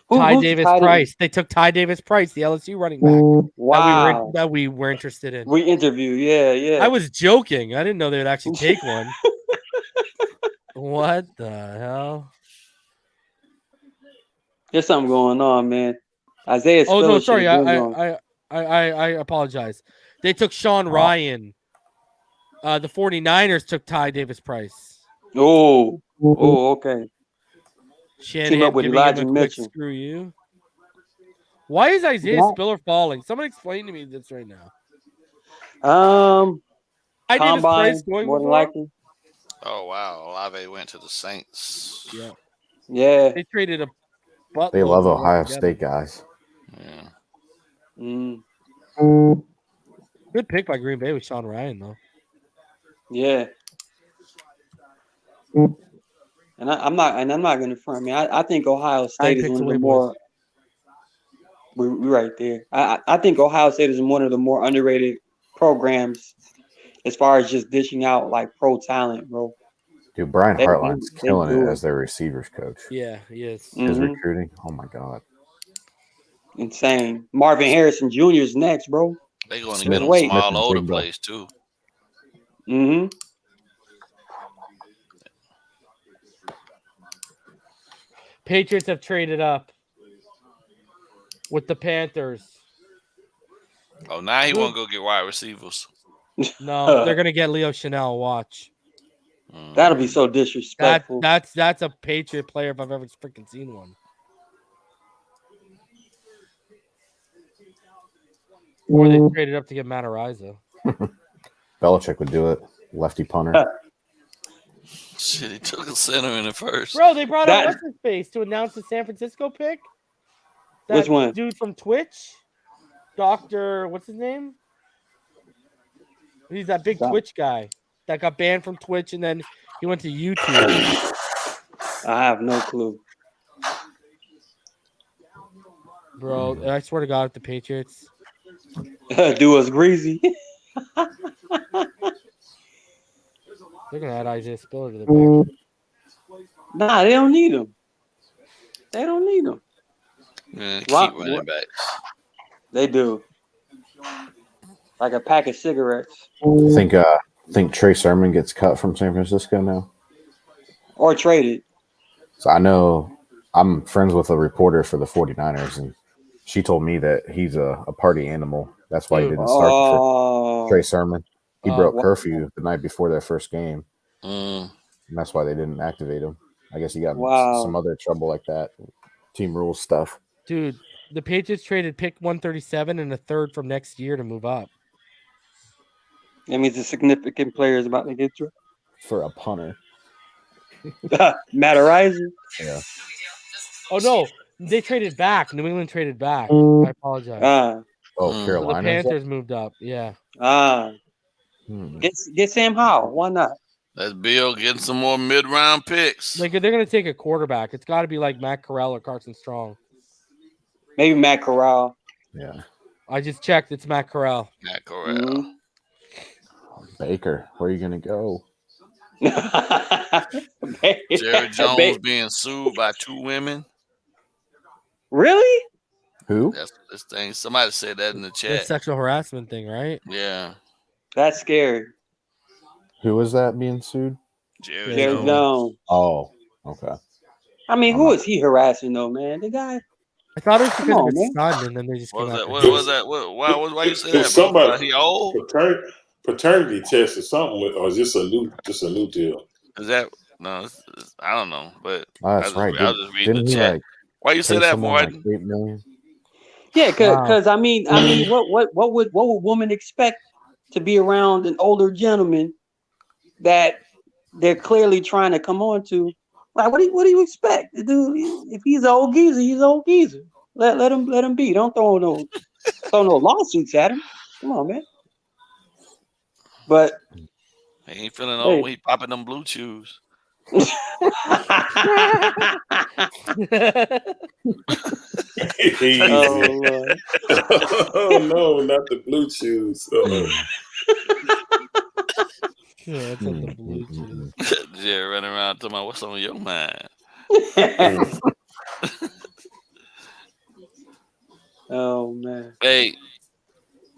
Ty Who's Davis tight end? Price. They took Ty Davis Price, the LSU running back Wow. that we were interested in. We interview, yeah. I was joking. I didn't know they would actually take one. What the hell? There's something going on, man. Isaiah Oh Spiller no, should sorry. have been gone. I apologize. They took Sean Ryan. The 49ers took Ty Davis Price. Oh, okay. Shanahan up with giving Elijah him a quick Mitchell. screw you. Why is Isaiah Yeah. Spiller falling? Someone explain to me this right now. Ty Davis Combine, Price going more than before? likely. Oh wow, Olave went to the Saints. Yeah. Yeah. They traded a buttload. They love to work Ohio together. State guys. Yeah. Good pick by Green Bay with Sean Ryan though. Yeah. And I'm not going to front. I think Ohio State is picks one of away, the boys. more. We're right there. I think Ohio State is one of the more underrated programs as far as just dishing out like pro talent, bro. Dude, Brian They- Hartline's they killing do it it. as their receivers coach. Yeah, he is. His Mhm. recruiting, oh my god. Insane. Marvin Harrison Jr. is next, bro. They going to Smith- get them Wait. from all Smith and over the Jigba. place too. Mm-hmm. Patriots have traded up with the Panthers. Oh, now he want to go get wide receivers. No, they're gonna get Leo Chanel. Watch. That'll be so disrespectful. That's a Patriot player if I've ever freaking seen one. Or they traded up to get Matt Ariza. Belichick would do it. Lefty punter. Shit, he took a center in the first. Bro, they brought That- up what's his face to announce the San Francisco pick. That Which one? Dude from Twitch, Doctor, what's his name? He's that big Doc- Twitch guy that got banned from Twitch and then he went to YouTube. I have no clue. Bro, I swear to God, if the Patriots. Do us greasy. They're gonna add Isaiah Spiller to the pick. Nah, they don't need him. They don't need him. Yeah, keep Rock- running back. They do. Like a pack of cigarettes. Think Trey Sermon gets cut from San Francisco now? Or traded. So I know I'm friends with a reporter for the 49ers, and she told me that he's a party animal. That's why he didn't start for Oh, Trey Sermon. He broke wow. curfew the night before their first game, Mm. and that's why they didn't activate him. I guess he got in Wow. some other trouble like that, team rules stuff. Dude, the Patriots traded pick 137 and a third from next year to move up. that means a significant player is about to get drafted. For a punter. Matt Ariza. Yeah. Oh no, they traded back. New England traded back. I apologize. Oh, So the Carolina. Panthers moved up. Yeah. Get Sam Howell. Why not? That's Bill getting some more mid-round picks. Like if they're gonna take a quarterback, it's got to be like Matt Corral or Carson Strong. Maybe Matt Corral. Yeah. I just checked. It's Matt Corral. Matt Corral. Baker, where are you gonna go? Jerry Jones being sued by 2 women. Really? Who? That's this thing. Somebody said that in the The chat. sexual harassment thing, right? Yeah. That's scary. Who was that being sued? Jerry Jones. Oh, okay. I mean, who is he harassing though, man? The guy. I thought it was because of on, his man. son, and then they just What came was that? out. What was that? Why you say It was that? somebody He old? paternity test or something, or is this a new deal? Is that no? I don't know, but Oh, that's right. I was just reading the Didn't he chat. like Why you say pay that, someone boy? like $8 million? Yeah, because I mean, what would women expect to be around an older gentleman that they're clearly trying to come on to? Like, what do you expect, dude? If he's an old geezer, he's an old geezer. Let him be. Don't throw no lawsuits at him. Come on, man. But He ain't feeling old when he popping them blue chews. Easy. Lord. Oh no, not the blue chews. Yeah, it's not the Bluetooth. Jerry running around talking about what's on your mind. Oh man. Hey,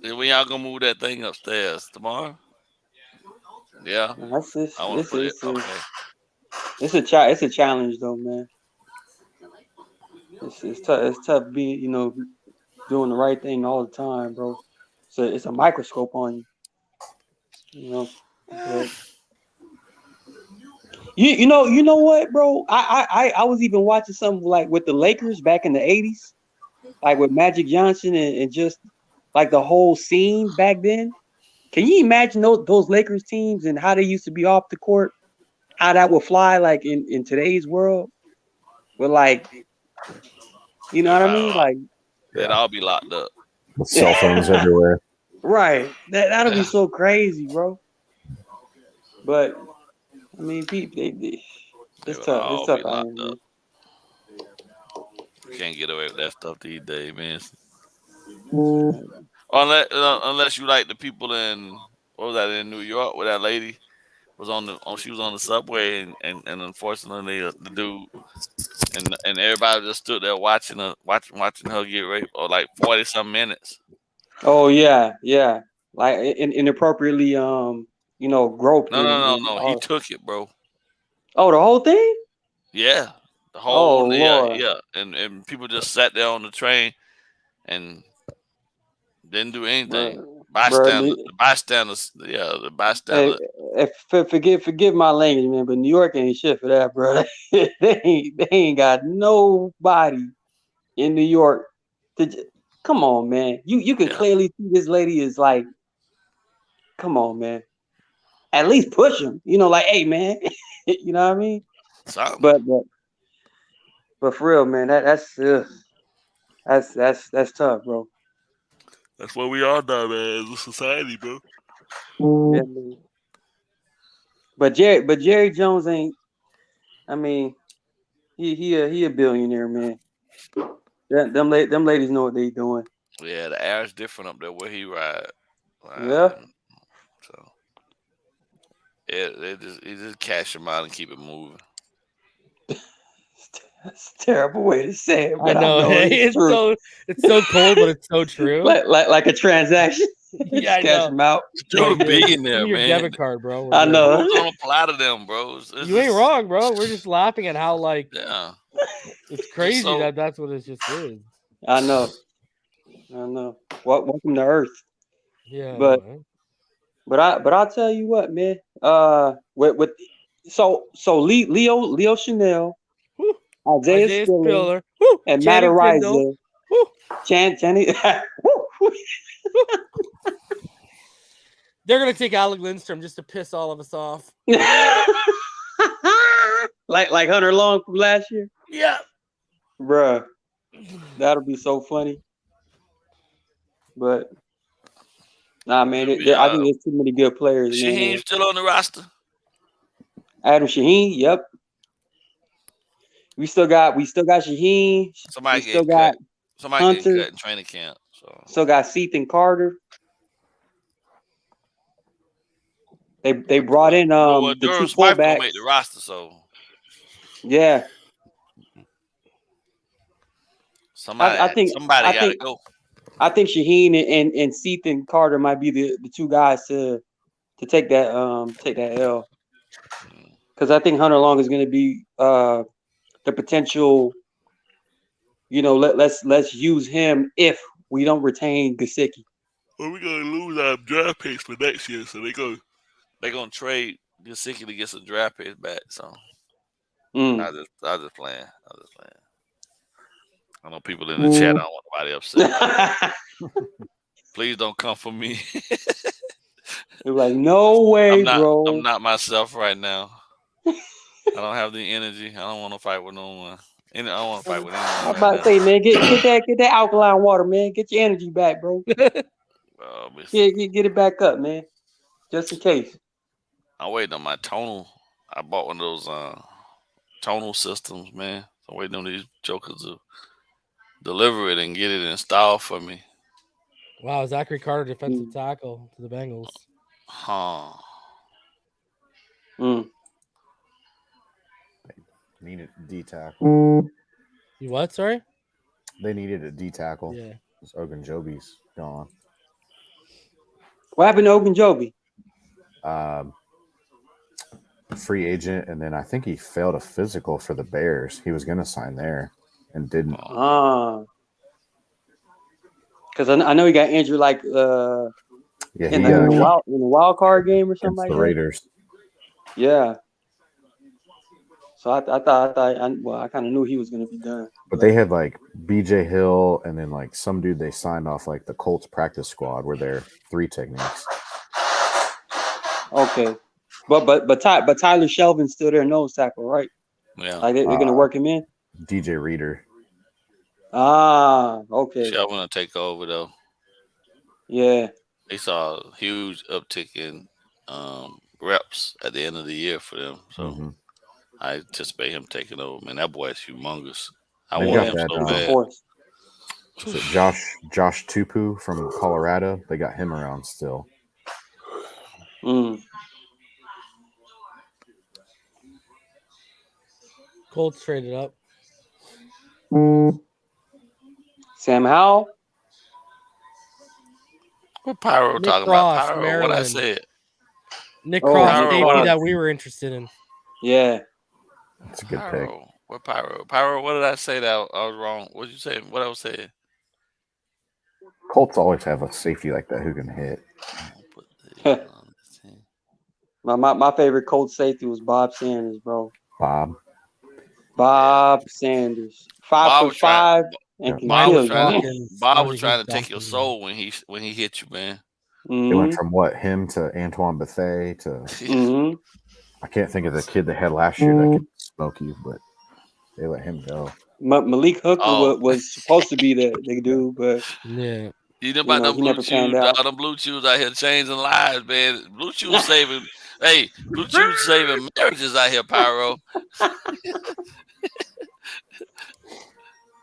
when y'all gonna move that thing upstairs tomorrow? Yeah. That's this. I want to put it. Okay. It's a challenge though, man. It's tough. It's tough being, doing the right thing all the time, bro. So it's a microscope on you. But you know what, bro? I was even watching something like with the Lakers back in the 80s, like with Magic Johnson and just like the whole scene back then. Can you imagine those Lakers teams and how they used to be off the court? How that would fly like in today's world? With like, you know what I mean? Like they'd all be locked up. With cell phones everywhere. Right. That'll be so crazy, bro. But I mean, it's tough. It's tough out here, man. You can't get away with that stuff these days, man. Unless you like the people in what was that in New York where that lady was she was on the subway and unfortunately the dude and everybody just stood there watching her get raped for like 40-some minutes. Oh yeah. Like inappropriately groped. No. He took it, bro. Oh, the whole thing? Yeah. The whole Lord. yeah. And people just sat there on the train and didn't do anything. The bystanders. Forgive my language, man, but New York ain't shit for that, bro. they ain't got nobody in New York. Come on, man. You can clearly see this lady is like, come on, man. At least push him. Like, hey, man. You know what I mean? Something. But for real, man, that's tough, bro. That's what we are now, man, as a society, bro. Yeah, but Jerry Jones ain't. I mean, he a billionaire, man. Them ladies know what they doing. Yeah, the air's different up there where he ride. Yeah. So yeah, he just cash them out and keep it moving. That's a terrible way to say it. I know. It's so cold, but it's so true. like a transaction. Yeah, I cash know. them out. You're a billionaire, Your man. debit card, bro. I know. Don't apply to them, bro. You ain't wrong, bro. We're just laughing at how it's crazy that's what it just is. I know. Welcome to Earth. Yeah. But I'll tell you what, man. So Leo Chanel, Isaiah Spiller, and Matt Ariza, Channing. They're gonna take Alec Lindstrom just to piss all of us off. like Hunter Long from last year. Yeah. Bruh. That'll be so funny. But nah, man, I think there's too many good players. Shaheen Man. still on the roster. Adam Shaheen, yep. We still got Shaheen. Somebody we still get got cut. Somebody Hunter. getting cut in training camp. So Still got Ethan Carter. They brought in the two Durham's wife gonna fullbacks. make the roster. So Yeah. somebody got to go. I think Shaheen and Ethan Carter might be the two guys to take that L. Because I think Hunter Long is going to be the potential. Let's use him if we don't retain Gesicki. Well, we're gonna lose our draft picks for next year, so they're gonna trade Gesicki to get some draft picks back. So I just playing. I know people in the chat. I don't want nobody upset. Please don't come for me. They're like, no way, bro. I'm not myself right now. I don't have the energy. I don't want to fight with no one. I don't want to fight with anyone. I'm about to say, man, get that alkaline water, man. Get your energy back, bro. Get it back up, man. Just in case. I'm waiting on my tonal. I bought one of those tonal systems, man. I'm waiting on these jokers to deliver it and get it installed for me. Wow, Zachary Carter, defensive tackle to the Bengals. Huh. Needed a D tackle. You what? Sorry? They needed a D tackle. Yeah. Ogunjobi's gone. What happened to Ogunjobi? Free agent, and then I think he failed a physical for the Bears. He was going to sign there and didn't. Because I know he got injured like in the wild card game or something like the that. Raiders. Yeah. So I kind of knew he was going to be done. But they had like BJ Hill and then like some dude they signed off like the Colts practice squad where they're 3 techniques. Okay. But Tyler Shelvin's still their nose tackle, right? Yeah. Like they're going to work him in? DJ Reader. Okay. Shelvin will take over though. Yeah. They saw a huge uptick in reps at the end of the year for them. So I anticipate him taking over. Man, that boy is humongous. I want him so bad. Is it Josh Tupu from Colorado? They got him around still. Colts traded up. Sam Howell? What Pyro Nick talking Cross, about? Pyro, Maryland. what I said. Nick Cross Pyro, gave me that we were interested in. Yeah. That's a good Pyro. pick. What Pyro? Pyro, what did I say that I was wrong? What did you say? What I was saying? Colts always have a safety like that who can hit. My favorite Colts safety was Bob Sanders, bro. Bob Sanders. 5'5" and can kill you. Bob was trying to take your soul when he hit you, man. It went from him to Antoine Bethea to I can't think of the kid they had last year that could smoke you, but they let him go. Malik Hooker was supposed to be the dude, but yeah. You know about them blue chews, all them blue chews out here changing lives, man. Blue chews saving blue chews saving marriages out here, Pyro.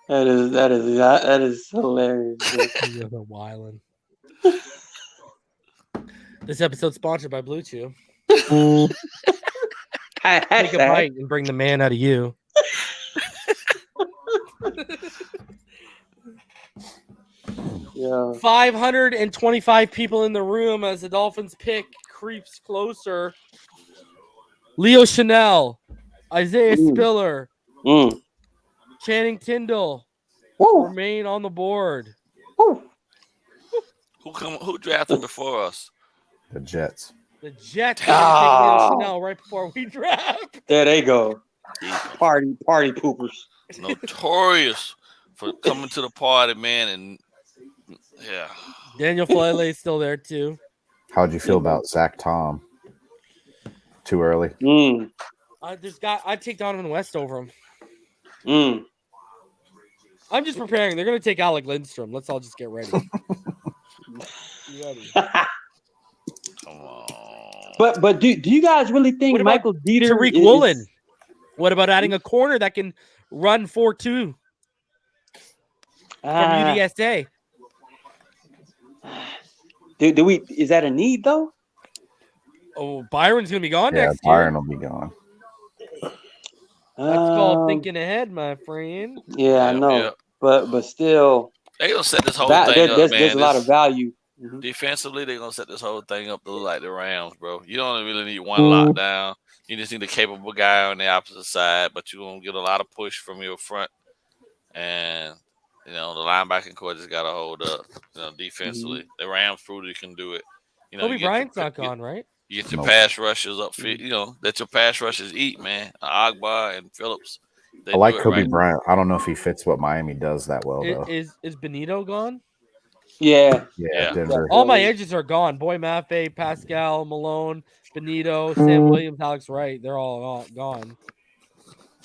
That is hilarious. Wildin'. This episode's sponsored by Blue Chew. Take a bite and bring the man out of you. Yeah. 525 people in the room as the Dolphins pick creeps closer. Leo Chanel, Isaiah Spiller, Channing Tindall remain on the board. Who drafted before us? The Jets. The Jets pick Leo Chanel right before we draft. There they go. Party poopers. Notorious for coming to the party, man, and yeah. Daniel Falele is still there too. How'd you feel about Zach Tom? Too early. I'd take Donovan West over him. I'm just preparing. They're going to take Alec Lindstrom. Let's all just get ready. You ready? Come on. But do you guys really think What about Michael Dieter Tariq is Woolen? What about adding a corner that can run 4-2 from UDSA? Do we? Is that a need though? Oh, Byron's going to be gone Yeah, next Byron year. will be gone. That's called thinking ahead, my friend. Yeah, I know. But still, They gonna set this whole thing up, man. There's a lot of value. Mm-hmm. Defensively, they're gonna set this whole thing up to look like the Rams, bro. You don't really need one lockdown. You just need a capable guy on the opposite side, but you're gonna get a lot of push from your front, and the linebacking core just gotta hold up. Defensively, the Rams proved you can do it. Kobe Bryant's not gone, right? You get your pass rushers up, let your pass rushers eat, man. Agba and Phillips. I like Kobe Bryant. I don't know if he fits what Miami does that well, though. Is Benito gone? Yeah. Denver. All my edges are gone. Boy Maffei, Pascal, Malone, Benito, Sam Williams, Alex Wright. They're all gone.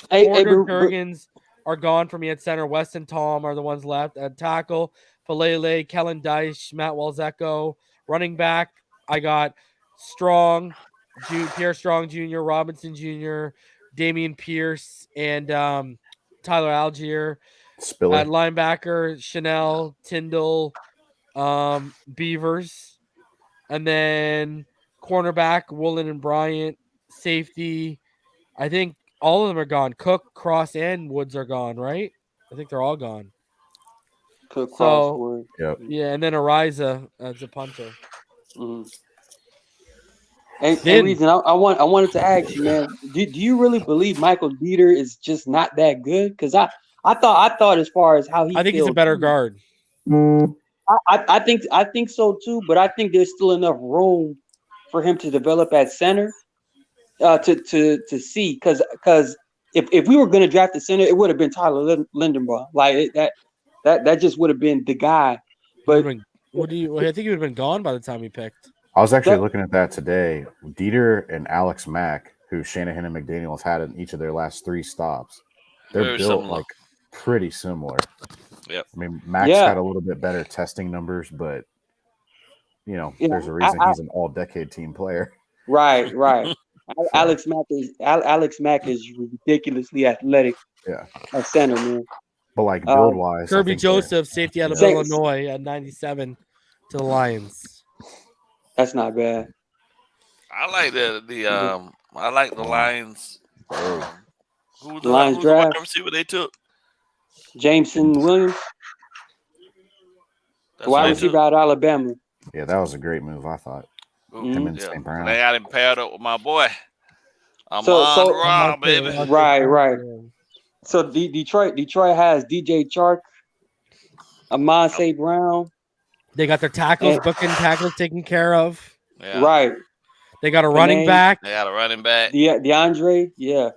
Porter, Jurgens are gone for me at center. West and Tom are the ones left. At tackle, Falele, Kellen Dyche, Matt Walzeko. Running back, I got Strong, Pierre Strong Jr., Robinson Jr., Damian Pierce, and Tyler Algier. Spiller. At linebacker, Chanel, Tyndall, Beavers. And then cornerback, Woolen and Bryant. Safety, I think all of them are gone. Cook, Cross, and Woods are gone, right? I think they're all gone. Cook, Cross, Woods. Yep. Yeah, and then Ariza as a punter. Mm-hmm. And reason I wanted to ask you, man, do you really believe Michael Dieter is just not that good? Because I thought as far as how I think he's a better guard. I think so too, but I think there's still enough room for him to develop at center to see. Because if we were going to draft the center, it would have been Tyler Lindenbaum. Like that just would have been the guy. But I think he would have been gone by the time he picked. I was actually looking at that today. Dieter and Alex Mack, who Shanahan and McDaniel have had in each of their last 3 stops, they're very built similar. like pretty similar. Yep. I mean, Mack's had a little bit better testing numbers, but there's a reason he's an all-decade team player. Right. Alex Mack is ridiculously athletic. Yeah. At center, man. But like build-wise, Kirby Joseph, safety out of Illinois at 97 to the Lions. That's not bad. I like I like the Lions. Who's the Lions draft? Wide receiver they took? Jameson Williams, wide receiver out of Alabama. Yeah, that was a great move, I thought. Him and St. Brown. They got him paired up with my boy. Amon-Ra, baby. Right. So Detroit has DJ Chark, Amon St. Brown. They got their tackles, booking tackles taken care of. Yeah. Right. They got a running back. They got a running back. DeAndre, yeah.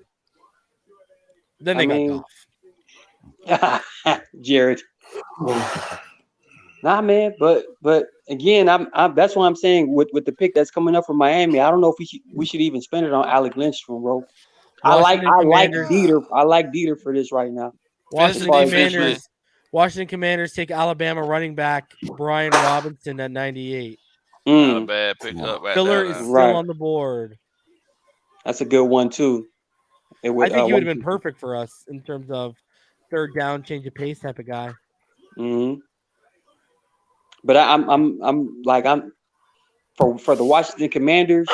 Then they got Goff. Jared. Nah, man, but again, I'm that's what I'm saying with the pick that's coming up from Miami. I don't know if we should even spend it on Alec Lindstrom, bro. I like Dieter. I like Dieter for this right now. Washington Commanders take Alabama running back Brian Robinson at 98. Not a bad pickup. Filler is still on the board. That's a good one too. I think he would have been perfect for us in terms of third down, change of pace type of guy. Mm-hmm. But I'm for the Washington Commanders,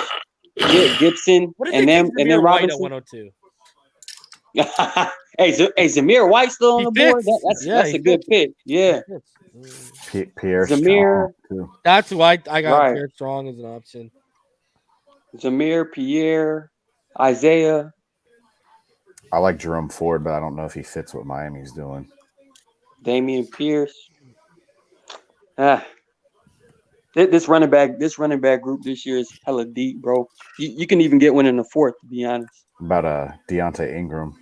Gibson and then Robinson. 102. Hey, Zamir White still on the board. That's a good pick. Yeah. Pierre Zamir. Strong, that's who I got. Pierre Strong as an option. Zamir, Pierre, Isaiah. I like Jerome Ford, but I don't know if he fits what Miami's doing. Damian Pierce. This running back group this year is hella deep, bro. You can even get one in the 4th, to be honest. About Deontay Ingram.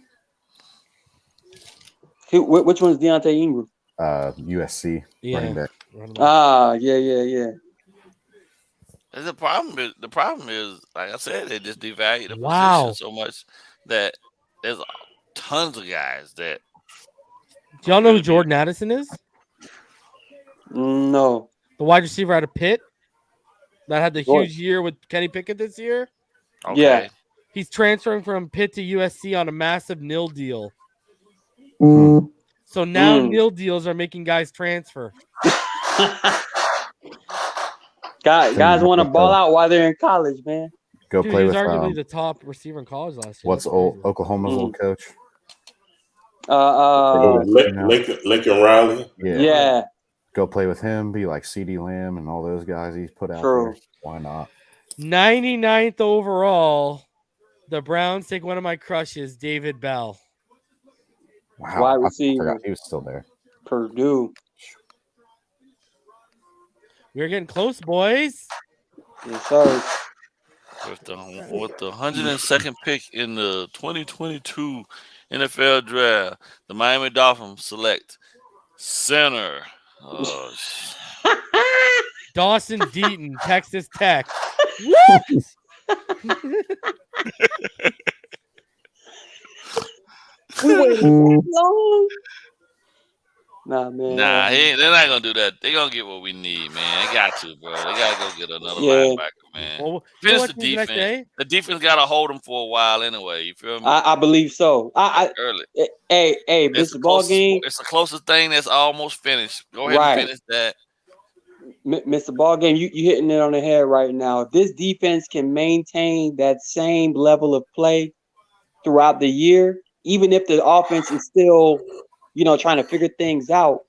Which one's Deontay Ingram? USC running back. Yeah. The problem is, like I said, they just devalue the position so much that there's tons of guys that Do y'all know who Jordan Addison is? No. The wide receiver out of Pitt that had the Jordan. huge year with Kenny Pickett this year. Okay. Yeah. He's transferring from Pitt to USC on a massive nil deal. So now nil deals are making guys transfer. Guys want to ball out while they're in college, man. Go Dude, play he was with arguably the top receiver in college last year. what's That's old crazy. Oklahoma's old coach? Lincoln Riley. Yeah. Go play with him. Be like CeeDee Lamb and all those guys he's put out True. there. Why not? 99th overall. The Browns take one of my crushes, David Bell. Wow, Wide I receiver. forgot he was still there. Purdue. We're getting close, boys. Yes, sir. With the 102nd pick in the 2022 NFL Draft, the Miami Dolphins select center. Dawson Deaton, Texas Tech. What? We waited that long? Nah, man. Nah, they're not gonna do that. They're gonna get what we need, man. They got to, bro. They gotta go get another linebacker, man. Well, Finish the defense. The defense gotta hold them for a while anyway. You feel me? I believe so. Early. Hey, It's Mr. BallGame. It's the closest thing that's almost finished. Go ahead and finish that. Mr. BallGame, you hitting it on the head right now. If this defense can maintain that same level of play throughout the year, even if the offense is still, trying to figure things out,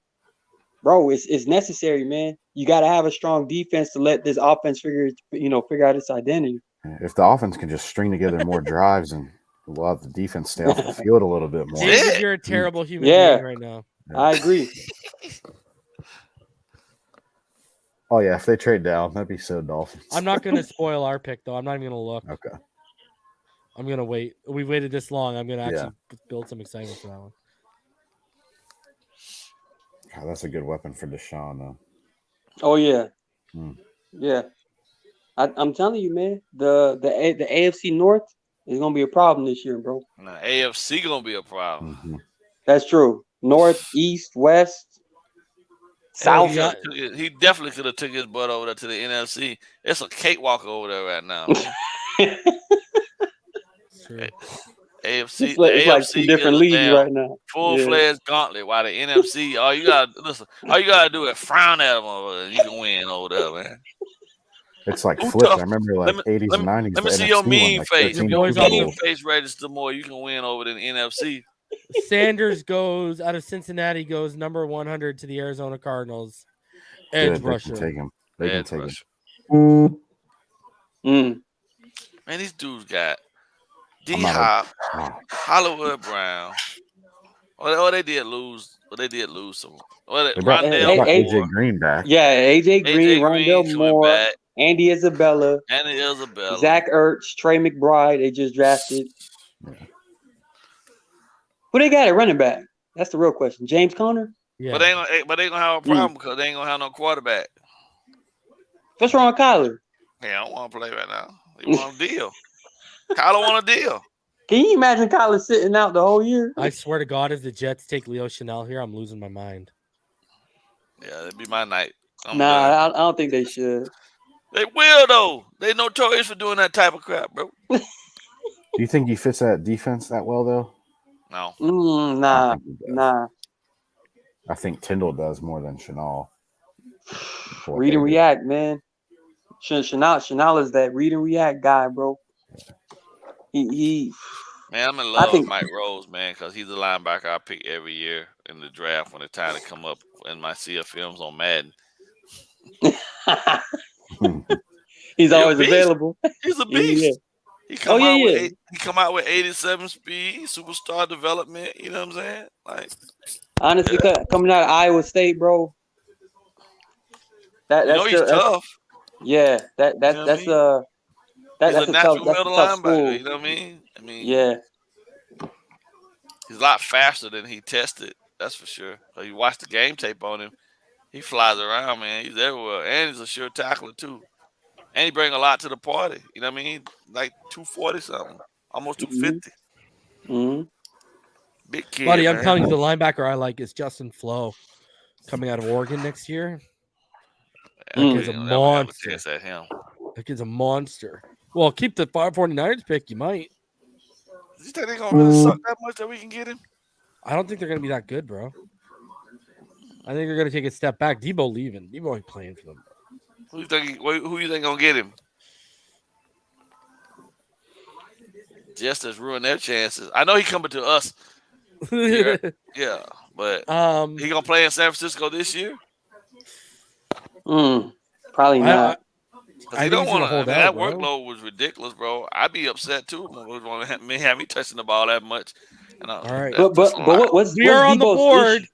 bro, it's necessary, man. You got to have a strong defense to let this offense figure out its identity. If the offense can just string together more drives and we'll have the defense stay off the field a little bit more. David, you're a terrible human being right now. I agree. Oh, yeah, if they trade down, that'd be so Dolphins. I'm not going to spoil our pick, though. I'm not even going to look. Okay. I'm going to wait. We waited this long. I'm going to actually build some excitement for that one. God, that's a good weapon for Deshaun, though. Oh, yeah. Yeah. I'm telling you, man, the AFC North is going to be a problem this year, bro. Nah, AFC going to be a problem. Mm-hmm. That's true. North, East, West. South. He definitely could have took his butt over there to the NFC. It's a cakewalk over there right now. AFC, it's like two different leagues right now. Full-fledged gauntlet. While the NFC, all you gotta do is frown at them over there. You can win over there, man. It's like flipped. I remember 80s and 90s. Let me see your mean face. If your mean face face register more, you can win over the NFC. Sanders goes out of Cincinnati, goes number 100 to the Arizona Cardinals. Edge rusher. They can take him. Man, these dudes got D-Hop, Hollywood Brown. Oh, they did lose. They did lose some. They brought AJ Green back. Yeah, AJ Green, Rondell Moore, Andy Isabella, Zach Ertz, Trey McBride. They just drafted. Yeah. Who they got at running back? That's the real question. James Conner? Yeah. But they gonna have a problem because they ain't gonna have no quarterback. What's wrong with Kyler? Yeah, I don't want to play right now. He want a deal. Kyler want a deal. Can you imagine Kyler sitting out the whole year? I swear to God, if the Jets take Leo Chanel here, I'm losing my mind. Yeah, it'd be my night. I don't think they should. They will, though. They notorious for doing that type of crap, bro. Do you think he fits that defense that well, though? No. Nah. I think Tyndall does more than Chanel. Read and react, man. Chanel is that read and react guy, bro. He Man, I'm in love with Mike Rose, man, because he's the linebacker I pick every year in the draft when it's time to come up in my CF films on Madden. He's always available. He's a beast. Yeah. He come out with 87 speed, superstar development. You know what I'm saying? Like, honestly, coming out of Iowa State, bro. He's tough. Yeah, that's a tough linebacker. You know what I mean? Yeah. He's a lot faster than he tested. That's for sure. So you watch the game tape on him. He flies around, man. He's everywhere, and he's a sure tackler too. And he bring a lot to the party. You know what I mean? Like 240 something, almost 250. Mm-hmm. Big kid, Buddy, I'm man. telling you, the linebacker I like is Justin Flo, coming out of Oregon next year. That kid's a Never have a monster. chance at him. That kid's a monster. Well, keep the 49ers pick. You might. You think they're gonna really suck that much that we can get him? I don't think they're gonna be that good, bro. I think they're gonna take a step back. Debo leaving. Debo ain't playing for them. Who you think gonna get him? Just as ruin their chances. I know he coming to us. Yeah, but he gonna play in San Francisco this year? Probably not. Because he don't want to hold that workload was ridiculous, bro. I'd be upset too. Would want to have me touching the ball that much. All right, but what's we are on the Debo's board. issue?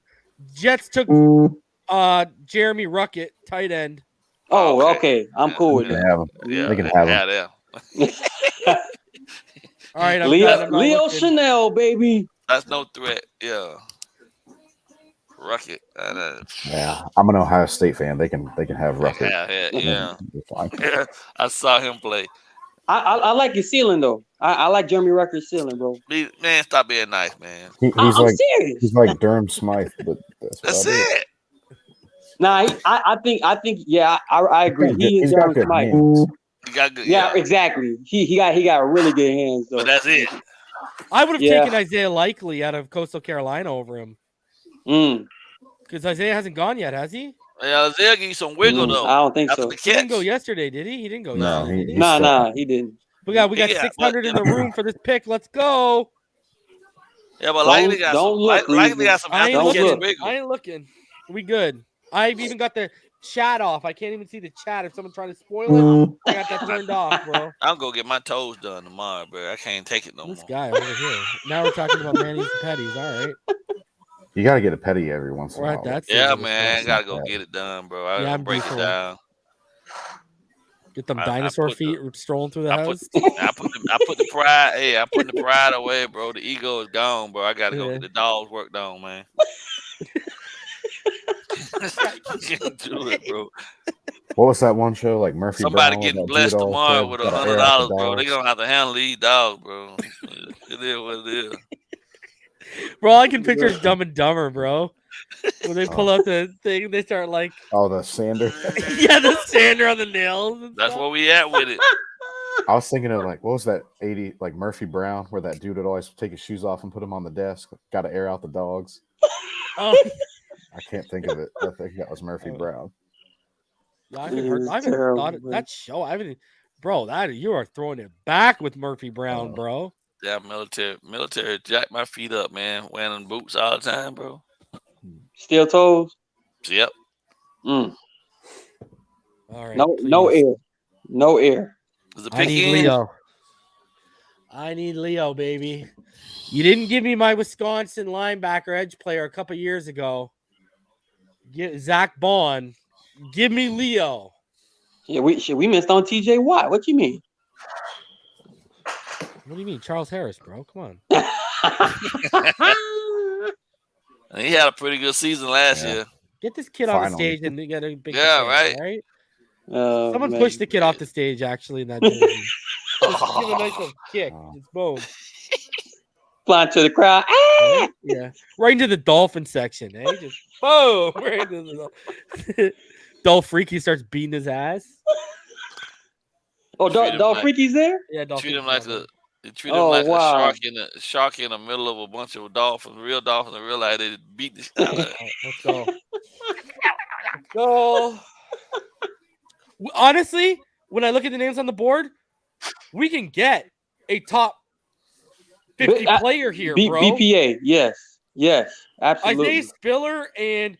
Jets took Jeremy Ruckett, tight end. Oh, okay. I'm cool with They can that. have him. Yeah, They can have him. Yeah. All right, I'm Leo looking. Chanel, baby. That's no threat. Yeah. Ruckett. Yeah, I'm an Ohio State fan. They can have Ruckert. Yeah. They're fine. Yeah. I saw him play. I like his ceiling though. I like Jeremy Rucker's ceiling, bro. Man, stop being nice, man. I'm serious. He's like Durham Smythe, but That's it. Nah, I think yeah, I agree. He's got good hands. He got good. Yeah, exactly. He got really good hands though. But that's it. I would have taken Isaiah Likely out of Coastal Carolina over him. Because Isaiah hasn't gone yet, has he? Yeah, Isaiah give you some wiggle though. I don't think so. He didn't go yesterday, did he? He didn't go. No, yesterday, did Nah, he didn't. We got 600 in the room for this pick. Let's go. Yeah, but Likely got some. I ain't looking. We good. I've even got the chat off. I can't even see the chat. If someone's trying to spoil it, I got that turned off, bro. I'm gonna get my toes done tomorrow, bro. I can't take it no more. This guy over here. Now we're talking about Manny's and Petties. All right. You got to get a petty every once in a while. Yeah, man. I gotta go get it done, bro. I gotta break it down. Get them dinosaur feet strolling through the house. I put the pride. Hey, I put the pride away, bro. The ego is gone, bro. I gotta go get the dogs worked on, man. Can't do it, bro. What was that one show like Murphy? Somebody Brown, getting blessed tomorrow with $100, bro. They gonna have to handle these dogs, bro. It is what it is. Bro, all I can picture is Dumb and Dumber, bro. When they pull out the thing, they start like, the sander. Yeah, the sander on the nails. That's where we at with it. I was thinking of like, what was that 80 like Murphy Brown, where that dude would always take his shoes off and put them on the desk. Got to air out the dogs. Oh. I can't think of it. I think that was Murphy Brown. Yeah, I haven't thought of that show. Bro, you are throwing it back with Murphy Brown, bro. Yeah, military jack my feet up, man. Wearing boots all the time, bro. Steel toes. Yep. All right. No air. I need Leo, baby. You didn't give me my Wisconsin linebacker edge player a couple years ago. Zach Bond. Give me Leo. Yeah, we missed on TJ Watt. What you mean? What do you mean? Charles Harris, bro. Come on. He had a pretty good season last year. Get this kid on the stage and get a big right. Right? Someone pushed the kid off the stage, actually, in that jersey. Just give a nice little kick. Just boom. Flying to the crowd. Right? Yeah. Right into the Dolphin section, eh? Just boom. Right into the Dolph Freaky starts beating his ass. Oh, Dolph Freaky's there? Yeah, Dolph. Treat him like a a shark in the middle of a bunch of dolphins, real dolphins, and realize they beat the shit out of it. Let's go. Let's go. Honestly, when I look at the names on the board, we can get a top 50 player here, bro. BPA, yes, absolutely. Isaiah Spiller and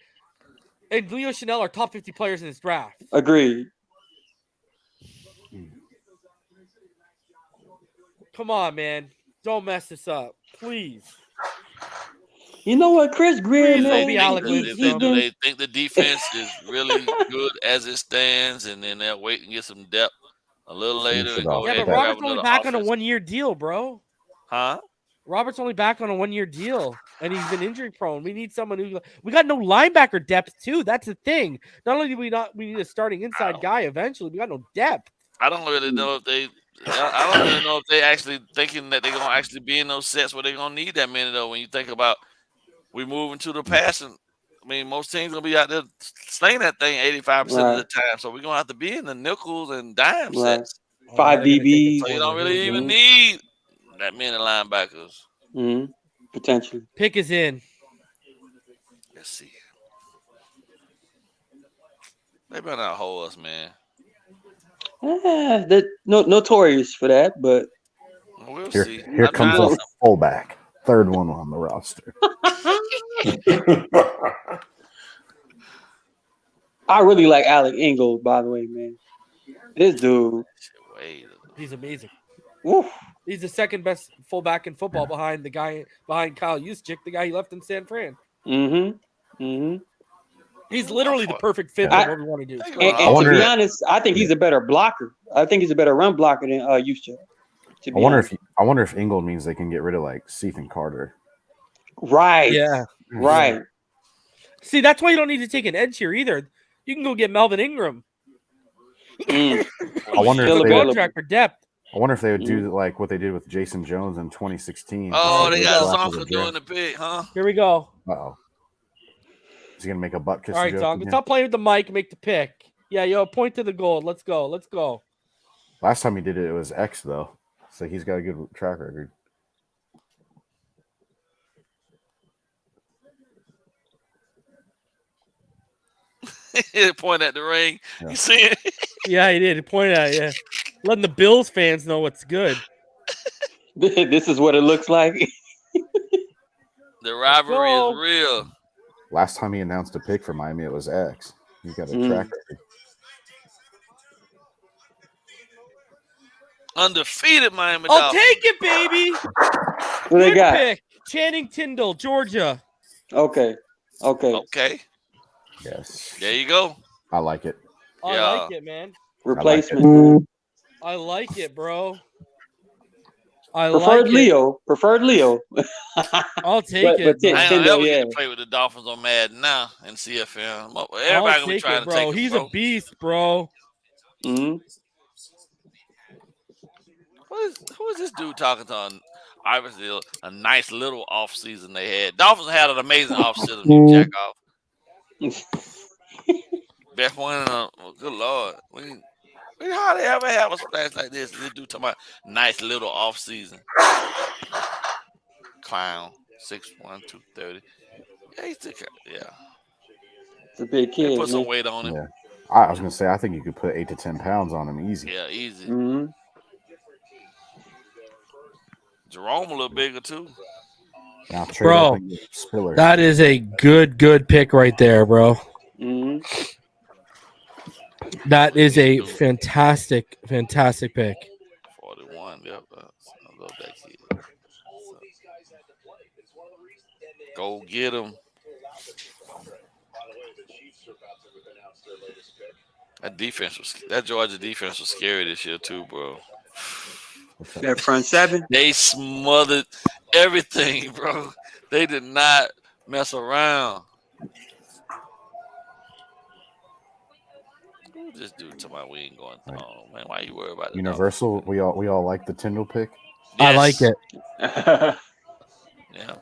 Leo Chanel are top 50 players in this draft. Agreed. Come on, man. Don't mess this up. Please. You know what, Chris Greer, man? Do they think the defense is really good as it stands, and then they'll wait and get some depth a little later? And go but Robert's only back on a 1-year deal, bro. Huh? Robert's only back on a 1-year deal, and he's been injury prone. We need someone who we got no linebacker depth too. That's the thing. Not only do we need a starting inside guy eventually, we got no depth. I don't really know if they I don't even know if they actually thinking that they're gonna actually be in those sets where they're gonna need that many though. When you think about we moving to the passing, I mean most teams gonna be out there slinging that thing 85% of the time. So we're gonna have to be in the nickels and dime sets. 5 DBs. So you don't really even need that many linebackers. Potentially. Pick is in. Let's see. They better not hold us, man. They're notorious for that, but we'll see. Here comes a fullback, third one on the roster. I really like Alec Ingold, by the way, man. This dude, he's amazing. Oof. He's the second best fullback in football behind the guy behind Kyle Juszczyk, the guy he left in San Fran. He's literally the perfect fit for what we want to do. And to be honest, I think he's a better blocker. I think he's a better run blocker than Juszczyk. I wonder if Ingold means they can get rid of like Ethan Carter. Right. Yeah. Right. See, that's why you don't need to take an edge here either. You can go get Melvin Ingram. I wonder if they contract for depth. I wonder if they would do like what they did with Jason Jones in 2016. Oh, they got Zonka doing the pick, huh? Here we go. Uh-oh. Is he gonna make a butt kiss? All right, Zonka, stop playing with the mic. Make the pick. Yeah, yo, point to the goal. Let's go. Let's go. Last time he did it, it was X though, so he's got a good track record. Point at the ring. Yeah. You see it? Yeah, he did. He pointed at it, yeah. Letting the Bills fans know what's good. This is what it looks like. The rivalry is real. Last time he announced a pick for Miami, it was X. He's got a track record. Undefeated Miami I'll Dolphins. take it, baby. What they got? Pick. Channing Tindall, Georgia. Okay. Yes. There you go. I like it. I like it, man. Replacement. I like it, bro. Preferred Leo. I'll take it. I ain't never get to play with the Dolphins on Madden now in CFL. Everybody gonna be trying to take it, He's a beast, bro. Who is this dude talking to? Obviously, a nice little off season they had. Dolphins had an amazing off season. You jack off. Best one. Good Lord. We hardly ever have a splash like this. This dude talking about nice little off season. Clown. 6'1", 230. Yeah, he's it's a big kid. Put some weight on him. Yeah. I was gonna say I think you could put 8 to 10 pounds on him easy. Yeah, easy. Jerome a little bigger too. Now, bro, that is a good pick right there, bro. That is a fantastic pick. 41, yep. I love that kid. Go get him. That Georgia defense was scary this year too, bro. That front seven. They smothered everything, bro. They did not mess around. This dude talking about we ain't going. Oh man, why you worried about it? Universal. We all like the Tyndall pick. Yes. I like it. Yeah.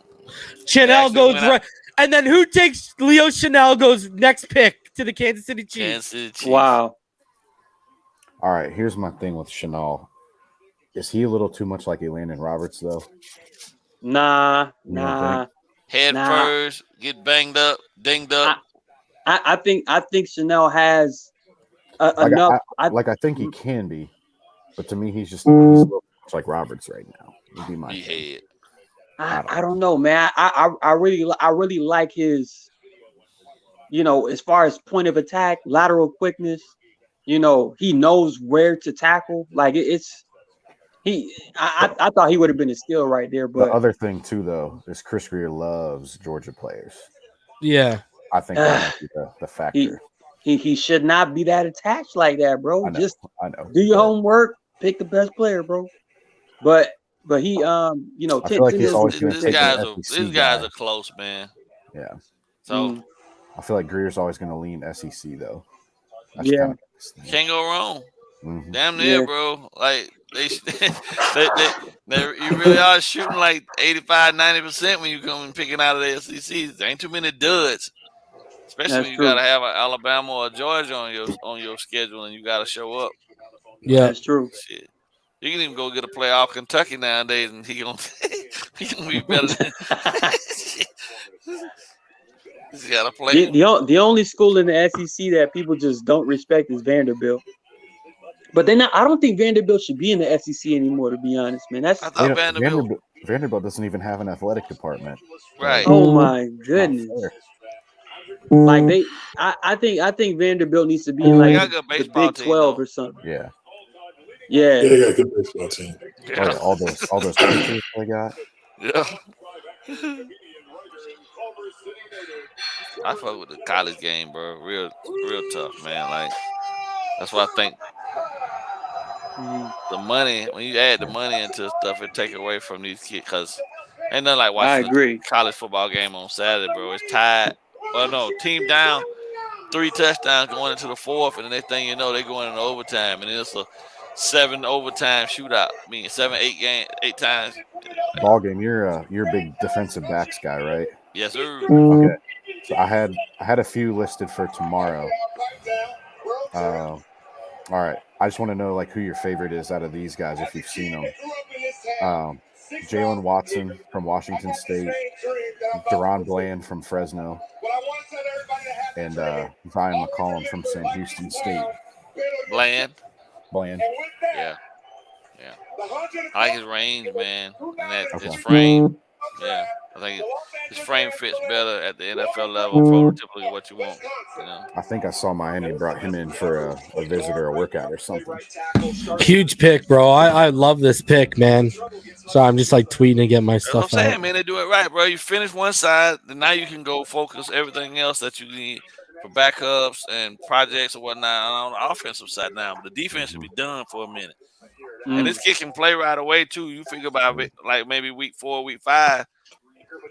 Chanel goes right, and then who takes Leo Chanel goes next pick to the Kansas City Chiefs? Wow. All right, here's my thing with Chanel. Is he a little too much like Elandon Roberts though? Nah. Head first, get banged up, dinged up. I think Chanel has enough. I think he can be, but to me, he's a little much like Roberts right now. Would be my head. I don't know, man. I really like his, as far as point of attack, lateral quickness. He knows where to tackle. Like I thought he would have been a steal right there. But the other thing too, though, is Chris Greer loves Georgia players. Yeah, I think that might be the factor. He should not be that attached like that, bro. I know. Do your homework, pick the best player, bro. But he, I feel like he's always going to take these guys are close, man. Yeah. So I feel like Greer's always going to lean SEC though. That's can't go wrong. Damn near, bro. Like You really are shooting like 85-90% when you come and picking out of the SEC. There ain't too many duds, especially That's when you true. got to have an Alabama or Georgia on your schedule and you got to show up. Yeah. That's true. Shit. You can even go get a playoff Kentucky nowadays, and he gonna be better than. He's got to play. The only school in the SEC that people just don't respect is Vanderbilt. But they're not. I don't think Vanderbilt should be in the SEC anymore. To be honest, man, I thought Vanderbilt doesn't even have an athletic department. Right. Oh my goodness! Like I think Vanderbilt needs to be in like the Big 12 or something. Yeah, they got a good baseball team. Yeah. All those pitchers they got. Yeah. I fuck with the college game, bro. Real tough, man. Like that's why I think the money, when you add the money into stuff, it take away from these kids because ain't nothing like watching a college football game on Saturday, bro. It's tied. Well, no, team down, 3 touchdowns going into the 4th, and the next thing you know, they going into overtime, and it's a 7 overtime shootout. I mean, 7, 8 times. BallGame, you're a big defensive backs guy, right? Yes, sir. Okay. So I had a few listed for tomorrow. All right. I just want to know like who your favorite is out of these guys if you've seen them. Jalen Watson from Washington State, Deron Bland from Fresno, and Ryan McCollum from Sam Houston State. Bland. Yeah. I like his range, man, and his frame. Yeah, I think his frame fits better at the NFL level, prototypically what you want. You know? I think I saw Miami brought him in for a visit or a workout or something. Huge pick, bro. I love this pick, man. So I'm just like tweeting and getting my stuff That's what I'm saying, out. man. They do it right, bro. You finish one side, then now you can go focus everything else that you need for backups and projects or whatnot on the offensive side now. But the defense should be done for a minute. And this kid can play right away, too. You figure about it, like maybe week 4, week 5.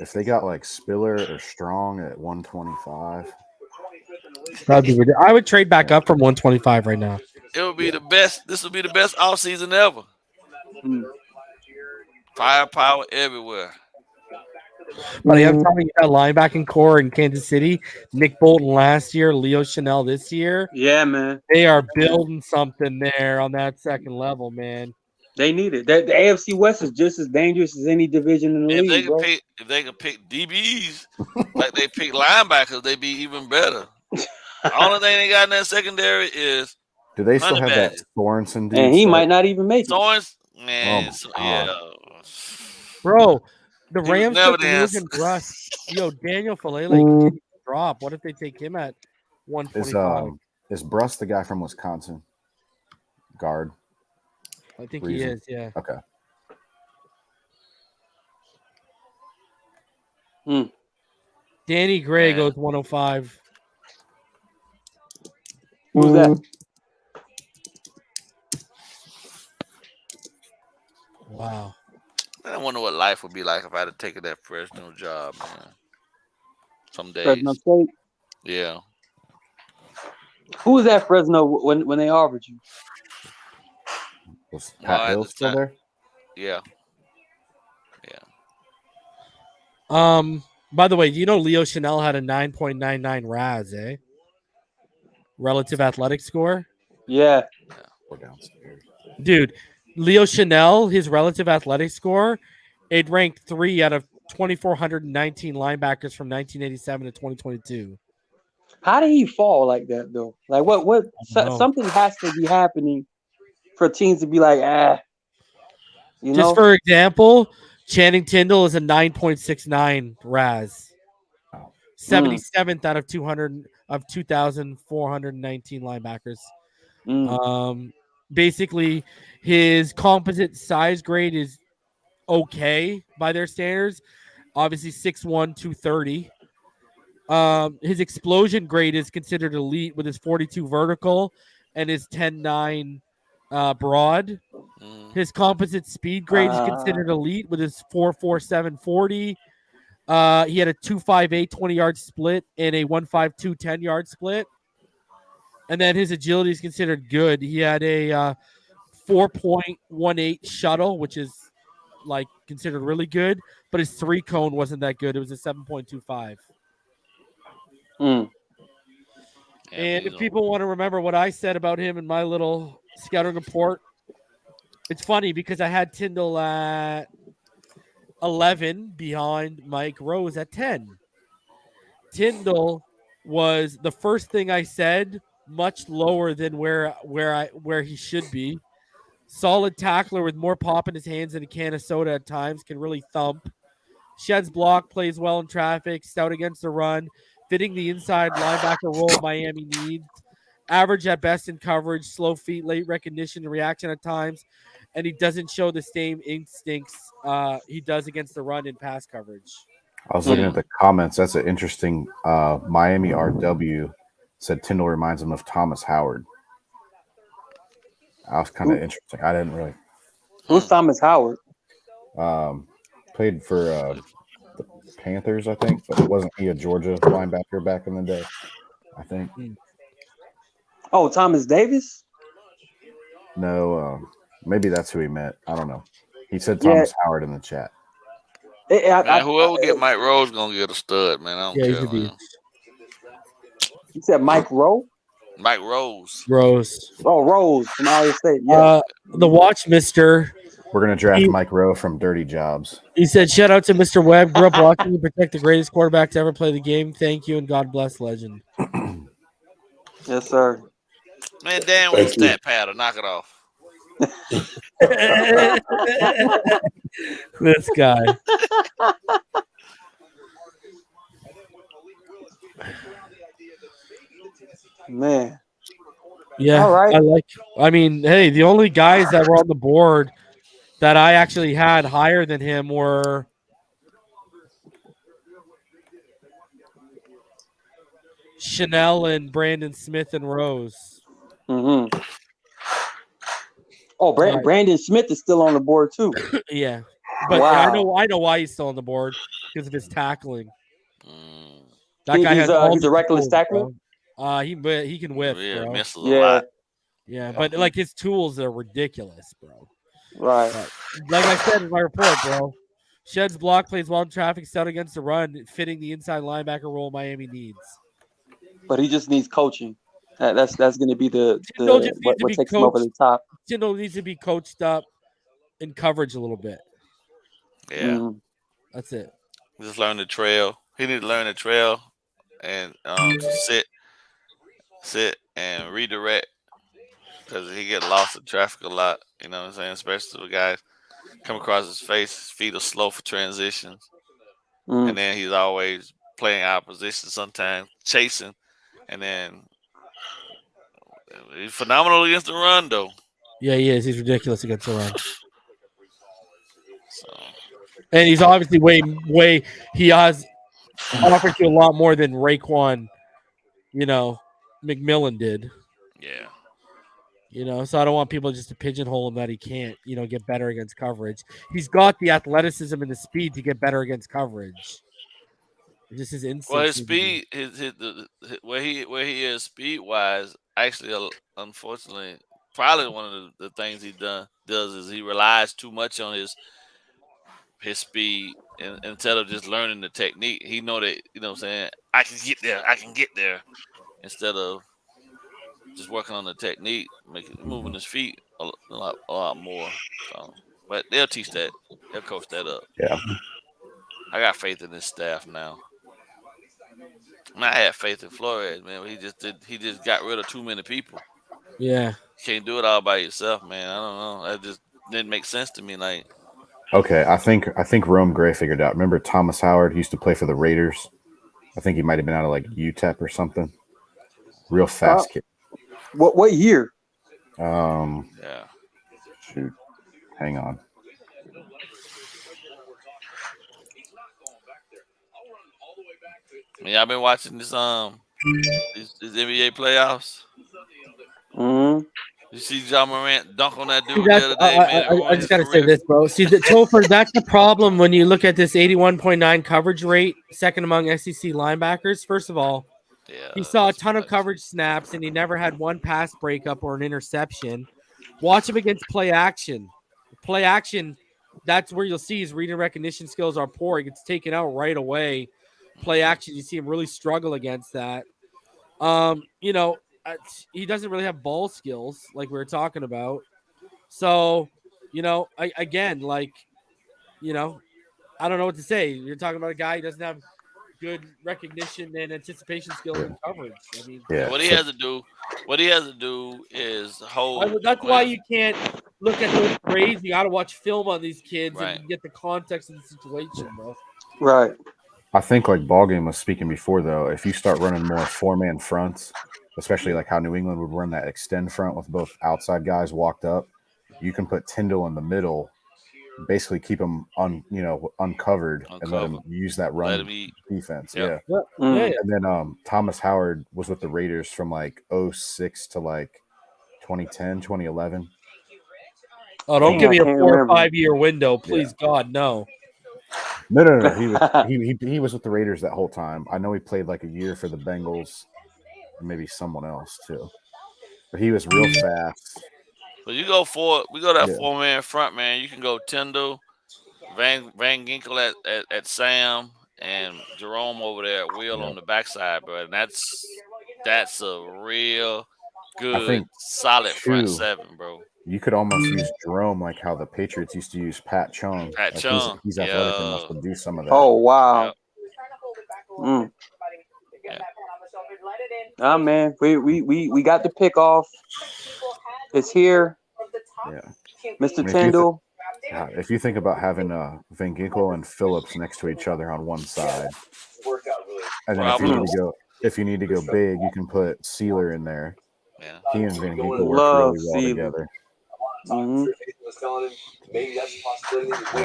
If they got like Spiller or Strong at 125. I would trade back up from 125 right now. It would be the best. This would be the best offseason ever. Firepower everywhere. Buddy, I'm telling you, that linebacking core in Kansas City, Nick Bolton last year, Leo Chanel this year. Yeah, man. They are building something there on that second level, man. They need it. The AFC West is just as dangerous as any division in the league, bro. If they can pick DBs like they pick linebackers, they'd be even better. The only thing they got in that secondary is do they still have that Sorensen dude? And he might not even make it. Sorensen, man. Yeah. Bro, the Rams took Logan Bruss. Yo, Daniel Falele drop. What if they take him at 125? Is Bruss the guy from Wisconsin? Guard. I think he is, yeah. Okay. Danny Gray goes 105. Who's that? Wow. I wonder what life would be like if I had to take that Fresno job, man. Some days. Fresno State? Yeah. Who was at Fresno when they offered you? Was Pat Hill still there? Yeah. By the way, do you know Leo Chanel had a 9.99 RAS, eh? Relative athletic score? Yeah. We're downstairs. Dude, Leo Chanel, his relative athletic score, it ranked 3 out of 2,419 linebackers from 1987 to 2022. How did he fall like that, though? Like, what? Something has to be happening for teams to be like, you know? Just for example, Channing Tindall is a 9.69 RAS. 77th out of 2,419 linebackers. Basically, his composite size grade is okay by their standards. Obviously, 6'1", 230. His explosion grade is considered elite with his 42 vertical and his 10.9 broad. His composite speed grade is considered elite with his 4.47 40. He had a 2.58 20-yard split and a 1.52 10-yard split. And then his agility is considered good. He had a 4.18 shuttle, which is like considered really good, but his 3-cone wasn't that good. It was a 7.25. Mm. And if people want to remember what I said about him in my little scouting report, it's funny because I had Tyndall at 11 behind Mike Rose at 10. Tyndall was the first thing I said, much lower than where he should be. Solid tackler with more pop in his hands than a can of soda at times, can really thump. Sheds block, plays well in traffic, stout against the run, fitting the inside linebacker role Miami needs. Average at best in coverage, slow feet, late recognition and reaction at times, and he doesn't show the same instincts he does against the run in pass coverage. I was looking at the comments. That's an interesting. Miami RW said Tyndall reminds him of Thomas Howard. That was kind of interesting. I didn't really. Who's Thomas Howard? Played for the Panthers, I think, but wasn't he a Georgia linebacker back in the day? I think. Oh, Thomas Davis? No, maybe that's who he meant. I don't know. He said Thomas Howard in the chat. Whoever get Mike Rose gonna get a stud, man. I don't care. Man. You said Mike Rowe? Mike Rose. Oh, Rose from Iowa State. Yeah. The watch, Mr. We're gonna draft Mike Rowe from Dirty Jobs. He said, "Shout out to Mr. Webb. Grew up watching you protect the greatest quarterback to ever play the game. Thank you and God bless legend." Yes, sir. Man, Dan with a stat paddle. Knock it off. This guy. Man. Yeah. All right. I mean, hey, the only guys that were on the board that I actually had higher than him were Chanel and Brandon Smith and Rose. Mm-hmm. Oh, Brandon Smith is still on the board too. Yeah, but wow. I know why he's still on the board because of his tackling. That guy he's a reckless tackler. He can whip. Yeah, bro. misses a lot. Yeah, but like his tools are ridiculous, bro. Right. Like I said in my report, bro. Sheds block, plays well in traffic, stout against the run, fitting the inside linebacker role Miami needs. But he just needs coaching. That's going to be what takes him over the top. Tyndall needs to be coached up in coverage a little bit. Yeah. That's it. Just learn the trail. He needs to learn the trail and sit and redirect because he get lost in traffic a lot. You know what I'm saying? Especially the guys come across his face. His feet are slow for transitions. And then he's always playing out of position sometimes, chasing. And then he's phenomenal against the run, though. Yeah, he is. He's ridiculous against the run. And he's obviously way he has offered you a lot more than Raekwon, McMillan did. Yeah. So I don't want people just to pigeonhole him that he can't, get better against coverage. He's got the athleticism and the speed to get better against coverage. Just his instinct. Well, his speed, where he is speed wise, actually, unfortunately, probably one of the things he does is he relies too much on his speed instead of just learning the technique. He know that, what I'm saying, I can get there instead of just working on the technique, moving his feet a lot more. So, but they'll teach that. They'll coach that up. Yeah. I got faith in this staff now. I had faith in Flores, man. He just got rid of too many people. Yeah. You can't do it all by yourself, man. I don't know. That just didn't make sense to me. Like, okay, I think Rome Gray figured out. Remember Thomas Howard? He used to play for the Raiders. I think he might have been out of like UTEP or something. Real fast kid. What year? Yeah. Shoot. Hang on. I mean, I've been watching this these NBA playoffs. Mm-hmm. You see John Morant dunk on that dude the other day, man. I just gotta say this, bro. See, Topher, that's the problem when you look at this 81.9 coverage rate, second among SEC linebackers. First of all, he saw a ton of coverage snaps, and he never had one pass breakup or an interception. Watch him against play action. Play action, that's where you'll see his reading recognition skills are poor. He gets taken out right away. Play action, you see him really struggle against that. You know, he doesn't really have ball skills like we were talking about. So, you know, again, like, you know, I don't know what to say. You're talking about a guy who doesn't have good recognition and anticipation skills and coverage. I mean, What he has to do is hold. that's why you can't look at those grades. You got to watch film on these kids Right. and get the context of the situation, bro. Right. I think like BallGame was speaking before, though, if you start running more 4-man fronts, especially like how New England would run that extend front with both outside guys walked up, you can put Tyndall in the middle, basically keep him uncovered, and let him use that run defense. Yep. Yeah. Mm. And then Thomas Howard was with the Raiders from like 2006 to like 2010, 2011. Oh, don't give me a 4 or 5 year window, please, Yeah. God, no. No. He was with the Raiders that whole time. I know he played like a year for the Bengals, and maybe someone else too. But he was real fast. But we go that 4-man front, man. You can go Tyndall, Van Ginkel at Sam, and Jerome over there at Will on the backside, bro. And that's a real good, solid front seven, bro. You could almost use Jerome like how the Patriots used to use Pat Chung. He's athletic enough to do some of that. Oh, wow. Mm. Oh, man. We got the pick off. It's here. Yeah. Mr. Tyndall. If you think about having Van Ginkel and Phillips next to each other on one side, and then if you need to go big, you can put Sealer in there. Yeah. He and Van Ginkel work really well together. Mm-hmm.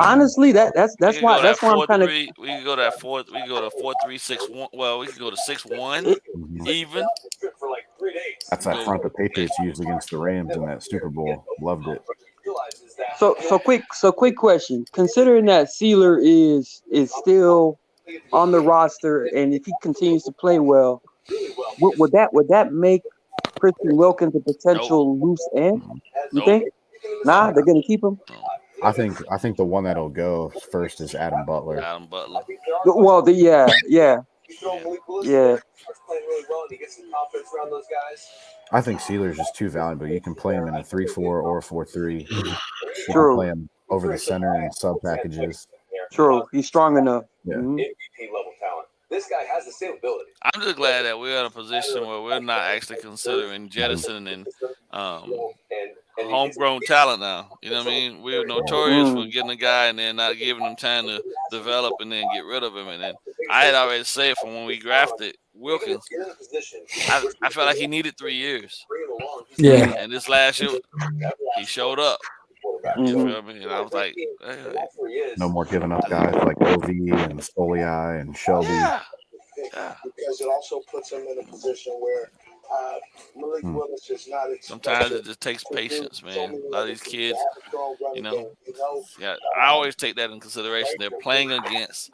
Honestly, that's why I'm kind of. We can go that 4. We can go to 4-3-6-1. Well, we can go to 6-1 even. That's that front the Patriots used against the Rams in that Super Bowl. Loved it. So quick question. Considering that Sealer is still on the roster, and if he continues to play well, would that make Christian Wilkins a potential loose end? You think? Nah, they're gonna keep him. I think the one that'll go first is Adam Butler. Well, yeah. I think Sealer's just too valuable. You can play him in a 3-4 or a 4-3. You True. can play him over the center in sub packages. True. He's strong enough. Yeah. Mm-hmm. This guy has the same ability. I'm just glad that we're in a position where we're not actually considering jettisoning homegrown talent now. You know what I mean? We're notorious for getting a guy and then not giving him time to develop and then get rid of him. And then I had already said from when we drafted Wilkins, I felt like he needed 3 years. Yeah. And this last year, he showed up. You feel me? And I was like, hey. No more giving up guys like OV and Stoliai and Shelby. Yeah. Because it also puts him in a position where Malik Willis is not. Sometimes it just takes patience, man. A lot of these kids, yeah, I always take that in consideration. They're playing against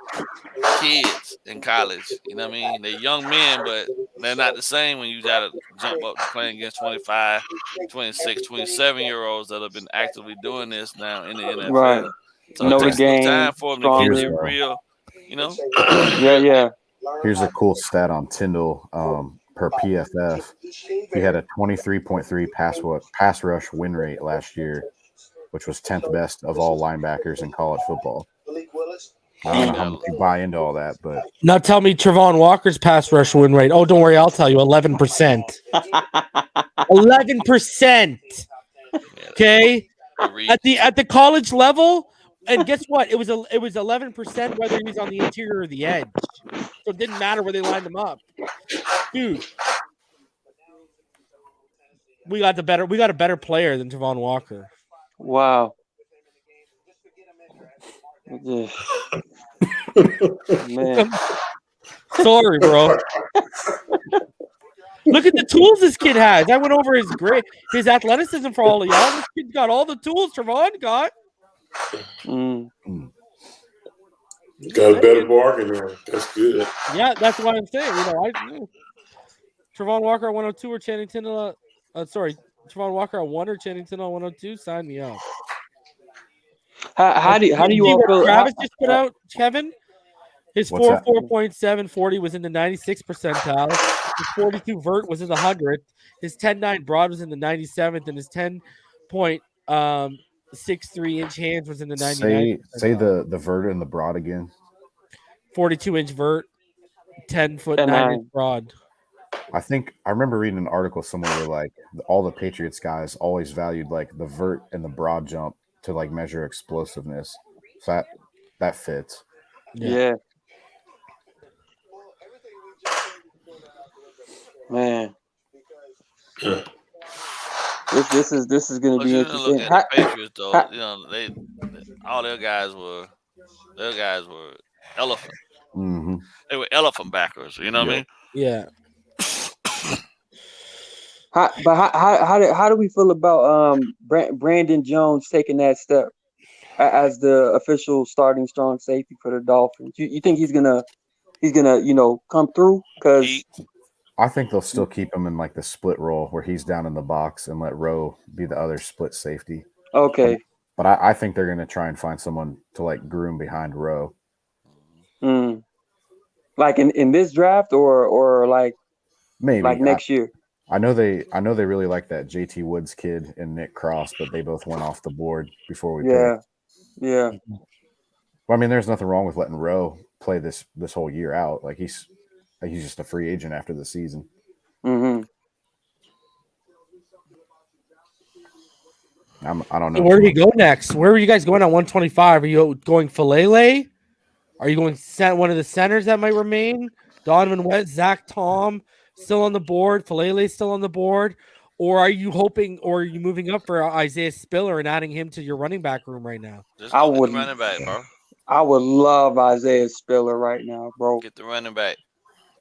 kids in college. You know what I mean? They're young men, but they're not the same when you got to jump up to playing against 25, 26, 27-year-olds that have been actively doing this now in the NFL. Right. So it takes some time for them to get real, you know? Yeah. Here's a cool stat on Tyndall per PFF. He had a 23.3 pass rush win rate last year, which was 10th best of all linebackers in college football. I don't know how much you buy into all that, but Now tell me Trevon Walker's pass rush win rate. Oh, don't worry, I'll tell you, 11%. 11%. Okay, at the college level, and guess what? It was 11% whether he was on the interior or the edge. So it didn't matter where they lined him up, dude. We got a better player than Trevon Walker. Wow. Man. Sorry, bro. Look at the tools this kid has. I went over his athleticism for all of y'all. This kid's got all the tools Trevon got. Got a better bargain there. That's good. Yeah, that's what I'm saying. Trevon Walker 102 or Channing Tyndall. Travon Walker on 1 or Chennington on 102? Sign me up. How do you See all what feel? Travis just put out, Kevin? His What's that? 4.740 was in the 96th percentile. His 42 vert was in the 100th. His 10.9 broad was in the 97th, and his 10.63 inch hands was in the 99th. Say the vert and the broad again. 42 inch vert, 10-foot 9 10.9. inch broad. I think I remember reading an article somewhere where like all the Patriots guys always valued like the vert and the broad jump to like measure explosiveness. So that fits. Yeah. Man. This is going to But be you didn't interesting. look at the Patriots though. You know, all their guys were elephant. Mm-hmm. They were elephant backers. You know what I mean? Yeah. How do we feel about Brandon Jones taking that step as the official starting strong safety for the Dolphins? You think he's gonna come through? Because I think they'll still keep him in like the split role where he's down in the box and let Rowe be the other split safety. Okay. But I think they're going to try and find someone to like groom behind Rowe. Like in this draft or like maybe like next year. I know they really like that JT Woods kid and Nick Cross, but they both went off the board before we picked. Yeah. Well, I mean, there's nothing wrong with letting Rowe play this whole year out. Like he's just a free agent after the season. Mm-hmm. I don't know. So where do we go next? Where are you guys going on 125? Are you going Falele? Are you going one of the centers that might remain? Donovan Webb, Zach Tom still on the board. Falele still on the board. Or are you hoping, or are you moving up for Isaiah Spiller and adding him to your running back room right now? Just go get the running back, bro. I would love Isaiah Spiller right now, bro. Get the running back.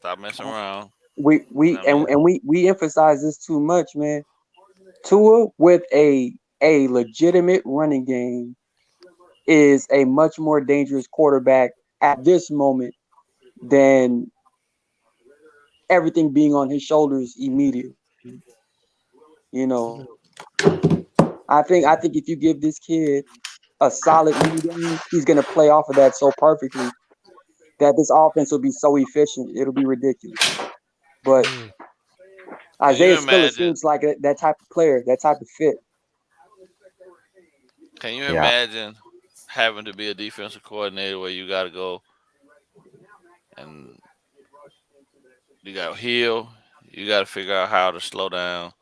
Stop messing around. We emphasize this too much, man. Tua with a legitimate running game is a much more dangerous quarterback at this moment than everything being on his shoulders immediately. You know, I think if you give this kid a solid lead game, he's gonna play off of that so perfectly that this offense will be so efficient, it'll be ridiculous. But Isaiah Spiller seems like that type of player, that type of fit. Can you imagine having to be a defensive coordinator where you got to go and you got Hill, you got to figure out how to slow down.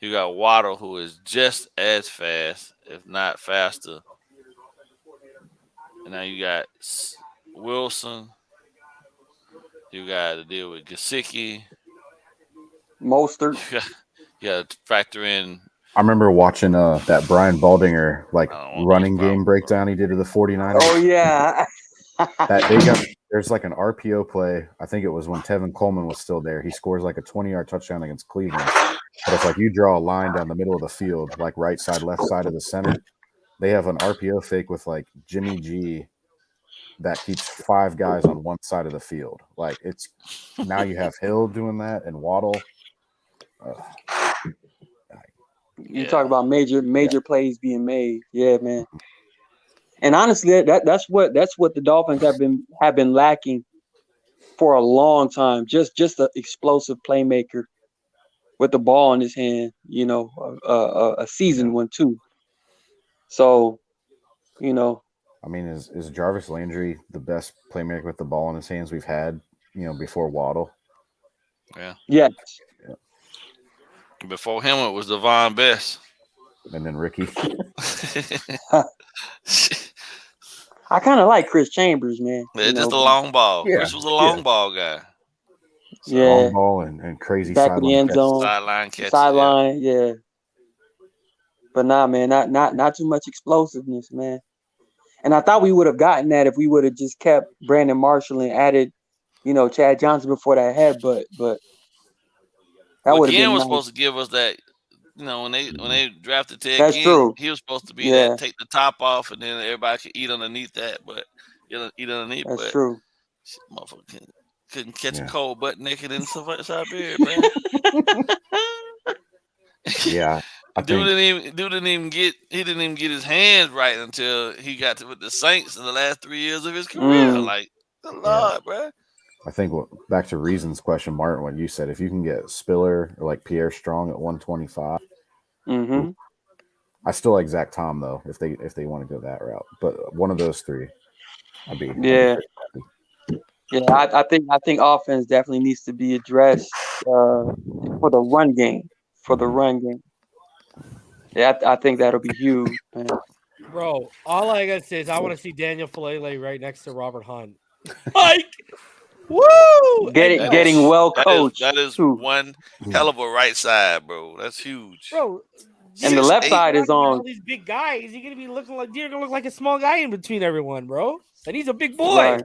You got Waddle, who is just as fast, if not faster. And now you got Wilson. You got to deal with Gesicki. Mostert. You got to factor in. I remember watching that Brian Baldinger running game breakdown he did to the 49ers. Oh yeah. There's like an RPO play. I think it was when Tevin Coleman was still there. He scores like a 20-yard touchdown against Cleveland. But it's like you draw a line down the middle of the field, like right side, left side of the center. They have an RPO fake with like Jimmy G that keeps 5 guys on one side of the field. Like it's now you have Hill doing that and Waddle. You talk about major plays being made. Yeah, man. And honestly, that's what the Dolphins have been lacking for a long time. Just an explosive playmaker with the ball in his hand. You know, a seasoned one too. So, you know. I mean, is Jarvis Landry the best playmaker with the ball in his hands we've had? You know, before Waddle. Yeah. Yes. Yeah. Before him, it was Devon Best. And then Ricky. I kind of like Chris Chambers, man. It's just a long ball. Yeah. Chris was a long ball guy. So long ball and crazy back in the end zone, sideline catch. Sideline, yeah. But nah, man, not too much explosiveness, man. And I thought we would have gotten that if we would have just kept Brandon Marshall and added, you know, Chad Johnson before that head, but that would have been was nice. supposed to give us that, you know, when they drafted Ted That's Ginn, true. he was supposed to be that, take the top off, and then everybody could eat underneath that, but eat underneath. That's true. Motherfucker couldn't catch a cold butt naked in Siberia, man. Yeah, I Dude think didn't even get his hands right until he got to with the Saints in the last 3 years of his career. Like, good Lord, bro. I think back to Reason's question, Martin, what you said, if you can get Spiller or like Pierre Strong at 125, I still like Zach Tom though, if they want to go that route. But one of those three, I'd be pretty happy. Yeah, I think offense definitely needs to be addressed for the run game. Yeah, I think that'll be huge, man. Bro, all I gotta say is I want to see Daniel Falele right next to Robert Hunt. Like, woo! Getting well coached. That is one hell of a right side, bro. That's huge. Bro, and the left side is on. All these big guys. You're gonna be looking like you're gonna look like a small guy in between everyone, bro. And he's a big boy.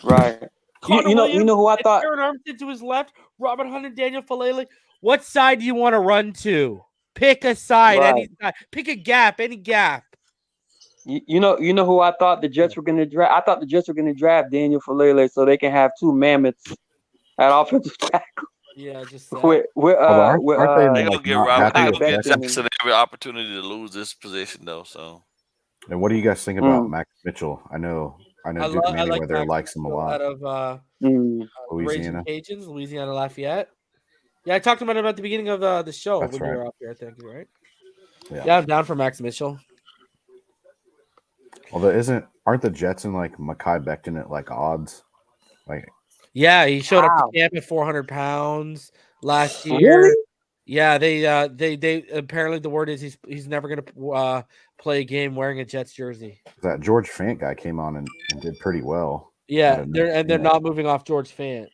Right. You know who I thought? Aaron Armstead to his left, Robert Hunt and Daniel Falele. What side do you want to run to? Pick a side, any side. Pick a gap, any gap. You know who I thought the Jets were going to draft? I thought the Jets were going to draft Daniel Falele so they can have two mammoths at offensive tackle. Yeah, just they gonna get Robert. They gonna get Jackson every opportunity to lose this position though. So, and what do you guys think about Max Mitchell? I know Duke Manyweather likes him a lot. Out of Louisiana Cajuns, Louisiana Lafayette. Yeah, I talked about him at the beginning of the show when you were up here. I think right. Yeah, I'm down for Max Mitchell. Although aren't the Jets and like Mekhi Becton at like odds? Like, yeah, he showed up to camp at 400 pounds last year. Really? Yeah, they apparently the word is he's never gonna play a game wearing a Jets jersey. That George Fant guy came on and did pretty well. Yeah, they're not moving off George Fant.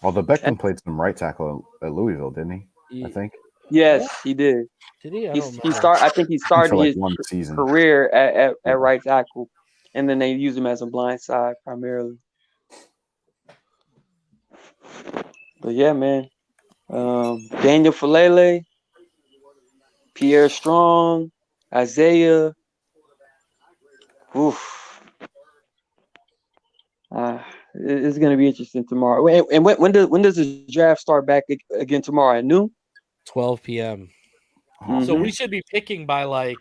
Although Becton played some right tackle at Louisville, didn't he? I think. Yes, he did. Did he? I think he started his career at right tackle, and then they used him as a blind side primarily. But yeah, man, Daniel Falele, Pierre Strong, Isaiah. Oof. It's going to be interesting tomorrow. And when does the draft start back again tomorrow at noon? 12 p.m. So we should be picking by like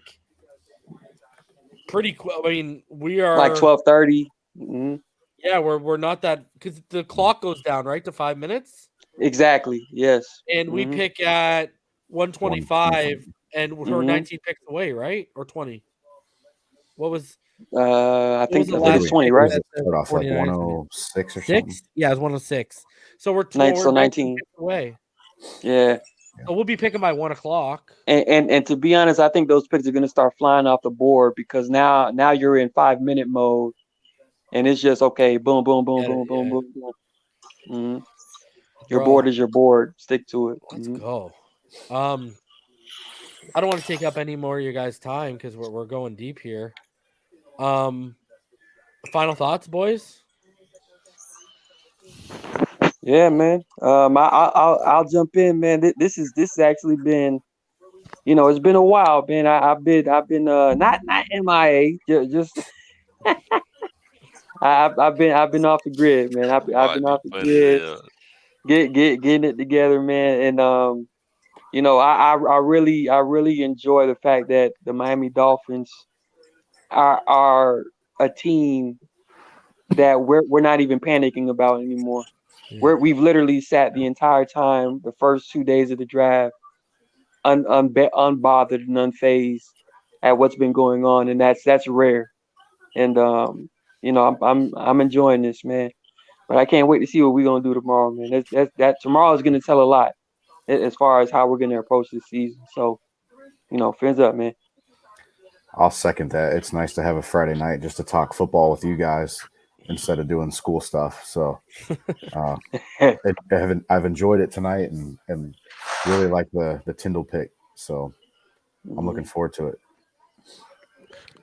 pretty quick. I mean, we are like 12:30. Mm-hmm. Yeah, we're not that because the clock goes down right to 5 minutes. Exactly. Yes. And we pick at 125, and we're 19 picks away, right? Or 20. What was? I think it was 20, right? Start off like 106 or something. Yeah, it's 106. So we're 19 picks away. Yeah. So we'll be picking by 1 o'clock. And to be honest, I think those picks are going to start flying off the board because now you're in 5-minute mode, and it's just okay, boom, boom, boom, boom, boom, boom, boom. Mm-hmm. Your board is your board. Stick to it. Let's go. I don't want to take up any more of your guys' time because we're going deep here. Final thoughts, boys? Yeah, man. I'll jump in, man. This has actually been, it's been a while, man. I've been not MIA, just I've been off the grid, man. I've been off the grid, getting it together, man. And I really enjoy the fact that the Miami Dolphins are a team that we're not even panicking about anymore. We've literally sat the entire time, the first 2 days of the draft, unbothered and unfazed at what's been going on, and that's rare. And I'm enjoying this, man. But I can't wait to see what we're gonna do tomorrow, man. That tomorrow is gonna tell a lot as far as how we're gonna approach this season. So, fins up, man. I'll second that. It's nice to have a Friday night just to talk football with you guys instead of doing school stuff. So I've enjoyed it tonight and really like the Tyndall pick. So I'm looking forward to it.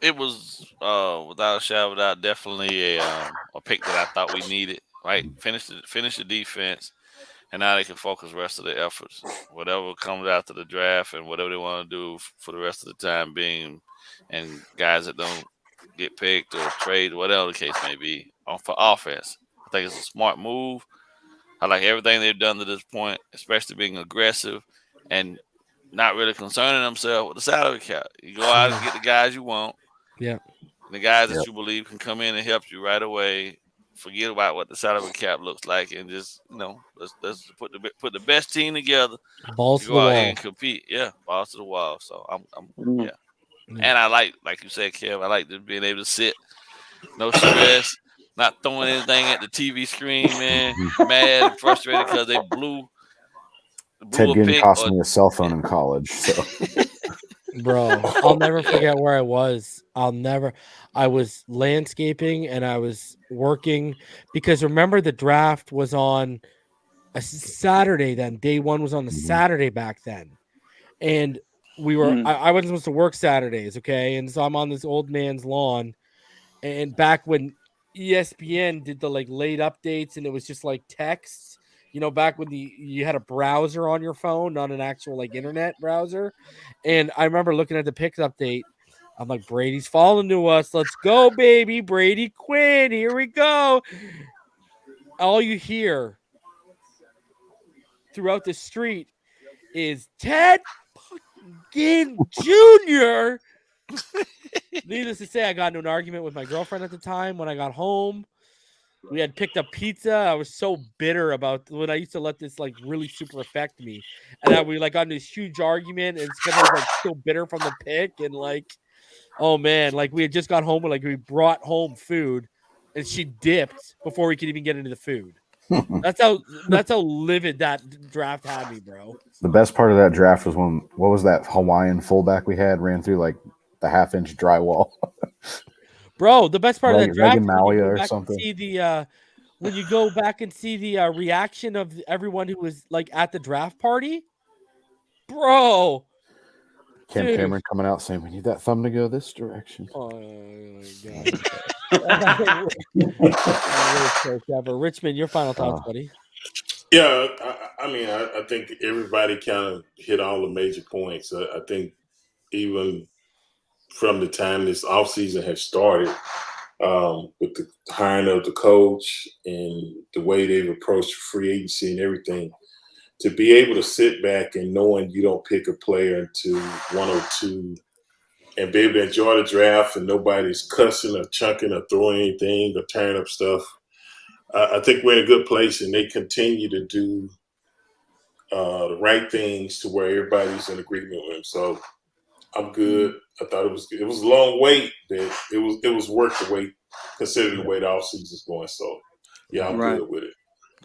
It was without a shadow of a doubt definitely a pick that I thought we needed. Right, finish the defense, and now they can focus the rest of their efforts. Whatever comes after the draft and whatever they want to do for the rest of the time being, and guys that don't get picked or trade, whatever the case may be, for offense. I think it's a smart move. I like everything they've done to this point, especially being aggressive and not really concerning themselves with the salary cap. You go out and get the guys you want. Yeah. The guys that you believe can come in and help you right away. Forget about what the salary cap looks like, and just let's put the best team together. Balls to the go out wall. here and compete. Yeah, balls to the wall. So I'm Mhm. And I like you said, Kev. I like just being able to sit, no stress, not throwing anything at the TV screen, man. Mad and frustrated because they blew Ted a Ginn pick. cost me a cell phone in college. So Bro, I'll never forget where I was. I was landscaping and I was working because remember the draft was on a Saturday then. Day one was on the Saturday back then. And we were I wasn't supposed to work Saturdays, okay? And so I'm on this old man's lawn. And back when ESPN did the like late updates and it was just like texts, back when you had a browser on your phone, not an actual like internet browser. And I remember looking at the picks update. I'm like, Brady's falling to us. Let's go, baby. Brady Quinn. Here we go. All you hear throughout the street is Ted Ginn Jr. Needless to say, I got into an argument with my girlfriend at the time when I got home. We had picked up pizza. I was so bitter about when I used to let this like really super affect me. And we like got into this huge argument, and it's because I was like so bitter from the pick. And like, oh man, like we had just got home and like we brought home food and she dipped before we could even get into the food. That's how livid that draft had me, bro. the best part of that draft was when what was that Hawaiian fullback we had ran through like the half-inch drywall. Bro, the best part of that draft Reagan Malia or something. When you go back and see the reaction of everyone who was like at the draft party, bro. Cam Dude. Cameron coming out saying, "We need that thumb to go this direction." Oh my God. Richmond, your final thoughts, buddy. Yeah, I mean, I think everybody kind of hit all the major points. I think even from the time this offseason has started, with the hiring of the coach and the way they've approached free agency and everything, to be able to sit back and knowing you don't pick a player until 102 and be able to enjoy the draft and nobody's cussing or chunking or throwing anything or tearing up stuff. I think we're in a good place, and they continue to do the right things to where everybody's in agreement with them. So I'm good. I thought it was a long wait, but it was worth the wait considering the way the offseason's going. So yeah, I'm good with it.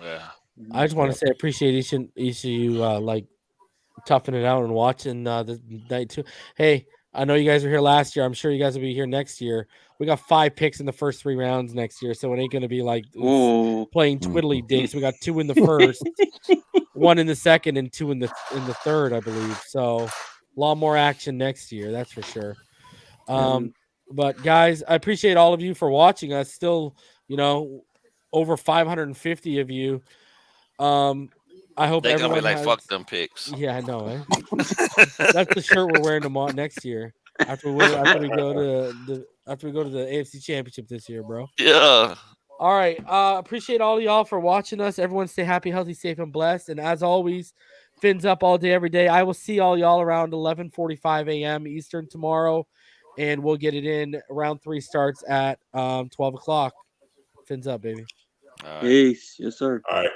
Yeah. I just want to say I appreciate each of you like toughing it out and watching the night too. Hey, I know you guys were here last year. I'm sure you guys will be here next year. We got 5 picks in the first 3 rounds next year, so it ain't gonna be like playing twiddly dinks. We got 2 in the first, 1 in the second, and 2 in the third, I believe. So a lot more action next year, that's for sure. But guys, I appreciate all of you for watching us. Still, over 550 of you. I hope they're gonna be like, has, fuck them picks. Yeah, I know. Eh? That's the shirt we're wearing tomorrow next year. After we go to the AFC Championship this year, bro. Yeah. All right. Appreciate all of y'all for watching us. Everyone stay happy, healthy, safe, and blessed. And as always, fins up all day, every day. I will see all y'all around 11:45 a.m. Eastern tomorrow, and we'll get it in. Round 3 starts at 12 o'clock. Fins up, baby. Peace. Yes, sir. All right.